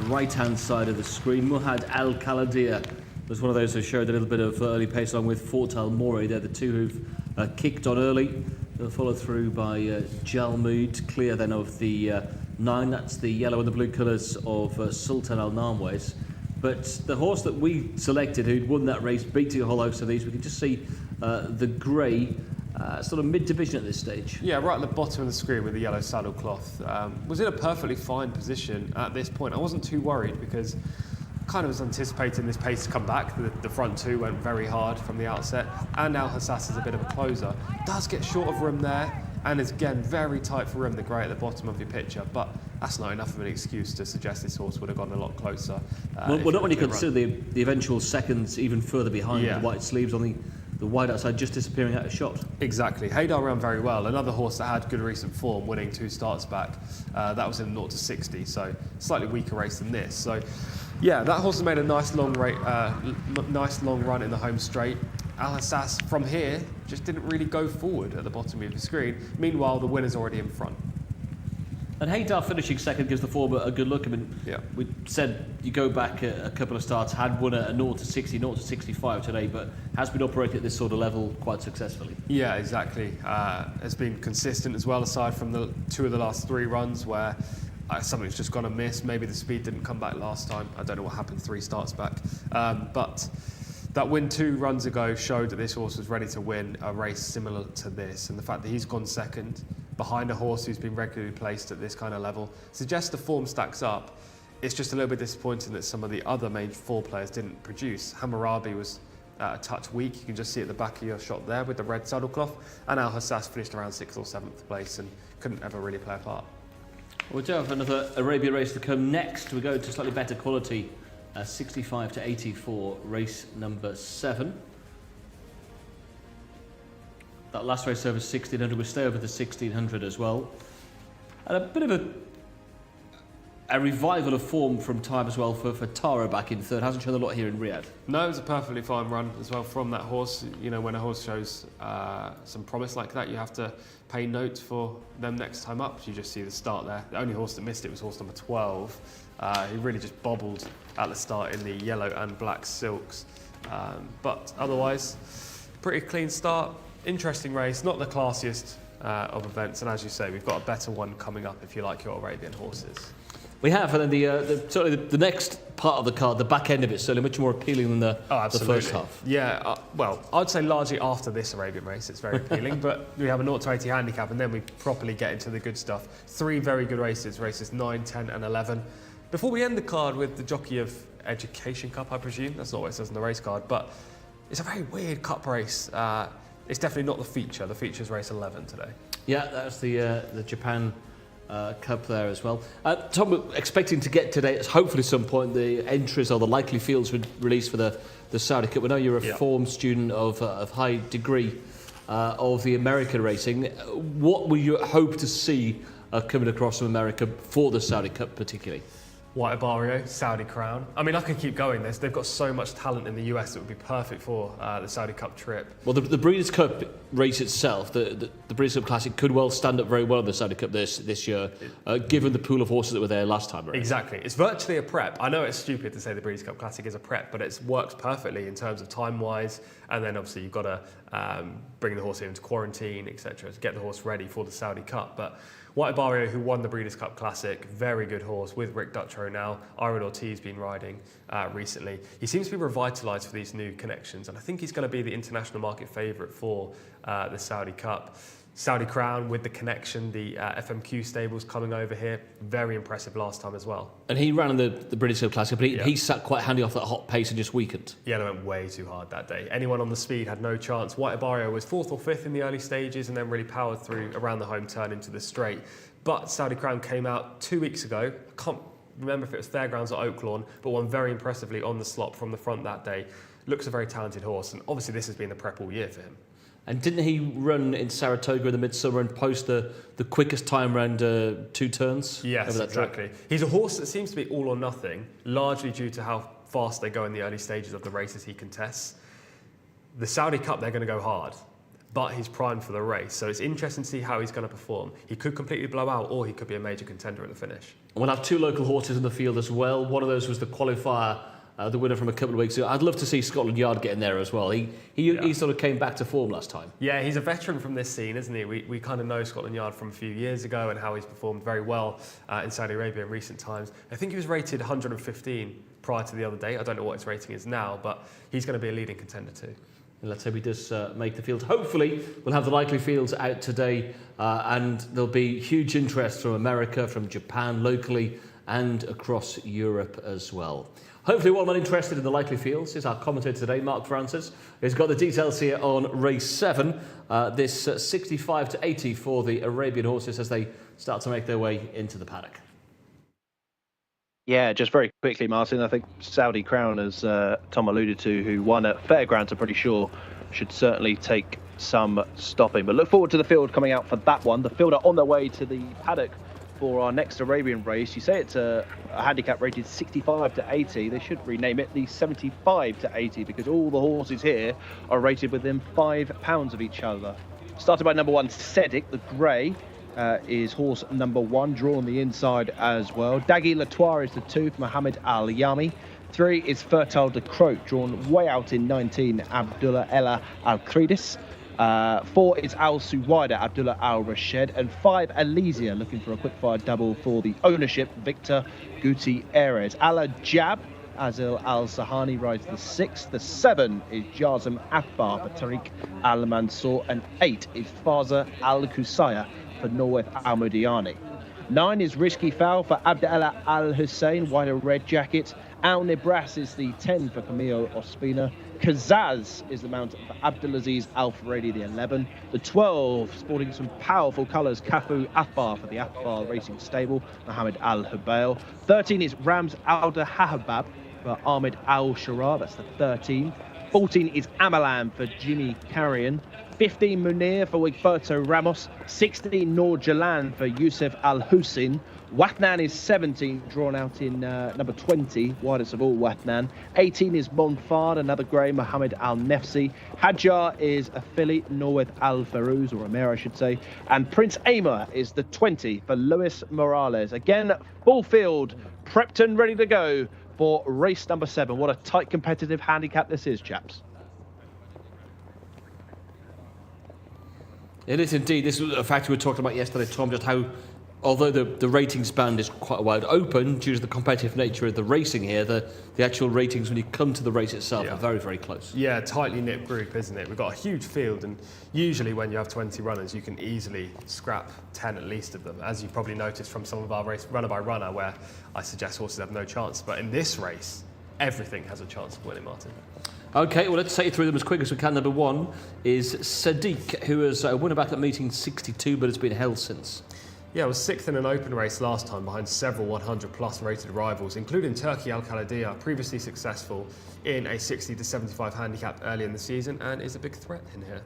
right-hand side of the screen. Muhammad Al Khalidiyah was one of those who showed a little bit of early pace along with Fort Al Mori. They're the two who've kicked on early. They're followed through by Jalmood, clear then of the 9. That's the yellow and the blue colours of Sultan Al Namwez. But the horse that we selected who'd won that race, beating a whole host of these, we can just see the grey sort of mid-division at this stage. Yeah, right at the bottom of the screen with the yellow saddle cloth. Was in a perfectly fine position at this point. I wasn't too worried because kind of was anticipating this pace to come back. The front two went very hard from the outset, and Al Hassas is a bit of a closer. Does get short of room there, and is again very tight for room, the grey at the bottom of your picture, but that's not enough of an excuse to suggest this horse would have gone a lot closer. Well, not when you consider the eventual seconds even further behind, the white sleeves on the wide outside just disappearing out of shot. Exactly. Haydar ran very well. Another horse that had good recent form, winning 2 starts back. That was in 0 to 60, so slightly weaker race than this. So, yeah, that horse has made a nice long run in the home straight. Al Hassas from here just didn't really go forward at the bottom of the screen. Meanwhile, the winner's already in front. And Haydar finishing second gives the form a good look. I mean, we said you go back a couple of starts, had won a 0 to 60, 0 to 65 today, but has been operating at this sort of level quite successfully. Yeah, exactly. Has been consistent as well, aside from the 2 of the last 3 runs where something's just gone amiss. Maybe the speed didn't come back last time. I don't know what happened 3 starts back. But that win 2 runs ago showed that this horse was ready to win a race similar to this. And the fact that he's gone second behind a horse who's been regularly placed at this kind of level suggests the form stacks up. It's just a little bit disappointing that some of the other main 4 players didn't produce. Hammurabi was a touch weak. You can just see at the back of your shot there with the red saddlecloth. And Al Hassas finished around 6th or 7th place and couldn't ever really play a part. We do have another Arabia race to come next. We go to slightly better quality, 65 to 84, race number 7. That last race over 1600, we'll stay over the 1600 as well. And a bit of a revival of form from time as well for Tara back in third. Hasn't shown a lot here in Riyadh. No, it was a perfectly fine run as well from that horse. You know, when a horse shows some promise like that, you have to pay note for them next time up. You just see the start there. The only horse that missed it was horse number 12. He really just bobbled at the start in the yellow and black silks. But otherwise, pretty clean start. Interesting race, not the classiest of events, and as you say, we've got a better one coming up if you like your Arabian horses. We have, and then certainly the next part of the card, the back end of it, certainly much more appealing than the first half. Yeah, well, I'd say largely after this Arabian race, it's very appealing, but we have a 0 to 80 handicap, and then we properly get into the good stuff. 3 very good races, races 9, 10 and 11. Before we end the card with the Jockey of Education Cup, I presume, that's not what it says on the race card, but it's a very weird cup race. It's definitely not the feature. The feature's race 11 today. Yeah, that's the Japan Cup there as well. Tom, expecting to get today, hopefully at some point, the entries or the likely fields released for the Saudi Cup. We know you're a form student of high degree of the American racing. What will you hope to see coming across from America for the Saudi Cup particularly? White Barrio, Saudi Crown. I mean, I could keep going. They've got so much talent in the US that would be perfect for the Saudi Cup trip. Well, the Breeders' Cup race itself, the Breeders' Cup Classic, could well stand up very well in the Saudi Cup this year, given the pool of horses that were there last time around. Exactly. It's virtually a prep. I know it's stupid to say the Breeders' Cup Classic is a prep, but it works perfectly in terms of time-wise, and then obviously you've got to bring the horse into quarantine, etc., to get the horse ready for the Saudi Cup. But White Barrio, who won the Breeders' Cup Classic, very good horse with Rick Dutrow now. Iron Ortiz been riding recently. He seems to be revitalised for these new connections, and I think he's going to be the international market favourite for the Saudi Cup. Saudi Crown with the connection, the FMQ stables coming over here. Very impressive last time as well. And he ran in the British Cup Classic, but he sat quite handy off that hot pace and just weakened. Yeah, they went way too hard that day. Anyone on the speed had no chance. White Barrio was 4th or 5th in the early stages and then really powered through around the home turn into the straight. But Saudi Crown came out 2 weeks ago. I can't remember if it was Fairgrounds or Oaklawn, but won very impressively on the slop from the front that day. Looks a very talented horse, and obviously this has been the prep all year for him. And didn't he run in Saratoga in the midsummer and post the quickest time around 2 turns? Yes, exactly. He's a horse that seems to be all or nothing, largely due to how fast they go in the early stages of the races he contests. The Saudi Cup, they're going to go hard, but he's primed for the race. So it's interesting to see how he's going to perform. He could completely blow out, or he could be a major contender at the finish. We'll have 2 local horses in the field as well. One of those was the qualifier, the winner from a couple of weeks ago. I'd love to see Scotland Yard get in there as well. He sort of came back to form last time. Yeah, he's a veteran from this scene, isn't he? We kind of know Scotland Yard from a few years ago and how he's performed very well in Saudi Arabia in recent times. I think he was rated 115 prior to the other day. I don't know what his rating is now, but he's going to be a leading contender too. And let's hope he does make the field. Hopefully, we'll have the likely fields out today, and there'll be huge interest from America, from Japan, locally, and across Europe as well. Hopefully one man interested in the likely fields is our commentator today, Mark Francis. He's got the details here on race 7. This 65 to 80 for the Arabian horses as they start to make their way into the paddock. Yeah, just very quickly, Martin. I think Saudi Crown, as Tom alluded to, who won at Fairgrounds, I'm pretty sure, should certainly take some stopping. But look forward to the field coming out for that one. The field are on their way to the paddock for our next Arabian race. You say it's a handicap rated 65 to 80. They should rename it the 75 to 80 because all the horses here are rated within £5 of each other. Started by number 1, Sedic, the grey. Is horse number 1, drawn on the inside as well. Dagui Latoir is the 2 for Mohammed Al Yami. 3 is Fertile de Croat, drawn way out in 19, Abdullah Ella Al Kridis. 4 is Al Suwaida, Abdullah Al Rashed. And 5, Elysia, looking for a quick-fire double for the ownership, Victor Gutierrez. Al Jab, Azil Al Sahani rides the 6. The 7 is Jazam Akbar for Tariq Al Mansour. And 8 is Faza Al Kusaya for Norweth Al Mudiani. 9 is Risky Foul for Abdallah Al Hussein, white and red jacket. Al Nibras is the 10 for Camilo Ospina. Kazaz is the mount for Abdulaziz Al Faredi, the 11. The 12, sporting some powerful colours, Kafu Akbar for the Akbar Racing Stable, Mohammed Al Hubail. 13 is Rams Al Dahabab for Ahmed Al Sharar, that's the 13. 14 is Amalan for Jimmy Carrion. 15 Munir for Wigberto Ramos. 16 Noor Jalan for Youssef Al Hussein. Watnan is 17, drawn out in number 20, widest of all Watnan. 18 is Monfard, another grey, Mohammed Al Nefsi. Hadjar is a filly, Norweth Al Farouz, or Amir I should say. And Prince Amor is the 20 for Luis Morales. Again, full field, prepped and ready to go for race number 7. What a tight competitive handicap this is, chaps. It is indeed. This was a fact we were talking about yesterday, Tom, just how, although the ratings band is quite wide open due to the competitive nature of the racing here, the actual ratings when you come to the race itself are very, very close. Yeah, tightly knit group, isn't it? We've got a huge field, and usually when you have 20 runners, you can easily scrap 10 at least of them, as you've probably noticed from some of our race runner by runner, where I suggest horses have no chance. But in this race, everything has a chance of winning, Martin. Okay, well, let's take you through them as quick as we can. Number 1 is Sadiq, who was a winner back at meeting 62, but has been held since. Yeah, it was 6th in an open race last time behind several 100-plus rated rivals, including Turkey Al Khalidia, previously successful in a 60 to 75 handicap early in the season, and is a big threat in here.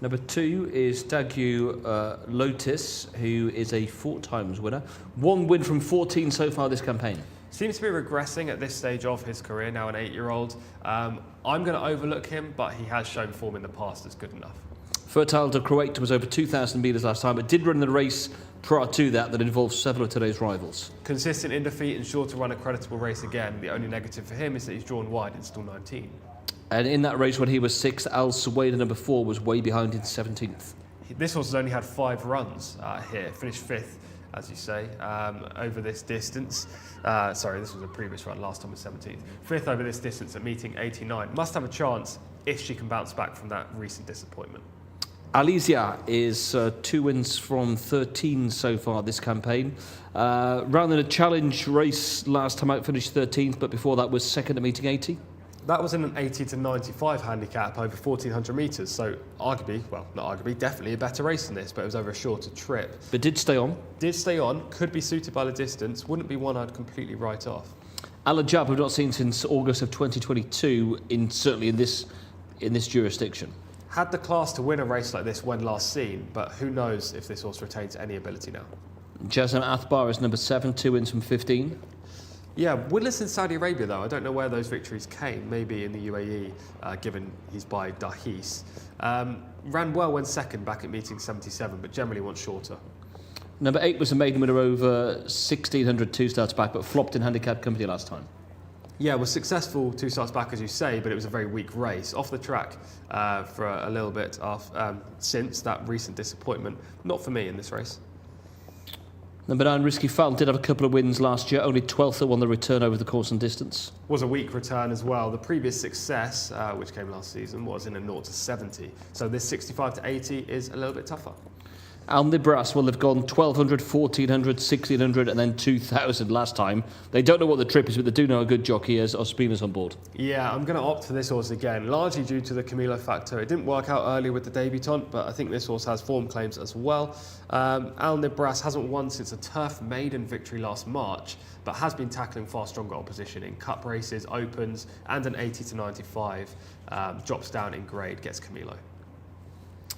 Number 2 is Dagui Lotus, who is a 4 times winner. 1 win from 14 so far this campaign. Seems to be regressing at this stage of his career, now an 8-year-old. I'm going to overlook him, but he has shown form in the past as good enough. Fertile de Croat was over 2,000 metres last time, but did run the race prior to that involved several of today's rivals. Consistent in defeat and sure to run a creditable race again. The only negative for him is that he's drawn wide in stall 19. And in that race when he was 6th, Al Suwaida number 4 was way behind in 17th. This horse has only had 5 runs here, finished 5th, as you say, over this distance. Sorry, this was a previous run, last time was 17th. 5th over this distance at meeting 89. Must have a chance if she can bounce back from that recent disappointment. Elysia is 2 wins from 13 so far this campaign. Ran in a challenge race last time out, finished 13th, but before that was 2nd at meeting 80. That was in an 80 to 95 handicap over 1,400 metres, so arguably, well, not arguably, definitely a better race than this, but it was over a shorter trip. But did stay on. Did stay on, could be suited by the distance, wouldn't be one I'd completely write off. Al Jab we've not seen since August of 2022, certainly in this jurisdiction. Had the class to win a race like this when last seen, but who knows if this horse retains any ability now. Jazam Akbar is number 7, 2 wins from 15. Yeah, winless in Saudi Arabia though. I don't know where those victories came. Maybe in the UAE, given he's by Dahis. Ran well when 2nd back at meeting 77, but generally went shorter. Number 8 was a maiden winner over 1,600 2 starts back, but flopped in handicap company last time. Yeah, was successful 2 starts back, as you say, but it was a very weak race. Off the track for a little bit since that recent disappointment. Not for me in this race. Number 9, Risky Foul, did have a couple of wins last year, only 12th at on the return over the course and distance. Was a weak return as well. The previous success, which came last season, was in a 0 to 70. So this 65 to 80 is a little bit tougher. Al Nibras will have gone 1,200, 1,400, 1,600 and then 2,000 last time. They don't know what the trip is, but they do know a good jockey as Ospina's on board. Yeah, I'm going to opt for this horse again, largely due to the Camilo factor. It didn't work out earlier with the debutant, but I think this horse has form claims as well. Al Nibras hasn't won since a turf maiden victory last March, but has been tackling far stronger opposition in cup races, opens, and an 80 to 95. Drops down in grade, gets Camilo.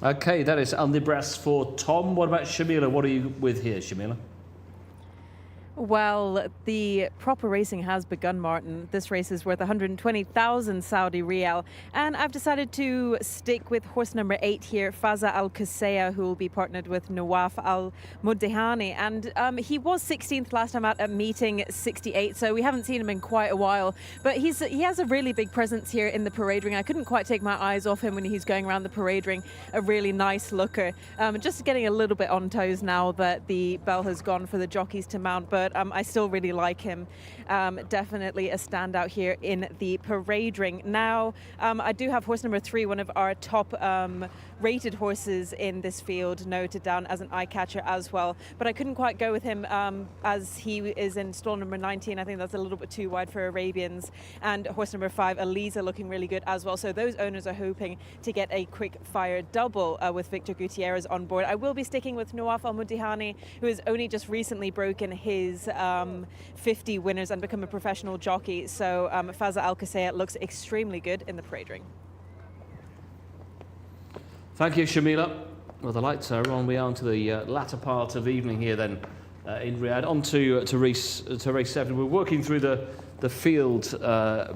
Okay, that is Al Nibras for Tom. What about Shamila? What are you with here, Shamila? Well, the proper racing has begun, Martin. This race is worth 120,000 Saudi Riyal. And I've decided to stick with horse number 8 here, Faza Al Qusayya, who will be partnered with Nawaf Al Muddihani. And he was 16th last time out at meeting 68, so we haven't seen him in quite a while. But he has a really big presence here in the parade ring. I couldn't quite take my eyes off him when he's going around the parade ring. A really nice looker. Just getting a little bit on toes now that the bell has gone for the jockeys to mount, but I still really like him. Definitely a standout here in the parade ring. Now, I do have horse number 3, one of our top rated horses in this field, noted down as an eye catcher as well. But I couldn't quite go with him as he is in stall number 19. I think that's a little bit too wide for Arabians. And horse number 5, Eliza, looking really good as well. So those owners are hoping to get a quick fire double with Victor Gutierrez on board. I will be sticking with Nawaf Al Muddihani, who has only just recently broken his 50 winners and become a professional jockey. So Faza Al Qusayya looks extremely good in the parade ring. Thank you, Shamila. Well, the lights are on. We are into the latter part of evening here then in Riyadh. On to race 7. We're working through the field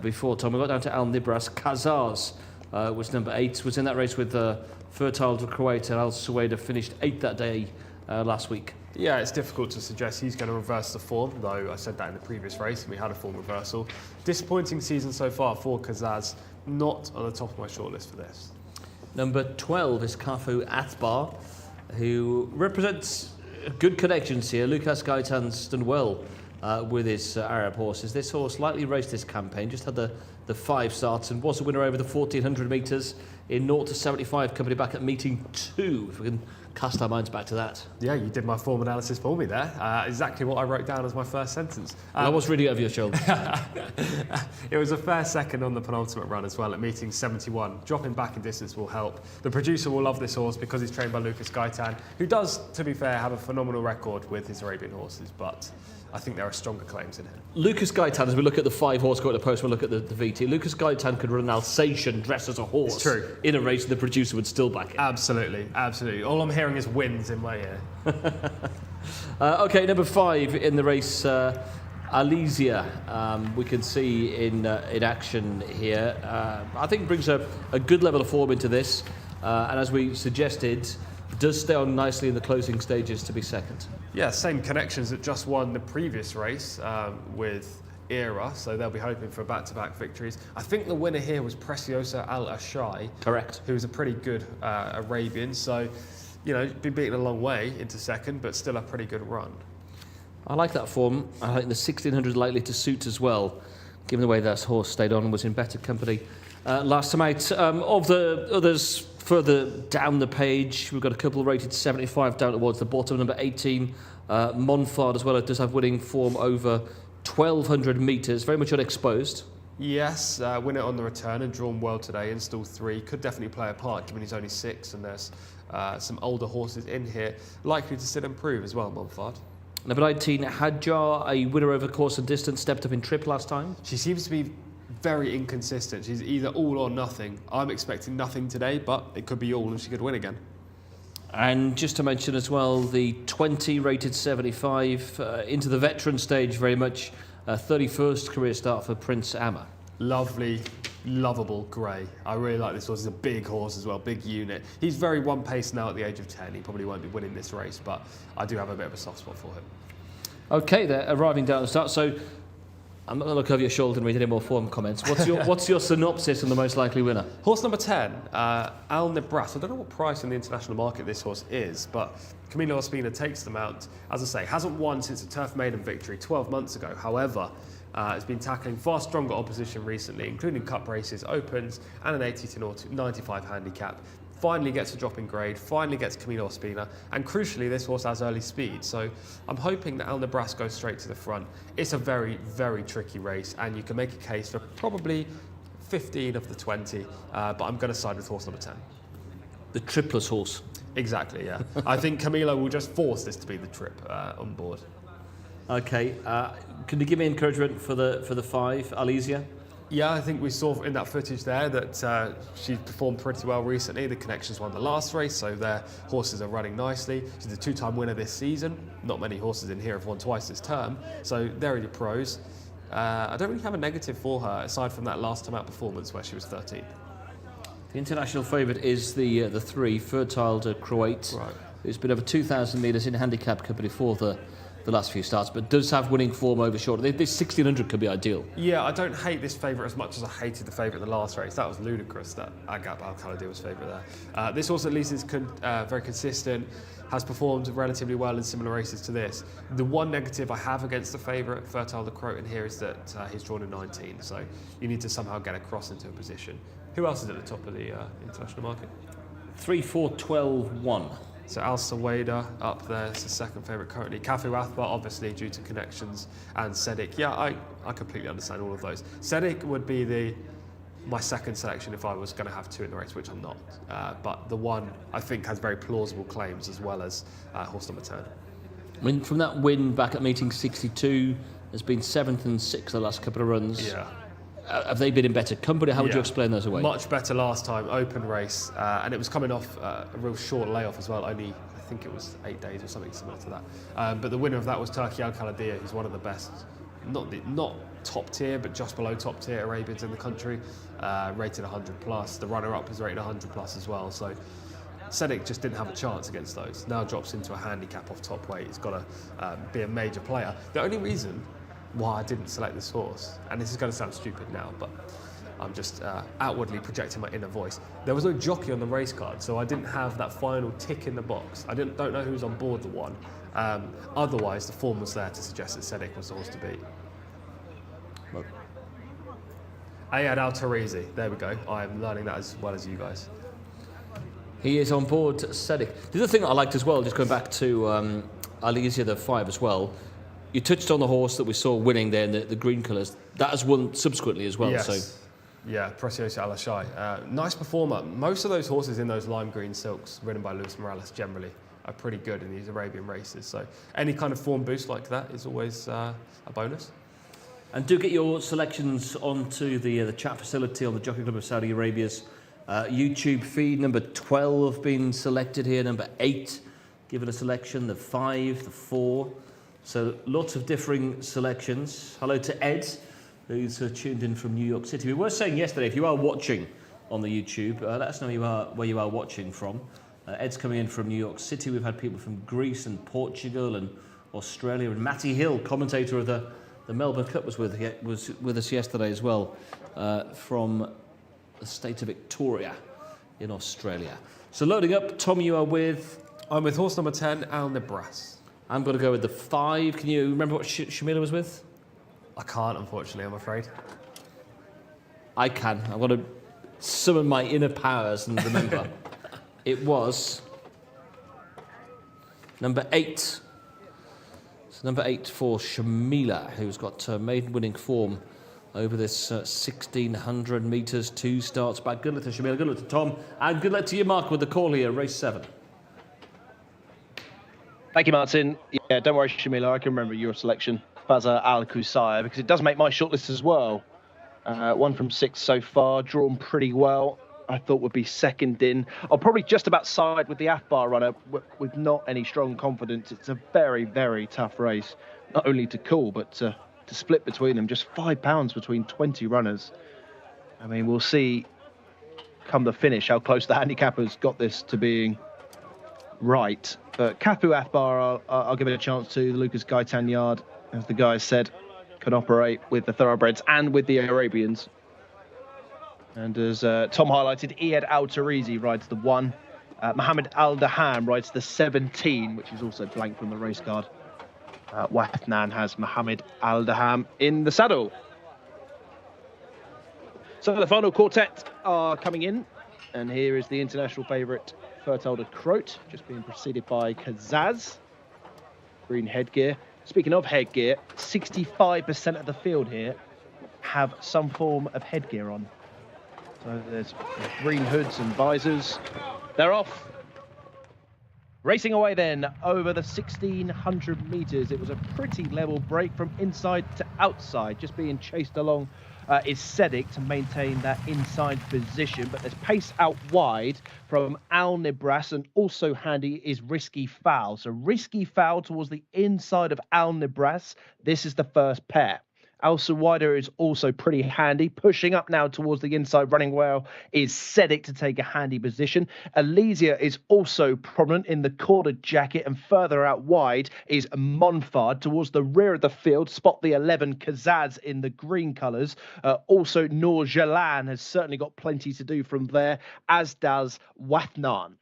before, Tom. We got down to Al Nibras. Kazars was number 8, was in that race with Fertile de Kuwait and Al Suwaida, finished 8th that day last week. Yeah, it's difficult to suggest he's going to reverse the form, though I said that in the previous race and we had a form reversal. Disappointing season so far for Kazaz, not on the top of my shortlist for this. Number 12 is Kafu Atbar, who represents good connections here. Lucas Gaitan's done well with his Arab horses. This horse lightly raced this campaign, just had the 5 starts and was a winner over the 1,400 metres in 0 to 75, company back at meeting 2, if we can cast our minds back to that. Yeah, you did my form analysis for me there. Exactly what I wrote down as my first sentence. I was reading it over your shoulder. It was a fair second on the penultimate run as well at meeting 71. Dropping back in distance will help. The producer will love this horse because he's trained by Lucas Gaitan, who does, to be fair, have a phenomenal record with his Arabian horses, but I think there are stronger claims in him. Lucas Gaitan, as we look at the 5 horse go at the post, we'll look at the VT. Lucas Gaitan could run an Alsatian dressed as a horse. It's true. In a race, and the producer would still back it. Absolutely, absolutely. All I'm hearing is wins in my ear. Okay, number 5 in the race, Alizia, we can see in action here. I think brings a good level of form into this, and as we suggested, does stay on nicely in the closing stages to be second. Yeah, same connections that just won the previous race with Era, so they'll be hoping for back-to-back victories. I think the winner here was Preciosa Al Ashai. Correct. Who was a pretty good Arabian, so, you know, been beaten a long way into second, but still a pretty good run. I like that form. I think the 1,600 likely to suit as well, given the way that horse stayed on and was in better company last time out. Of the others further down the page, we've got a couple rated 75 down towards the bottom. Number 18, Monfard as well, does have winning form over 1,200 metres, very much unexposed. Yes, winner on the return and drawn well today in stall 3. Could definitely play a part given he's only 6 and there's some older horses in here. Likely to still improve as well, Monfard. Number 19, Hadjar, a winner over course and distance, stepped up in trip last time. She seems to be very inconsistent. She's either all or nothing. I'm expecting nothing today, but it could be all and she could win again. And just to mention as well, the 20 rated 75 into the veteran stage very much. 31st career start for Prince Amma. Lovely, lovable grey. I really like this horse. He's a big horse as well, big unit. He's very one pace now at the age of 10. He probably won't be winning this race, but I do have a bit of a soft spot for him. Okay, they're arriving down the start. So I'm not going to look over your shoulder and read any more form comments. What's your synopsis on the most likely winner? Horse number 10, Al Nibras. I don't know what price in the international market this horse is, but Camilo Ospina takes the mount. As I say, hasn't won since a turf maiden victory 12 months ago. However, has been tackling far stronger opposition recently, including cup races, opens, and an 80 to 95 handicap. finally gets a drop in grade, finally gets Camilo Ospina, and crucially, this horse has early speed. So I'm hoping that Al Nebras goes straight to the front. It's a very, very tricky race, and you can make a case for probably 15 of the 20, but I'm going to side with horse number 10. The tripless horse. Exactly, yeah. I think Camilo will just force this to be the trip on board. Okay, can you give me encouragement for the 5, Alizia? Yeah, I think we saw in that footage there that she performed pretty well recently. The Connections won the last race, so their horses are running nicely. She's a 2-time winner this season. Not many horses in here have won twice this term, so they're your pros. I don't really have a negative for her, aside from that last time out performance where she was 13th. The international favourite is the 3, Fertile de Croate, Right. who's been over 2,000 metres in handicap company for the last few starts, but does have winning form over short. This 1600 could be ideal. Yeah, I don't hate this favourite as much as I hated the favourite in the last race. That was ludicrous that Agap Al-Khalidi was favourite there. This horse at least is very consistent, has performed relatively well in similar races to this. The one negative I have against the favourite, Fertile de Croate, in here is that he's drawn in 19, so you need to somehow get across into a position. Who else is at the top of the international market? 3, 4, 12, 1. So Al Saweda up there is the second favourite currently. Cafu Athbar, obviously, due to Connections, and Sedik. Yeah, I completely understand all of those. Sedik would be my second selection if I was going to have 2 in the race, which I'm not. But the one I think has very plausible claims, as well as horse number 10. I mean, from that win back at meeting 62, has been 7th and 6th the last couple of runs. Yeah. Have they been in better company? How would you explain those away? Much better last time, open race, and it was coming off a real short layoff as well, only I think it was 8 days or something similar to that. But the winner of that was Turki Al-Khaladiya, who's one of the best, not top tier, but just below top tier Arabians in the country, rated 100 plus. The runner-up is rated 100 plus as well, so Sedik just didn't have a chance against those. Now drops into a handicap off top weight. He's got to be a major player. The only reason why I didn't select this horse, and this is going to sound stupid now, but I'm just outwardly projecting my inner voice. There was no jockey on the race card, so I didn't have that final tick in the box. I don't know who was on board the one. Otherwise, the form was there to suggest that Sedik was the horse to beat. Well, Ayad Al-Tarizi, there we go. I'm learning that as well as you guys. he is on board, Sedik. The other thing I liked as well, just going back to Alizia, the 5 as well, you touched on the horse that we saw winning there in the green colours. That has won subsequently as well. Yes. So. Yeah, Preciosa Al-Ashai. Nice performer. Most of those horses in those lime green silks ridden by Luis Morales generally are pretty good in these Arabian races. So any kind of form boost like that is always a bonus. And do get your selections onto the chat facility on the Jockey Club of Saudi Arabia's YouTube feed. Number 12 being selected here. Number 8 given a selection. The 5, the 4. So lots of differing selections. Hello to Ed, who's tuned in from New York City. We were saying yesterday, if you are watching on the YouTube, let us know where you are watching from. Ed's coming in from New York City. We've had people from Greece and Portugal and Australia. And Matty Hill, commentator of the Melbourne Cup, was with us yesterday as well, from the state of Victoria in Australia. So loading up, Tom, you are with? I'm with horse number 10, Al Nebras. I'm going to go with the 5. Can you remember what Shamila was with? I can't, unfortunately, I'm afraid. I can. I'm going to summon my inner powers and remember. It was number 8. So number 8 for Shamila, who's got maiden winning form over this 1,600 metres, 2 starts back. Good luck to Shamila, good luck to Tom, and good luck to you, Mark, with the call here, race 7. Thank you, Martin. Yeah, don't worry, Shamila. I can remember your selection, Baza Al-Kusaya, because it does make my shortlist as well. 1 from 6 so far, drawn pretty well. I thought would be second in. I'll probably just about side with the Athbar runner with not any strong confidence. It's a very, very tough race, not only to call, but to split between them. Just £5 between 20 runners. I mean, we'll see come the finish how close the handicappers got this to being right. But Cafu Athbar, I'll give it a chance to. The Lucas Gaitan yard, as the guys said, can operate with the thoroughbreds and with the Arabians. And as Tom highlighted, Iyad Al-Tarizi rides the 1. Mohammed Al-Daham rides the 17, which is also blank from the race card. Wathnan has Mohammed Al-Daham in the saddle. So the final quartet are coming in. And here is the international favourite, Fertile de Croat, just being preceded by Kazaz. Green headgear. Speaking of headgear, 65% of the field here have some form of headgear on. So there's green hoods and visors. They're off. Racing away then over the 1,600 metres. It was a pretty level break from inside to outside, just being chased along is Sedic to maintain that inside position, but there's pace out wide from Al Nibras, and also handy is Risky Foul. So Risky Foul towards the inside of Al Nibras. This is the first pair. Al Suwaida is also pretty handy. Pushing up now towards the inside running well is Sedic to take a handy position. Elysia is also prominent in the corded jacket, and further out wide is Monfard towards the rear of the field. Spot the 11 Kazaz in the green colours. Also Noor Jalan has certainly got plenty to do from there, as does Wathnan.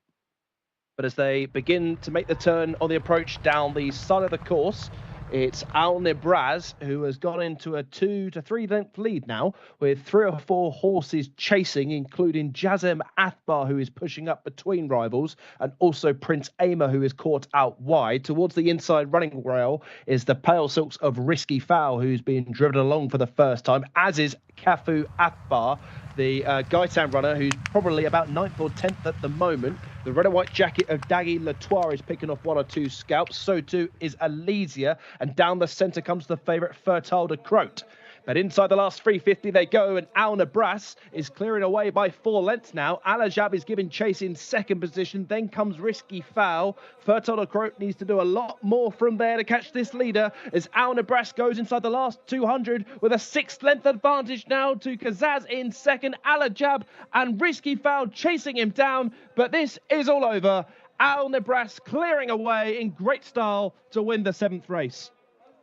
But as they begin to make the turn on the approach down the side of the course, it's Al Nibraz who has gone into a 2 to 3 length lead now, with 3 or 4 horses chasing, including Jazem Athbar, who is pushing up between rivals, and also Prince Aimer, who is caught out wide. Towards the inside running rail is the Pale Silks of Risky Foul, who's being driven along for the first time, as is Kafu Athbar, the Gaitan runner, who's probably about 9th or 10th at the moment. The red and white jacket of Daggy Latoir is picking off 1 or 2 scalps. So too is Elysia. And down the centre comes the favourite Fertile de Croat. But inside the last 350 they go, and Al Nabras is clearing away by 4 lengths now. Alajab is giving chase in second position. Then comes Risky Foul. Fertile de Croat needs to do a lot more from there to catch this leader, as Al Nabras goes inside the last 200 with a 6th length advantage now to Kazaz in second. Alajab and Risky Foul chasing him down, but this is all over. Al Nabras clearing away in great style to win the 7th race.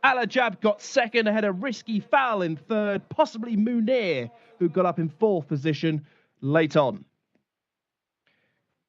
Alajab got second ahead of Risky Foul in third, possibly Munir, who got up in 4th position late on.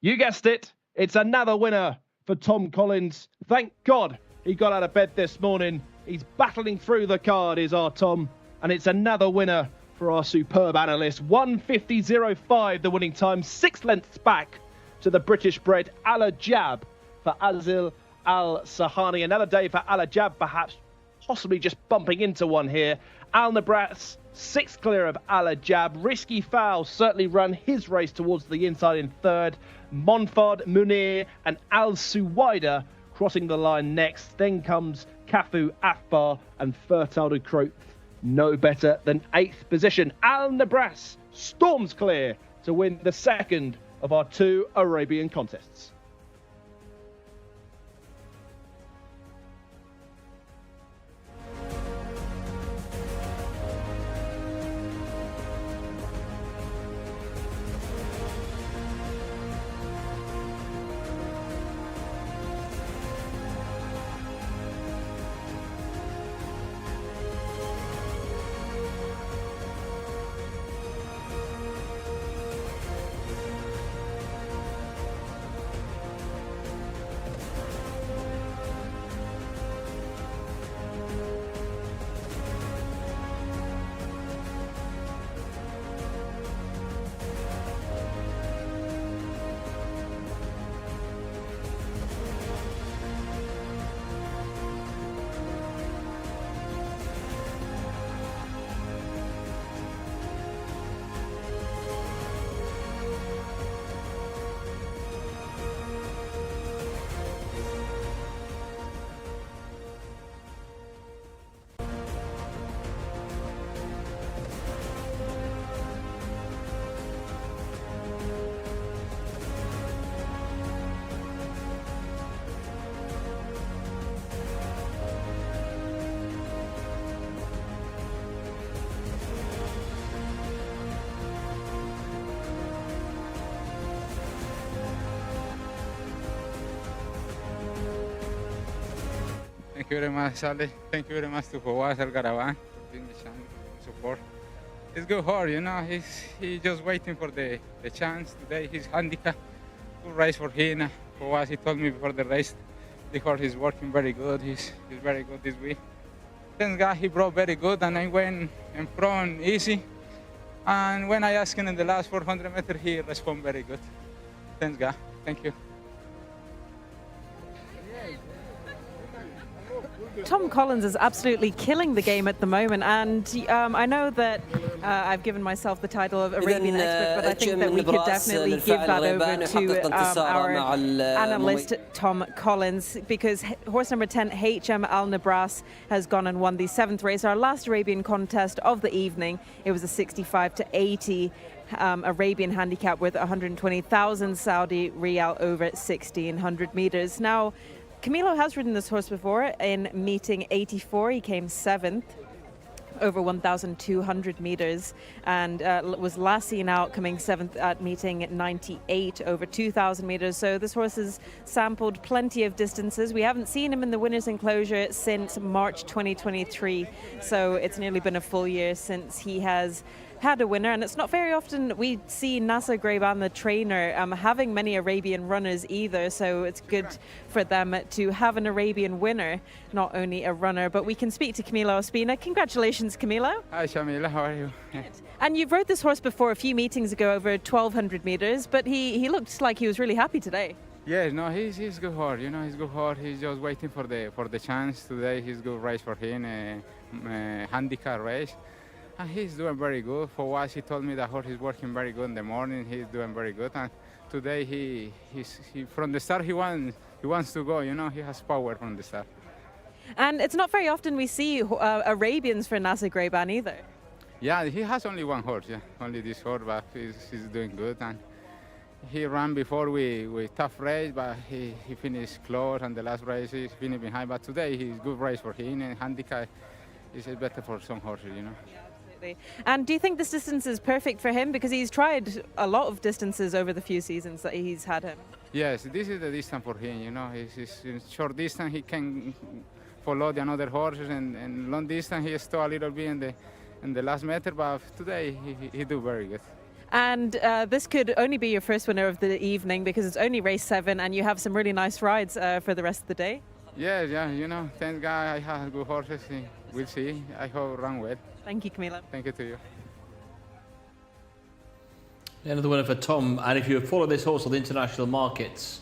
You guessed it, it's another winner for Tom Collins. Thank God he got out of bed this morning. He's battling through the card, is our Tom, and it's another winner for our superb analyst. 1:50.05 the winning time, 6 lengths back to the British-bred Alajab for Azil Al-Sahani. Another day for Alajab, perhaps possibly just bumping into one here. Al Nabras, 6th clear of Alajab. Risky Foul certainly run his race towards the inside in third. Monfard, Munir and Al Suwaida crossing the line next. Then comes Kafu Athbar and Fertile de Croat, no better than 8th position. Al Nabras storms clear to win the second of our 2 Arabian contests. Thank you very much, Ale. Thank you very much to Fawaz Al Garawan for being the chance support. It's good horse, you know. He's just waiting for the chance today. He's handicapped. Good race for him. Fawaz, he told me before the race, the horse is working very good. He's very good this week. Thank God he brought very good, and I went in front easy. And when I asked him in the last 400 meters, he responded very good. Thanks, God. Thank you. Tom Collins is absolutely killing the game at the moment, and I know that I've given myself the title of Arabian expert, but I think that we could definitely give that over to our analyst Tom Collins, because horse number 10, HM Al Nabras, has gone and won the 7th race, our last Arabian contest of the evening. It was a 65 to 80 Arabian handicap with 120,000 Saudi Riyal over 1,600 meters. Now, Camilo has ridden this horse before in meeting 84. He came 7th over 1,200 meters and was last seen out coming 7th at meeting 98 over 2,000 meters. So this horse has sampled plenty of distances. We haven't seen him in the winner's enclosure since March 2023. So it's nearly been a full year since he has had a winner, and it's not very often we see Nasser Grayban, the trainer, having many Arabian runners either, so it's good for them to have an Arabian winner, not only a runner. But we can speak to Camilo Ospina. Congratulations, Camilo. Hi, Shamila, how are you? And you've rode this horse before a few meetings ago over 1,200 meters, but he looked like he was really happy today. Yeah, no, he's good horse. You know, he's good horse. He's just waiting for the chance today. He's good race for him, handicap race. And he's doing very good. For once, he told me the horse is working very good in the morning. He's doing very good. And today, he from the start, he wants to go. You know, he has power from the start. And it's not very often we see Arabians for Nasser Grayban either. Yeah, he has only one horse. Yeah, only this horse, but he's doing good. And he ran before with tough race, but he finished close. And the last race, he finished behind. But today, he's good race for him. And handicap is better for some horses, you know. And do you think this distance is perfect for him? Because he's tried a lot of distances over the few seasons that he's had him. Yes, this is the distance for him, you know. He's in short distance, he can follow the other horses, and long distance, he stole a little bit in the last meter, but today he do very good. And this could only be your first winner of the evening, because it's only race 7 and you have some really nice rides for the rest of the day. Yeah, you know, thank God I have good horses. We'll see. I hope run well. Thank you, Camilo. Thank you to you. Another winner for Tom, and if you follow this horse on the international markets,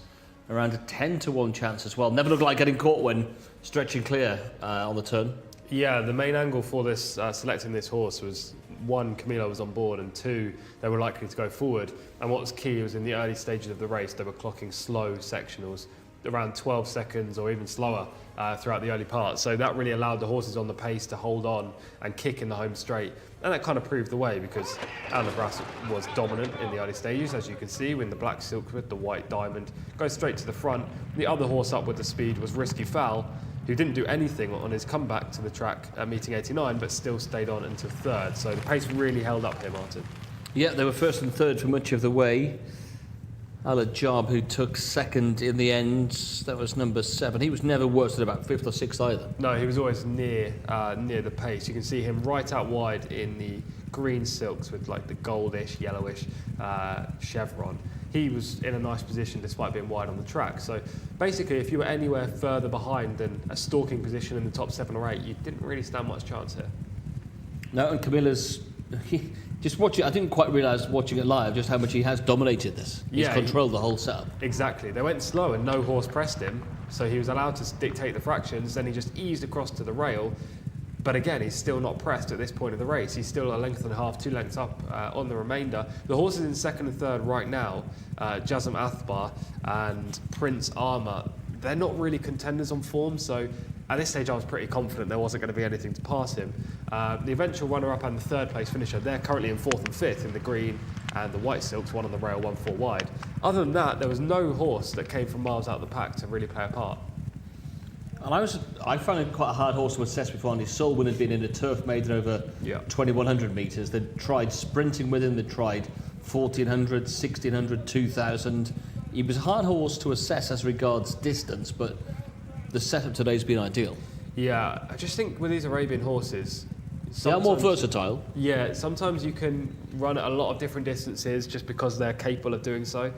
around a 10 to 1 chance as well. Never looked like getting caught when stretching clear on the turn. Yeah, the main angle for this selecting this horse was 1, Camilo was on board, and 2, they were likely to go forward. And what was key was in the early stages of the race, they were clocking slow sectionals, around 12 seconds or even slower throughout the early part. So that really allowed the horses on the pace to hold on and kick in the home straight. And that kind of proved the way, because Al Nabras was dominant in the early stages, as you can see, with the black silkwood, the white diamond, goes straight to the front. The other horse up with the speed was Risky Fowl, who didn't do anything on his comeback to the track at meeting 89, but still stayed on until 3rd. So the pace really held up here, Martin. Yeah, they were 1st and 3rd for much of the way. Al Ajab, who took 2nd in the end, that was number 7. He was never worse than about 5th or 6th either. No, he was always near the pace. You can see him right out wide in the green silks with like the goldish, yellowish chevron. He was in a nice position despite being wide on the track. So basically, if you were anywhere further behind than a stalking position in the top 7 or 8, you didn't really stand much chance here. No, and Camilla's... Just watching, I didn't quite realise watching it live just how much he has dominated this. He's controlled the whole setup. Exactly. They went slow and no horse pressed him, so he was allowed to dictate the fractions. Then he just eased across to the rail. But again, he's still not pressed at this point of the race. He's still a length and a half, 2 lengths up on the remainder. The horses in 2nd and 3rd right now, Jazm Athbar and Prince Armour, they're not really contenders on form, so at this stage I was pretty confident there wasn't going to be anything to pass him. The eventual runner-up and the 3rd place finisher, they're currently in 4th and 5th in the green and the white silks, 1 on the rail, 1 4 wide. Other than that, there was no horse that came from miles out of the pack to really play a part. And I found it quite a hard horse to assess before, and his Solwyn had been in a turf maiden over 2,100 metres. They'd tried sprinting with him, they'd tried 1,400, 1,600, 2,000. He was a hard horse to assess as regards distance, but the setup today's been ideal. Yeah, I just think with these Arabian horses... They are more versatile. Yeah, sometimes you can run at a lot of different distances just because they're capable of doing so,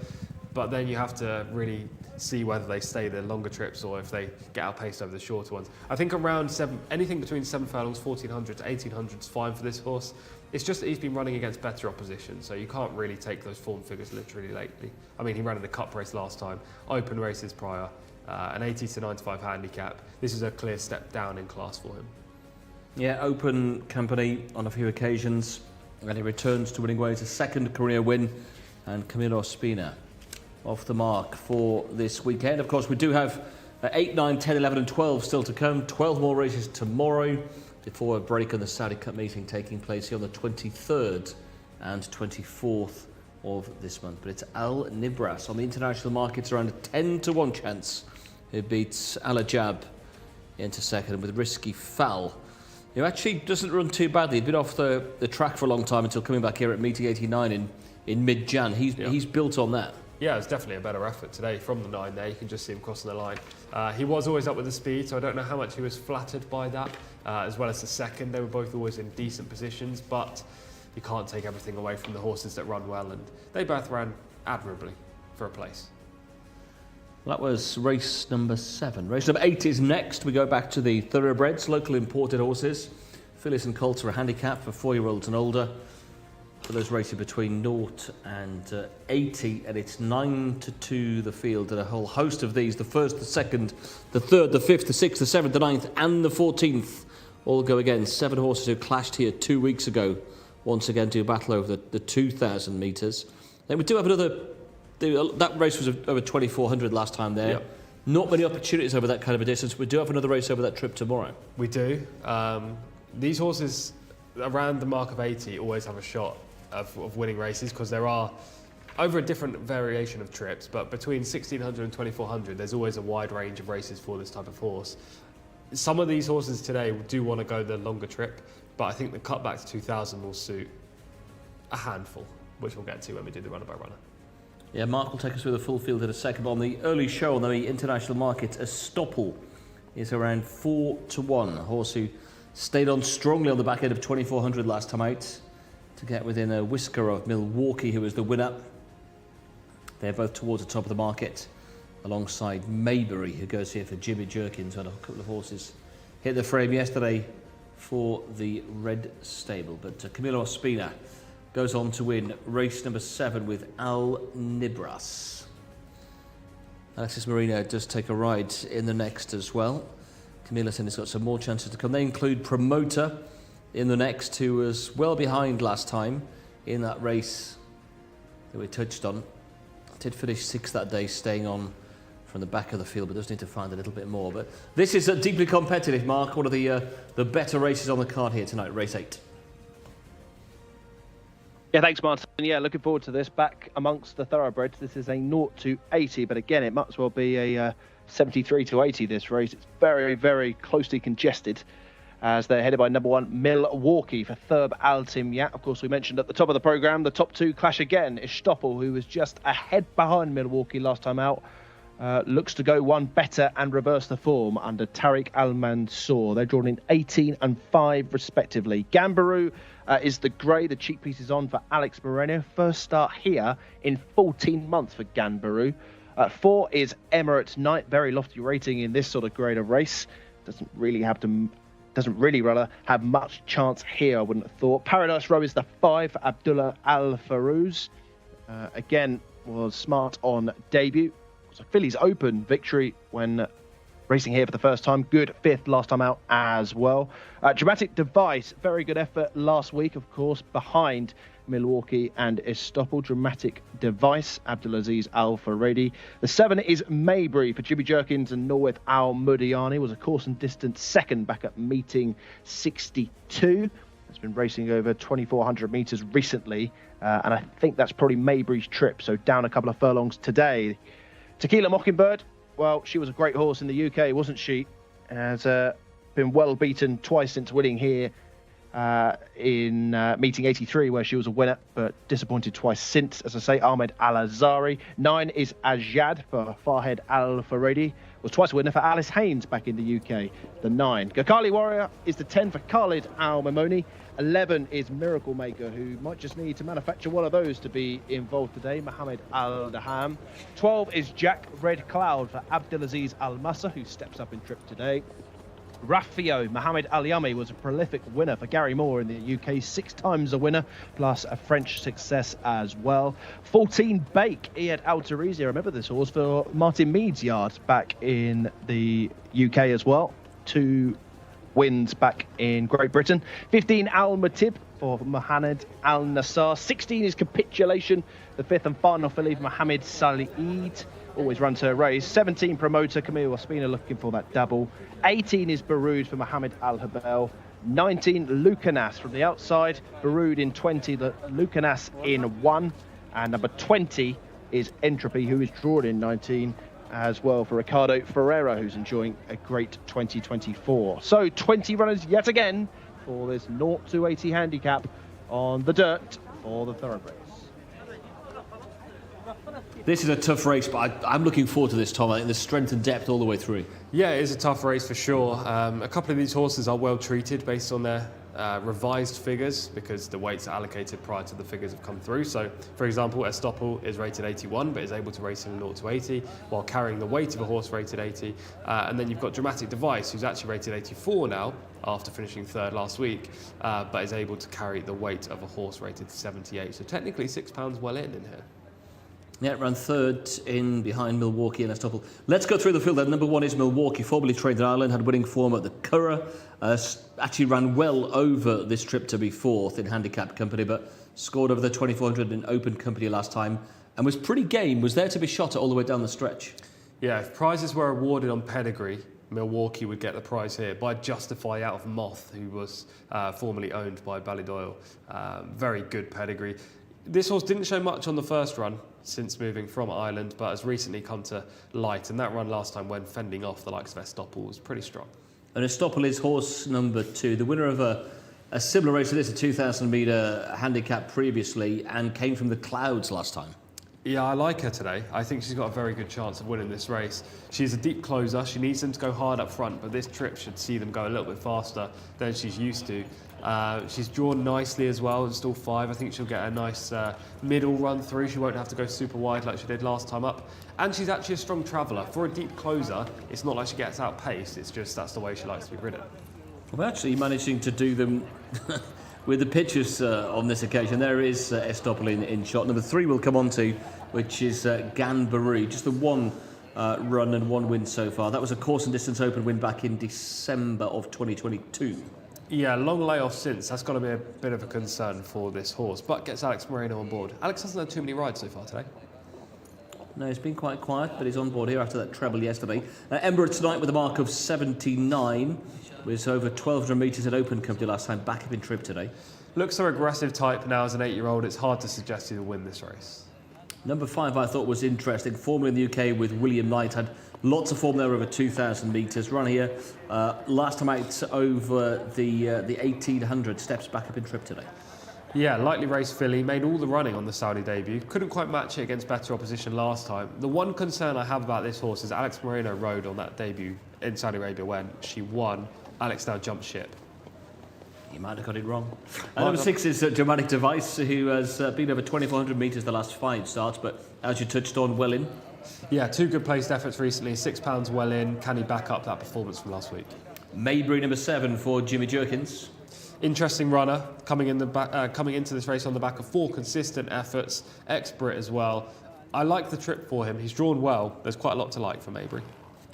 but then you have to really see whether they stay the longer trips or if they get outpaced over the shorter ones. I think around anything between 7 furlongs, 1400 to 1800 is fine for this horse. It's just that he's been running against better opposition, so you can't really take those form figures literally lately. I mean, he ran in the Cup race last time, open races prior, an 80 to 95 handicap. This is a clear step down in class for him. Yeah, open company on a few occasions, and he returns to winning ways, a second career win, and Camilo Ospina off the mark for this weekend. Of course, we do have 8, 9, 10, 11 and 12 still to come. 12 more races tomorrow before a break on the Saudi Cup meeting taking place here on the 23rd and 24th of this month. But it's Al Nibras on the international markets, around a 10 to 1 chance who beats Al Ajab into second with Risky Foul, who actually doesn't run too badly. He'd been off the track for a long time until coming back here at meeting 89 in mid-Jan. He's built on that. Yeah, it was definitely a better effort today from the 9 there. You can just see him crossing the line. He was always up with the speed, so I don't know how much he was flattered by that, as well as the second. They were both always in decent positions, but you can't take everything away from the horses that run well, and they both ran admirably for a place. That was race number 7. Race number 8 is next. We go back to the thoroughbreds, local imported horses. Fillies and Colts are a handicap for 4-year-olds and older. For those racing between 0 and 80, and it's 9 to 2 the field, and a whole host of these, the 1st, the 2nd, the 3rd, the 5th, the 6th, the 7th, the 9th and the 14th, all go again. 7 horses who clashed here 2 weeks ago, once again do battle over the 2,000 metres. Then we do have another, that race was over 2,400 last time there. Yep. Not many opportunities over that kind of a distance. We do have another race over that trip tomorrow. We do. These horses around the mark of 80 always have a shot of winning races, because there are over a different variation of trips, but between 1,600 and 2,400 there's always a wide range of races for this type of horse. Some of these horses today do want to go the longer trip, but I think the cutback to 2,000 will suit a handful, which we'll get to when we do the runner by runner. Yeah, Mark will take us through the full field in a second. On the early show on the international market, Estoppel is around 4 to 1, a horse who stayed on strongly on the back end of 2,400 last time out to get within a whisker of Milwaukee, who was the winner. They're both towards the top of the market, alongside Maybury, who goes here for Jimmy Jerkins, and a couple of horses hit the frame yesterday for the Red Stable. But Camilo Ospina goes on to win race number 7 with Al Nibras. Alexis Marino does take a ride in the next as well. Camilo said he's got some more chances to come. They include Promoter in the next, who was well behind last time in that race that we touched on. Did finish 6th that day, staying on from the back of the field, but does need to find a little bit more. But this is deeply competitive, Mark. One of the better races on the card here tonight, race 8. Yeah, thanks, Martin. Yeah, looking forward to this. Back amongst the thoroughbreds, this is a 0 to 80, but again, it might as well be a 73 to 80, this race. It's very, very closely congested, as they're headed by number 1 Milwaukee for Thurb Altimyat. Of course, we mentioned at the top of the programme, the top 2 clash again. Estoppel, who was just ahead behind Milwaukee last time out, looks to go one better and reverse the form under Tariq Al-Mansour. They're drawn in 18 and 5 respectively. Gambaroo is the grey, the cheek piece is on for Alex Moreno. First start here in 14 months for Gambaroo. 4 is Emirates Knight, very lofty rating in this sort of grade of race. Doesn't really have much chance here, I wouldn't have thought. Paradise Row is the 5 for Abdullah Al Farouz. Again, was smart on debut. It was a Fillies Open victory when racing here for the first time. Good 5th last time out as well. Dramatic Device, very good effort last week, of course, behind Milwaukee and Estoppel. Dramatic Device, Abdulaziz Al Faredi. The 7 is Maybury for Jimmy Jerkins and Norwith Al Mudiani. Was a course and distance 2nd back at meeting 62. It's been racing over 2,400 metres recently, and I think that's probably Maybury's trip, so down a couple of furlongs today. Tequila Mockingbird, well, she was a great horse in the UK, wasn't she? Has been well beaten twice since winning here in meeting 83, where she was a winner, but disappointed twice since. As I say, Ahmed Al Azari. 9 is Ajad for Farhed Al Faredi. was twice a winner for Alice Haynes back in the UK, the 9. Gokali Warrior is the 10 for Khalid Al-Mamoni. 11 is Miracle Maker, who might just need to manufacture one of those to be involved today, Mohammed Al-Daham. 12 is Jack Red Cloud for Abdulaziz Al-Massa, who steps up in trip today. Raffio Mohammed Al-Yami was a prolific winner for Gary Moore in the UK, 6 times a winner, plus a French success as well. 14 Bake Iyad Al-Tarizi, remember this horse, for Martin Mead's yard back in the UK as well. 2 wins back in Great Britain. 15 Al-Matib for Mohammed Al-Nassar. 16 is Capitulation, the 5th and final filly for Mohammed Saeed. Always runs her race. 17 Promoter, Camille Ospina looking for that double. 18 is Baroud for Mohammed Al-Habel. 19 Lucanas from the outside. Baroud in 20, Lucanas in 1. And number 20 is Entropy, who is drawn in 19 as well for Ricardo Ferreira, who's enjoying a great 2024. So 20 runners yet again for this 0 to 80 handicap on the dirt for the thoroughbreds. This is a tough race, but I'm looking forward to this, Tom. I think there's strength and depth all the way through. Yeah, it is a tough race for sure. A couple of these horses are well treated based on their revised figures, because the weights are allocated prior to the figures have come through. So, for example, Estoppel is rated 81, but is able to race in 0 to 80 while carrying the weight of a horse rated 80. And then you've got Dramatic Device, who's actually rated 84 now after finishing 3rd last week, but is able to carry the weight of a horse rated 78. So technically £6 well in here. Yeah, ran 3rd in behind Milwaukee and Estoppel. Let's go through the field then. Number 1 is Milwaukee, formerly trained in Ireland, had winning form at the Curragh. Actually ran well over this trip to be 4th in handicap company, but scored over the 2400 in open company last time and was pretty game, was there to be shot at all the way down the stretch. Yeah, if prizes were awarded on pedigree, Milwaukee would get the prize here by Justify out of Moth, who was formerly owned by Ballydoyle. Very good pedigree. This horse didn't show much on the first run since moving from Ireland, but has recently come to light, and that run last time when fending off the likes of Estoppel was pretty strong. And Estoppel is horse number 2, the winner of a similar race to this, a 2,000 metre handicap previously, and came from the clouds last time. Yeah, I like her today. I think she's got a very good chance of winning this race. She's a deep closer. She needs them to go hard up front, but this trip should see them go a little bit faster than she's used to. She's drawn nicely as well, it's still 5. I think she'll get a nice middle run through. She won't have to go super wide like she did last time up. And she's actually a strong traveller. For a deep closer, it's not like she gets outpaced, it's just that's the way she likes to be ridden. Well, actually managing to do them with the pictures on this occasion. There is Estoppel in shot. Number 3 we'll come on to, which is Ganbaroo. Just the 1 run and 1 win so far. That was a course and distance open win back in December of 2022. Yeah, long layoff since. That's got to be a bit of a concern for this horse, but gets Alex Moreno on board. Alex hasn't had too many rides so far today. No, he's been quite quiet, but he's on board here after that treble yesterday. Emirates tonight with a mark of 79. Was over 1,200 metres at open company last time, back up in trip today. Looks so aggressive type now as an 8-year-old, it's hard to suggest he'll win this race. Number 5 I thought was interesting. Formerly in the UK with William Knight, had lots of form there over 2,000 metres. Run here, last time out over the 1,800, steps back up in trip today. Yeah, lightly raced filly, made all the running on the Saudi debut. Couldn't quite match it against better opposition last time. The one concern I have about this horse is Alex Moreno rode on that debut in Saudi Arabia when she won. Alex now jumped ship. You might have got it wrong. Number 6 is Dramatic Device, who has been over 2,400 metres the last 5 starts, but as you touched on, well in. Yeah, 2 good placed efforts recently, £6 well in. Can he back up that performance from last week? Maybury number 7 for Jimmy Jerkins. Interesting runner, coming into this race on the back of 4 consistent efforts, ex-Brit as well. I like the trip for him, he's drawn well, there's quite a lot to like for Maybury.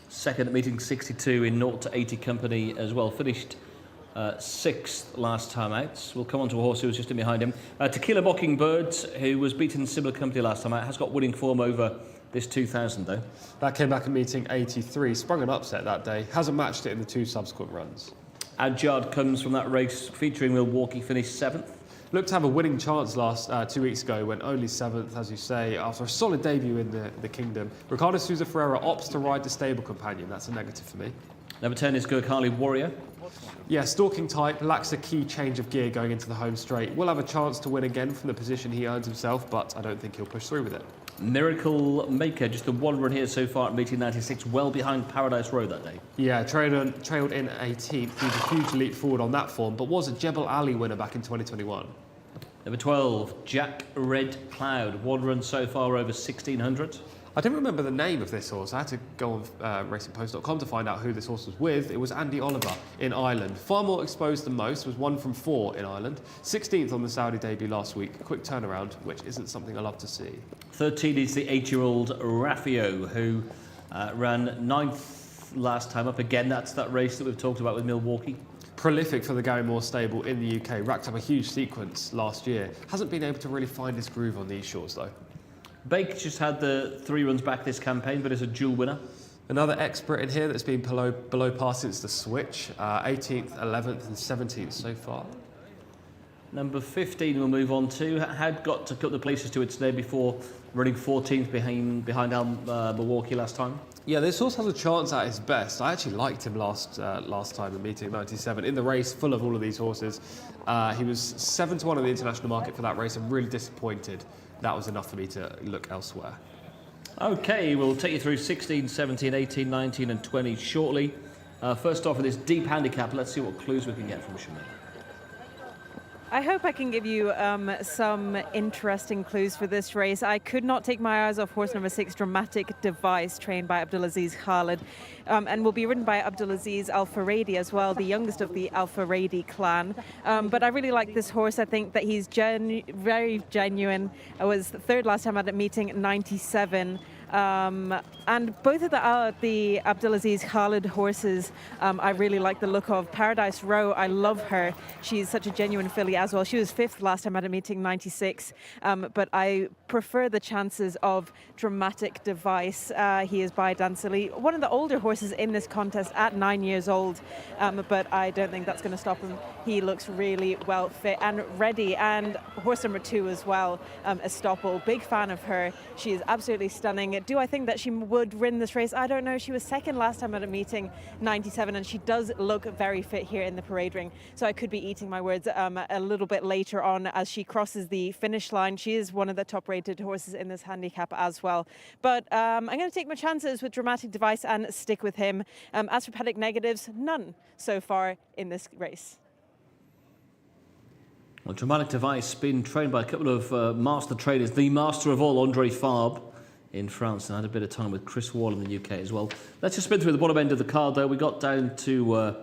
Second at meeting 62 in 0 to 80 company as well, finished 6th last time out. We'll come on to a horse who was just in behind him. Tequila Mockingbird, who was beaten in similar company last time out, has got winning form over this 2,000 though. That came back at meeting 83, sprung an upset that day, hasn't matched it in the 2 subsequent runs. Adjard comes from that race featuring Milwaukee, finished 7th. Looked to have a winning chance last 2 weeks ago, went only 7th, as you say, after a solid debut in the Kingdom. Ricardo Souza Ferreira opts to ride the stable companion, that's a negative for me. Number 10 is Gurkhali Warrior. Yeah, stalking type, lacks a key change of gear going into the home straight. Will have a chance to win again from the position he earns himself, but I don't think he'll push through with it. Miracle Maker, just the one run here so far at meeting 96, well behind Paradise Row that day. Yeah, trailed in 18th. He was a huge leap forward on that form, but was a Jebel Ali winner back in 2021. Number 12, Jack Red Cloud, one run so far over 1600. I didn't remember the name of this horse. I had to go on racingpost.com to find out who this horse was with. It was Andy Oliver in Ireland. Far more exposed than most, was 1 from 4 in Ireland. 16th on the Saudi debut last week. A quick turnaround, which isn't something I love to see. 13 is the 8-year-old Raffio, who ran 9th last time up. Again, that's that race that we've talked about with Milwaukee. Prolific for the Gary Moore stable in the UK. Racked up a huge sequence last year. Hasn't been able to really find his groove on these shores, though. Bake just had the 3 runs back this campaign, but is a dual winner. Another expert in here that's been below par since the switch. 18th, 11th and 17th so far. Number 15 we'll move on to. Had got to cut the places to it today before running 14th behind Milwaukee last time. Yeah, this horse has a chance at his best. I actually liked him last time in meeting 97. In the race, full of all of these horses. He was 7-1 on the international market for that race. I'm really disappointed. That was enough for me to look elsewhere. Okay, we'll take you through 16, 17, 18, 19 and 20 shortly. First off with this deep handicap, let's see what clues we can get from Shamil. I hope I can give you some interesting clues for this race. I could not take my eyes off horse number 6, Dramatic Device, trained by Abdulaziz Khalid, and will be ridden by Abdulaziz Al Faradi as well, the youngest of the Al Faradi clan. But I really like this horse. I think that he's very genuine. I was 3rd last time at a meeting 97. And both of the Abdulaziz Khalid horses, I really like the look of. Paradise Row, I love her. She's such a genuine filly as well. She was 5th last time at a meeting, 96. But I prefer the chances of Dramatic Device. He is by Dansili, one of the older horses in this contest at 9 years old. But I don't think that's going to stop him. He looks really well fit and ready. And horse number 2 as well, Estoppel. Big fan of her. She is absolutely stunning. Do I think that she would win this race? I don't know. She was 2nd last time at a meeting, 97, and she does look very fit here in the parade ring. So I could be eating my words a little bit later on as she crosses the finish line. She is one of the top-rated horses in this handicap as well. But I'm going to take my chances with Dramatic Device and stick with him. As for paddock negatives, none so far in this race. Well, Dramatic Device been trained by a couple of master trainers. The master of all, Andre Fabre, in France, and had a bit of time with Chris Wall in the UK as well. Let's just spin through the bottom end of the card though. We got down to,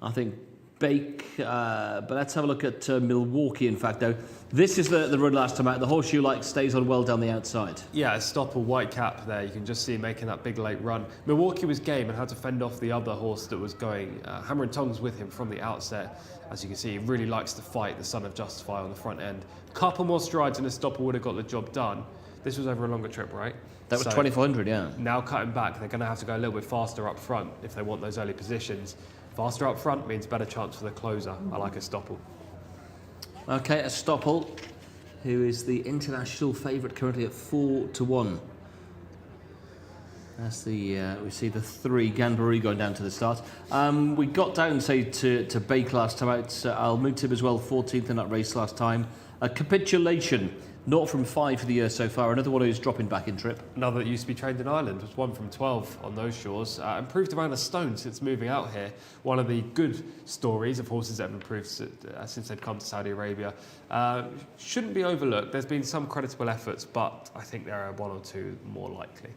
I think, Bake, but let's have a look at Milwaukee in fact though. This is the run last time out. The horse you like stays on well down the outside. Yeah, Estoppel, white cap there. You can just see him making that big late run. Milwaukee was game and had to fend off the other horse that was going hammer and tongs with him from the outset. As you can see, he really likes to fight the son of Justify on the front end. Couple more strides and Estoppel would have got the job done. This was over a longer trip, right? That was 2,400, yeah. Now cutting back, they're going to have to go a little bit faster up front if they want those early positions. Faster up front means better chance for the closer. I like Estoppel. Okay, Estoppel, who is the international favourite currently at 4-1. That's the we see the 3 Ganbaree going down to the start. We got down, say, to Bake last time out. Al Mutib as well, 14th in that race last time. A Capitulation. 0 from 5 for the year so far. Another one who's dropping back in trip. Another that used to be trained in Ireland was 1 from 12 on those shores. Improved around a stone since moving out here. One of the good stories of horses that have improved since they've come to Saudi Arabia. Shouldn't be overlooked. There's been some creditable efforts, but I think there are 1 or 2 more likely.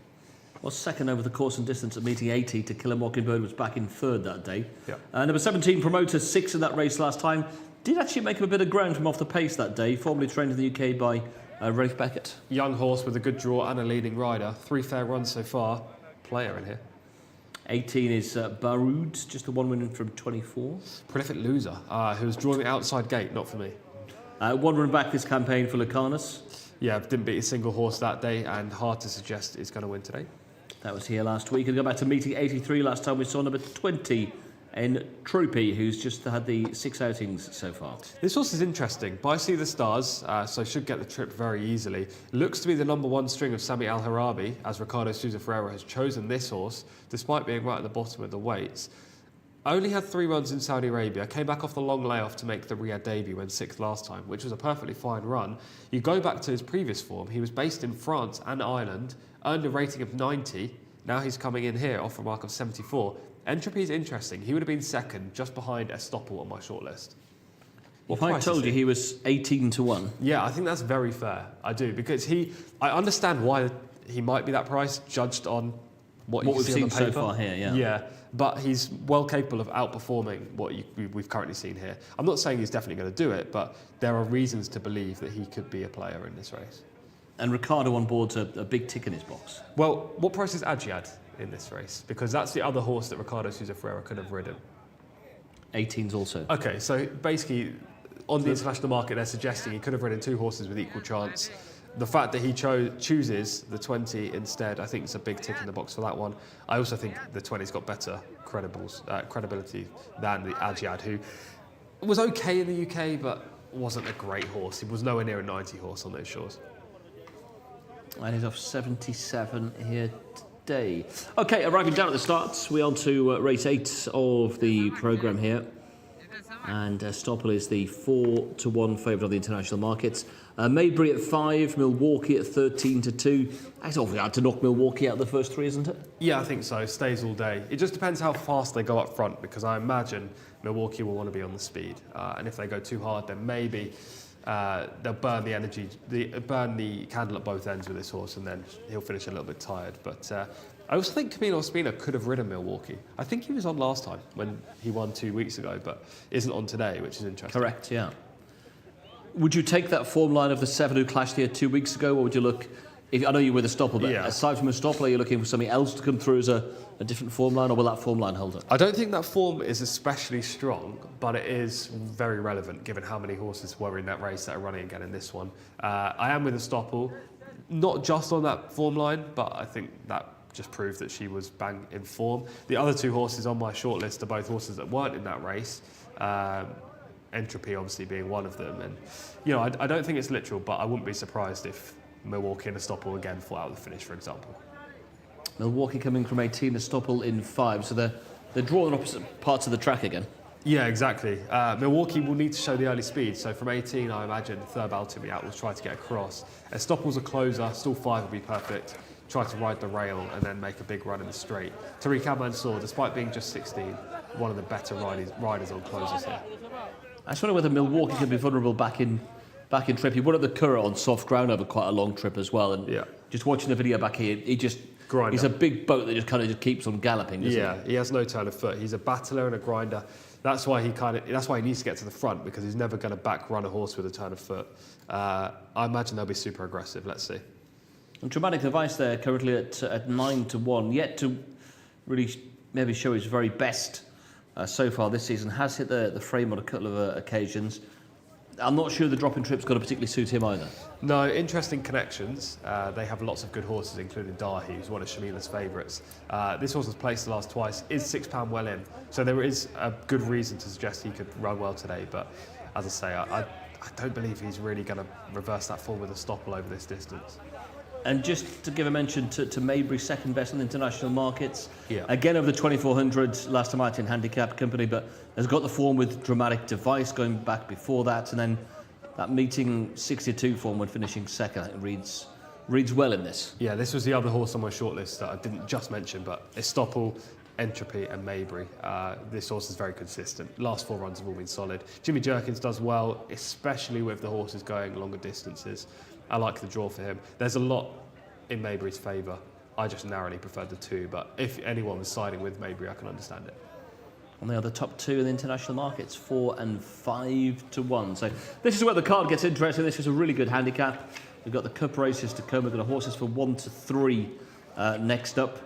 Was 2nd over the course and distance at meeting 80 to Kill a Mockingbird, was back in 3rd that day. Yeah. Number 17, Promoter, 6th in that race last time. Did actually make him a bit of ground from off the pace that day. Formerly trained in the UK by Rafe Beckett. Young horse with a good draw and a leading rider. 3 fair runs so far. Player in here. 18 is Baroud, just the 1 win from 24. Prolific loser, who was drawing the outside gate, not for me. 1 run back this campaign for Lucanus. Yeah, didn't beat a single horse that day and hard to suggest it's going to win today. That was here last week. And go back to meeting 83 last time we saw number 20 in Troopy, who's just had the 6 outings so far. This horse is interesting. By See the Stars, so should get the trip very easily. Looks to be the number 1 string of Sami Al-Harabi, as Ricardo Souza Ferreira has chosen this horse, despite being right at the bottom of the weights. Only had 3 runs in Saudi Arabia, came back off the long layoff to make the Riyadh debut, went 6th last time, which was a perfectly fine run. You go back to his previous form, he was based in France and Ireland, earned a rating of 90, now he's coming in here off a mark of 74. Entropy is interesting, he would have been second, just behind Estoppel on my shortlist. If I told you he was 18 to 1. Yeah, I think that's very fair, I do, because I understand why he might be that price, judged on what we've see seen on the paper. so far here, yeah. Yeah, but he's well capable of outperforming what we've currently seen here. I'm not saying he's definitely going to do it, but there are reasons to believe that he could be a player in this race. And Ricardo on board's a big tick in his box. Well, what price is Adjad in this race? Because that's the other horse that Ricardo Sousa Ferreira could have ridden. 18's also. Okay, so basically, on the international market, they're suggesting he could have ridden 2 horses with equal chance. The fact that he chooses the 20 instead, I think it's a big tick in the box for that one. I also think the 20's got better credibility than the Adjad, who was okay in the UK, but wasn't a great horse. He was nowhere near a 90 horse on those shores. And he's off 77 here today. Okay, arriving down at the start, we're on to race 8 of the programme here. And Stoppel is the 4 to 1 favourite of the international markets. Maybury at 5, Milwaukee at 13 to 2. It's awfully hard to knock Milwaukee out the first 3, isn't it? Yeah, I think so. Stays all day. It just depends how fast they go up front, because I imagine Milwaukee will want to be on the speed. And if they go too hard, then maybe they'll burn the energy, burn the candle at both ends with this horse, and then he'll finish a little bit tired. But I also think Camilo Ospina could have ridden Milwaukee. I think he was on last time when he won 2 weeks ago, but isn't on today, which is interesting. Correct, yeah. Would you take that form line of the 7 who clashed here 2 weeks ago, or would you look... I know you're with Estoppel, but aside from Estoppel, are you looking for something else to come through as a different form line, or will that form line hold up? I don't think that form is especially strong, but it is very relevant given how many horses were in that race that are running again in this one. I am with Estoppel, not just on that form line, but I think that just proved that she was bang in form. The other 2 horses on my shortlist are both horses that weren't in that race. Entropy obviously being one of them, and I don't think it's literal, but I wouldn't be surprised if Milwaukee and Estoppel again fought out the finish, for example. Milwaukee coming from 18, Estoppel in 5, so they're drawing opposite parts of the track again. Yeah, exactly. Milwaukee will need to show the early speed, so from 18 I imagine Thurbal to be out will try to get across. Estoppel's a closer, still 5 would be perfect. Try to ride the rail and then make a big run in the straight. Tariq Al-Mansour, despite being just 16, one of the better riders on closers here. I just wonder whether Milwaukee can be vulnerable back in trip. He won at the Curragh on soft ground over quite a long trip as well. And just watching the video back here, he's a big boat that just keeps on galloping, doesn't he has no turn of foot. He's a battler and a grinder. That's why he needs to get to the front, because he's never going to back run a horse with a turn of foot. I imagine they'll be super aggressive. Let's see. And Dramatic Device there currently at 9 to 1, yet to really maybe show his very best so far this season. Has hit the frame on a couple of occasions. I'm not sure the drop in trip's going to particularly suit him either. No, interesting connections. They have lots of good horses, including Dahi, who's one of Shamila's favourites. This horse has placed the last twice, is £6 well in, so there is a good reason to suggest he could run well today. But as I say, I don't believe he's really going to reverse that form with a Stoppel over this distance. And just to give a mention to Maybury, second best on the international markets. Again over the 2400 last time out in handicap company, but has got the form with Dramatic Device going back before that, and then that meeting 62 form when finishing second. I think reads well in this. Yeah, this was the other horse on my shortlist that I didn't just mention, but Estoppel, Entropy and Maybury. This horse is very consistent. Last 4 runs have all been solid. Jimmy Jerkins does well, especially with the horses going longer distances. I like the draw for him. There's a lot in Maybury's favour. I just narrowly preferred the 2, but if anyone was siding with Maybury, I can understand it. And they are the top 2 in the international markets, 4 and 5 to 1. So this is where the card gets interesting. This is a really good handicap. We've got the cup races to come. We've got horses for 1 to 3 next up.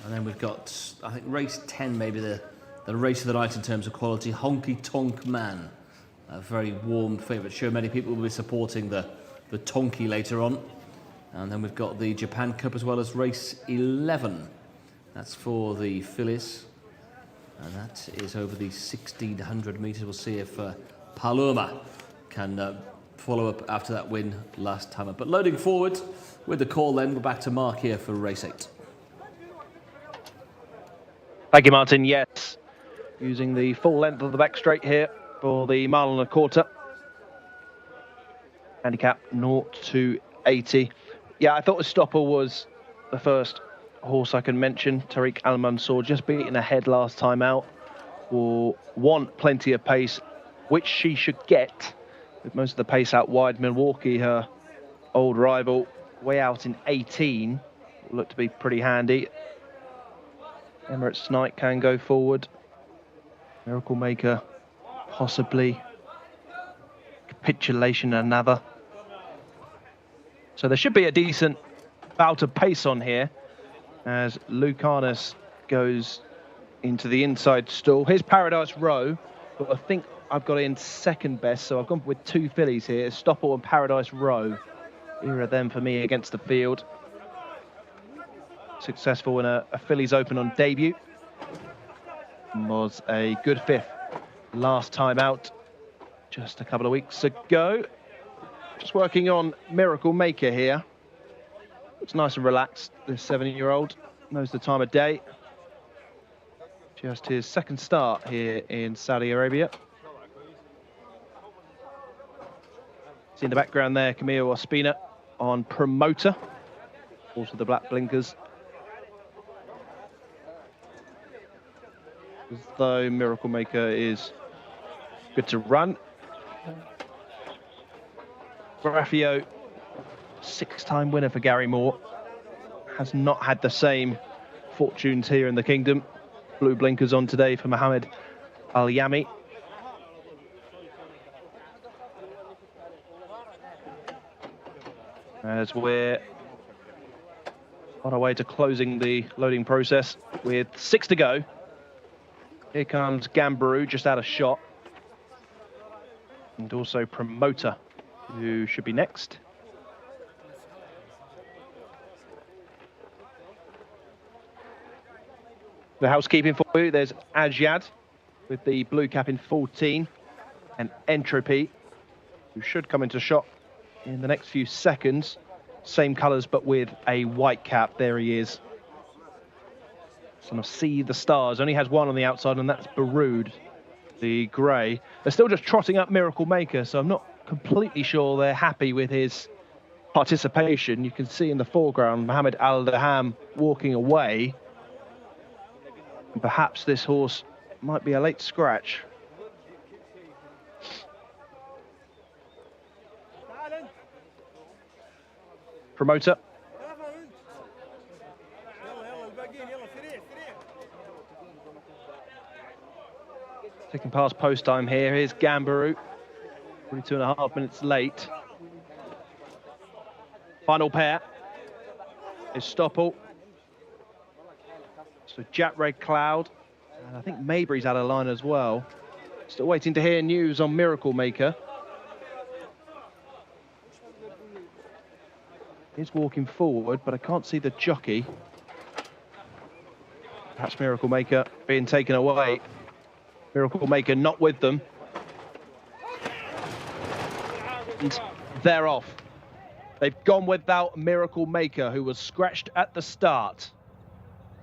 And then we've got, I think, race 10, maybe the race of the night in terms of quality. Honky Tonk Man. A very warm favourite show. Many people will be supporting the Tonky later on. And then we've got the Japan Cup as well as race 11. That's for the fillies. And that is over the 1600 metres. We'll see if Paloma can follow up after that win last time up. But loading forward with the call then, we're back to Mark here for race 8. Thank you, Martin. Yes, using the full length of the back straight here for the mile and a quarter. Handicap 0 to 80. Yeah, I thought Stopper was the first horse I can mention. Tariq Al Mansour just beaten ahead last time out. Will want plenty of pace, which she should get, with most of the pace out wide. Milwaukee, her old rival, way out in 18. Will look to be pretty handy. Emirates Knight can go forward. Miracle Maker, possibly. Capitulation, another. So there should be a decent bout of pace on here as Lucanus goes into the inside stall. Here's Paradise Row, but I think I've got it in second best, so I've gone with two fillies here, Stopple and Paradise Row. Here are them for me against the field. Successful in a fillies open on debut. Was a good fifth last time out, just a couple of weeks ago. Just working on Miracle Maker here. Looks nice and relaxed, this 7-year-old. Knows the time of day. Just his second start here in Saudi Arabia. See in the background there, Camille Ospina on Promoter. Also the black blinkers. As though Miracle Maker is good to run. Graffio, 6-time winner for Gary Moore. Has not had the same fortunes here in the kingdom. Blue blinkers on today for Mohammed Al Yami. As we're on our way to closing the loading process with 6 to go. Here comes Gambaroo, just out of shot. And also Promoter, who should be next. The housekeeping for you, there's Ajyad with the blue cap in 14, and Entropy, who should come into shot in the next few seconds. Same colours, but with a white cap. There he is. Son of See the Stars. Only has one on the outside, and that's Baroud, the grey. They're still just trotting up Miracle Maker, so I'm not completely sure they're happy with his participation. You can see in the foreground Mohammed Al Daham walking away. And perhaps this horse might be a late scratch. Promoter. Taking past post time here. Here's Gambaroo. 42.5 minutes late. Final pair is Stopple. So Jack Red Cloud. And I think Maybury's out of line as well. Still waiting to hear news on Miracle Maker. He's walking forward, but I can't see the jockey. Perhaps Miracle Maker being taken away. Miracle Maker not with them. And they're off. They've gone without Miracle Maker, who was scratched at the start.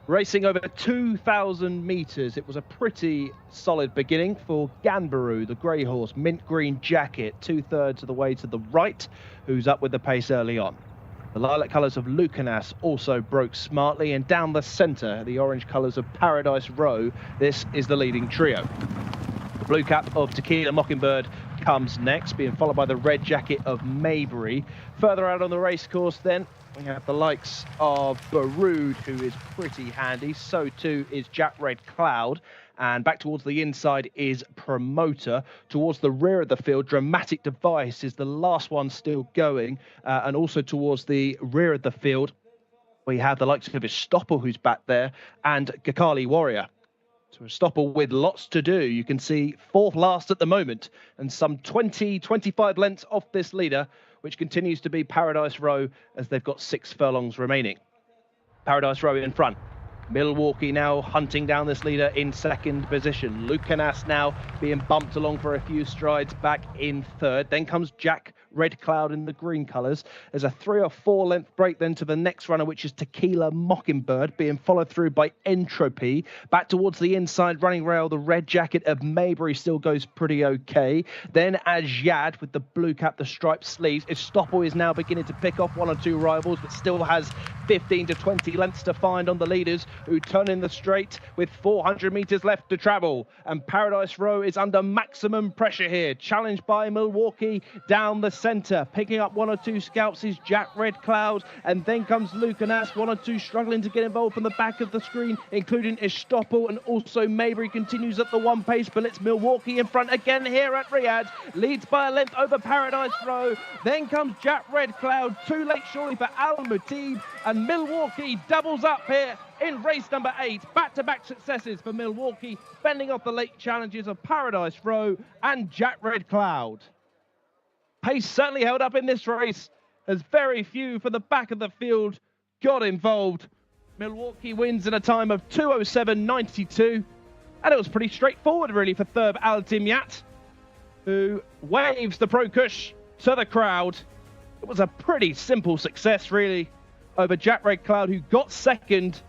Racing over 2,000 metres. It was a pretty solid beginning for Ganbaroo, the grey horse, mint green jacket, 2/3 of the way to the right, who's up with the pace early on. The lilac colours of Lucanas also broke smartly, and down the centre, the orange colours of Paradise Row. This is the leading trio. The blue cap of Tequila Mockingbird comes next, being followed by the red jacket of Maybury. Further out on the racecourse then, we have the likes of Baroud, who is pretty handy. So too is Jack Red Cloud. And back towards the inside is Promoter. Towards the rear of the field, Dramatic Device is the last one still going. And also towards the rear of the field, we have the likes of Stopple, who's back there, and Gakali Warrior. So Stopple with lots to do. You can see fourth last at the moment, and some 20-25 lengths off this leader, which continues to be Paradise Row, as they've got 6 furlongs remaining. Paradise Row in front. Milwaukee now hunting down this leader in second position. Lucanas now being bumped along for a few strides back in third. Then comes Jack Red Cloud in the green colours. There's a 3 or 4 length break then to the next runner, which is Tequila Mockingbird, being followed through by Entropy. Back towards the inside running rail, the red jacket of Maybury still goes pretty okay. Then Ajad with the blue cap, the striped sleeves. Estoppel is now beginning to pick off 1 or 2 rivals, but still has 15 to 20 lengths to find on the leaders, who turn in the straight with 400 metres left to travel. And Paradise Row is under maximum pressure here, challenged by Milwaukee down the centre. Picking up 1 or 2 scalps is Jack Red Cloud, and then comes Luke and Ask, 1 or 2 struggling to get involved from the back of the screen, including Estoppel, and also Maybury continues at the 1 pace, but it's Milwaukee in front again here at Riyadh, leads by a length over Paradise Row. Then comes Jack Red Cloud, too late surely for Al Mutib, and Milwaukee doubles up here in race number 8. Back-to-back successes for Milwaukee, fending off the late challenges of Paradise Row and Jack Red Cloud. Pace certainly held up in this race, as very few for the back of the field got involved. Milwaukee wins in a time of 2:07.92, and it was pretty straightforward really for Thurb Al Dimyat, who waves the Pro Kush to the crowd. It was a pretty simple success really over Jack Red Cloud, who got second,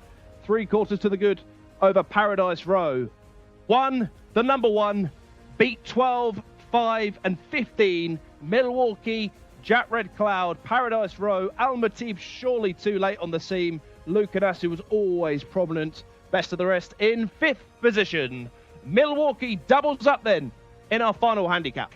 3/4 to the good over Paradise Row. The number 1, beat 12, 5 and 15. Milwaukee, Jack Red Cloud, Paradise Row, Al Matib surely too late on the seam. Luke Anassi was always prominent. Best of the rest in 5th position. Milwaukee doubles up then in our final handicap.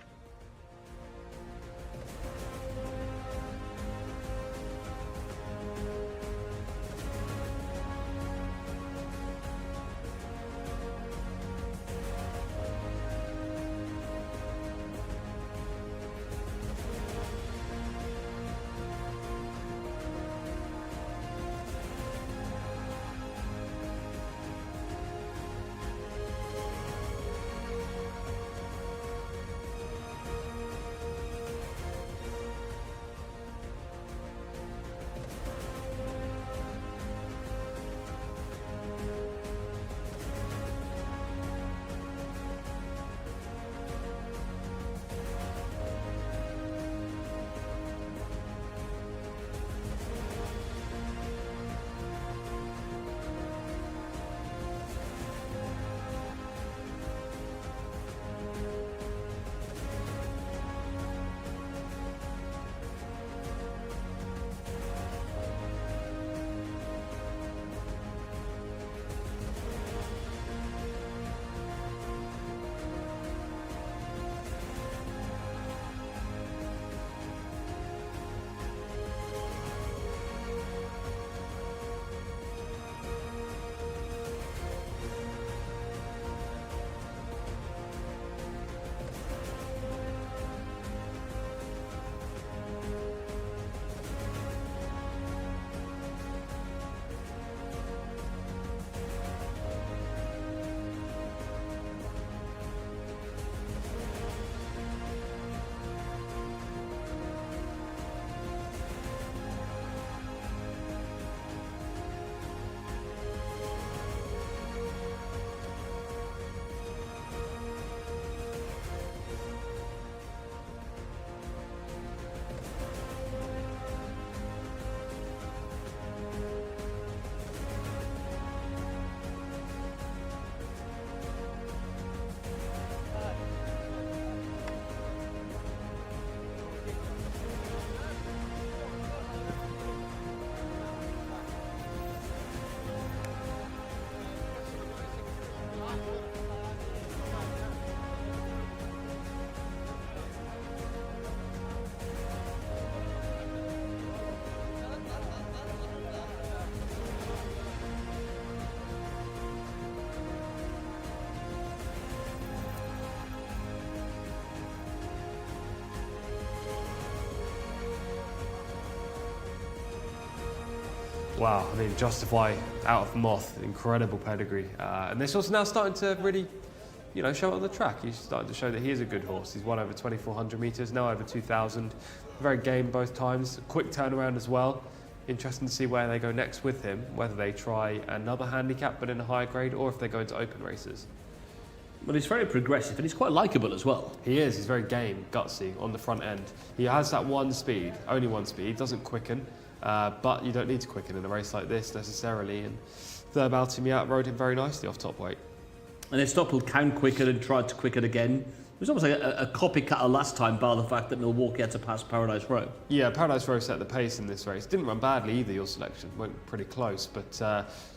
Wow, I mean, Justify out of Moth, incredible pedigree. And this horse now starting to really, show it on the track. He's starting to show that he is a good horse. He's won over 2,400 metres, now over 2,000. Very game both times. Quick turnaround as well. Interesting to see where they go next with him, whether they try another handicap but in a higher grade or if they go into open races. But he's very progressive and he's quite likeable as well. He is. He's very game, gutsy on the front end. He has that one speed, only one speed. He doesn't quicken, but you don't need to quicken in a race like this necessarily. And third Baltimore rode him very nicely off top weight. And Estoppel can quicken and tried to quicken again. It was almost like a copycat of last time, bar the fact that Milwaukee had to pass Paradise Row. Yeah, Paradise Row set the pace in this race. Didn't run badly either, your selection. Went pretty close, but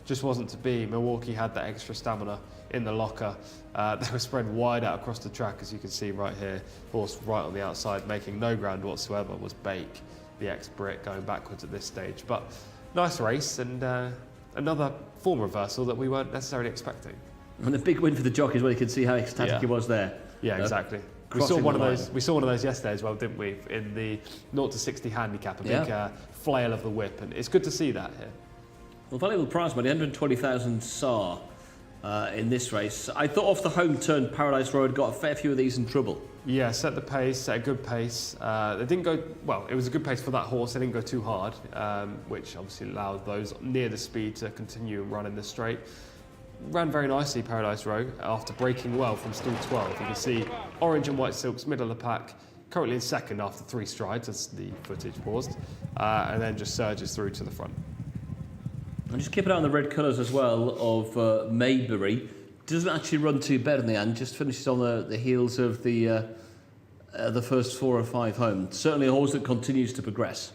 just wasn't to be. Milwaukee had that extra stamina in the locker. They were spread wide out across the track, as you can see right here. Horse right on the outside, making no ground whatsoever, was Bake, the ex-Brit, going backwards at this stage. But nice race, and another form reversal that we weren't necessarily expecting. And a big win for the jockeys, where you can see how ecstatic he was there. Yeah, exactly. We saw one of those yesterday as well, didn't we? In the 0 to 60 handicap, a big flail of the whip, and it's good to see that here. Well, valuable prize money, 120,000 SAR in this race. I thought off the home turn, Paradise Road got a fair few of these in trouble. Yeah, set the pace, set a good pace. They didn't go, well, it was a good pace for that horse. They didn't go too hard, which obviously allowed those near the speed to continue and run in the straight. Ran very nicely, Paradise Row, after breaking well from stall 12. You can see Orange and White Silks, middle of the pack, currently in second after 3 strides, as the footage paused, and then just surges through to the front. And just keep an eye on the red colours as well of Maybury. Doesn't actually run too bad in the end, just finishes on the heels of the first 4 or 5 home. Certainly a horse that continues to progress.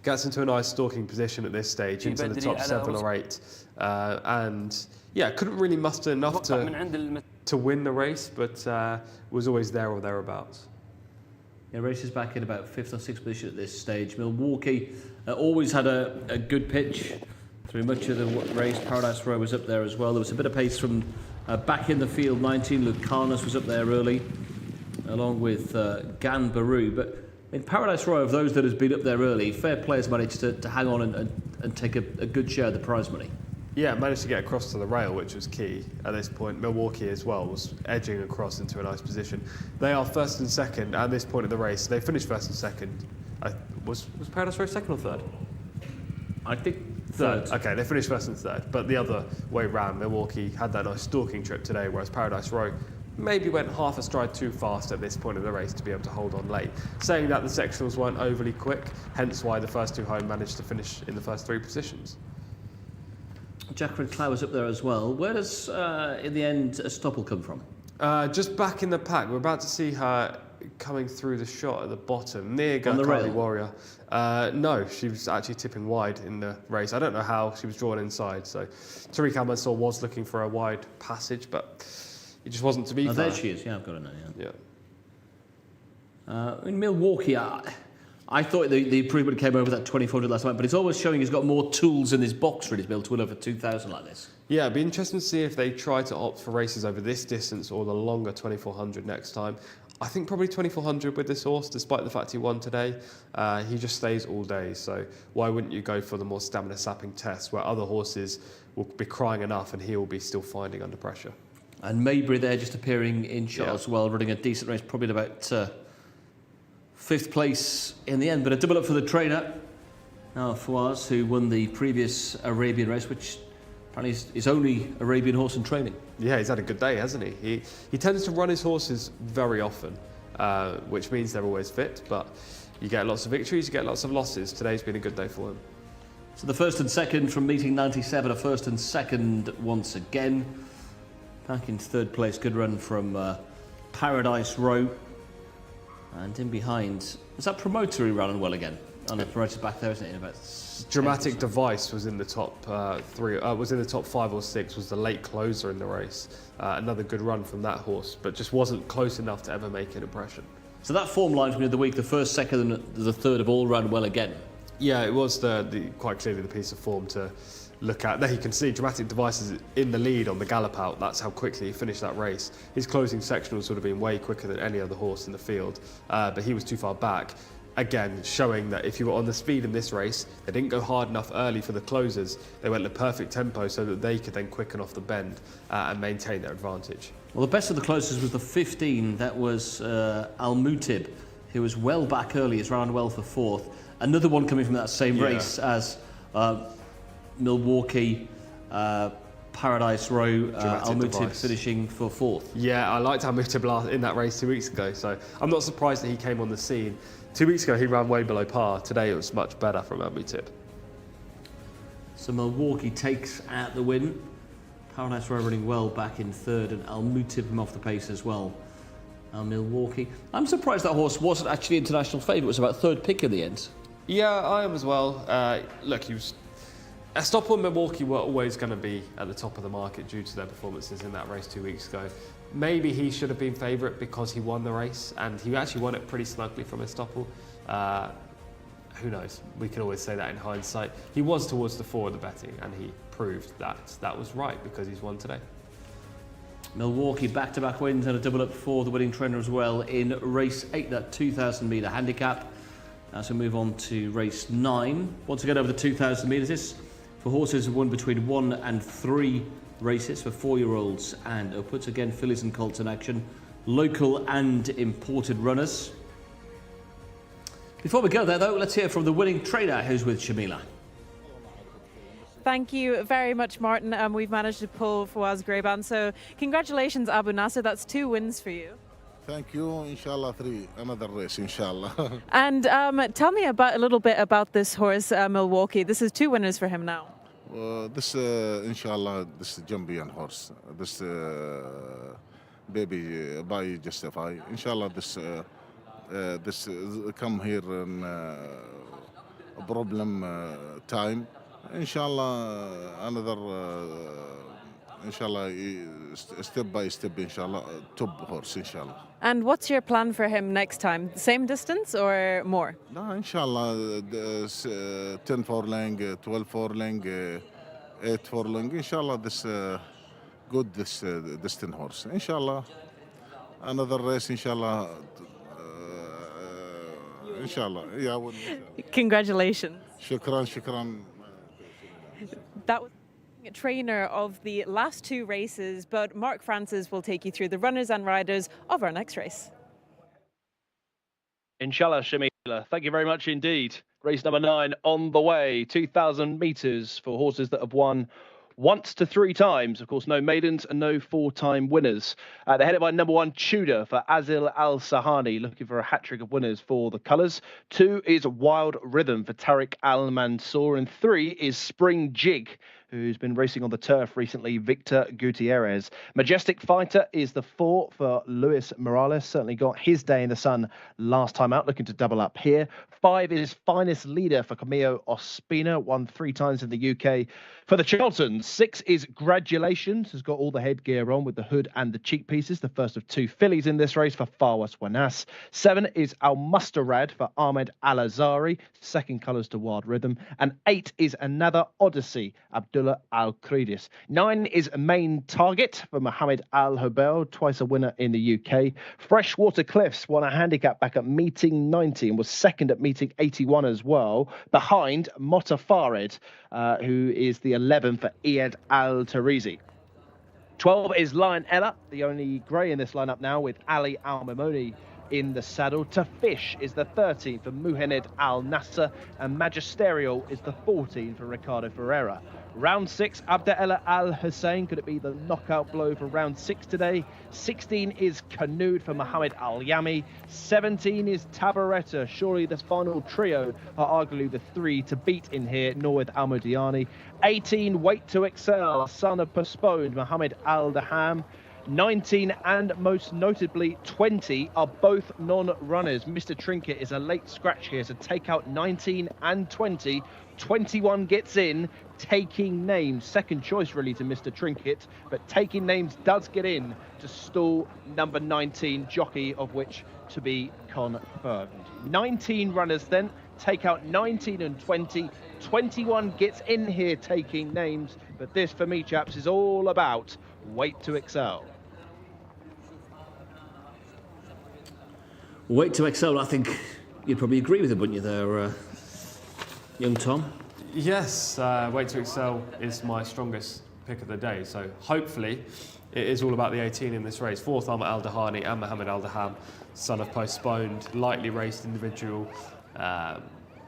Gets into a nice stalking position at this stage, into the top 7 or 8. And yeah, couldn't really muster enough to win the race, but was always there or thereabouts. Yeah, races back in about 5th or 6th position at this stage. Milwaukee always had a good pitch through much of the race. Paradise Row was up there as well. There was a bit of pace from back in the field. 19, Lucanus was up there early, along with Gan Baru. But in Paradise Row, of those that has been up there early, fair players managed to hang on and take a good share of the prize money. Yeah, managed to get across to the rail, which was key at this point. Milwaukee as well was edging across into a nice position. They are first and second at this point of the race. They finished first and second. Was Paradise Row second or third? I think third. Okay, they finished first and third. But the other way round, Milwaukee had that nice stalking trip today, whereas Paradise Row maybe went half a stride too fast at this point of the race to be able to hold on late. Saying that, the sectionals weren't overly quick, hence why the first 2 home managed to finish in the first 3 positions. Jacqueline Clow was up there as well. Where does, in the end, Estoppel come from? Just back in the pack. We're about to see her coming through the shot at the bottom, near On the Carly rail? Warrior. No, she was actually tipping wide in the race. I don't know how she was drawn inside. So Tariq Al-Mansour was looking for a wide passage, but it just wasn't to be. There she is. Yeah, I've got her now. Yeah. In Milwaukee, I thought the improvement came over that 2400 last night, but it's always showing he's got more tools in his box really to be able to win over 2,000 like this. Yeah, it'd be interesting to see if they try to opt for races over this distance or the longer 2400 next time. I think probably 2400 with this horse, despite the fact he won today. He just stays all day, so why wouldn't you go for the more stamina-sapping test where other horses will be crying enough and he will be still finding under pressure? And Maybury there just appearing in shot as well, running a decent race, probably at about 5th place in the end, but a double up for the trainer, Fouaz, who won the previous Arabian race, which apparently is his only Arabian horse in training. Yeah, he's had a good day, hasn't he? He tends to run his horses very often, which means they're always fit, but you get lots of victories, you get lots of losses. Today's been a good day for him. So the 1st and 2nd from meeting 97, a 1st and 2nd once again. Back in 3rd place, good run from Paradise Row. And in behind, was that Promoter who ran well again? Oh no, Promoter's back there, isn't it? In about Dramatic Device was in the top 3, was in the top 5 or 6, was the late closer in the race. Another good run from that horse, but just wasn't close enough to ever make an impression. So that form line from the other week, the 1st, 2nd and the 3rd have all run well again. Yeah, it was quite clearly the piece of form to look at. There you can see Dramatic Devices in the lead on the gallop out. That's how quickly he finished that race. His closing sectionals would have been way quicker than any other horse in the field, but he was too far back. Again, showing that if you were on the speed in this race, they didn't go hard enough early for the closers. They went at the perfect tempo so that they could then quicken off the bend and maintain their advantage. Well, the best of the closers was the 15. That was Al-Mutib, who was well back early. He's ran well for 4th. Another one coming from that same race as Milwaukee, Paradise Row, Al Mutib device. finishing for 4th. Yeah, I liked Al Mutib in that race 2 weeks ago, so I'm not surprised that he came on the scene. 2 weeks ago he ran way below par. Today it was much better from Al Mutib. So Milwaukee takes out the win. Paradise Row running well back in 3rd, and Al Mutib him off the pace as well. Milwaukee. I'm surprised that horse wasn't actually international favourite. It was about 3rd pick in the end. Yeah, I am as well. Look, Estoppel and Milwaukee were always going to be at the top of the market due to their performances in that race 2 weeks ago. Maybe he should have been favourite because he won the race, and he actually won it pretty snugly from Estoppel. Who knows? We can always say that in hindsight. He was towards the 4 of the betting, and he proved that that was right because he's won today. Milwaukee back-to-back wins and a double up for the winning trainer as well in race 8, that 2,000 metre handicap. As we move on to race 9, once again over the 2,000 metres, this for horses who won between 1 and 3 races for 4-year-olds and upwards. Again, fillies and colts in action, local and imported runners. Before we go there though, let's hear from the winning trainer who's with Shamila. Thank you very much, Martin. We've managed to pull Fawaz Grayban. So congratulations, Abu Nasser. That's 2 wins for you. Thank you. Inshallah, 3. Another race, inshallah. And tell me a little bit about this horse, Milwaukee. This is 2 winners for him now. This, inshallah, this champion horse. This baby by Justify. Inshallah, this come here in problem time. Inshallah, another, inshallah, step by step, inshallah, top horse, inshallah. And what's your plan for him next time? Same distance or more? No, inshallah, 10 furlong, 12 furlong, 8 furlong. Inshallah, this good this distant horse. Inshallah, another race. Inshallah, inshallah. Yeah. Congratulations. Shukran. That was a trainer of the last 2 races, but Mark Francis will take you through the runners and riders of our next race. Inshallah, Shamila. Thank you very much indeed. Race number 9 on the way. 2,000 metres for horses that have won once to 3 times. Of course, no maidens and no 4-time winners. They're headed by number 1, Tudor, for Azil Al-Sahani, looking for a hat-trick of winners for the colours. 2 is Wild Rhythm for Tariq Al-Mansour. And 3 is Spring Jig, who's been racing on the turf recently, Victor Gutierrez. Majestic Fighter is the 4 for Luis Morales. Certainly got his day in the sun last time out, looking to double up here. 5 is Finest Leader for Camillo Ospina, won 3 times in the UK for the Charltons. 6 is Gradulations, has got all the headgear on with the hood and the cheek pieces, the first of 2 fillies in this race for Farwas Wanas. 7 is Al Mustarad for Ahmed Al Azari, second colours to Wild Rhythm. And 8 is Another Odyssey, Abdullah Al Kridis. 9 is Main Target for Mohammed Al Hobel, twice a winner in the UK. Freshwater Cliffs won a handicap back at meeting 90 and was second at meeting 81 as well, behind Mota Farid, who is the 11 for Iyad Al Tarizi. 12 is Lion Ella, the only grey in this lineup now, with Ali Al Mamoni in the saddle. To Fish is the 13 for Muhammad Al Nasser, and Magisterial is the 14 for Ricardo Ferreira. Round 6, Abdallah Al Hussein. Could it be the knockout blow for round 6 today? 16 is Canoed for Mohammed Al Yami. 17 is Tabaretta. Surely this final trio are arguably the 3 to beat in here, Norwith Al Modiani. 18, Wait to Excel, son of Postponed, Mohammed Al Daham. 19 and most notably 20 are both non-runners. Mr. Trinket is a late scratch here to take out 19 and 20. 21 gets in, Taking Names. Second choice really to Mr. Trinket, but Taking Names does get in to stall number 19, jockey of which to be confirmed. 19 runners then, take out 19 and 20. 21 gets in here, Taking Names, but this for me, chaps, is all about Wait to Excel. Wait to Excel, I think you'd probably agree with it, wouldn't you there, young Tom? Yes, Wait to Excel is my strongest pick of the day, so hopefully it is all about the 18 in this race. 4th, Ahmed Al Dahani and Mohammed Al Daham, son of Postponed, lightly raced individual.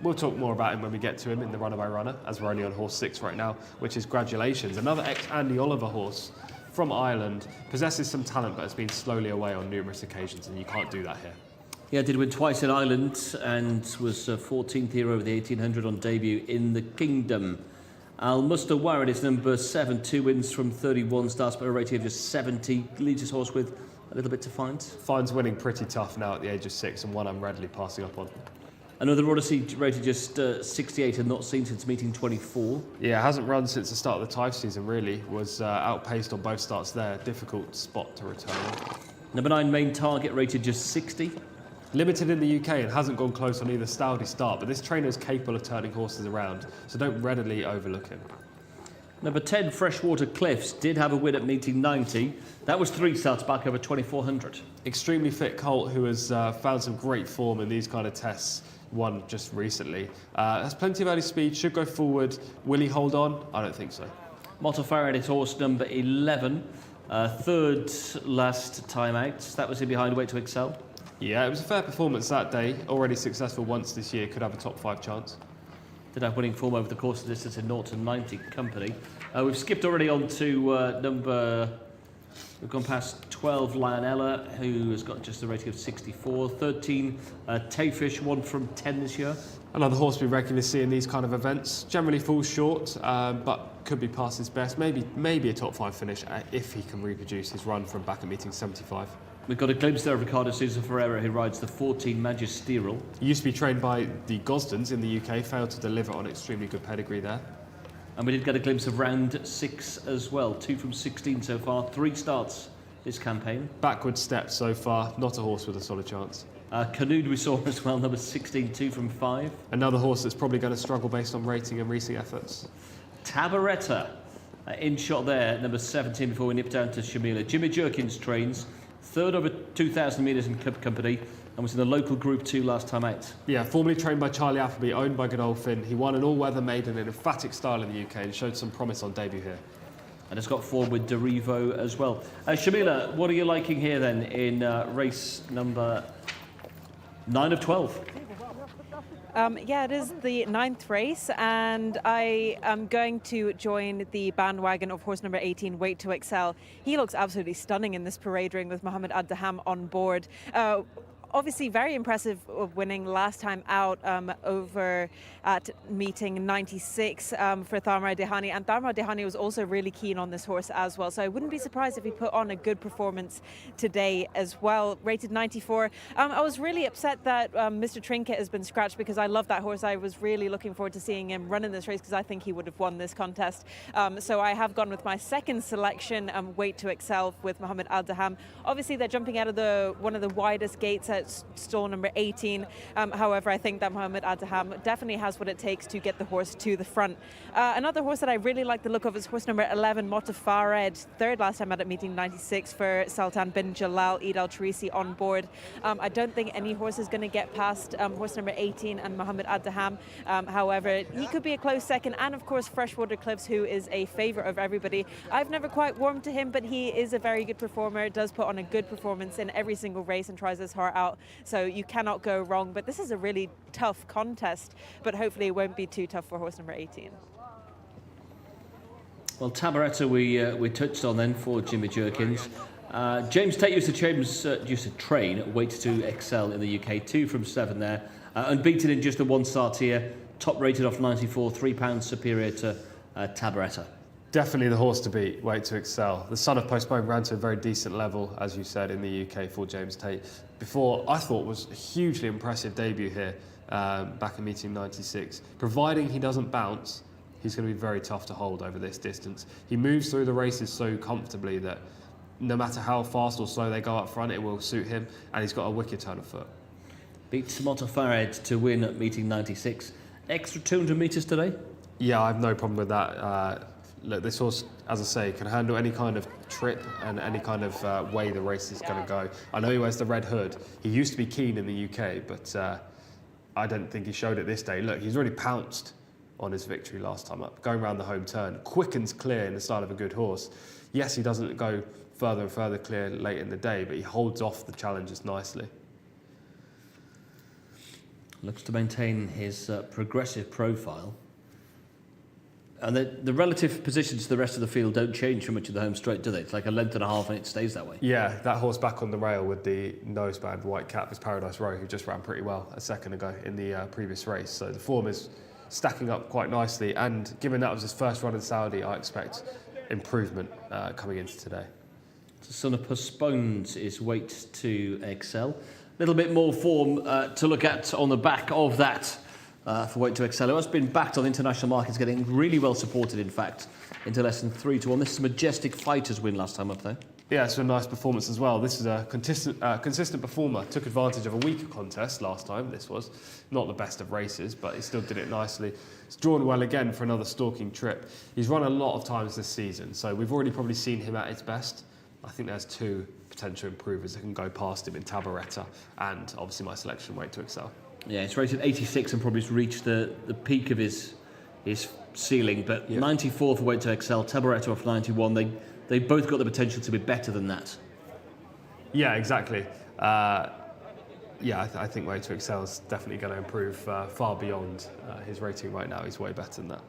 We'll talk more about him when we get to him in the runner-by-runner, as we're only on horse 6 right now, which is Gratulations. Another ex-Andy Oliver horse from Ireland, possesses some talent but has been slowly away on numerous occasions, and you can't do that here. Yeah, did win twice in Ireland and was 14th here over the 1800 on debut in the Kingdom. Al Mustawar is number 7, 2 wins from 31 starts, but a rating of just 70. Leads his horse with a little bit to find. Finds winning pretty tough now at the age of 6, and one I'm readily passing up on. Another Odyssey rated just 68 and not seen since meeting 24. Yeah, hasn't run since the start of the Type season, really. Was outpaced on both starts there. Difficult spot to return. Number 9, Main Target, rated just 60. Limited in the UK and hasn't gone close on either Stoudy start, but this trainer is capable of turning horses around, so don't readily overlook him. Number 10, Freshwater Cliffs, did have a win at meeting 90. That was 3 starts back over 2400. Extremely fit colt who has found some great form in these kind of tests. Won just recently. Has plenty of early speed, should go forward. Will he hold on? I don't think so. Motofarad is horse number 11. Third last time out. That was in behind Weight to Excel. Yeah, it was a fair performance that day. Already successful once this year, could have a top 5 chance. Did have winning form over the course of the distance in 0 to 90 company. We've skipped already on to we've gone past 12, Lionella, who has got just a rating of 64. 13, Tayfish, 1 from 10 this year. Another horse we regularly see in these kind of events. Generally falls short, but could be past his best. Maybe a top 5 finish if he can reproduce his run from back at meeting 75. We've got a glimpse there of Ricardo Sousa Ferreira, who rides the 14 Magisterial. He used to be trained by the Gosdens in the UK, failed to deliver on extremely good pedigree there. And we did get a glimpse of round 6 as well. 2 from 16 so far, 3 starts this campaign. Backward step so far, not a horse with a solid chance. Canoed we saw as well, number 16, 2 from 5. Another horse that's probably going to struggle based on rating and recent efforts. Tabaretta, in shot there, number 17 before we nip down to Shamila. Jimmy Jerkins trains, 3rd over 2,000 metres in club company, and was in the local Group 2 last time out. Yeah, formerly trained by Charlie Appleby, owned by Godolphin. He won an all-weather maiden in emphatic style in the UK and showed some promise on debut here. And has got forward with Derivo as well. Shamila, what are you liking here then in race number 9 of 12? Yeah, it is the 9th race, and I am going to join the bandwagon of horse number 18, Weight to Excel. He looks absolutely stunning in this parade ring with Mohammed Ad-Daham on board. Obviously very impressive of winning last time out over at meeting 96 for Thamra Dehani, and Thamra Dehani was also really keen on this horse as well, so I wouldn't be surprised if he put on a good performance today as well. Rated 94. I was really upset that Mr. Trinket has been scratched, because I love that horse. I was really looking forward to seeing him run in this race, because I think he would have won this contest. So I have gone with my second selection, Weight to Excel with Mohammed Al-Daham. Obviously they're jumping out of one of the widest gates at stall number 18. However, I think that Mohammed Ad-Daham definitely has what it takes to get the horse to the front. Another horse that I really like the look of is horse number 11, Motafared, 3rd last time out at meeting 96 for Sultan bin Jalal, Eid Al-Tarisi on board. I don't think any horse is going to get past horse number 18 and Mohammed Ad-Daham. However, he could be a close second, and of course Freshwater Cliffs, who is a favourite of everybody. I've never quite warmed to him, but he is a very good performer, does put on a good performance in every single race and tries his heart out. So you cannot go wrong, but this is a really tough contest, but hopefully it won't be too tough for horse number 18. Well, Tabaretta we touched on then for Jimmy Jerkins. James Tate used to train Weight to Excel in the UK, 2 from 7 there. Unbeaten in just the 1 start here, top rated off 94, £3 superior to Tabaretta. Definitely the horse to beat, Weight to Excel. The son of Postpone ran to a very decent level, as you said, in the UK for James Tate. Before, I thought was a hugely impressive debut here, back in meeting 96. Providing he doesn't bounce, he's going to be very tough to hold over this distance. He moves through the races so comfortably that no matter how fast or slow they go up front, it will suit him, and he's got a wicked turn of foot. Beats Motafared to win at meeting 96. Extra 200 metres today? Yeah, I have no problem with that. Look, this horse, as I say, can handle any kind of trip and any kind of way the race is going to go. I know he wears the red hood. He used to be keen in the UK, but I don't think he showed it this day. Look, he's already pounced on his victory last time up, going around the home turn. Quickens clear in the style of a good horse. Yes, he doesn't go further and further clear late in the day, but he holds off the challenges nicely. Looks to maintain his progressive profile. And the relative positions to the rest of the field don't change too much in the home straight, do they? It's like a length and a half and it stays that way. Yeah, that horse back on the rail with the noseband white cap is Paradise Row, who just ran pretty well a second ago in the previous race. So the form is stacking up quite nicely. And given that was his first run in Saudi, I expect improvement coming into today. So Son of postponed his weight to excel. A little bit more form to look at on the back of that. For weight to excel. It has been backed on international markets, getting really well supported, in fact, into less than 3-1. This is a Majestic Fighters win last time up there. Yeah, it's a nice performance as well. This is a consistent performer. Took advantage of a weaker contest last time. This was not the best of races, but he still did it nicely. It's drawn well again for another stalking trip. He's run a lot of times this season, so we've already probably seen him at his best. I think there's two potential improvers that can go past him in Tabaretta and obviously my selection, Weight to Excel. Yeah, it's rated 86 and probably reached the peak of his ceiling, but 94 for Weight to Excel, Tabaretta off 91. They both got the potential to be better than that. Yeah, exactly. I think Weight to Excel is definitely going to improve far beyond his rating right now. He's way better than that.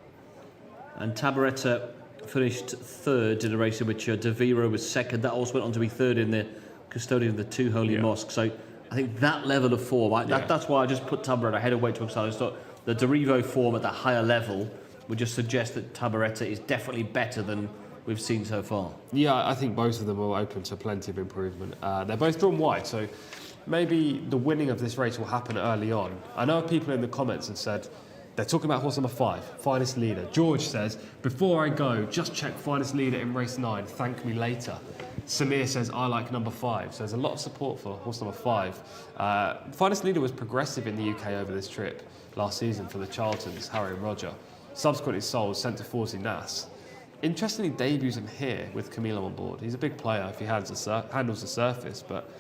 And Tabaretta finished third in a race in which De Viro was second. That also went on to be third in the custodian of the two holy mosques. So I think that level of form, that's why I just put Tabaretta ahead of Weight to Excel. I just thought the De Viro form at that higher level would just suggest that Tabaretta is definitely better than we've seen so far. Yeah, I think both of them are open to plenty of improvement. They're both drawn wide, so maybe the winning of this race will happen early on. I know people in the comments have said they're talking about horse number 5, Finest Leader. George says, before I go, just check Finest Leader in race 9, thank me later. Samir says, I like number 5. So there's a lot of support for horse number 5. Finest Leader was progressive in the UK over this trip last season for the Charltons, Harry and Roger. Subsequently sold, sent to 40 Nas. Interestingly, debuts him here with Camilo on board. He's a big player if he handles the surface, but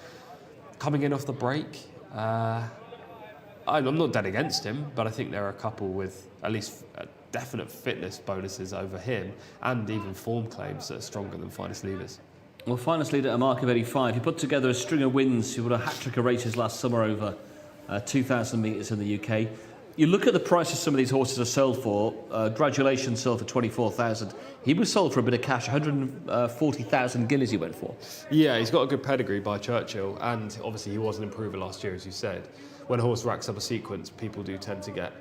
coming in off the break, I'm not dead against him, but I think there are a couple with at least definite fitness bonuses over him and even form claims that are stronger than Finest Leaders. Well, Finest Leader, a mark of 85. He put together a string of wins. He won a hat-trick of races last summer over 2,000 metres in the UK. You look at the prices some of these horses are sold for. Gratulation sold for 24,000. He was sold for a bit of cash, 140,000 guineas he went for. Yeah, he's got a good pedigree by Churchill, and obviously he was an improver last year, as you said. When a horse racks up a sequence, people do tend to get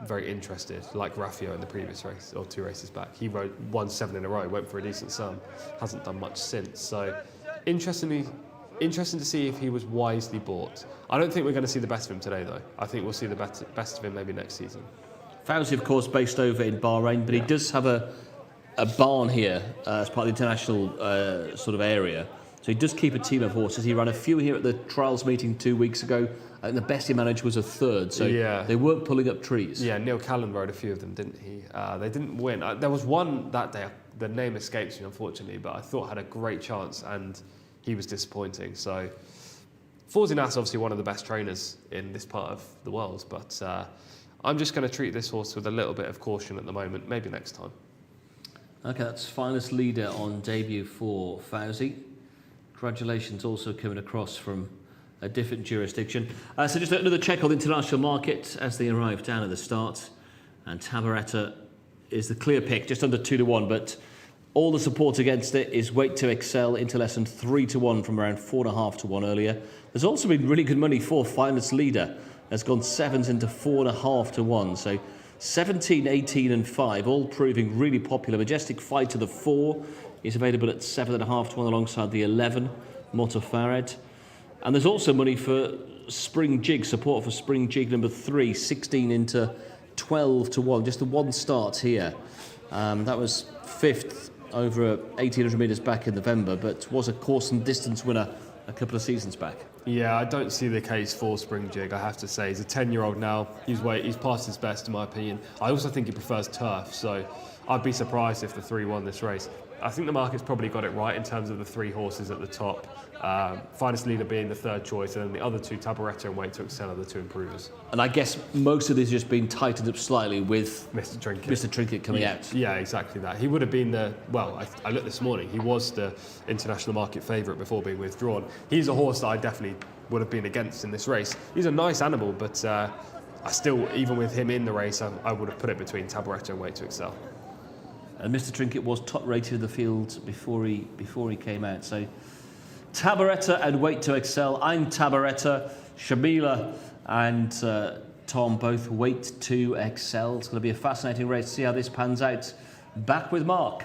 very interested, like Raffio in the previous race, or 2 races back. He won 7 in a row, went for a decent sum, hasn't done much since. So, interesting to see if he was wisely bought. I don't think we're going to see the best of him today, though. I think we'll see the best of him maybe next season. Fauzi, of course, based over in Bahrain, but he does have a barn here as part of the international sort of area. So he does keep a team of horses. He ran a few here at the trials meeting 2 weeks ago. I think the best he managed was a third, so they weren't pulling up trees. Yeah, Neil Callan rode a few of them, didn't he? They didn't win. There was one that day, the name escapes me, unfortunately, but I thought had a great chance, and he was disappointing. So, Forzinas obviously one of the best trainers in this part of the world, but I'm just going to treat this horse with a little bit of caution at the moment, maybe next time. Okay, that's Finest Leader on debut for Fauzi. Congratulations also coming across from a different jurisdiction. So just another check on the international market as they arrive down at the start. And Tabaretta is the clear pick, just under 2-1, but all the support against it is Weight to Excel into less than 3-1 from around 4.5-1 earlier. There's also been really good money for Finest Leader. Has gone 7s into 4.5-1. So 17, 18 and 5, all proving really popular. Majestic Fighter, the 4, is available at 7.5-1 alongside the 11, Motofared. And there's also money for Spring Jig, support for Spring Jig number 3, 16 into 12-1. Just the one start here. That was 5th over 1,800 metres back in November, but was a course and distance winner a couple of seasons back. Yeah, I don't see the case for Spring Jig, I have to say. He's a 10-year-old now. He's past his best, in my opinion. I also think he prefers turf, so I'd be surprised if the 3 won this race. I think the market's probably got it right in terms of the 3 horses at the top. Finest Leader being the 3rd choice, and then the other 2, Tabaretta and Weight to Excel, are the 2 improvers. And I guess most of this has just been tightened up slightly with Mr. Trinket. Mr. Trinket coming out. Yeah, exactly that. He would have been I looked this morning, he was the international market favourite before being withdrawn. He's a horse that I definitely would have been against in this race. He's a nice animal, but I still, even with him in the race, I would have put it between Tabaretta and Weight to Excel. And Mr. Trinket was top rated in the field before he came out. So Tabaretta and Weight to Excel. I'm Tabaretta. Shamila and Tom both Weight to Excel. It's going to be a fascinating race to see how this pans out. Back with Mark.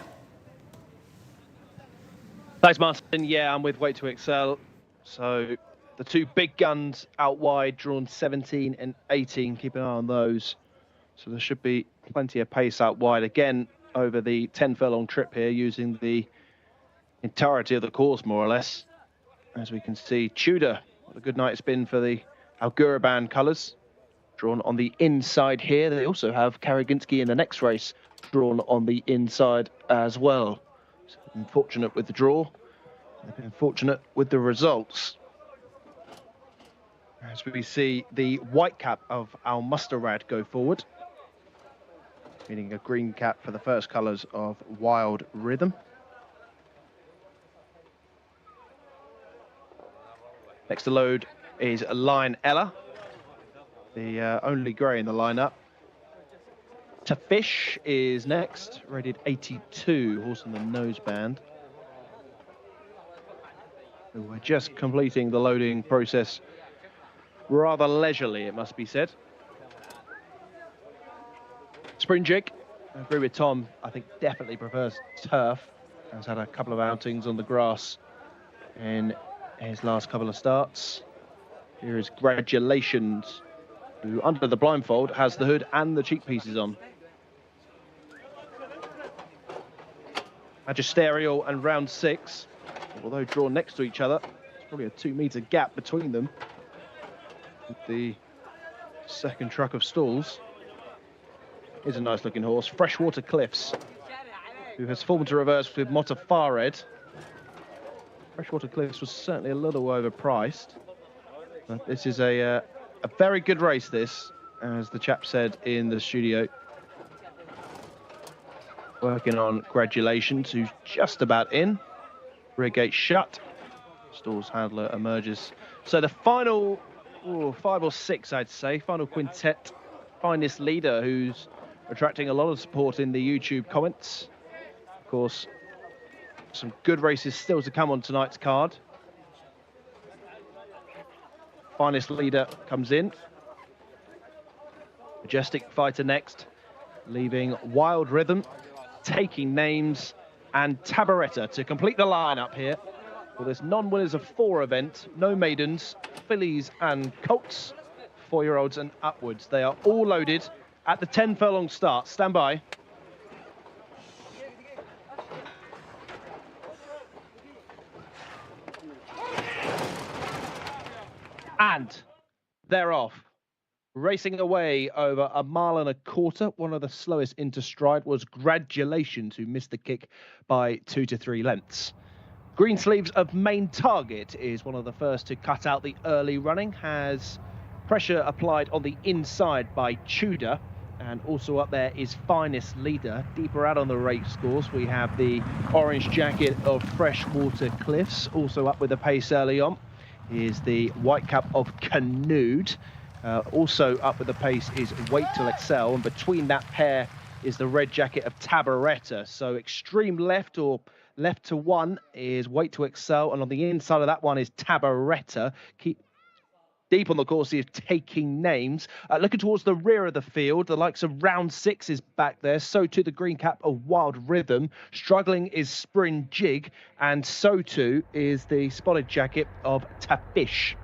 Thanks, Martin. Yeah, I'm with Weight to Excel. So the two big guns out wide, drawn 17 and 18. Keep an eye on those. So there should be plenty of pace out wide. Again, over the 10 furlong trip here, using the entirety of the course, more or less. As we can see, Tudor, what a good night it's been for the Alguraban colours. Drawn on the inside here. They also have Karaginski in the next race, drawn on the inside as well. So they've been fortunate with the draw. They've been fortunate with the results. As we see the white cap of Al Mustarad go forward, meaning a green cap for the first colours of Wild Rhythm. Next to load is Lion Ella, the only grey in the lineup. To Fish is next, rated 82, horse in the noseband. We're just completing the loading process rather leisurely, it must be said. Spring Jig, I agree with Tom, I think definitely prefers turf. Has had a couple of outings on the grass in his last couple of starts. Here is Gratulations, who under the blindfold has the hood and the cheek pieces on. Magisterial and Round 6, although drawn next to each other, there's probably a 2-metre gap between them. With the second truck of stalls. Here's a nice looking horse, Freshwater Cliffs, who has fallen to reverse with Motafared. Freshwater Cliffs was certainly a little overpriced. But this is a very good race, this, as the chap said in the studio. Working on Gratulations, who's just about in. Rear gate shut. Stalls handler emerges. So the final 5 or 6, I'd say, final quintet, Finest Leader, who's attracting a lot of support in the YouTube comments. Of course, some good races still to come on tonight's card. Finest Leader comes in. Majestic Fighter next, leaving Wild Rhythm, Taking Names, and Tabaretta to complete the lineup here. For this non-winners of 4 event, no maidens, fillies and colts, 4-year-olds and upwards. They are all loaded at the 10 furlong start. Stand by. And they're off. Racing away over 1.25 miles. One of the slowest into stride was Gratulations, who missed the kick by 2 to 3 lengths. Greensleeves of Main Target is one of the first to cut out the early running. Has pressure applied on the inside by Tudor. And also up there is Finest Leader. Deeper out on the race course, we have the orange jacket of Freshwater Cliffs. Also up with the pace early on is the white cap of Canoed. Also up with the pace is Wait Till Excel. And between that pair is the red jacket of Tabaretta. So extreme left or left to one is Wait to Excel, and on the inside of that one is Tabaretta. Keep deep on the course is Taking Names. Looking towards the rear of the field, the likes of Round 6 is back there. So too the green cap of Wild Rhythm. Struggling is Spring Jig, and so too is the spotted jacket of Tafish.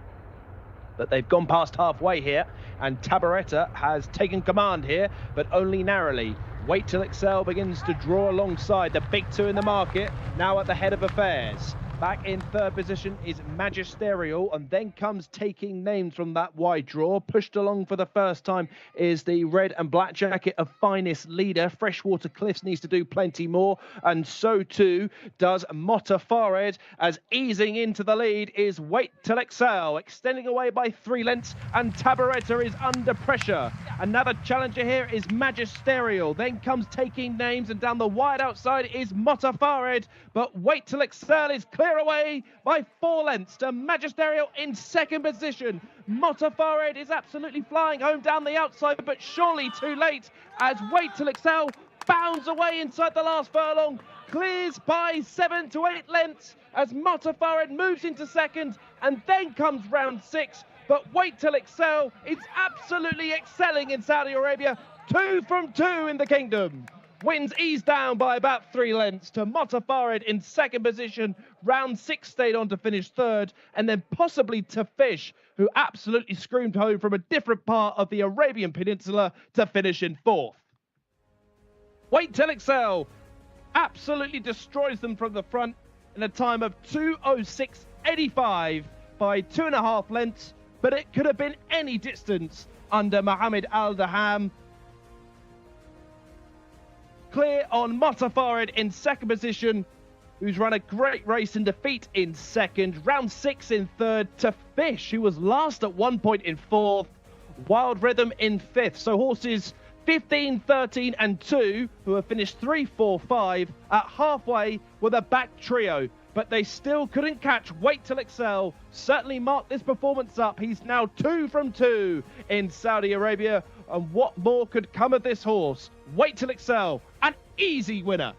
But they've gone past halfway here, and Tabaretta has taken command here, but only narrowly. Wait Till Excel begins to draw alongside the big 2 in the market, now at the head of affairs. Back in third position is Magisterial, and then comes Taking Names from that wide draw. Pushed along for the first time is the red and black jacket of Finest Leader. Freshwater Cliffs needs to do plenty more, and so too does Motafared, as easing into the lead is Wait Till Excel, extending away by 3 lengths, and Tabaretta is under pressure. Another challenger here is Magisterial, then comes Taking Names, and down the wide outside is Motafared, but Wait Till Excel is clear clear away by 4 lengths to Magisterial in second position. Motafared is absolutely flying home down the outside, but surely too late as Wait Till Excel bounds away inside the last furlong, clears by 7 to 8 lengths as Motafared moves into second, and then comes round 6. But Wait Till Excel is absolutely excelling in Saudi Arabia. 2 from 2 in the kingdom. Wins ease down by about 3 lengths to Motafared in second position. Round 6 stayed on to finish third, and then possibly to Fish, who absolutely screamed home from a different part of the Arabian Peninsula to finish in fourth. Wait Till Excel absolutely destroys them from the front in a time of 2:06.85 by 2.5 lengths, but it could have been any distance under Mohammed Al-Daham. Clear on Motafared in second position, who's run a great race in defeat in second. Round 6 in third to Fish, who was last at one point in fourth. Wild Rhythm in fifth. So horses 15, 13 and 2, who have finished 3, 4, 5 at halfway with a back trio. But they still couldn't catch Wait Till Excel. Certainly marked this performance up. He's now 2 from 2 in Saudi Arabia. And what more could come of this horse? Wait Till Excel, an easy winner.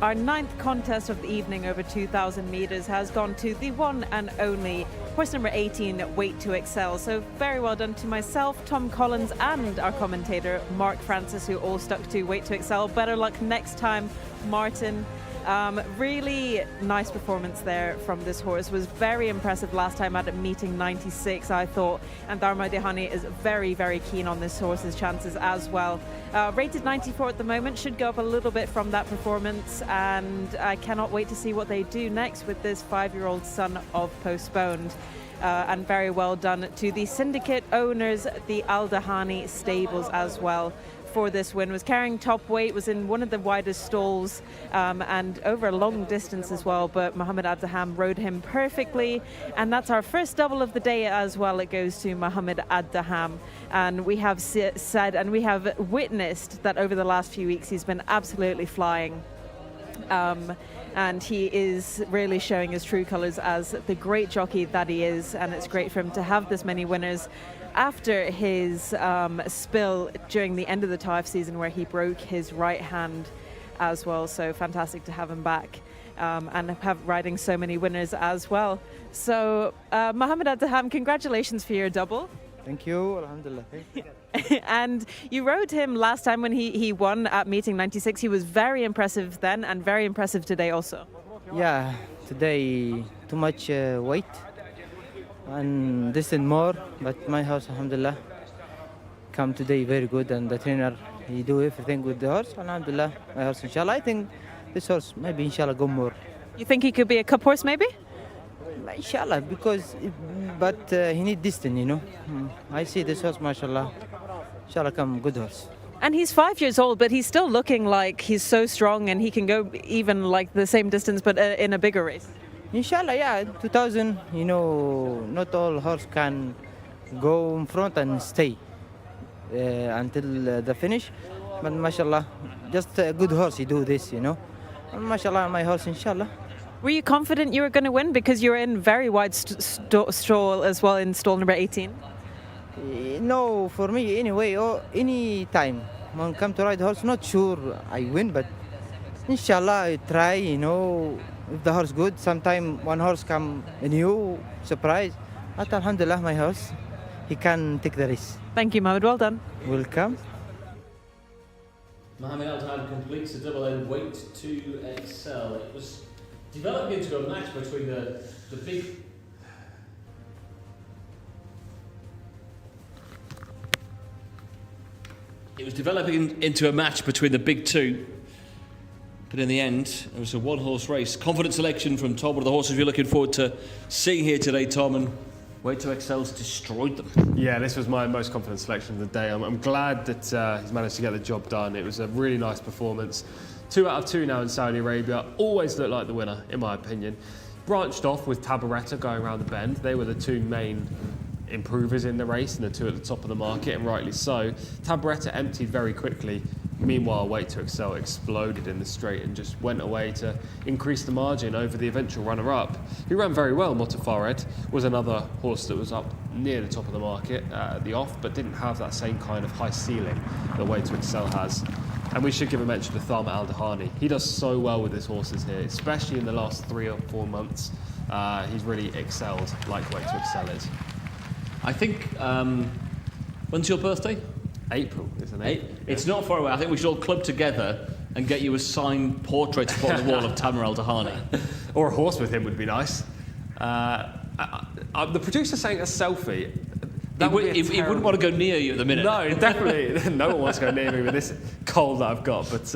Our 9th contest of the evening over 2,000 meters has gone to the one and only horse number 18, Wait to Excel. So very well done to myself, Tom Collins, and our commentator, Mark Francis, who all stuck to Wait to Excel. Better luck next time, Martin. Really nice performance there from this horse. Was very impressive last time at meeting 96, I thought. And Dharma Dehani is very, very keen on this horse's chances as well. Rated 94 at the moment, should go up a little bit from that performance. And I cannot wait to see what they do next with this 5-year-old son of Postponed. And very well done to the syndicate owners, the Al Dahani stables as well. For this win, was carrying top weight, was in one of the widest stalls and over a long distance as well, but Mohammed Ad-Daham rode him perfectly, and that's our first double of the day as well. It goes to Mohammed Ad-Daham, and we have said and we have witnessed that over the last few weeks he's been absolutely flying. And he is really showing his true colors as the great jockey that he is, and it's great for him to have this many winners after his spill during the end of the Taif season where he broke his right hand as well. So fantastic to have him back and have riding so many winners as well. So Mohammed Ad-Daham, congratulations for your double. Thank you. Alhamdulillah. And you rode him last time when he won at meeting 96. He was very impressive then and very impressive today also. Yeah, today too much weight and distance more, but my horse, alhamdulillah, come today very good, and the trainer, he do everything with the horse. Alhamdulillah, my horse, inshallah, I think this horse maybe inshallah go more. You think he could be a cup horse maybe? Inshallah, because but he need distance, you know. I see this horse, mashallah, inshallah come good horse. And he's 5 years old, but he's still looking like he's so strong and he can go even like the same distance, but in a bigger race. Inshallah, yeah, 2000, you know, not all horse can go in front and stay until the finish. But mashallah, just a good horse, he do this, you know. And mashallah, my horse, inshallah. Were you confident you were going to win because you were in very wide stall as well in stall number 18? No, for me anyway, or any time when come to ride horse, not sure I win, but inshallah I try, you know, if the horse good. Sometime one horse come a new surprise, but alhamdulillah my horse, he can take the race. Thank you, Mohammed. Well done. Welcome. Mohammed Al-Tahani completes the double end weight to excel. It was developing into a match between the big... It was developing into a match between the big two, but in the end, it was a one-horse race. Confident selection from Tom, one of the horses we're looking forward to seeing here today, Tom, and Way to Excel's destroyed them. Yeah, this was my most confident selection of the day. I'm glad that he's managed to get the job done. It was a really nice performance. 2 out of 2 now in Saudi Arabia. Always looked like the winner, in my opinion. Branched off with Tabaretta going around the bend. They were the two main improvers in the race and the two at the top of the market, and rightly so. Tabaretta emptied very quickly. Meanwhile, Way to Excel exploded in the straight and just went away to increase the margin over the eventual runner-up, who ran very well. Motafared was another horse that was up near the top of the market at the off, but didn't have that same kind of high ceiling that Way to Excel has. And we should give a mention to Tharma Al-Dahani. He does so well with his horses here, especially in the last 3 or 4 months. He's really excelled like Way to Excel is. I think, when's your birthday? April, isn't it? It's not far away. I think we should all club together and get you a signed portrait to put on the wall of Tharma Al-Dahani. Or a horse with him would be nice. The producer's saying a selfie. He wouldn't want to go near you at the minute. No, definitely. No one wants to go near me with this cold that I've got. But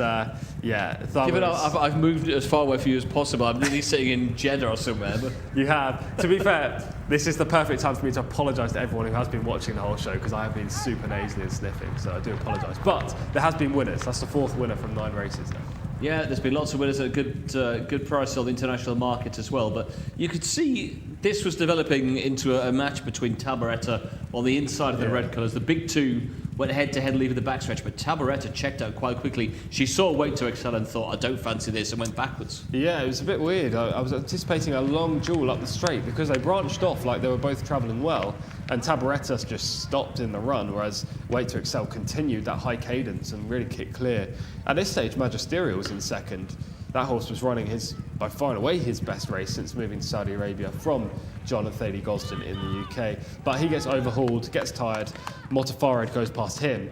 yeah, Given I've moved it as far away from you as possible. I'm really sitting in Jeddah or somewhere. But. You have. To be fair, this is the perfect time for me to apologise to everyone who has been watching the whole show, because I have been super nasally and sniffing, so I do apologise. But there has been winners. That's the 4th winner from 9 races now. Yeah, there's been lots of winners at a good price on the international market as well. But you could see this was developing into a match between Tabaretta on the inside of the red colours. The big two went head-to-head leaving the backstretch, but Tabaretta checked out quite quickly. She saw Way to Excel and thought, I don't fancy this, and went backwards. Yeah, it was a bit weird. I was anticipating a long duel up the straight because they branched off like they were both travelling well, and Tabaretta just stopped in the run, whereas Way to Excel continued that high cadence and really kicked clear. At this stage, Magisterial was in second. That horse was running by far and away his best race since moving to Saudi Arabia from John and Thady Gosden in the UK. But he gets overhauled, gets tired. Motafared goes past him.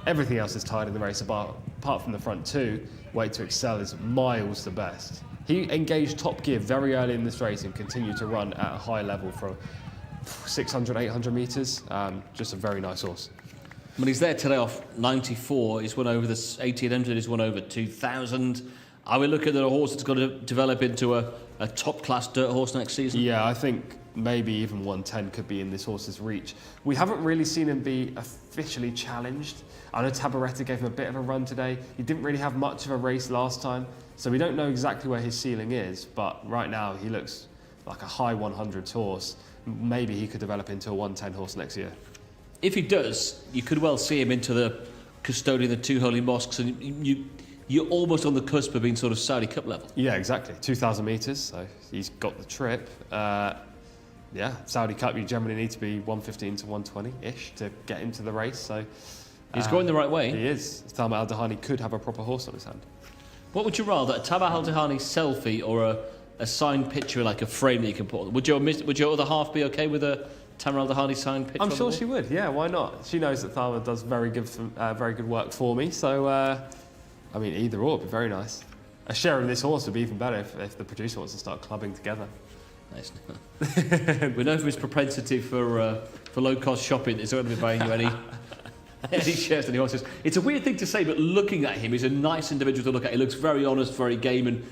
Everything else is tired in the race apart from the front two. Way to Excel is miles the best. He engaged top gear very early in this race and continued to run at a high level for 600, 800 metres. Just a very nice horse. When he's there today off 94, he's won over the 1800, he's won over 2000. Are we looking at a horse that's going to develop into a top-class dirt horse next season? Yeah, I think maybe even 110 could be in this horse's reach. We haven't really seen him be officially challenged. I know Tabaretta gave him a bit of a run today. He didn't really have much of a race last time, so we don't know exactly where his ceiling is, but right now he looks like a high 100s horse. Maybe he could develop into a 110 horse next year. If he does, you could well see him into the custodian of the 2 holy mosques, and you're almost on the cusp of being sort of Saudi Cup level. Yeah, exactly. 2,000 metres, so he's got the trip. Yeah, Saudi Cup, you generally need to be 115 to 120-ish to get into the race. So he's going the right way. He is. Tharma Al-Dahani could have a proper horse on his hand. What would you rather, a Tharma Al-Dahani selfie or a signed picture like a frame that you can put on? Would your other half be okay with a Tamara Al-Dahani sign picture? I'm sure she would. Yeah, why not? She knows that Tharma does very good work for me. So, I mean, either or would be very nice. A share of this horse would be even better if the producer wants to start clubbing together. Nice. We know from his propensity for low-cost shopping, he's not going to be buying you any shares in any horses. It's a weird thing to say, but looking at him, he's a nice individual to look at. He looks very honest, very game, and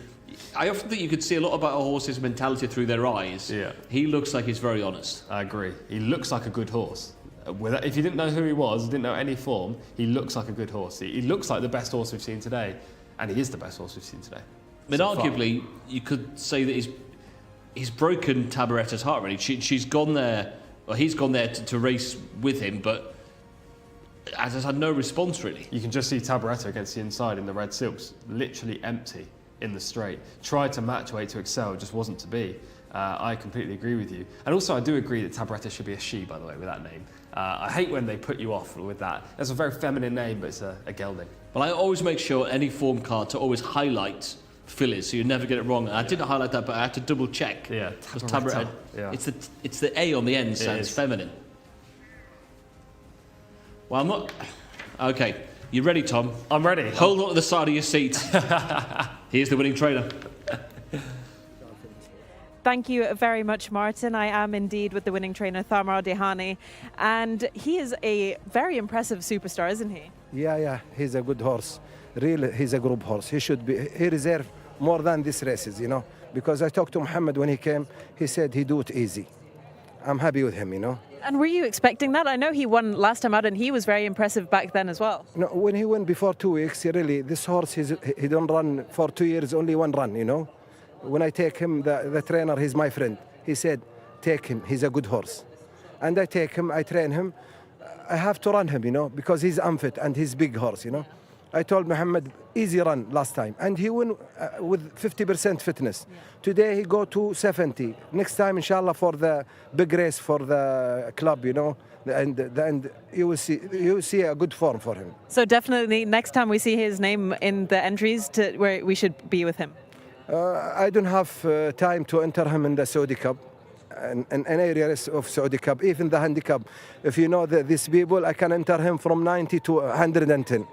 I often think you could see a lot about a horse's mentality through their eyes. Yeah. He looks like he's very honest. I agree. He looks like a good horse. If you didn't know who he was, didn't know any form, he looks like a good horse. He looks like the best horse we've seen today, and he is the best horse we've seen today. I mean, arguably, you could say that he's broken Tabaretta's heart, really. She's gone there, or he's gone there to race with him, but has had no response, really. You can just see Tabaretta against the inside in the red silks, literally empty in the straight. Tried to match weight to excel, just wasn't to be. I completely agree with you. And also, I do agree that Tabaretta should be a she, by the way, with that name. I hate when they put you off with that. That's a very feminine name, but it's a gelding. Well, I always make sure any form card to always highlight fillies, so you never get it wrong. And I didn't highlight that, but I had to double check. Yeah, Tabaretta. Yeah. It's the A on the end sounds feminine. Well, I'm not. Okay, you ready, Tom? I'm ready. Hold on to the side of your seat. Here's the winning trainer. Thank you very much, Martin. I am indeed with the winning trainer, Tharma Al-Dahani, and he is a very impressive superstar, isn't he? Yeah, he's a good horse. Really, he's a group horse. He should be. He deserves more than these races, you know. Because I talked to Muhammad when he came. He said he do it easy. I'm happy with him, you know. And were you expecting that? I know he won last time out, and he was very impressive back then as well. No, when he won before 2 weeks, this horse, he don't run for 2 years, only one run, you know. When I take him, the trainer, he's my friend. He said, take him, he's a good horse. And I take him, I train him. I have to run him, you know, because he's unfit and he's big horse, you know. I told Muhammad, easy run last time. And he won with 50% fitness. Yeah. Today he go to 70. Next time, inshallah, for the big race for the club, you know. And you will see a good form for him. So definitely next time we see his name in the entries to where we should be with him. I don't have time to enter him in the Saudi Cup and any race of Saudi Cup, even the handicap. If you know these people, I can enter him from 90 to 110.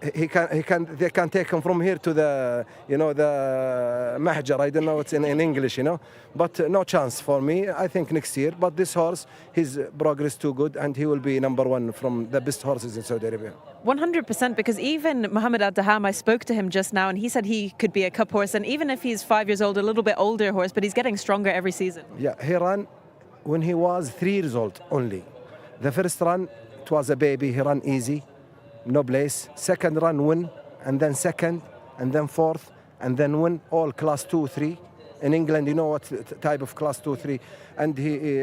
They can take him from here to the, you know, the Mahjar. I don't know what's in English, you know, but no chance for me. I think next year. But this horse, his progress too good, and he will be #1 from the best horses in Saudi Arabia. 100%, because even Mohammed Al-Daham, I spoke to him just now, and he said he could be a cup horse, and even if he's 5 years old, a little bit older horse, but he's getting stronger every season. Yeah, he ran when he was 3 years old only. The first run, it was a baby. He ran easy. No place. Second run win, and then second, and then fourth, and then win all class 2, 3. In England, you know what type of class 2, 3. And he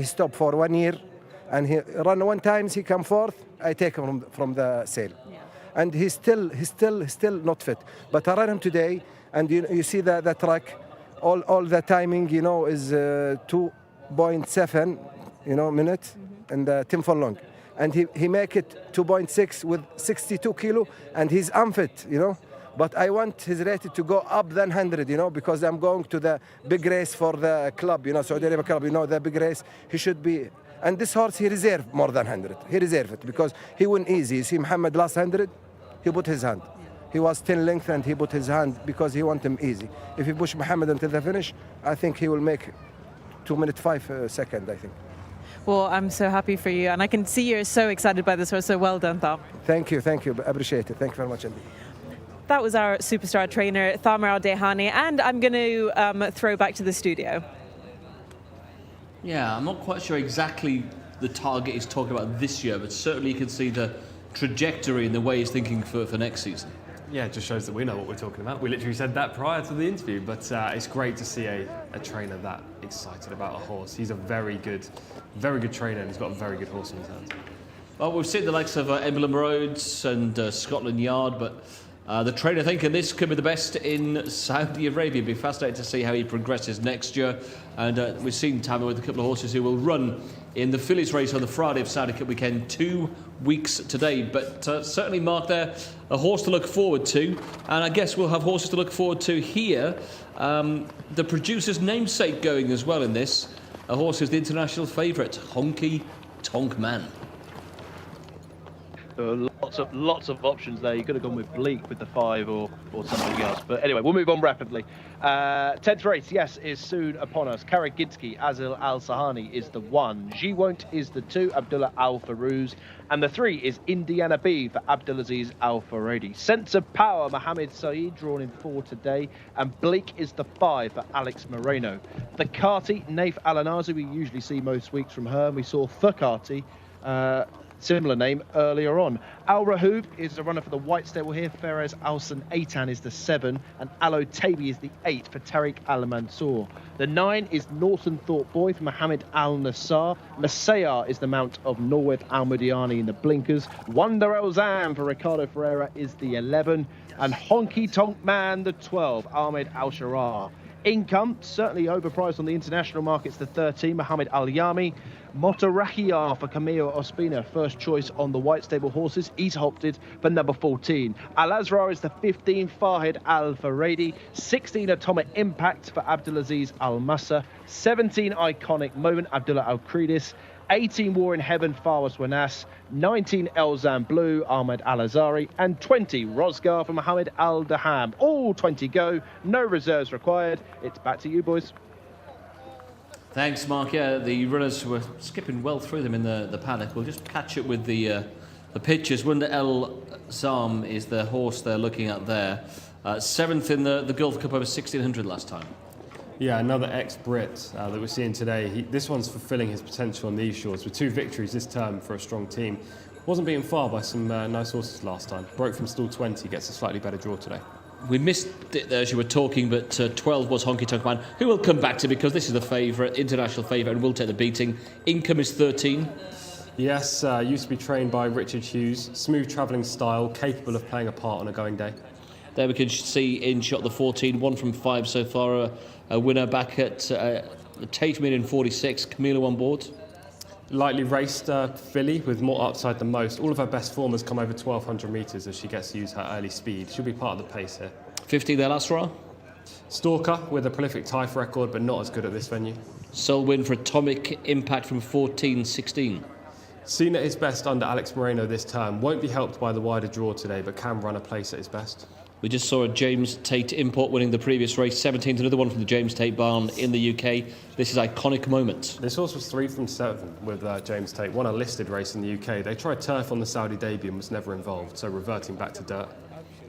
stopped for 1 year, and he run one time. He come fourth. I take him from the sale, and he's still not fit. But I ran him today, and you see the track, all the timing, you know, is 2.7, you know, minute, and the 10 furlong. And he make it 2.6 with 62 kilo, and he's unfit, you know. But I want his rating to go up than 100, you know, because I'm going to the big race for the club, you know, Saudi Arabia club, you know, the big race. He should be, and this horse, he reserved more than 100. He reserved it because he won easy. You see Muhammad last 100, he put his hand. He was 10 length and he put his hand because he want him easy. If he push Muhammad until the finish, I think he will make 2 minutes 5 seconds, I think. Well, I'm so happy for you, and I can see you're so excited by this horse, so well done, Tharma. Thank you, I appreciate it. Thank you very much indeed. That was our superstar trainer, Tharma Al-Dahani, and I'm going to throw back to the studio. Yeah, I'm not quite sure exactly the target he's talking about this year, but certainly you can see the trajectory and the way he's thinking for next season. Yeah, it just shows that we know what we're talking about. We literally said that prior to the interview, but it's great to see a trainer that excited about a horse. He's a very good trainer, and he's got a very good horse in his hands. Well, we've seen the likes of Emblem Roads and Scotland Yard, but The trainer thinking this could be the best in Saudi Arabia. It'll be fascinating to see how he progresses next year. And we've seen Tammy with a couple of horses who will run in the fillies race on the Friday of Saudi Cup weekend, 2 weeks today. But certainly, Mark, there, a horse to look forward to. And I guess we'll have horses to look forward to here. The producer's namesake going as well in this. A horse who's the international favourite, Honky Tonk Man. There are lots of options there. You could have gone with Bleak with the 5 or something else. But anyway, we'll move on rapidly. 10th race, yes, is soon upon us. Karaginsky, Azil Al-Sahani is the 1. G-Won't is the 2, Abdullah Al-Farouz. And the 3 is Indiana B for Abdulaziz Al-Faredi. Sense of Power, Mohammed Saeed, drawn in 4 today. And Bleak is the 5 for Alex Moreno. The Carty, Naif Al-Anazi, we usually see most weeks from her. And we saw Thukati, similar name earlier on. Al Rahub is the runner for the white stable here. Ferez Alsan Aitan is the 7, and Alo Tabi is the 8 for Tariq Al Mansour. The 9 is Norton Thought Boy for Mohammed Al Nassar. Masayar is the mount of Norweth Al Mudiani in the blinkers. Wonder El Zam for Ricardo Ferreira is the 11, and Honky Tonk Man the 12, Ahmed Al Sharar. Income, certainly overpriced on the international markets, the 13, Mohammed Al Yami. Motorahiyar for Camilo Ospina, first choice on the white stable horses. He's opted for number 14. Al Azrar is the 15, Fahid Al Faredi. 16, Atomic Impact for Abdulaziz Al Massa. 17, Iconic Moment, Abdullah Al Kridis. 18, War in Heaven, Farwas Wanas. 19, Elzam Blue, Ahmed Al Azari. And 20, Rosgar for Mohammed Al Daham. All 20 go, no reserves required. It's back to you, boys. Thanks, Mark. Yeah, the runners were skipping well through them in the paddock. We'll just catch up with the pictures. Wonder El Zam is the horse they're looking at there. 7th in the Gulf Cup over 1600 last time. Yeah, another ex-Brit that we're seeing today. This one's fulfilling his potential on these shores with 2 victories this term for a strong team. Wasn't beaten far by some nice horses last time. Broke from stall 20, gets a slightly better draw today. We missed it there as you were talking, but 12 was Honky Tonk Man, who we'll come back to because this is the favourite, international favourite, and will take the beating. Income is 13. Yes, used to be trained by Richard Hughes. Smooth travelling style, capable of playing a part on a going day. There we can see in shot the 14, 1 from 5 so far. A winner back at Tateman in 46. Camilo on board. Lightly raced filly with more upside than most. All of her best form has come over 1,200 metres as she gets to use her early speed. She'll be part of the pace here. 15 there last row. Stalker with a prolific Taif record, but not as good at this venue. Sole win for Atomic Impact from 14-16. Seen at his best under Alex Moreno this term. Won't be helped by the wider draw today, but can run a place at his best. We just saw a James Tate import winning the previous race. 17th, another one from the James Tate barn in the UK. This is Iconic Moment. This horse was 3 from 7 with James Tate. Won a listed race in the UK. They tried turf on the Saudi debut and was never involved, so reverting back to dirt.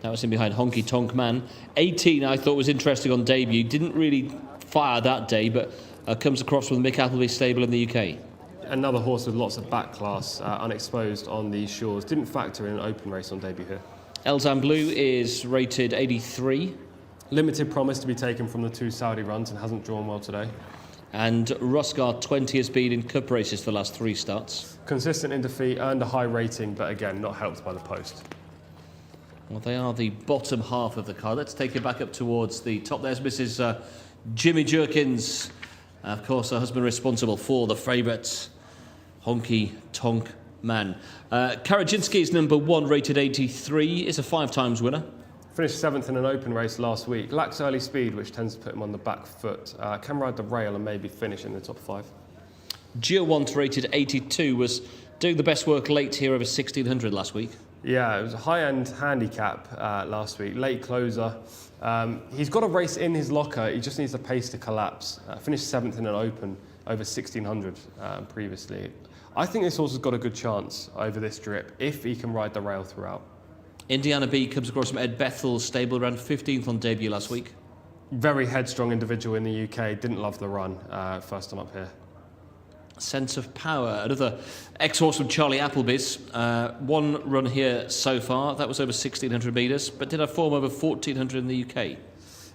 That was in behind Honky Tonk Man. 18 I thought was interesting on debut. Didn't really fire that day, but comes across from the Mick Appleby stable in the UK. Another horse with lots of back class, unexposed on these shores. Didn't factor in an open race on debut here. Elzam Blue is rated 83. Limited promise to be taken from the 2 Saudi runs and hasn't drawn well today. And Rosgar 20 has been in cup races for the last 3 starts. Consistent in defeat, earned a high rating, but again, not helped by the post. Well, they are the bottom half of the card. Let's take it back up towards the top. There's Mrs. Jimmy Jerkins. Of course, her husband responsible for the favourites, Honky Tonk Man. Karajinsky is number 1, rated 83. Is a 5 times winner. Finished 7th in an open race last week. Lacks early speed, which tends to put him on the back foot. Can ride the rail and maybe finish in the top 5. Giawant, rated 82, was doing the best work late here over 1600 last week. Yeah, it was a high-end handicap last week. Late closer. He's got a race in his locker. He just needs the pace to collapse. Finished 7th in an open over 1600 previously. I think this horse has got a good chance over this drip if he can ride the rail throughout. Indiana B comes across from Ed Bethel's stable, around 15th on debut last week. Very headstrong individual in the UK. Didn't love the run first time up here. Sense of Power, another ex-horse from Charlie Appleby's. 1 run here so far. That was over 1600 metres, but did have form over 1400 in the UK.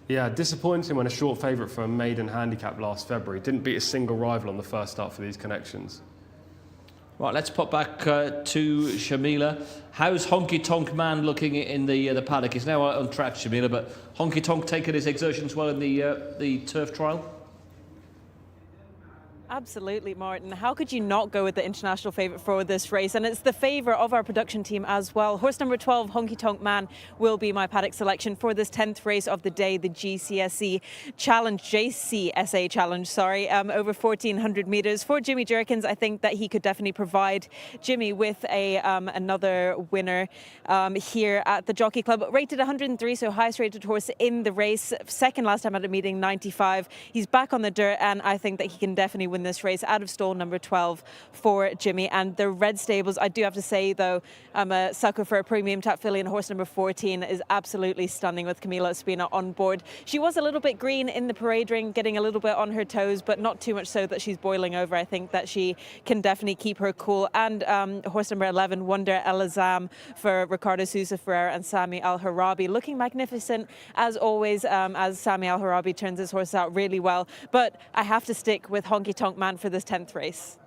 Yeah, disappointing when a short favourite for a maiden handicap last February. Didn't beat a single rival on the first start for these connections. Right, let's pop back to Shamila. How's Honky Tonk Man looking in the paddock? He's now on track, Shamila, but Honky Tonk taking his exertions well in the turf trial? Absolutely, Martin. How could you not go with the international favourite for this race? And it's the favourite of our production team as well. Horse number 12, Honky Tonk Man, will be my paddock selection for this 10th race of the day, the Jcsa Challenge, over 1,400 metres. For Jimmy Jerkins, I think that he could definitely provide Jimmy with another winner here at the Jockey Club. Rated 103, so highest rated horse in the race. Second last time at a meeting, 95. He's back on the dirt, and I think that he can definitely win this race. Out of stall number 12 for Jimmy. And the red stables, I do have to say though, I'm a sucker for a premium tap filly, and horse number 14 is absolutely stunning with Camila Espina on board. She was a little bit green in the parade ring, getting a little bit on her toes, but not too much so that she's boiling over. I think that she can definitely keep her cool. And horse number 11, Wonder El Azam, for Ricardo Sousa Ferreira and Sami Al Harabi, looking magnificent as always, as Sami Al Harabi turns his horse out really well. But I have to stick with Honky Tonk Man for this 10th race.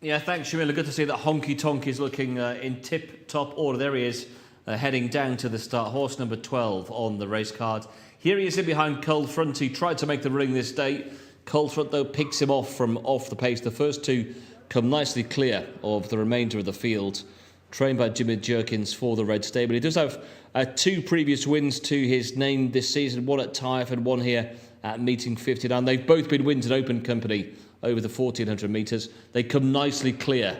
Yeah, thanks, Shamila. Good to see that Honky Tonk is looking in tip-top order. There he is, heading down to the start. Horse number 12 on the race card. Here he is in behind Cold Front. He tried to make the running this day. Cold Front, though, picks him off from off the pace. The first two come nicely clear of the remainder of the field. Trained by Jimmy Jerkins for the Red Stable. He does have 2 previous wins to his name this season. One at Taif and one here at Meeting 59. They've both been wins in open company over the 1,400 metres. They come nicely clear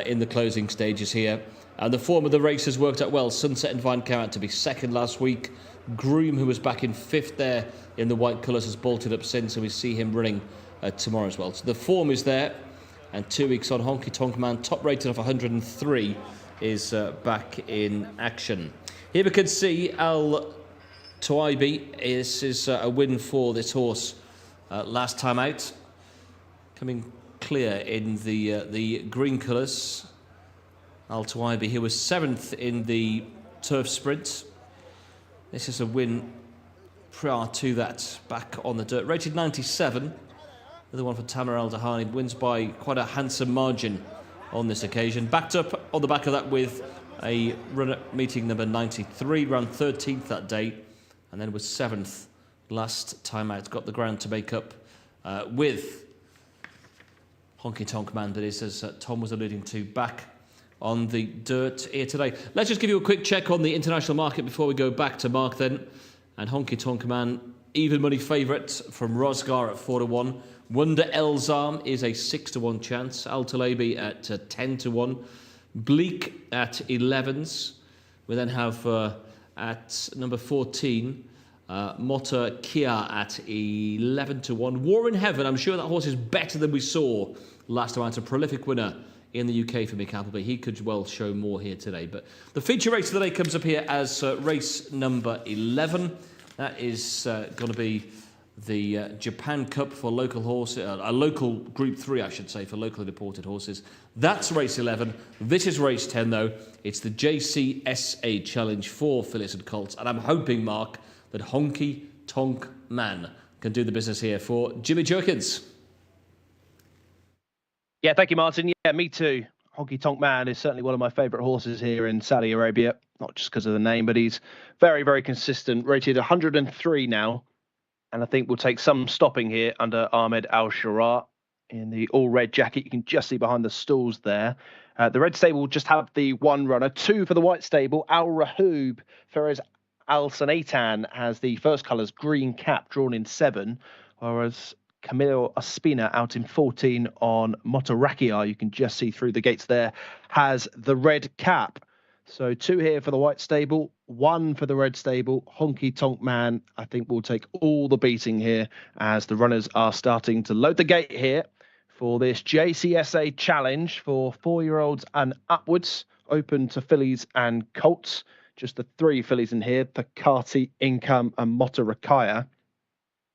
in the closing stages here. And the form of the race has worked out well. Sunset and Vine came out to be second last week. Groom, who was back in 5th there in the white colours, has bolted up since, and we see him running tomorrow as well. So the form is there. And 2 weeks on, Honky Tonk Man, top rated of 103, is back in action. Here we can see Al Tuaibi. This is a win for this horse last time out. Coming clear in the green colours. Al Tuaibi, he was 7th in the turf sprint. This is a win prior to that, back on the dirt. Rated 97. Another one for Tamer Al Dahani. Wins by quite a handsome margin on this occasion. Backed up on the back of that with a run at meeting number 93. Ran 13th that day. And then was 7th last time out. Got the ground to make up with Honky Tonk Man. But is, as Tom was alluding to, back on the dirt here today. Let's just give you a quick check on the international market before we go back to Mark then. And Honky Tonk Man, even money favourite from Rosgar at 4-1. Wonder Elzam is a 6-1 chance. Al Talabi at 10-1. Bleak at 11s. We then have at number 14, Motta Kia at 11-1. War in Heaven, I'm sure that horse is better than we saw last time. It's a prolific winner in the UK for Mick Appleby. He could well show more here today. But the feature race of the day comes up here as race number 11. That is going to be the Japan Cup for local horses, a local Group 3, I should say, for locally deported horses. That's race 11. This is race 10, though. It's the Jcsa Challenge for fillies and colts. And I'm hoping, Mark, that Honky Tonk Man can do the business here for Jimmy Jerkins. Yeah, thank you, Martin. Yeah, me too. Honky Tonk Man is certainly one of my favourite horses here in Saudi Arabia. Not just because of the name, but he's very, very consistent. Rated 103 now. And I think we'll take some stopping here under Ahmed Al-Sharat in the all-red jacket. You can just see behind the stalls there. The red stable will just have the one runner. 2 for the white stable. Al-Rahub, Ferez Al-Sanaitan has the first colours, green cap, drawn in 7. Whereas Camilo Espina out in 14 on Motorakia, you can just see through the gates there, has the red cap. So 2 here for the white stable, 1 for the red stable. Honky Tonk Man, I think, will take all the beating here as the runners are starting to load the gate here for this Jcsa Challenge for 4-year-olds and upwards, open to fillies and colts. Just the 3 fillies in here, Pacati, Income and Motorakaya.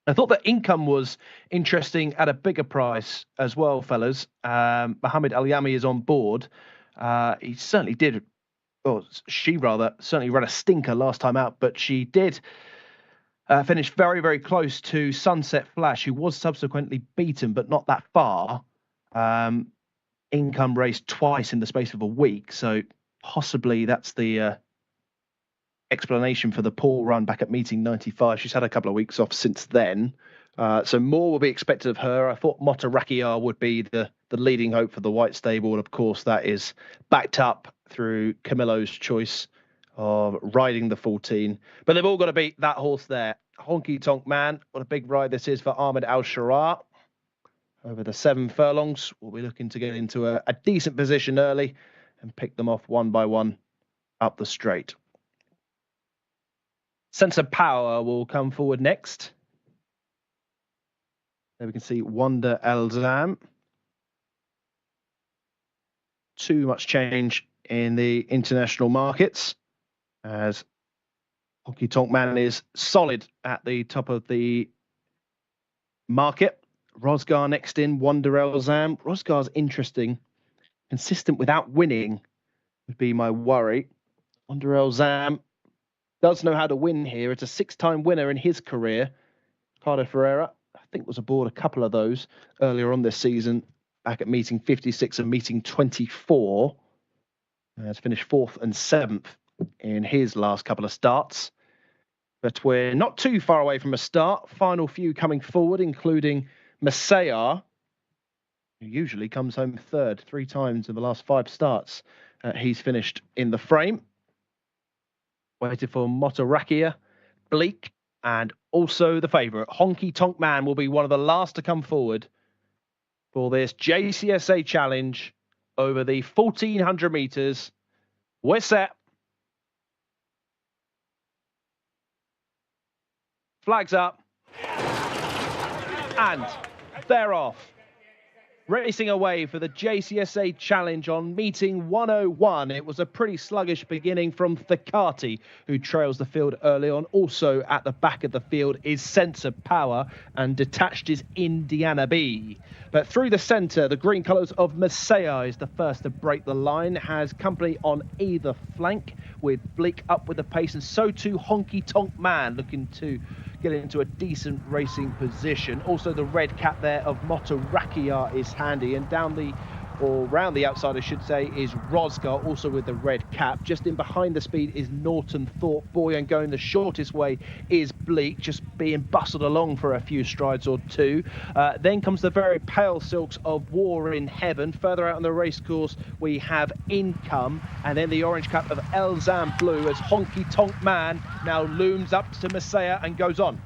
I thought that Income was interesting at a bigger price as well, fellas. Mohammed Al-Yami is on board. He certainly did... Well, she rather certainly ran a stinker last time out, but she did finish very, very close to Sunset Flash, who was subsequently beaten, but not that far. Income race twice in the space of a week, so possibly that's the explanation for the poor run back at meeting 95. She's had a couple of weeks off since then, so more will be expected of her. I thought Motorakia would be the leading hope for the White Stable, and of course that is backed up through Camilo's choice of riding the 14. But they've all got to beat that horse there, Honky Tonk Man. What a big ride this is for Ahmed Al-Sharar. Over the 7 furlongs, we'll be looking to get into a decent position early and pick them off one by one up the straight. Sense of Power will come forward next. There we can see Wonder Elzam. Too much change in the international markets, as Honky Tonk Man is solid at the top of the market. Rosgar next in, Wonder Elzam. Rosgar's interesting. Consistent without winning would be my worry. Wonder Elzam does know how to win here. It's a 6-time winner in his career. Carlo Ferreira, I think, was aboard a couple of those earlier on this season, back at meeting 56 and meeting 24. Has finished 4th and 7th in his last couple of starts. But we're not too far away from a start. Final few coming forward, including Messiah, who usually comes home 3rd 3 times in the last 5 starts. He's finished in the frame. Waited for Motorakia, Bleak, and also the favourite, Honky Tonk Man, will be one of the last to come forward for this JCSA challenge over the 1,400 metres. We're set. Flags up. And they're off. Racing away for the JCSA Challenge on meeting 101. It was a pretty sluggish beginning from Thakati, who trails the field early on. Also at the back of the field is Sense of Power, and detached is Indiana B. But through the centre, the green colours of Messiah is the first to break the line. Has company on either flank, with Bleak up with the pace, and so too Honky Tonk Man, looking to get into a decent racing position. Also the red cap there of Motorakia is handy, and round the outside I should say is Rosgar, also with the red cap. Just in behind the speed is Norton Thorpe Boy, and going the shortest way is Bleak, just being bustled along for a few strides or two. Then comes the very pale silks of War in Heaven. Further out on the racecourse we have Income, and then the orange cap of Elzam Blue, as Honky Tonk Man now looms up to Messiah and goes on.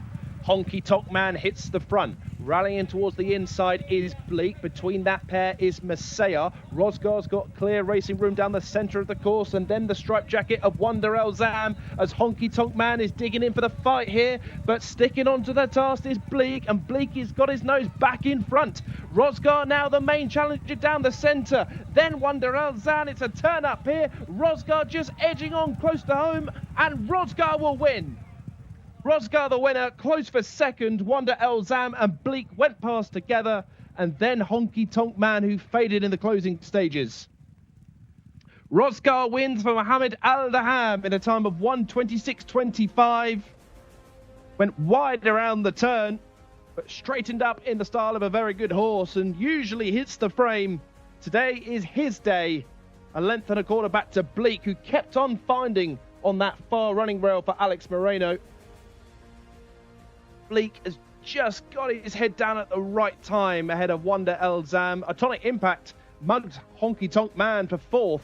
Honky Tonk Man hits the front. Rallying towards the inside is Bleak. Between that pair is Messiah. Rosgar's got clear racing room down the centre of the course, and then the striped jacket of Wonder Elzam, as Honky Tonk Man is digging in for the fight here, but sticking on to the task is Bleak, and Bleak has got his nose back in front. Rosgar now the main challenger down the centre, then Wonder Elzam. It's a turn up here. Rosgar just edging on close to home, and Rosgar will win. Rosgar the winner, close for second. Wonder Elzam and Bleak went past together, and then Honky Tonk Man, who faded in the closing stages. Rosgar wins for Mohammed Al-Daham in a time of 1:26.25. Went wide around the turn, but straightened up in the style of a very good horse, and usually hits the frame. Today is his day. A length and a quarter back to Bleak, who kept on finding on that far running rail for Alex Moreno. Bleak has just got his head down at the right time ahead of Wonder Elzam. Atomic Impact mugged Honky Tonk Man for 4th.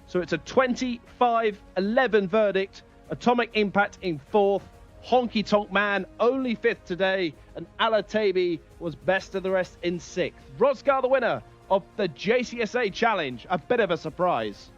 So it's a 25-11 verdict. Atomic Impact in 4th. Honky Tonk Man only 5th today. And Alatabi was best of the rest in 6th. Rosgar the winner of the JCSA Challenge. A bit of a surprise.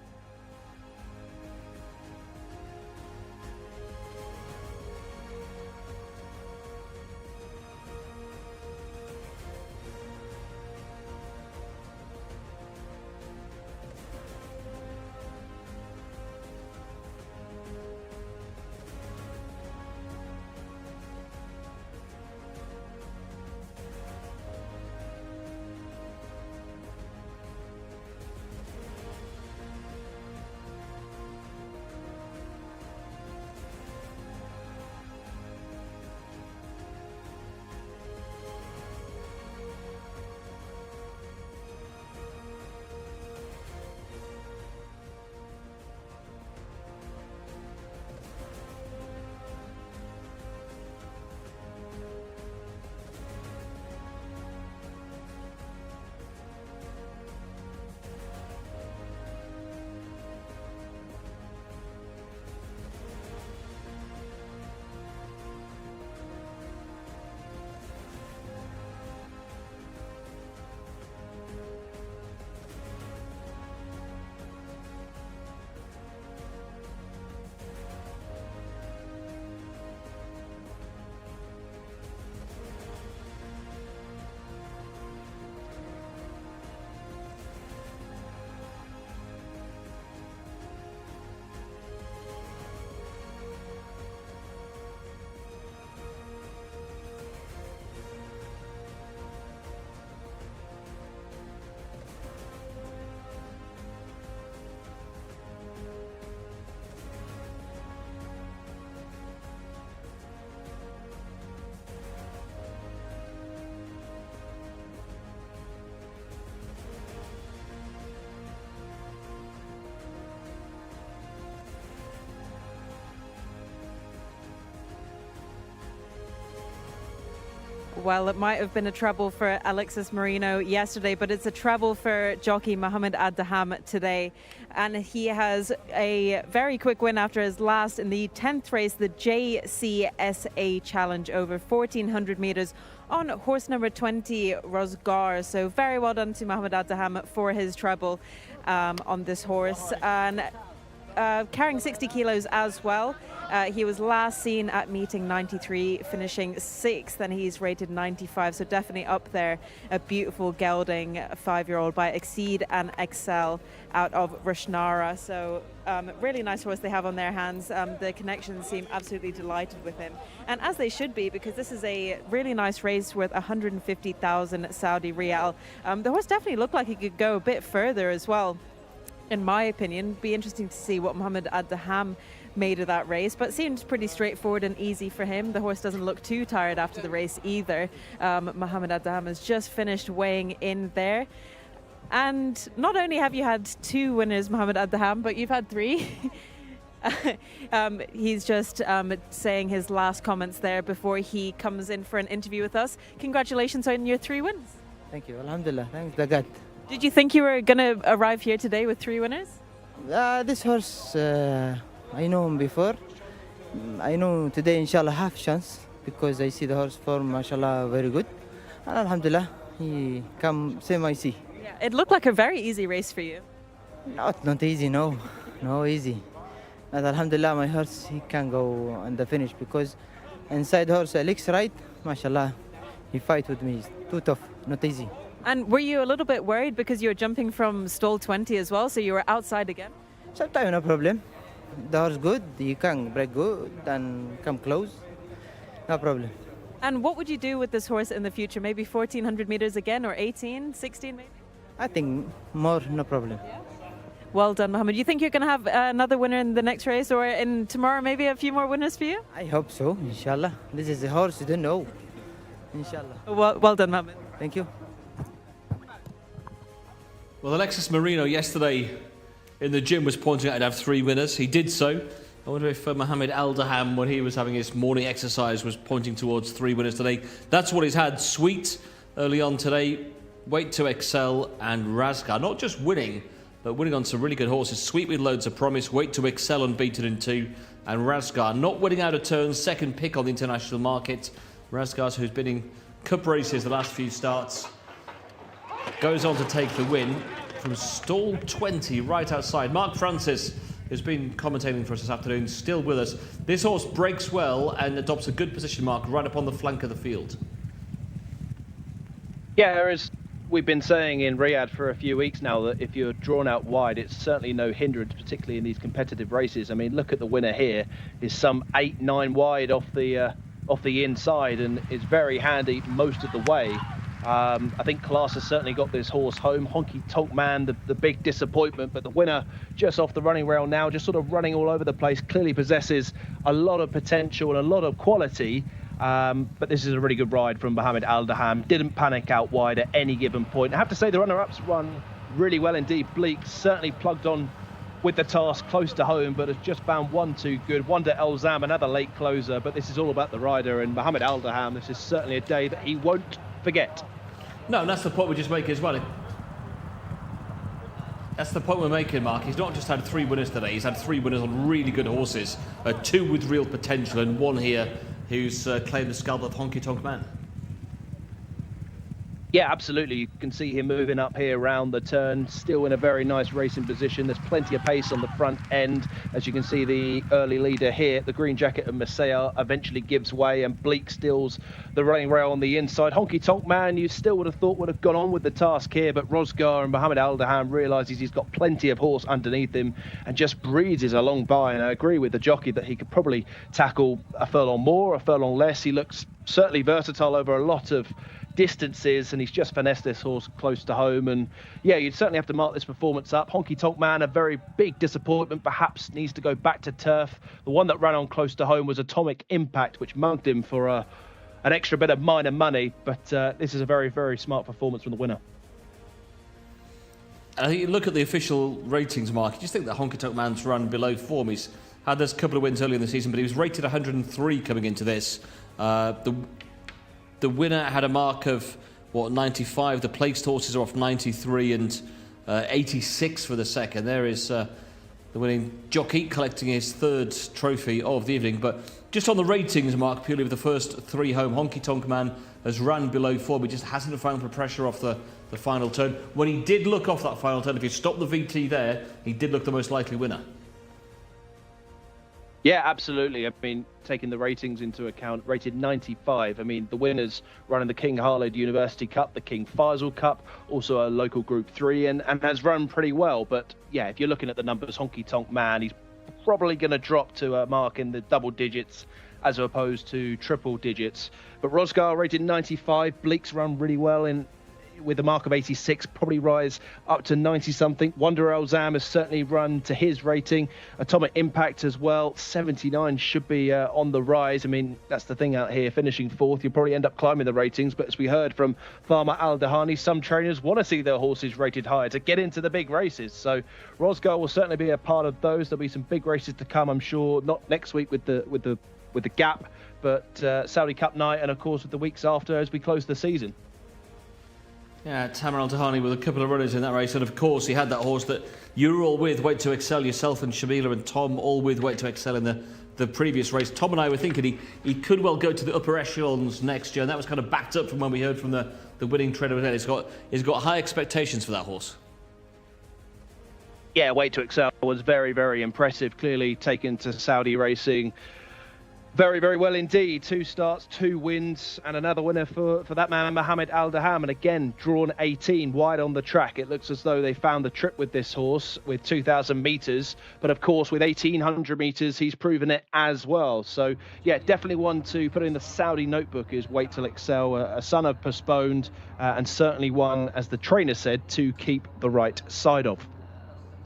Well, it might have been a treble for Alexis Marino yesterday, but it's a treble for jockey Mohamed Al-Daham today. And he has a very quick win after his last in the 10th race, the Jcsa Challenge over 1,400 meters on horse number 20, Rosgar. So very well done to Mohamed Al-Daham for his treble on this horse. And carrying 60 kilos as well. He was last seen at meeting 93, finishing 6th, and he's rated 95, so definitely up there. A beautiful gelding 5-year-old by Exceed and Excel out of Rushnara. So really nice horse they have on their hands. The connections seem absolutely delighted with him, and as they should be, because this is a really nice race worth 150,000 Saudi Riyal. The horse definitely looked like he could go a bit further as well, in my opinion. Be interesting to see what Mohamed Al-Daham made of that race, but seemed pretty straightforward and easy for him. The horse doesn't look too tired after the race either. Mohamed Al-Daham has just finished weighing in there. And not only have you had 2 winners, Mohamed Al-Daham, but you've had 3. He's just saying his last comments there before he comes in for an interview with us. Congratulations on your 3 wins. Thank you. Alhamdulillah. Thanks, God. Did you think you were going to arrive here today with 3 winners? This horse, I know him before. I know today, inshallah, half chance because I see the horse form, mashallah, very good. And alhamdulillah, he come same I see. Yeah, it looked like a very easy race for you. Not easy, no. No easy. But alhamdulillah, my horse, he can go on the finish because inside horse, Alex right, mashallah, he fight with me. It's too tough, not easy. And were you a little bit worried because you were jumping from stall 20 as well, so you were outside again? Sometimes no problem. The horse good, you can break good and come close, no problem. And what would you do with this horse in the future? Maybe 1,400 meters again, or 18, 16 maybe? I think more, no problem. Yeah. Well done, Mohamed. You think you're going to have another winner in the next race, or in tomorrow maybe a few more winners for you? I hope so, inshallah. This is a horse you don't know, inshallah. Well done, Mohamed. Thank you. Well, Alexis Marino yesterday in the gym was pointing out he'd have 3 winners. He did so. I wonder if Mohamed Al-Daham, when he was having his morning exercise, was pointing towards 3 winners today. That's what he's had. Sweet early on today. Wait to Excel and Razgar. Not just winning, but winning on some really good horses. Sweet with loads of promise. Wait to Excel unbeaten in 2. And Razgar not winning out of turns. Second pick on the international market. Razgar, who's been in cup races the last few starts, goes on to take the win from stall 20 right outside. Mark Francis, who's been commentating for us this afternoon, still with us. This horse breaks well and adopts a good position, Mark, right up on the flank of the field. Yeah, as we've been saying in Riyadh for a few weeks now, that if you're drawn out wide, it's certainly no hindrance, particularly in these competitive races. I mean, look at the winner here. Is some 8-9 wide off the inside and is very handy most of the way. I think class has certainly got this horse home. Honky Tonk Man, the big disappointment, but the winner just off the running rail now, just sort of running all over the place, clearly possesses a lot of potential and a lot of quality. But this is a really good ride from Mohamed Al-Daham. Didn't panic out wide at any given point. I have to say the runner-ups run really well indeed. Bleak certainly plugged on with the task close to home, but has just found 1 too good. Wonder Elzam, another late closer, but this is all about the rider, and Mohamed Al-Daham, this is certainly a day that he won't forget. No, and that's the point we're just making as well. That's the point we're making, Mark. He's not just had 3 winners today, he's had 3 winners on really good horses. 2 with real potential and 1 here who's claimed the scalp of Honky Tonk Man. Yeah, absolutely. You can see him moving up here around the turn, still in a very nice racing position. There's plenty of pace on the front end. As you can see, the early leader here, the green jacket of Messiah, eventually gives way and Bleak steals the running rail on the inside. Honky Tonk Man, you still would have thought would have gone on with the task here, but Rosgar and Mohamed Al-Daham realises he's got plenty of horse underneath him and just breezes along by. And I agree with the jockey that he could probably tackle a furlong more, a furlong less. He looks certainly versatile over a lot of distances, and he's just finessed this horse close to home. And yeah, you'd certainly have to mark this performance up. Honky Tonk Man, a very big disappointment, perhaps needs to go back to turf. The one that ran on close to home was Atomic Impact, which mugged him for an extra bit of minor money, but this is a very, very smart performance from the winner. I think you look at the official ratings, Mark, you just think that Honky Tonk Man's run below form. He's had this couple of wins early in the season, but he was rated 103 coming into this. The The winner had a mark of, 95. The placed horses are off 93 and 86 for the second. There is the winning jockey collecting his third trophy of the evening. But just on the ratings, Mark, purely with the first three home, Honky Tonk Man has run below form. He just hasn't found the pressure off the final turn. When he did look off that final turn, if you stop the VT there, he did look the most likely winner. Yeah, absolutely. I mean, taking the ratings into account, rated 95. I mean, the winners running the King Khalid University Cup, the King Faisal Cup, also a local Group 3, and has run pretty well. But yeah, if you're looking at the numbers, Honky Tonk Man, he's probably going to drop to a mark in the double digits as opposed to triple digits. But Rosgar rated 95. Bleak's run really well with a mark of 86, probably rise up to 90-something. Wonder Elzam has certainly run to his rating. Atomic Impact as well, 79 should be on the rise. I mean, that's the thing out here, finishing fourth, you'll probably end up climbing the ratings. But as we heard from Farmer Al Dahani, some trainers want to see their horses rated higher to get into the big races. So Rosgar will certainly be a part of those. There'll be some big races to come, I'm sure, not next week with the gap, but Saudi Cup night, and of course with the weeks after as we close the season. Yeah, Tamer Al Dahani with a couple of runners in that race, and of course he had that horse that you were all with, Wait to Excel, yourself and Shamila and Tom all with Wait to Excel in the previous race. Tom and I were thinking he could well go to the upper echelons next year, and that was kind of backed up from when we heard from the winning trainer. He's got high expectations for that horse. Yeah, Wait to Excel was very, very impressive, clearly taken to Saudi racing very, very well indeed. 2 starts, 2 wins, and another winner for that man, Mohammed Al Daham. And again, drawn 18 wide on the track. It looks as though they found the trip with this horse with 2,000 metres. But of course, with 1,800 metres, he's proven it as well. So yeah, definitely one to put in the Saudi notebook is Wait Till Excel, a son of Postponed, and certainly one, as the trainer said, to keep the right side of.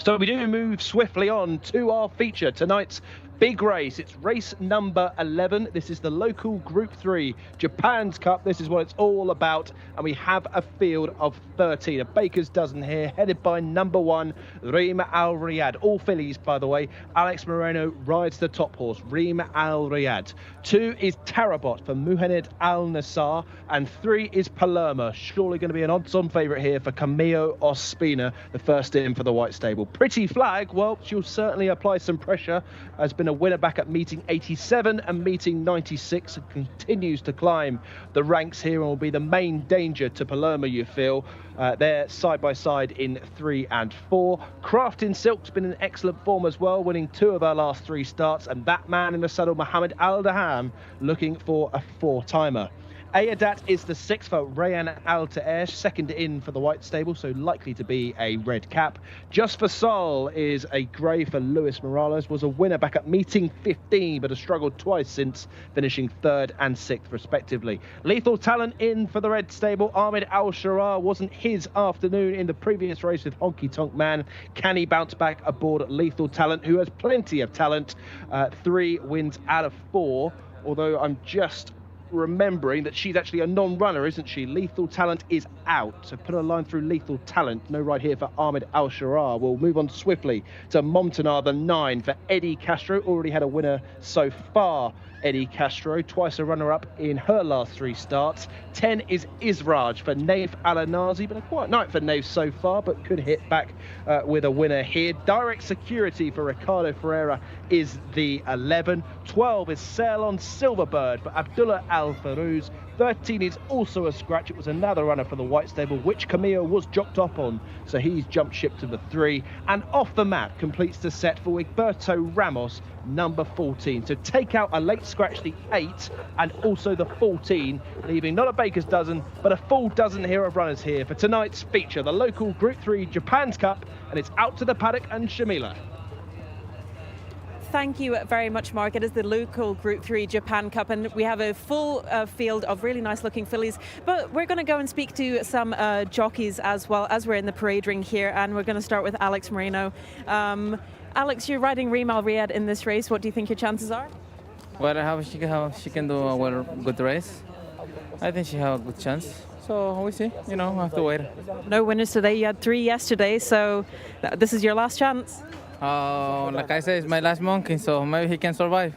So we do move swiftly on to our feature, tonight's big race. It's race number 11. This is the local Group 3 Japan's Cup. This is what it's all about. And we have a field of 13. A baker's dozen here, headed by number 1, Reem Al Riyadh. All fillies, by the way. Alex Moreno rides the top horse, Reem Al Riyadh. 2 is Tarabot for Muhammad Al Nassar. And 3 is Palermo. Surely going to be an odds-on favourite here for Camillo Ospina, the first in for the White Stable. Pretty Flag, well, she'll certainly apply some pressure. Has been a winner back at meeting 87 and meeting 96, and continues to climb the ranks here and will be the main danger to Palermo, you feel. They're side by side in 3 and 4. Craft in Silk's been in excellent form as well, winning 2 of her last 3 starts, and that man in the saddle, Mohammed Al Daham, looking for a 4-timer. Ayadat is the 6th for Rayan Al Taesh, second in for the White Stable, so likely to be a red cap. Just for Sol is a grey for Luis Morales, was a winner back at meeting 15, but has struggled twice since, finishing 3rd and 6th respectively. Lethal Talent in for the Red Stable. Ahmed Al Sharar wasn't his afternoon in the previous race with Honky Tonk Man. Can he bounce back aboard Lethal Talent, who has plenty of talent? 3 wins out of 4, although I'm just remembering that she's actually a non-runner, isn't she? Lethal Talent is out, so put a line through Lethal Talent. No ride here for Ahmed Al Sharar. We'll move on swiftly to Montanar, the 9 for Eddie Castro. Already had a winner so far, Eddie Castro, twice a runner-up in her last 3 starts. 10 is Israj for Naif Al-Anazi. Been a quiet night for Naif so far, but could hit back with a winner here. Direct Security for Ricardo Ferreira is the 11. 12 is Sail on Silverbird for Abdullah Al-Farouz. 13 is also a scratch. It was another runner for the White Stable, which Camillo was jocked up on, so he's jumped ship to the 3. And Off the Map completes the set for Egberto Ramos, number 14. So take out a late scratch, the 8, and also the 14, leaving not a baker's dozen, but a full dozen here of runners here for tonight's feature, the local Group 3 Japan's Cup, and it's out to the paddock and Shamila. Thank you very much, Mark. It is the local Group 3 Japan Cup, and we have a full field of really nice-looking fillies. But we're going to go and speak to some jockeys as well, as we're in the parade ring here, and we're going to start with Alex Moreno. Alex, you're riding Reem Al Riyadh in this race. What do you think your chances are? Well, she can do a good race. I think she has a good chance. So we see, we have to wait. No winners today. You had 3 yesterday, so this is your last chance. Like I said, it's my last monkey, so maybe he can survive.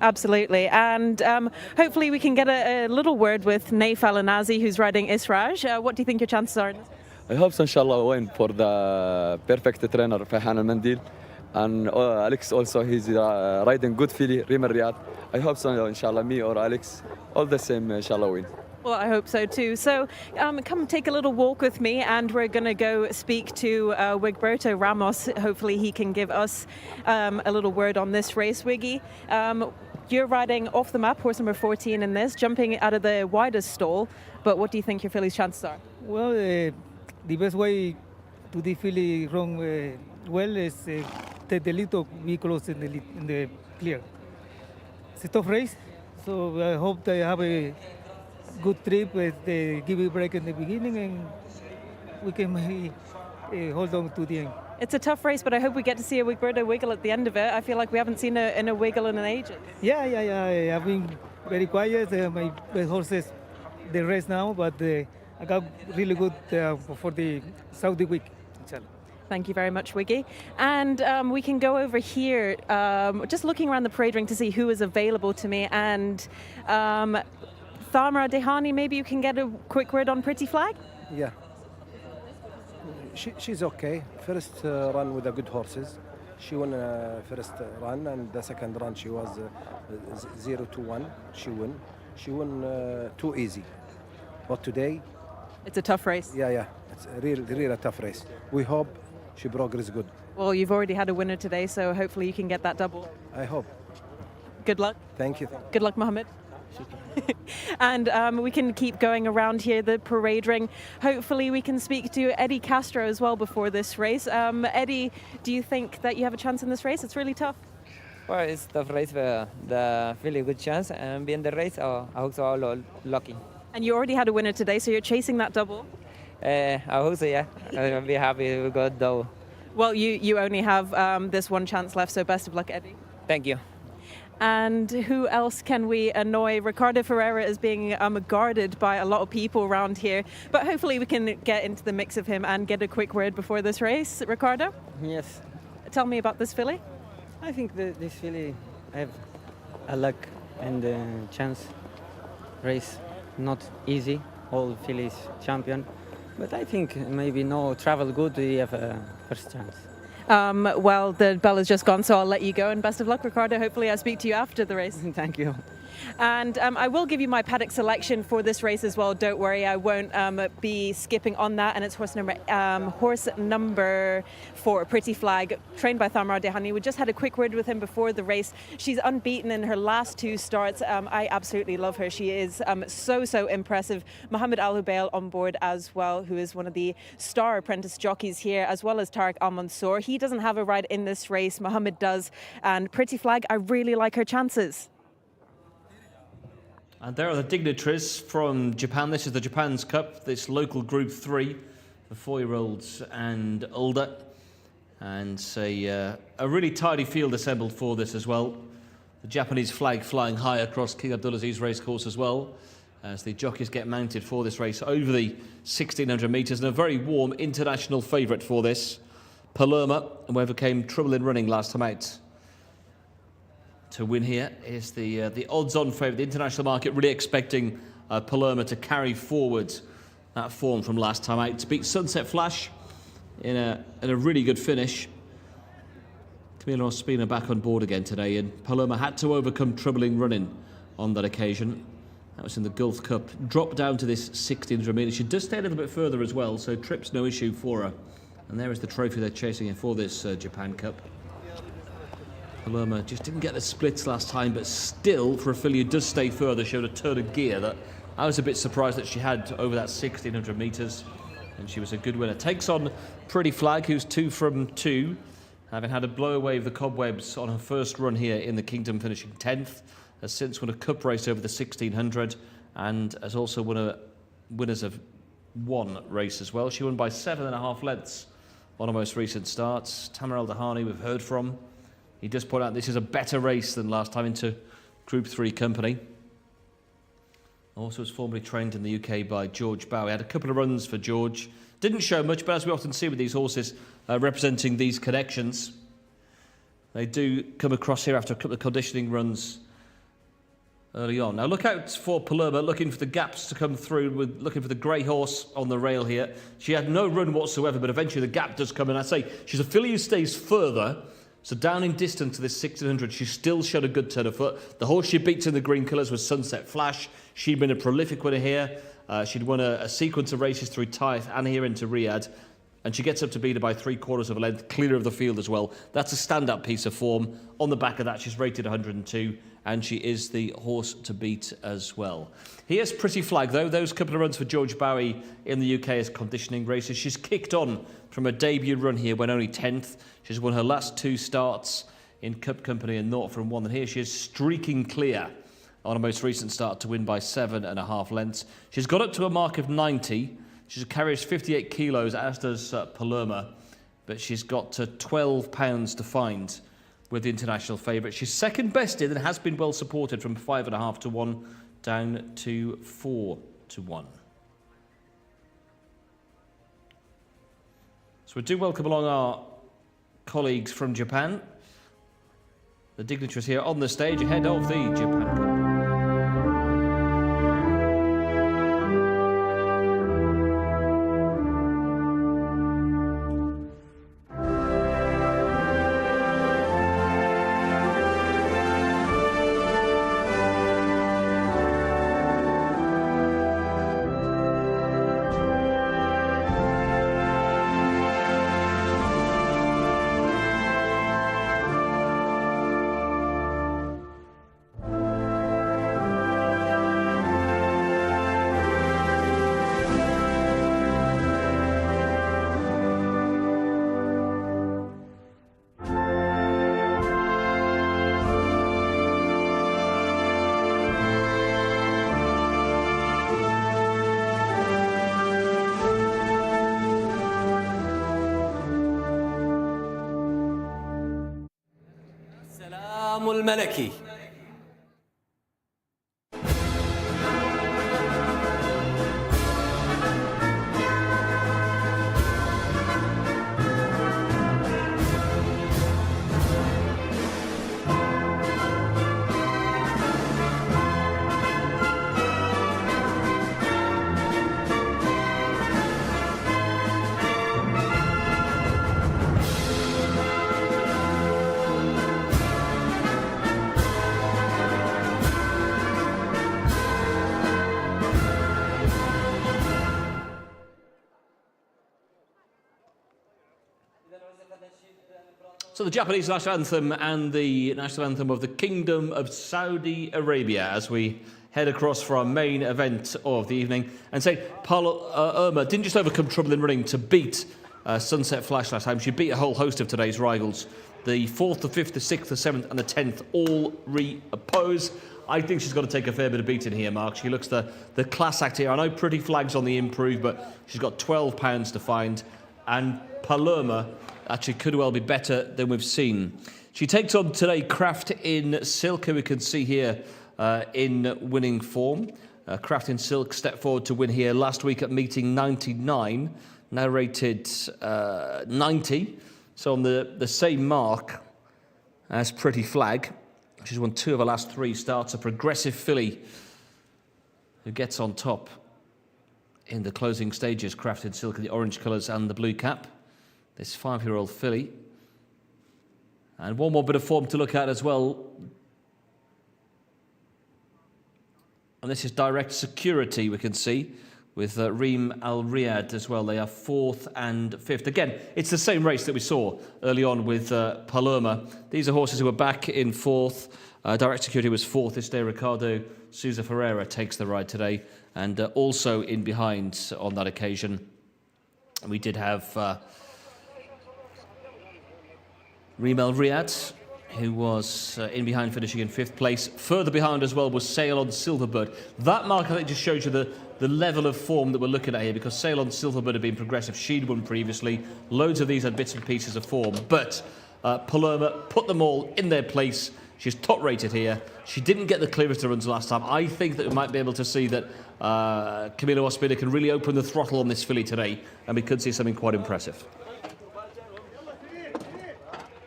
Absolutely, and hopefully we can get a little word with Naif Al-Anazi, who's riding Israj. What do you think your chances are in this? I hope so, inshallah, win for the perfect trainer, Fahan Al-Mandil. And Alex also, he's riding good filly, Rima Riyadh. I hope so, inshallah, me or Alex, all the same, inshallah, win. Well, I hope so too. So come take a little walk with me, and we're going to go speak to Wigberto Ramos. Hopefully he can give us a little word on this race, Wiggy. You're riding off the map, horse number 14 in this, jumping out of the widest stall. But what do you think your filly's chances are? Well, the best way to the filly run well is take the lead or be close in the clear. It's a tough race, so I hope they have a good trip. They give a break in the beginning, and we can maybe hold on to the end. It's a tough race, but I hope we get to see a Wigberto wiggle at the end of it. I feel like we haven't seen a wiggle in an ages. Yeah. I've been very quiet. My best horses, they race now, but I got really good for the Saudi week. Inshallah. Thank you very much, Wiggy. And we can go over here, just looking around the parade ring to see who is available to me. And Thamra Dehani, maybe you can get a quick word on Pretty Flag? Yeah. She's okay. First run with the good horses. She won first run, and the second run she was 0-1. She won. She won too easy. But today, it's a tough race. Yeah. It's a really tough race. We hope she progress good. Well, you've already had a winner today, so hopefully you can get that double. I hope. Good luck. Thank you. Good luck, Mohammed. And we can keep going around here, the parade ring. Hopefully we can speak to Eddie Castro as well before this race. Eddie, do you think that you have a chance in this race? It's really tough. Well, it's a tough race, but the really good chance. And being the race, I hope so all lucky. And you already had a winner today, so you're chasing that double? I hope so, yeah. I'll be happy we got double. Well, you only have this one chance left, so best of luck, Eddie. Thank you. And who else can we annoy? Ricardo Ferreira is being guarded by a lot of people around here, but hopefully we can get into the mix of him and get a quick word before this race. Ricardo? Yes. Tell me about this filly. I think this filly have a luck and chance race. Not easy, all fillies champion, but I think maybe no travel good, we have a first chance. Well, the bell has just gone, so I'll let you go, and best of luck, Ricardo. Hopefully I'll speak to you after the race. Thank you. And I will give you my paddock selection for this race as well. Don't worry, I won't be skipping on that. And it's horse number 4, Pretty Flag, trained by Thamra Dehani. We just had a quick word with him before the race. She's unbeaten in her last 2 starts. I absolutely love her. She is so impressive. Mohammed Al Hubail on board as well, who is one of the star apprentice jockeys here, as well as Tariq Al Mansour. He doesn't have a ride in this race. Mohammed does. And Pretty Flag, I really like her chances. And there are the dignitaries from Japan. This is the Japan's Cup, this local Group 3 for 4-year-olds and older. And a really tidy field assembled for this as well. The Japanese flag flying high across King Abdulaziz racecourse as well, as the jockeys get mounted for this race over the 1,600 metres. And a very warm international favourite for this, Palermo, who overcame trouble in running last time out. To win here is the odds-on favourite. The international market really expecting Palermo to carry forward that form from last time out. To beat Sunset Flash in a really good finish. Camilo Ospina back on board again today, and Palermo had to overcome troubling running on that occasion. That was in the Gulf Cup. Dropped down to this 1,600 metres. She does stay a little bit further as well, so trip's no issue for her. And there is the trophy they're chasing for this Japan Cup. Palermo just didn't get the splits last time, but still, for a filly who does stay further, showed a turn of gear that I was a bit surprised that she had over that 1,600 metres, and she was a good winner. Takes on Pretty Flag, who's 2 from 2, having had a blow away of the cobwebs on her first run here in the Kingdom, finishing 10th, has since won a cup race over the 1,600, and has also won a winners of 1 race as well. She won by 7.5 lengths on her most recent starts. Tamer El Dahani, we've heard from. He does point out this is a better race than last time into Group 3 company. Also was formerly trained in the UK by George Bowie. Had a couple of runs for George. Didn't show much, but as we often see with these horses representing these connections, they do come across here after a couple of conditioning runs early on. Now look out for Palermo, looking for the gaps to come through, looking for the grey horse on the rail here. She had no run whatsoever, but eventually the gap does come in. I say she's a filly who stays further, so down in distance to this 1600, she still showed a good turn of foot. The horse she beats in the green colours was Sunset Flash. She'd been a prolific winner here. She'd won a sequence of races through Taif and here into Riyadh. And she gets up to beat her by 3/4 of a length, clear of the field as well. That's a stand-up piece of form. On the back of that, she's rated 102, and she is the horse to beat as well. Here's Pretty Flag, though. Those couple of runs for George Bowie in the UK as conditioning races. She's kicked on from a debut run here when only 10th. She's won her last 2 starts in Cup Company and 0 from 1. And here she is streaking clear on a most recent start to win by 7.5 lengths. She's got up to a mark of 90. She carries 58 kilos, as does Palermo, but she's got £12 to find with the international favourite. She's second bested and has been well supported from 5.5 to 1 down to 4 to 1. So we do welcome along our colleagues from Japan, the dignitaries here on the stage ahead of the Japan Cup. الملكي. So the Japanese national anthem and the national anthem of the Kingdom of Saudi Arabia as we head across for our main event of the evening. And say, Palermo didn't just overcome trouble in running to beat Sunset Flash last time. She beat a whole host of today's rivals. The 4th, the 5th, the 6th, the 7th and the 10th all re-oppose. I think she's got to take a fair bit of beating here, Mark. She looks the class act here. I know Pretty Flag's on the improve, but she's got £12 to find. And Palermo actually could well be better than we've seen. She takes on today Craft in Silk, who we can see here in winning form. Craft in Silk stepped forward to win here last week at meeting 99, now rated 90. So on the same mark as Pretty Flag. She's won 2 of her last 3 starts. A progressive filly who gets on top in the closing stages. Craft in Silk in the orange colours and the blue cap. This 5-year-old filly. And one more bit of form to look at as well. And this is Direct Security, we can see, with Reem Al Riyadh as well. They are 4th and 5th. Again, it's the same race that we saw early on with Palermo. These are horses who were back in 4th. Direct Security was 4th this day. Ricardo Souza Ferreira takes the ride today. And also in behind on that occasion, we did have Reem Al Riyadh, who was in behind, finishing in 5th place. Further behind as well was Sail on Silverbird. That mark, I think, just shows you the level of form that we're looking at here, because Sail on Silverbird had been progressive. She'd won previously. Loads of these had bits and pieces of form. But Palermo put them all in their place. She's top rated here. She didn't get the clearest of runs last time. I think that we might be able to see that Camilo Ospina can really open the throttle on this filly today, and we could see something quite impressive.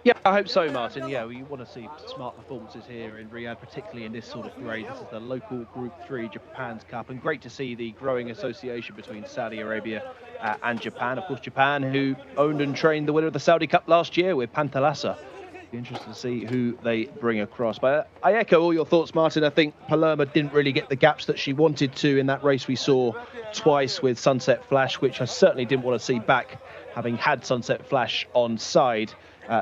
Yeah, I hope so, Martin. Yeah, we want to see smart performances here in Riyadh, particularly in this sort of grade. This is the local Group 3 Japan's Cup, and great to see the growing association between Saudi Arabia and Japan. Of course, Japan, who owned and trained the winner of the Saudi Cup last year with Pantalasa. Be interested to see who they bring across. But I echo all your thoughts, Martin. I think Palermo didn't really get the gaps that she wanted to in that race we saw twice with Sunset Flash, which I certainly didn't want to see back, having had Sunset Flash on side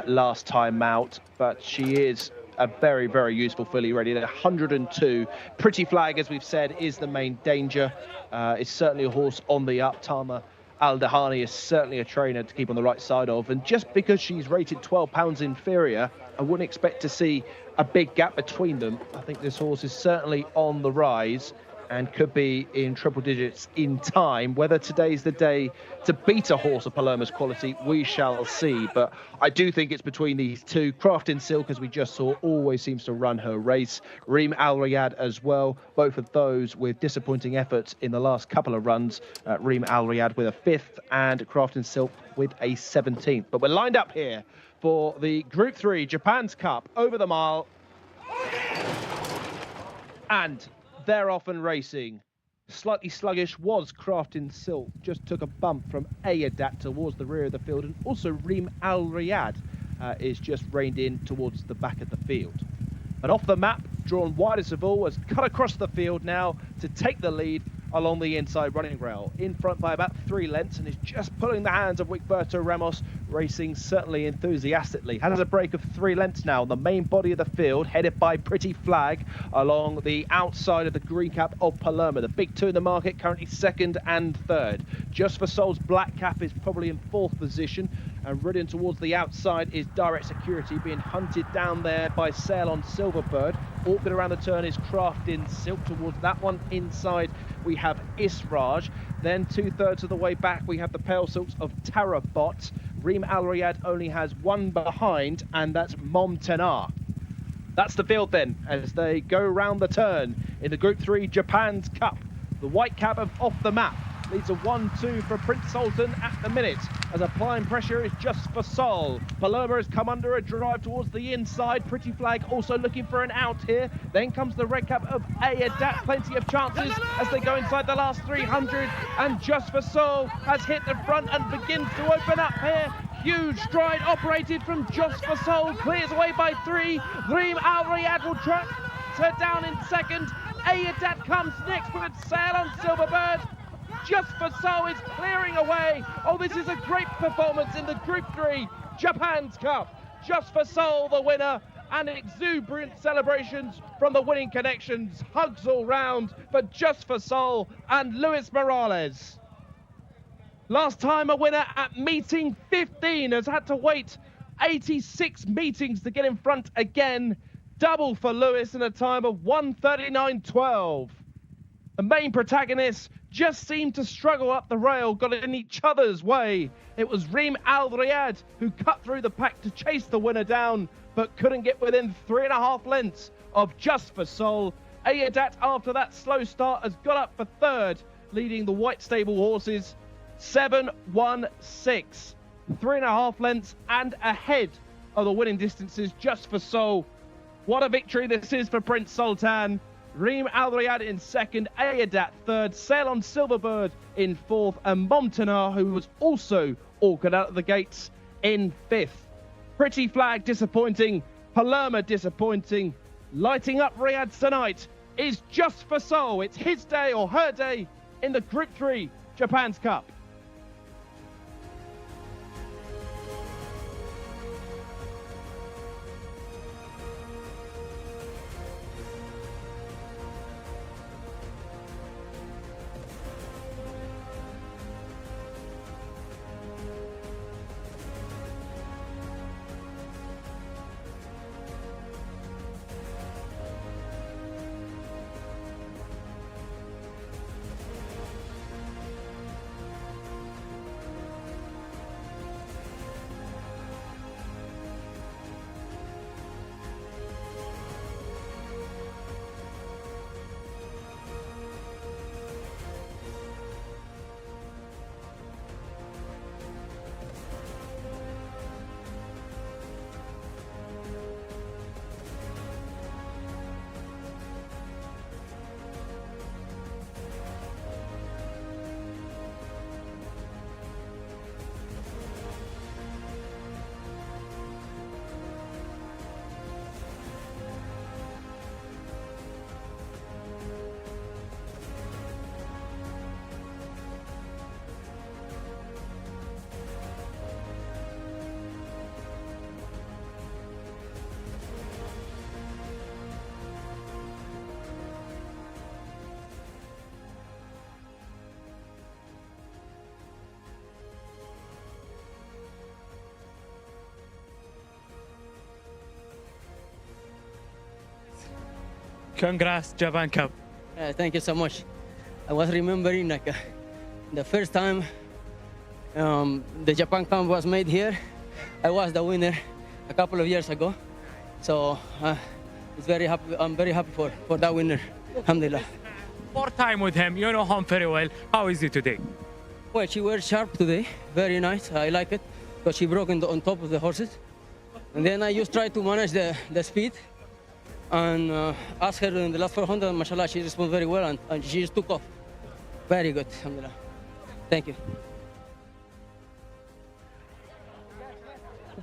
last time out. But she is a very, very useful filly, ready at 102. Pretty Flag, as we've said, is the main danger. It's certainly a horse on the up. Tama Al-Dahani is certainly a trainer to keep on the right side of. And just because she's rated 12 pounds inferior, I wouldn't expect to see a big gap between them. I think this horse is certainly on the rise and could be in triple digits in time. Whether today's the day to beat a horse of Palermo's quality, we shall see. But I do think it's between these two. Craft in Silk, as we just saw, always seems to run her race. Reem Al Riyadh as well. Both of those with disappointing efforts in the last couple of runs. Reem Al Riyadh with a 5th and Craft in Silk with a 17th. But we're lined up here for the Group 3 Japan's Cup over the mile. And they're off and racing. Slightly sluggish was Craft in Silk. Just took a bump from Ayadat towards the rear of the field. And also Reem Al Riyadh is just reined in towards the back of the field. But off the map, drawn widest of all, has cut across the field now to take the lead along the inside running rail. In front by about 3 lengths and is just pulling the hands of Wigberto Ramos, racing certainly enthusiastically. Has a break of 3 lengths now on the main body of the field, headed by Pretty Flag along the outside of the green cap of Palermo. The big two in the market, currently 2nd and 3rd. Just for Soul's black cap is probably in 4th position, and ridden towards the outside is Direct Security, being hunted down there by Sail on Silverbird. Awkward around the turn is Craft in Silk. Towards that one inside we have Israj. Then 2/3 of the way back we have the Pale Silks of Tarabot. Reem Al Riyadh only has one behind, and that's Momtenar. That's the field then as they go round the turn in the Group 3 Japan's Cup. The white cap of Off the Map leads a 1-2 for Prince Sultan at the minute, as applying pressure is Just for Sol. Palermo has come under a drive towards the inside. Pretty Flag also looking for an out here. Then comes the red cap of Ayadat. Plenty of chances as they go inside the last 300. And Just for Sol has hit the front and begins to open up here. Huge stride operated from Just for Sol. Clears away by 3. Reem Al Riyadh will track her down in 2nd. Ayadat comes next with Sail on Silverbird. Just for Soul is clearing away. Oh, this is a great performance in the Group 3 Japan's Cup. Just for Soul, the winner, and exuberant celebrations from the winning connections. Hugs all round for Just for Soul and Luis Morales. Last time a winner at meeting 15 has had to wait 86 meetings to get in front again. Double for Luis in a time of 1:39.12. The main protagonists just seemed to struggle up the rail, got in each other's way. It was Reem Al Riyadh who cut through the pack to chase the winner down, but couldn't get within 3.5 lengths of Just for Soul. Ayadat, after that slow start, has got up for 3rd, leading the white stable horses 7-1-6. 3.5 lengths and ahead of the winning distances. Just for Soul. What a victory this is for Prince Sultan. Reem Al Riyadh in 2nd, Ayadat 3rd, Sail on Silverbird in 4th, and Momtenar, who was also awkward out of the gates, in 5th. Pretty Flag disappointing, Palermo disappointing. Lighting up Riyadh tonight is Just for Soul. It's his day or her day in the Group 3 Japan's Cup. Congrats, Japan Cup. Thank you so much. I was remembering like the first time the Japan Cup was made here. I was the winner a couple of years ago. So it's very happy. I'm very happy for that winner. Alhamdulillah. More time with him. You know him very well. How is he today? Well, she was sharp today. Very nice. I like it because she broke on top of the horses. And then I just tried to manage the speed and asked her in the last 400. Mashallah, she responded very well and she just took off. Very good. Alhamdulillah. Thank you.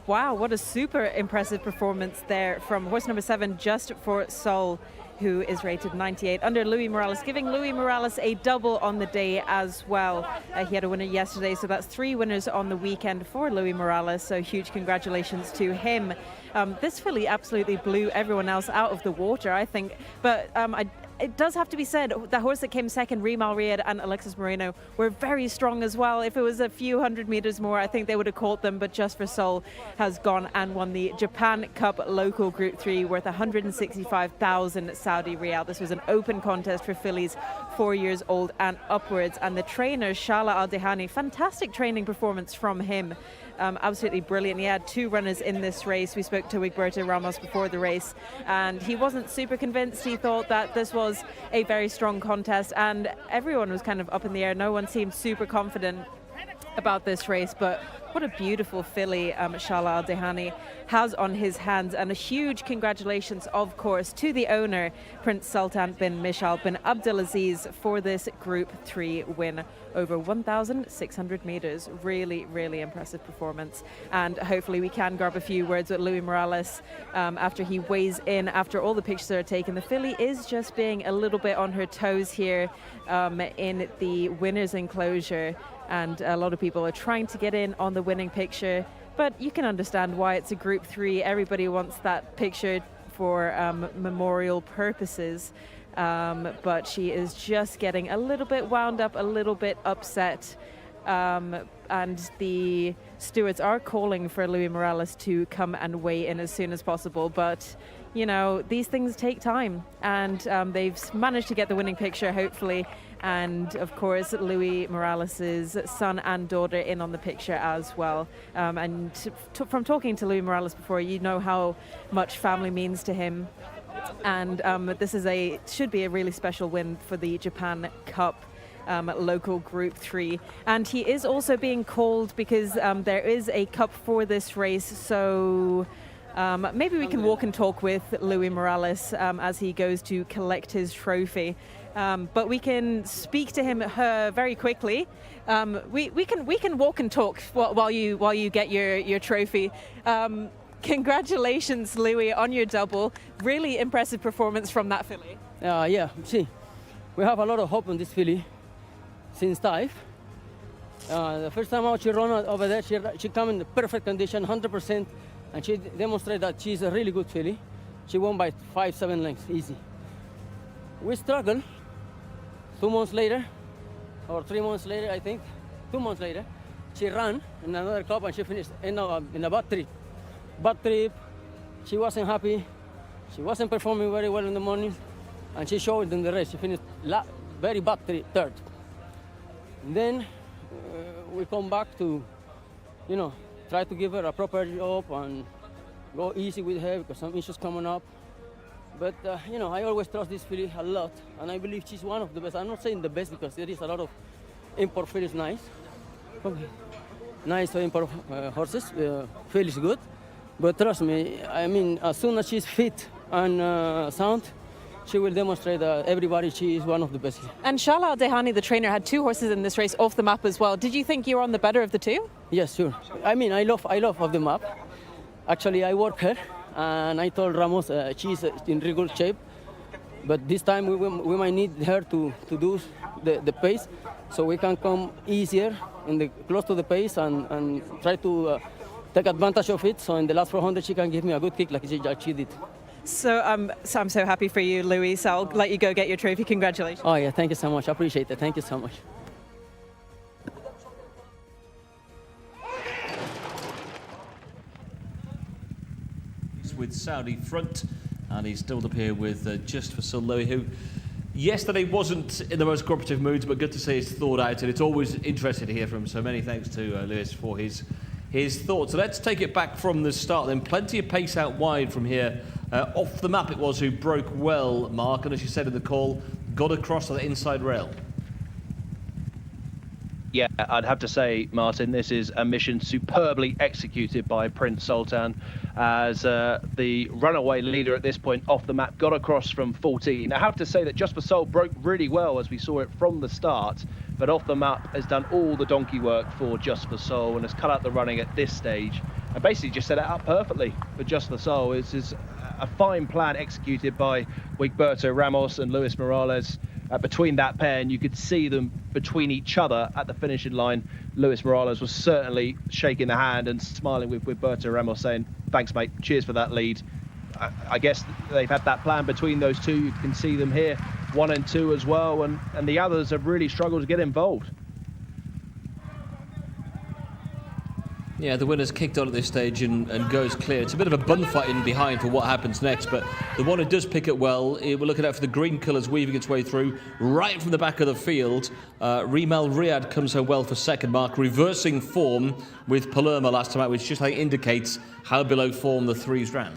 Wow, what a super impressive performance there from horse number 7, Just for Soul, who is rated 98 under Louis Morales, giving Louis Morales a double on the day as well. He had a winner yesterday, so that's 3 winners on the weekend for Louis Morales, so huge congratulations to him. This filly absolutely blew everyone else out of the water, I think, but it does have to be said, the horse that came second, Rimal Riyadh and Alexis Moreno, were very strong as well. If it was a few hundred meters more, I think they would have caught them, but Just for Soul has gone and won the Japan Cup Local Group 3 worth 165,000 Saudi Riyal. This was an open contest for fillies 4 years old and upwards, and the trainer, Shala Al-Dehani, fantastic training performance from him. Absolutely brilliant. He had 2 runners in this race. We spoke to Wigberto Ramos before the race, and he wasn't super convinced. He thought that this was a very strong contest, and everyone was kind of up in the air. No one seemed super confident about this race, but what a beautiful filly Shala Al-Dehani has on his hands, and a huge congratulations, of course, to the owner, Prince Sultan bin Mishal bin Abdulaziz, for this Group 3 win over 1,600 meters. Really, really impressive performance, and hopefully we can grab a few words with Louis Morales after he weighs in, after all the pictures are taken. The filly is just being a little bit on her toes here in the winner's enclosure, and a lot of people are trying to get in on the winning picture, but you can understand why. It's a Group 3. Everybody wants that picture for memorial purposes, but she is just getting a little bit wound up, a little bit upset, and the stewards are calling for Louis Morales to come and weigh in as soon as possible, but you know, these things take time, and they've managed to get the winning picture, hopefully. And of course, Louis Morales' son and daughter in on the picture as well. And from talking to Louis Morales before, you know how much family means to him. And this should be a really special win for the Japan Cup Local Group 3. And he is also being called because there is a cup for this race. So maybe we can walk and talk with Louis Morales as he goes to collect his trophy. But we can speak to him very quickly. We can walk and talk while you get your trophy. Congratulations, Louis, on your double. Really impressive performance from that filly. Yeah, see, we have a lot of hope on this filly since dive. The first time out she ran over there, she came in perfect condition, 100%, and she demonstrated that she's a really good filly. She won by 5-7 lengths, easy. We struggled. 2 months later, or 3 months later, I think, 2 months later, she ran in another cup and she finished in a bad trip. Bad trip, she wasn't happy, she wasn't performing very well in the morning, and she showed in the race. She finished very bad trip, third. And then we come back to, you know, try to give her a proper job and go easy with her because some issues coming up. But, you know, I always trust this filly a lot, and I believe she's one of the best. I'm not saying the best because there is a lot of import fillies nice. Okay. Nice import horses, fillies good. But trust me, I mean, as soon as she's fit and sound, she will demonstrate that everybody she is one of the best. And Shala Al-Dehani, the trainer, had 2 horses in this race off the map as well. Did you think you were on the better of the 2? Yes, sure. I mean, I love off the map. Actually, I work her. And I told Ramos she's in really good shape, but this time we might need her to do the pace, so we can come easier close to the pace and try to take advantage of it. So in the last 400 she can give me a good kick like she did. So I'm so happy for you, Louis. So I'll let you go get your trophy. Congratulations. Oh yeah, thank you so much. I appreciate it. Thank you so much. With Saudi front And he's doubled up here with Just for Sul Louis, who yesterday wasn't in the most cooperative mood, but good to see he's thought out, and it's always interesting to hear from him. So many thanks to Lewis for his thoughts. So let's take it back from the start then. Plenty of pace out wide from here. Off the map it was who broke well, Mark, and as you said in the call, got across to the inside rail. Yeah, I'd have to say, Martin, this is a mission superbly executed by Prince Sultan, as the runaway leader at this point off the map got across from 14. I have to say that Just for Soul broke really well as we saw it from the start, but off the map has done all the donkey work for Just for Soul and has cut out the running at this stage and basically just set it up perfectly for Just for Soul. This is a fine plan executed by Wigberto Ramos and Luis Morales. Between that pair, and you could see them between each other at the finishing line. Luis Morales was certainly shaking the hand and smiling with Berto Ramos, saying, "Thanks, mate. Cheers for that lead." I guess they've had that plan between those two. You can see them here, 1 and 2 as well, and the others have really struggled to get involved. Yeah, the winner's kicked on at this stage and goes clear. It's a bit of a bun fight in behind for what happens next, but the one who does pick it well, we're looking out for the green colours weaving its way through, right from the back of the field. Rimal Riyadh comes home well for second, Mark, reversing form with Palermo last time out, which just like indicates how below form the threes ran.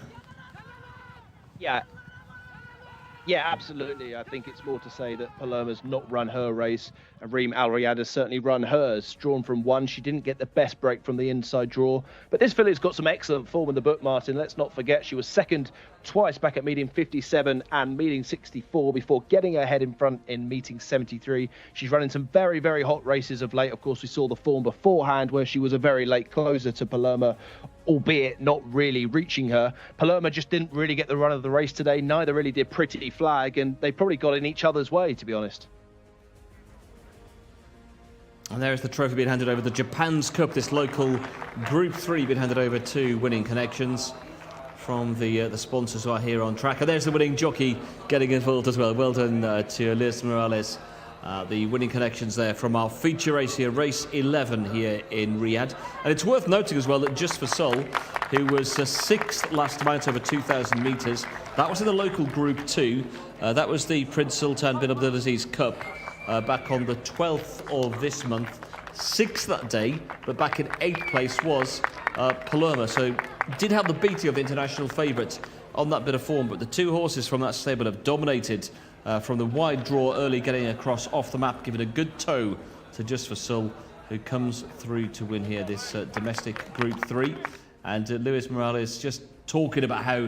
Yeah, absolutely. I think it's more to say that Palermo's not run her race, and Reem Al Riyadh has certainly run hers. Drawn from 1, she didn't get the best break from the inside draw. But this filly's got some excellent form in the book, Martin. Let's not forget she was second twice back at meeting 57 and meeting 64 before getting her head in front in meeting 73. She's running some very, very hot races of late. Of course, we saw the form beforehand where she was a very late closer to Palermo, albeit not really reaching her. Palermo just didn't really get the run of the race today. Neither really did Pretty Flag, and they probably got in each other's way, to be honest. And there is the trophy being handed over. The Japan's Cup, this local Group 3 being handed over to Winning Connections from the sponsors who are here on track. And there's the winning jockey getting involved as well. Well done to Luis Morales. The Winning Connections there from our feature race here, race 11 here in Riyadh. And it's worth noting as well that Just for Soul, who was 6th last time out over 2,000 metres, that was in the local Group 2. That was the Prince Sultan bin Abdulaziz Cup back on the 12th of this month. 6th that day, but back in 8th place was Palermo. So did have the beating of the international favourites on that bit of form, but the two horses from that stable have dominated from the wide draw early, getting across off the map, giving a good toe to Just for Sul, who comes through to win here this domestic Group 3. And Luis Morales just talking about how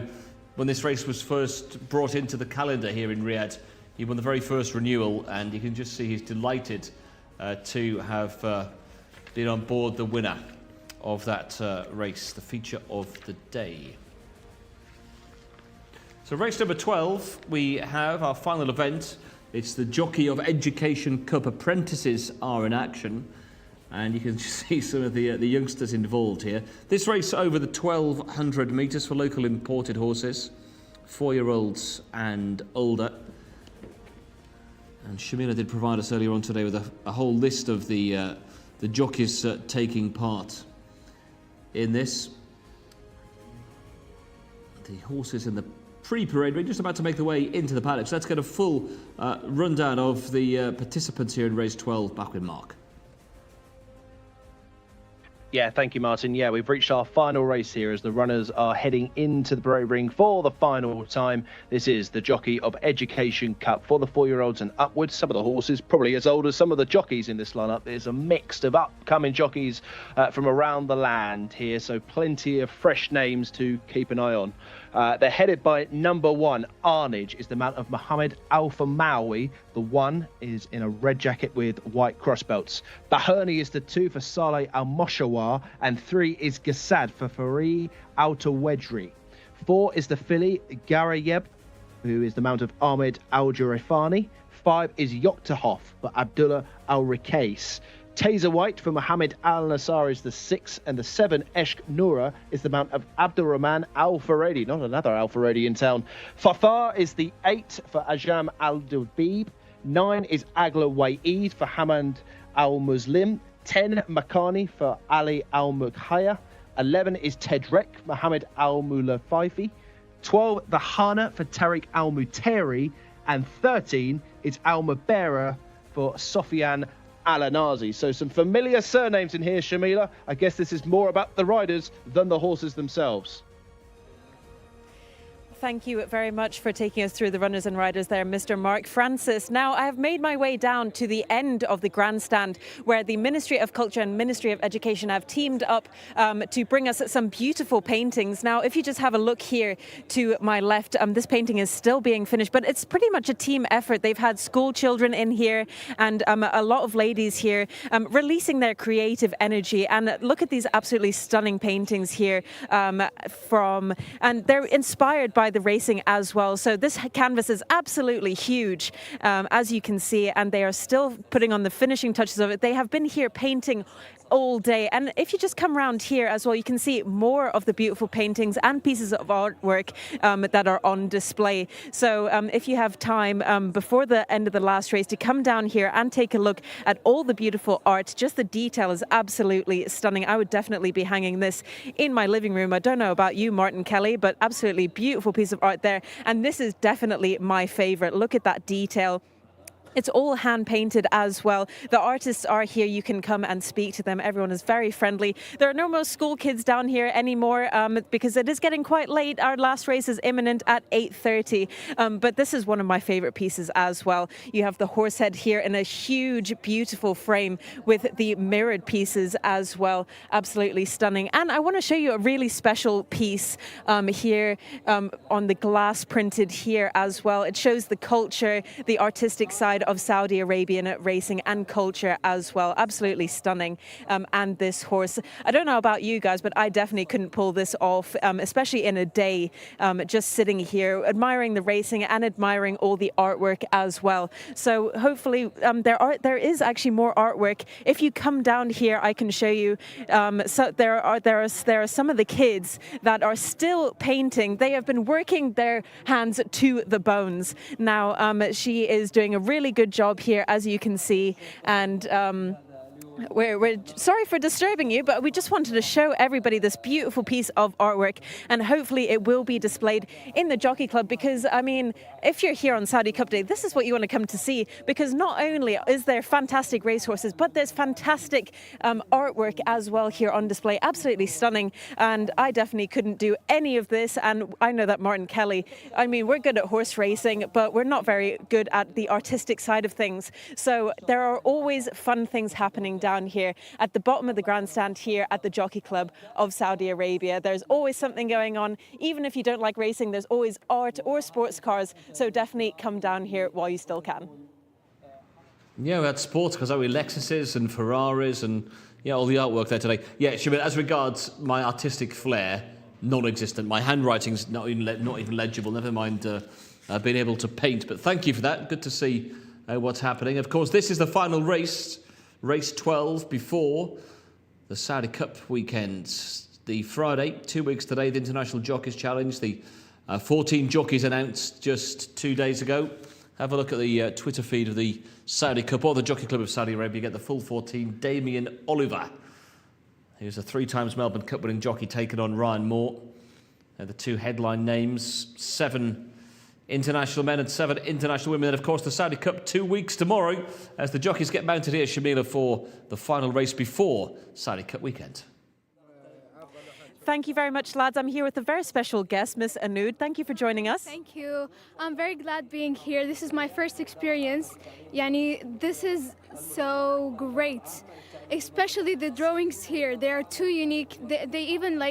when this race was first brought into the calendar here in Riyadh, he won the very first renewal, and you can just see he's delighted to have been on board the winner of that race, the feature of the day. So race number 12, we have our final event. It's the Jockey of Education Cup. Apprentices are in action, and you can see some of the youngsters involved here. This race over the 1,200 metres for local imported horses, 4-year-olds and older. And Shamila did provide us earlier on today with a whole list of the jockeys taking part in this. The horses in the pre-parade ring just about to make their way into the paddock. So let's get a full rundown of the participants here in race 12. Back with Mark. Yeah, thank you, Martin. Yeah, we've reached our final race here as the runners are heading into the parade ring for the final time. This is the Jockey of Education Cup for the 4-year-olds and upwards. Some of the horses probably as old as some of the jockeys in this lineup. There's a mix of upcoming jockeys from around the land here, so plenty of fresh names to keep an eye on. They're headed by number 1, Arnage, is the mount of Mohammed Alpha Maui. The 1 is in a red jacket with white crossbelts. Bahani is the 2 for Saleh Al Moshawar, and 3 is Gassad for Fari Al Tawedri. 4 is the filly Garayeb, who is the mount of Ahmed Al Jurefani. 5 is Yoktahoff for Abdullah Al Rikais. Taser White for Mohammed Al Nassar is the 6, and the 7, Eshk Noura, is the mount of Abdul Rahman Al Faredi, not another Al Faredi in town. Fathar is the 8 for Ajam Al Dubib. 9 is Agla Wa'id for Hamad Al Muslim. 10, Makani for Ali Al Mukhaya. 11 is Tedrek Mohammed Al Mulafaifi. 12, the Hana for Tariq Al Mutairi, and 13 is Al Mabera for Sofian Al-Anazi. So some familiar surnames in here, Shamila. I guess this is more about the riders than the horses themselves. Thank you very much for taking us through the runners and riders there, Mr. Mark Francis. Now, I have made my way down to the end of the grandstand where the Ministry of Culture and Ministry of Education have teamed up to bring us some beautiful paintings. Now, if you just have a look here to my left, this painting is still being finished, but it's pretty much a team effort. They've had school children in here and a lot of ladies here releasing their creative energy. And look at these absolutely stunning paintings here and they're inspired by the racing as well. So this canvas is absolutely huge, as you can see, and they are still putting on the finishing touches of it. They have been here painting all day, and if you just come around here as well, you can see more of the beautiful paintings and pieces of artwork that are on display. So if you have time before the end of the last race to come down here and take a look at all the beautiful art, just the detail is absolutely stunning. I would definitely be hanging this in my living room. I don't know about you, Martin Kelly, but absolutely beautiful piece of art there, and this is definitely my favorite. Look at that detail. It's all hand painted as well. The artists are here. You can come and speak to them. Everyone is very friendly. There are no more school kids down here anymore because it is getting quite late. Our last race is imminent at 8:30. But this is one of my favorite pieces as well. You have the horse head here in a huge, beautiful frame with the mirrored pieces as well. Absolutely stunning. And I want to show you a really special piece here on the glass printed here as well. It shows the culture, the artistic side of Saudi Arabian racing and culture as well. Absolutely stunning. And this horse, I don't know about you guys, but I definitely couldn't pull this off, especially in a day, just sitting here admiring the racing and admiring all the artwork as well. So hopefully there is actually more artwork. If you come down here, I can show you. So there are some of the kids that are still painting. They have been working their hands to the bones. Now she is doing a really good job here, as you can see, and we're sorry for disturbing you, but we just wanted to show everybody this beautiful piece of artwork, and hopefully it will be displayed in the Jockey Club, because I mean, if you're here on Saudi Cup Day, this is what you want to come to see, because not only is there fantastic racehorses, but there's fantastic artwork as well here on display. Absolutely stunning, and I definitely couldn't do any of this, and I know that Martin Kelly, I mean, we're good at horse racing, but we're not very good at the artistic side of things. So there are always fun things happening down here at the bottom of the grandstand here at the Jockey Club of Saudi Arabia. There's always something going on. Even if you don't like racing, there's always art or sports cars. So definitely come down here while you still can. Yeah, we had sports cars, we Lexuses and Ferraris and all the artwork there today. Yeah, Shamil, as regards my artistic flair, non-existent. My handwriting's not even legible, never mind being able to paint. But thank you for that. Good to see what's happening. Of course, this is the final race. Race 12 before the Saudi Cup weekend. The Friday, 2 weeks today, the International Jockeys Challenge. The 14 jockeys announced just 2 days ago. Have a look at the Twitter feed of the Saudi Cup or the Jockey Club of Saudi Arabia. Get the full 14. Damien Oliver, who's a 3 times Melbourne Cup winning jockey, taking on Ryan Moore. They're the 2 headline names. 7 international men and 7 international women. And of course, the Saudi Cup 2 weeks tomorrow as the jockeys get mounted here, Shamila, for the final race before Saudi Cup weekend. Thank you very much, lads. I'm here with a very special guest, Miss Anoud. Thank you for joining us. Thank you. I'm very glad being here. This is my first experience. This is so great. Especially the drawings here. They are too unique. They even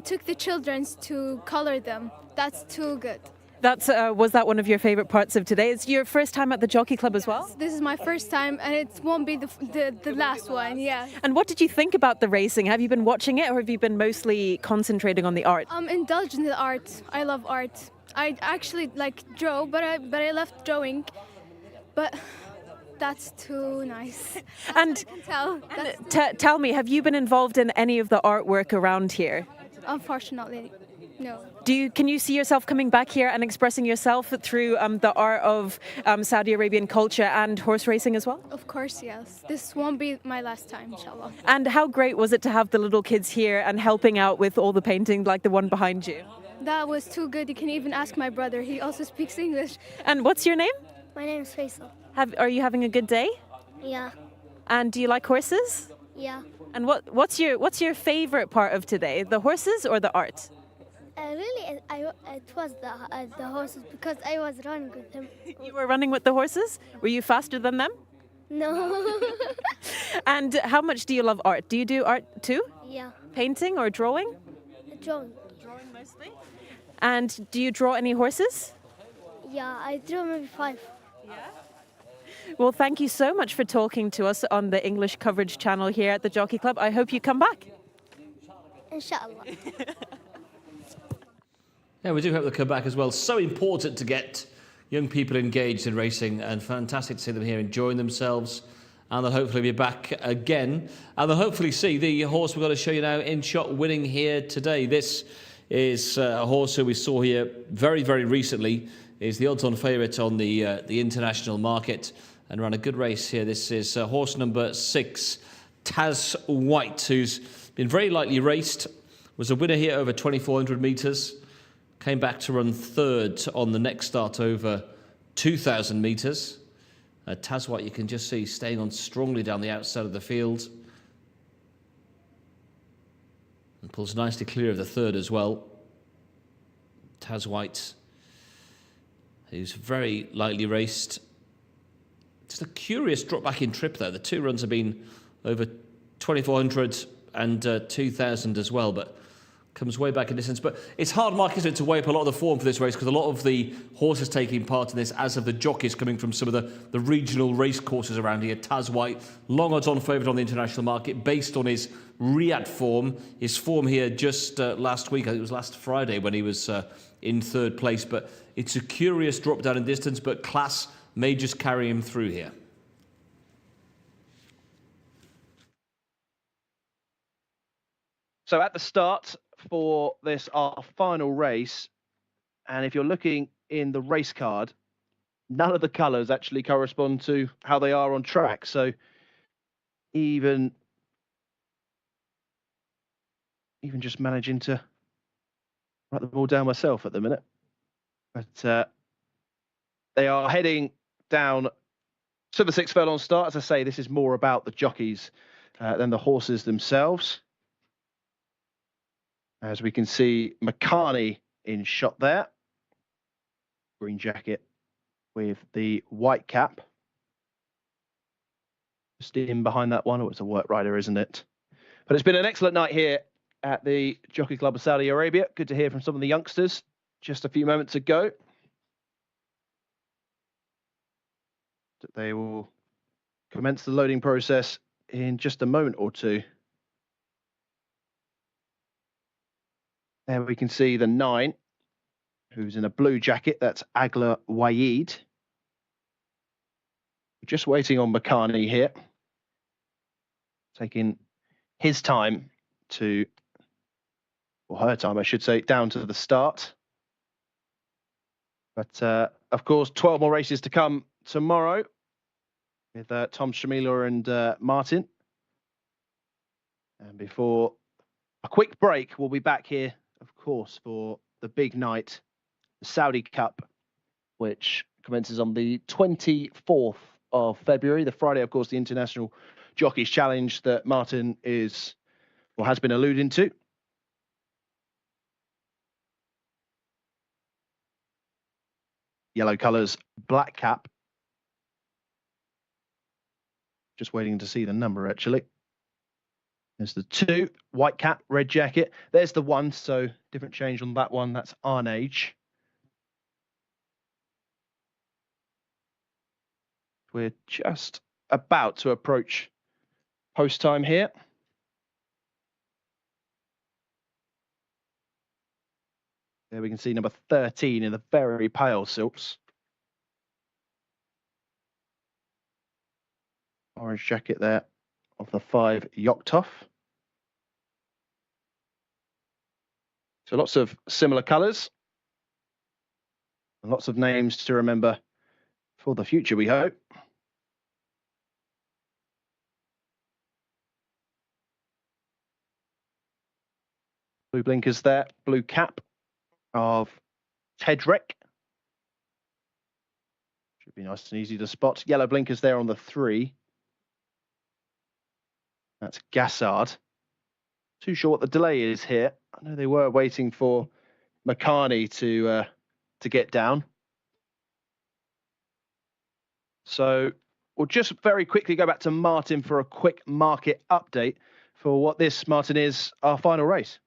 took the children's to color them. That's too good. Was that one of your favorite parts of today? It's your first time at the Jockey Club as well? This is my first time, and it won't be the last one, yeah. And what did you think about the racing? Have you been watching it, or have you been mostly concentrating on the art? Indulged in the art. I love art. I actually draw, but I left drawing. But that's too nice. And I can tell. Tell me, have you been involved in any of the artwork around here? Unfortunately. No. Can you see yourself coming back here and expressing yourself through the art of Saudi Arabian culture and horse racing as well? Of course, yes. This won't be my last time, inshallah. And how great was it to have the little kids here and helping out with all the painting, like the one behind you? That was too good. You can even ask my brother. He also speaks English. And what's your name? My name is Faisal. Are you having a good day? Yeah. And do you like horses? Yeah. And what's your favorite part of today? The horses or the art? Really, it was the horses because I was running with them. You were running with the horses? Were you faster than them? No. And how much do you love art? Do you do art too? Yeah. Painting or drawing? Drawing. Drawing mostly. And do you draw any horses? Yeah, I drew maybe 5. Yeah. Well, thank you so much for talking to us on the English coverage channel here at the Jockey Club. I hope you come back. Inshallah. Yeah, we do hope they'll come back as well. So important to get young people engaged in racing, and fantastic to see them here enjoying themselves. And they'll hopefully be back again. And they'll hopefully see the horse we're going to show you now in shot winning here today. This is a horse who we saw here very, very recently. Is the odds-on favourite on the international market and ran a good race here. This is horse number 6, Taz White, who's been very lightly raced. Was a winner here over 2,400 metres. Came back to run third on the next start over 2,000 metres. Taz White, you can just see, staying on strongly down the outside of the field. And pulls nicely clear of the third as well. Taz White, who's very lightly raced. Just a curious drop back in trip, though. The 2 runs have been over 2,400 and 2,000 as well, but comes way back in distance. But it's hard, Mark, isn't it, to weigh up a lot of the form for this race, because a lot of the horses taking part in this, as of the jockeys coming from some of the regional race courses around here. Taz White, long odds-on favourite on the international market, based on his Riyadh form. His form here just last week, I think it was last Friday, when he was in third place. But it's a curious drop down in distance, but class may just carry him through here. So at the start for this, our final race, and if you're looking in the race card, none of the colours actually correspond to how they are on track. So even just managing to write them all down myself at the minute. But they are heading down to the 6 furlong start. As I say, this is more about the jockeys than the horses themselves. As we can see, Makani in shot there. Green jacket with the white cap. Just in behind that one. Oh, it's a work rider, isn't it? But it's been an excellent night here at the Jockey Club of Saudi Arabia. Good to hear from some of the youngsters just a few moments ago. That they will commence the loading process in just a moment or two. There we can see the 9, who's in a blue jacket. That's Agla Wayeed. Just waiting on Makani here. Taking his time to, or her time, I should say, down to the start. But, of course, 12 more races to come tomorrow with Tom Shamila and Martin. And before a quick break, we'll be back here, of course, for the big night, the Saudi Cup, which commences on the 24th of February. The Friday, of course, the International Jockeys Challenge that Martin is, or has been alluding to. Yellow colours, black cap. Just waiting to see the number, actually. There's the 2, white cap, red jacket. There's the 1, so different change on that one. That's Arnage. We're just about to approach post time here. There we can see number 13 in the very pale silks. Orange jacket there of the 5 Yoktoff. So lots of similar colours and lots of names to remember for the future, we hope. Blue blinkers there, blue cap of Tedrek. Should be nice and easy to spot. Yellow blinkers there on the 3. That's Gassard. Too sure what the delay is here. I know they were waiting for Makani to get down. So we'll just very quickly go back to Martin for a quick market update for what this, Martin, is our final race.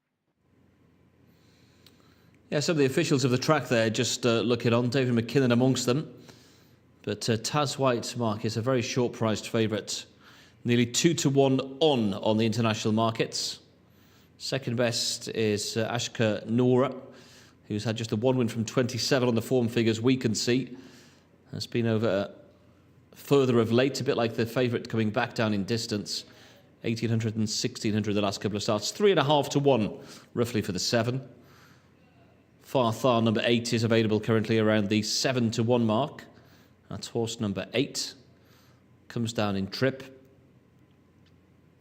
Yeah, some of the officials of the track there just looking on. David McKinnon amongst them. But Taz White, Mark, is a very short-priced favourite. Nearly 2-to-1 on the international markets. Second best is Ashka Nora, who's had just a 1 win from 27 on the form figures we can see. Has been over further of late, a bit like the favourite coming back down in distance. 1,800 and 1,600 the last couple of starts. 3.5-to-1 roughly for the 7. Farthar number 8 is available currently around the 7-to-1 mark. That's horse number 8. Comes down in trip.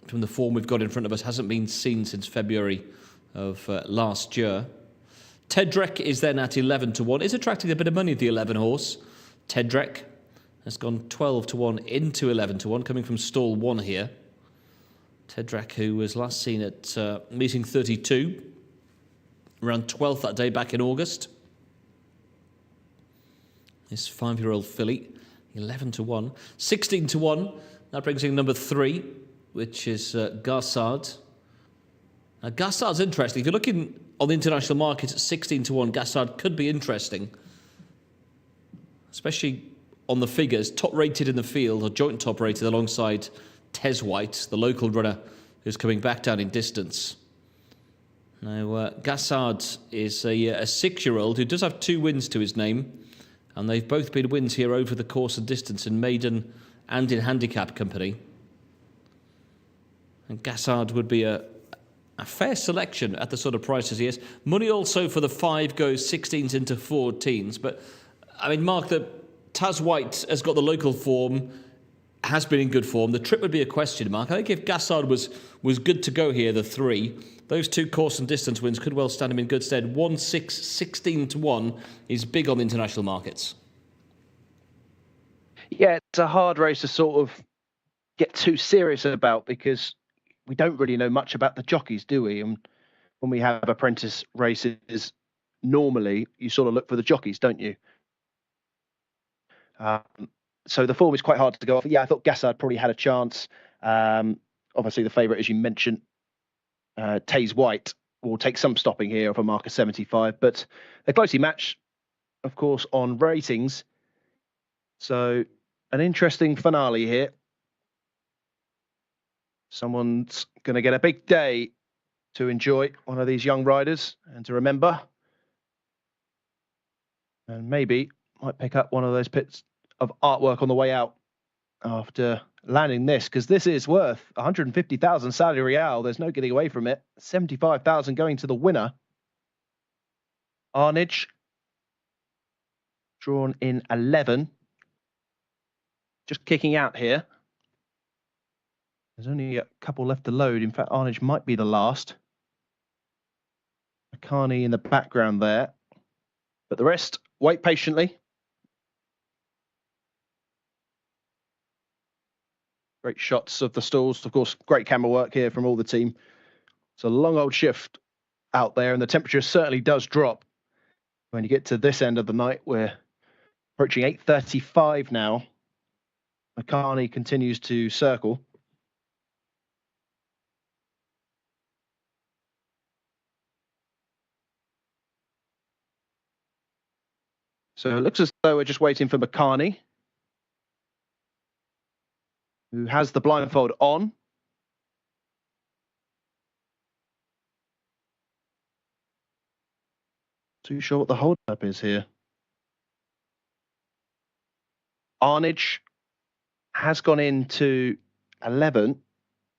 From the form we've got in front of us, hasn't been seen since February of last year. Tedrek is then at 11-to-1. Is attracting a bit of money, the 11 horse. Tedrek has gone 12-to-1 into 11-to-1, coming from stall 1 here. Tedrek, who was last seen at meeting 32, around 12th that day back in August. This 5-year-old filly, 11-to-1. 16-to-1, that brings in number 3, which is Gassard. Now, Gassard's interesting. If you're looking on the international market at 16-to-1, Gassard could be interesting, especially on the figures. Top rated in the field, or joint top rated alongside Tez White, the local runner who's coming back down in distance. Now, Gassard is a 6-year-old who does have 2 wins to his name, and they've both been wins here over the course and distance in maiden and in handicap company. And Gassard would be a fair selection at the sort of prices he is. Money also for the 5 goes 16s into 14s. But, I mean, Mark, the Taz White has got the local form, has been in good form. The trip would be a question mark. I think if Gassard was good to go here, the 3, those 2 course and distance wins could well stand him in good stead. 1-6, 16-to-1 is big on the international markets. Yeah, it's a hard race to sort of get too serious about because we don't really know much about the jockeys, do we? And when we have apprentice races, normally you sort of look for the jockeys, don't you? So the form is quite hard to go off. Yeah, I thought Gassard probably had a chance. Obviously, the favourite, as you mentioned, Taze White, will take some stopping here of a mark of 75, but they're closely matched, of course, on ratings. So an interesting finale here. Someone's going to get a big day to enjoy, one of these young riders, and to remember. And maybe might pick up one of those bits of artwork on the way out after landing this, because this is worth 150,000 Saudi Riyal. There's no getting away from it. 75,000 going to the winner. Arnage, drawn in 11. Just kicking out here. There's only a couple left to load. In fact, Arnage might be the last. Makani in the background there. But the rest, wait patiently. Great shots of the stalls. Of course, great camera work here from all the team. It's a long old shift out there, and the temperature certainly does drop when you get to this end of the night. We're approaching 8:35 now. Makani continues to circle. So it looks as though we're just waiting for Makani, who has the blindfold on. Too sure what the hold-up is here. Arnage has gone into 11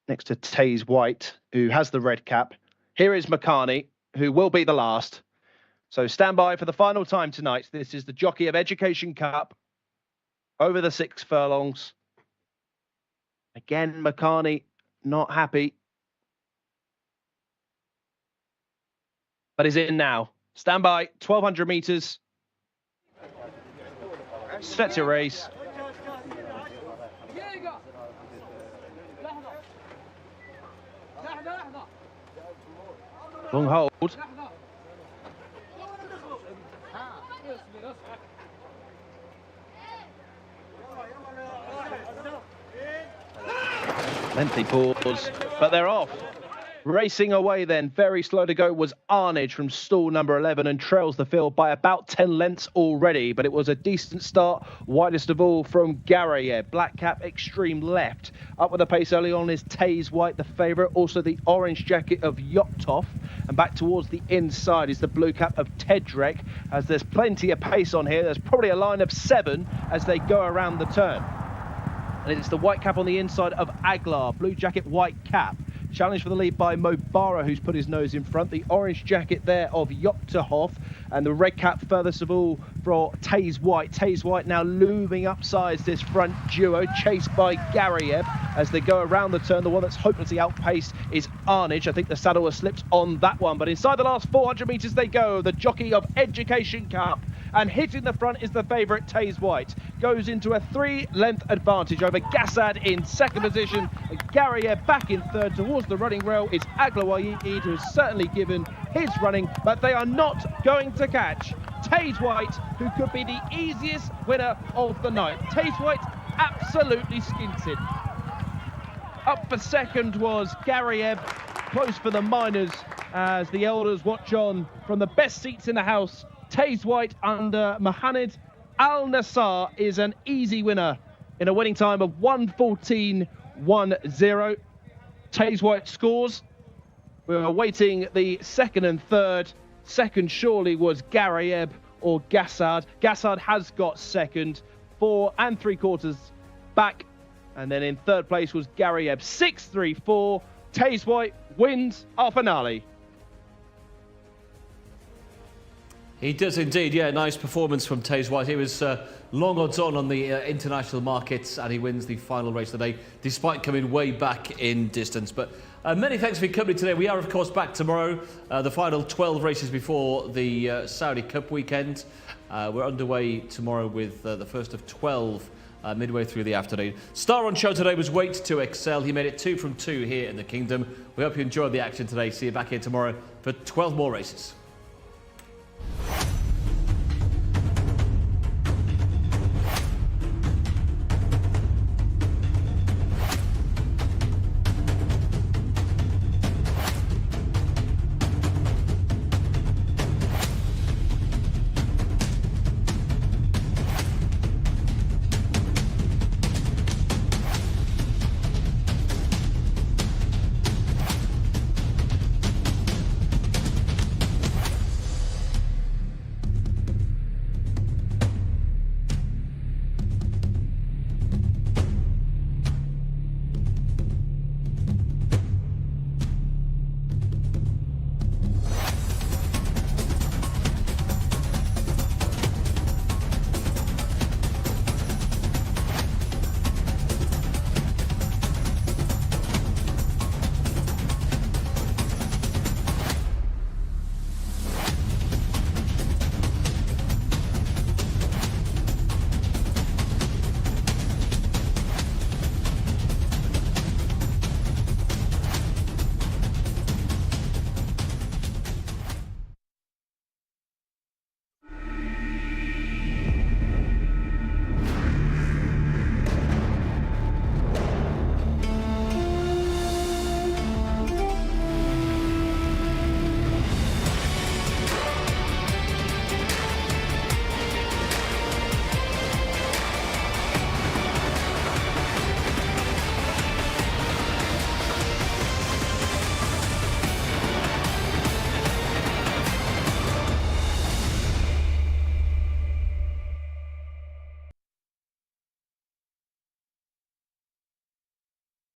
next to Taze White, who has the red cap. Here is Makani, who will be the last. So stand by for the final time tonight. This is the Jockey of Education Cup over the 6 furlongs. Again, Makani not happy. But he's in now. Stand by, 1,200 metres. Set to race. Long hold. Lengthy pause, but they're off. Racing away then, very slow to go, was Arnage from stall number 11 and trails the field by about 10 lengths already, but it was a decent start. Widest of all from Garayeb, black cap extreme left. Up with the pace early on is Taze White, the favourite, also the orange jacket of Yoptov, and back towards the inside is the blue cap of Tedrek, as there's plenty of pace on here. There's probably a line of 7 as they go around the turn. And it's the white cap on the inside of Aglar, blue jacket, white cap. Challenged for the lead by Mobara, who's put his nose in front. The orange jacket there of Yoptahov, and the red cap furthest of all for Taze White. Taze White now looming upsides this front duo, chased by Garayeb as they go around the turn. The one that's hopelessly outpaced is Arnage. I think the saddle has slipped on that one, but inside the last 400 metres they go. The Jockey of Education Cup. And hitting the front is the favourite, Taze White. Goes into a 3-length advantage over Gassad in second position. And Garayeb back in third. Towards the running rail is Aglawaid, who has certainly given his running, but they are not going to catch Taze White, who could be the easiest winner of the night. Taze White absolutely skints it. Up for second was Garayeb, close for the minors as the elders watch on from the best seats in the house. Taze White under Mohamed Al Nassar is an easy winner in a winning time of 1:14.10. Taze White scores. We're awaiting the second and third. Second surely was Garayeb or Gassad. Gassad has got second, 4 3/4 back. And then in third place was Garayeb, 6-3-4. Taze White wins our finale. He does indeed, yeah. Nice performance from Taze White. He was long odds on the international markets, and he wins the final race of the day, despite coming way back in distance. But many thanks for your company today. We are, of course, back tomorrow. The final 12 races before the Saudi Cup weekend. We're underway tomorrow with the first of 12 midway through the afternoon. Star on show today was Wait to Excel. He made it 2 from 2 here in the Kingdom. We hope you enjoyed the action today. See you back here tomorrow for 12 more races.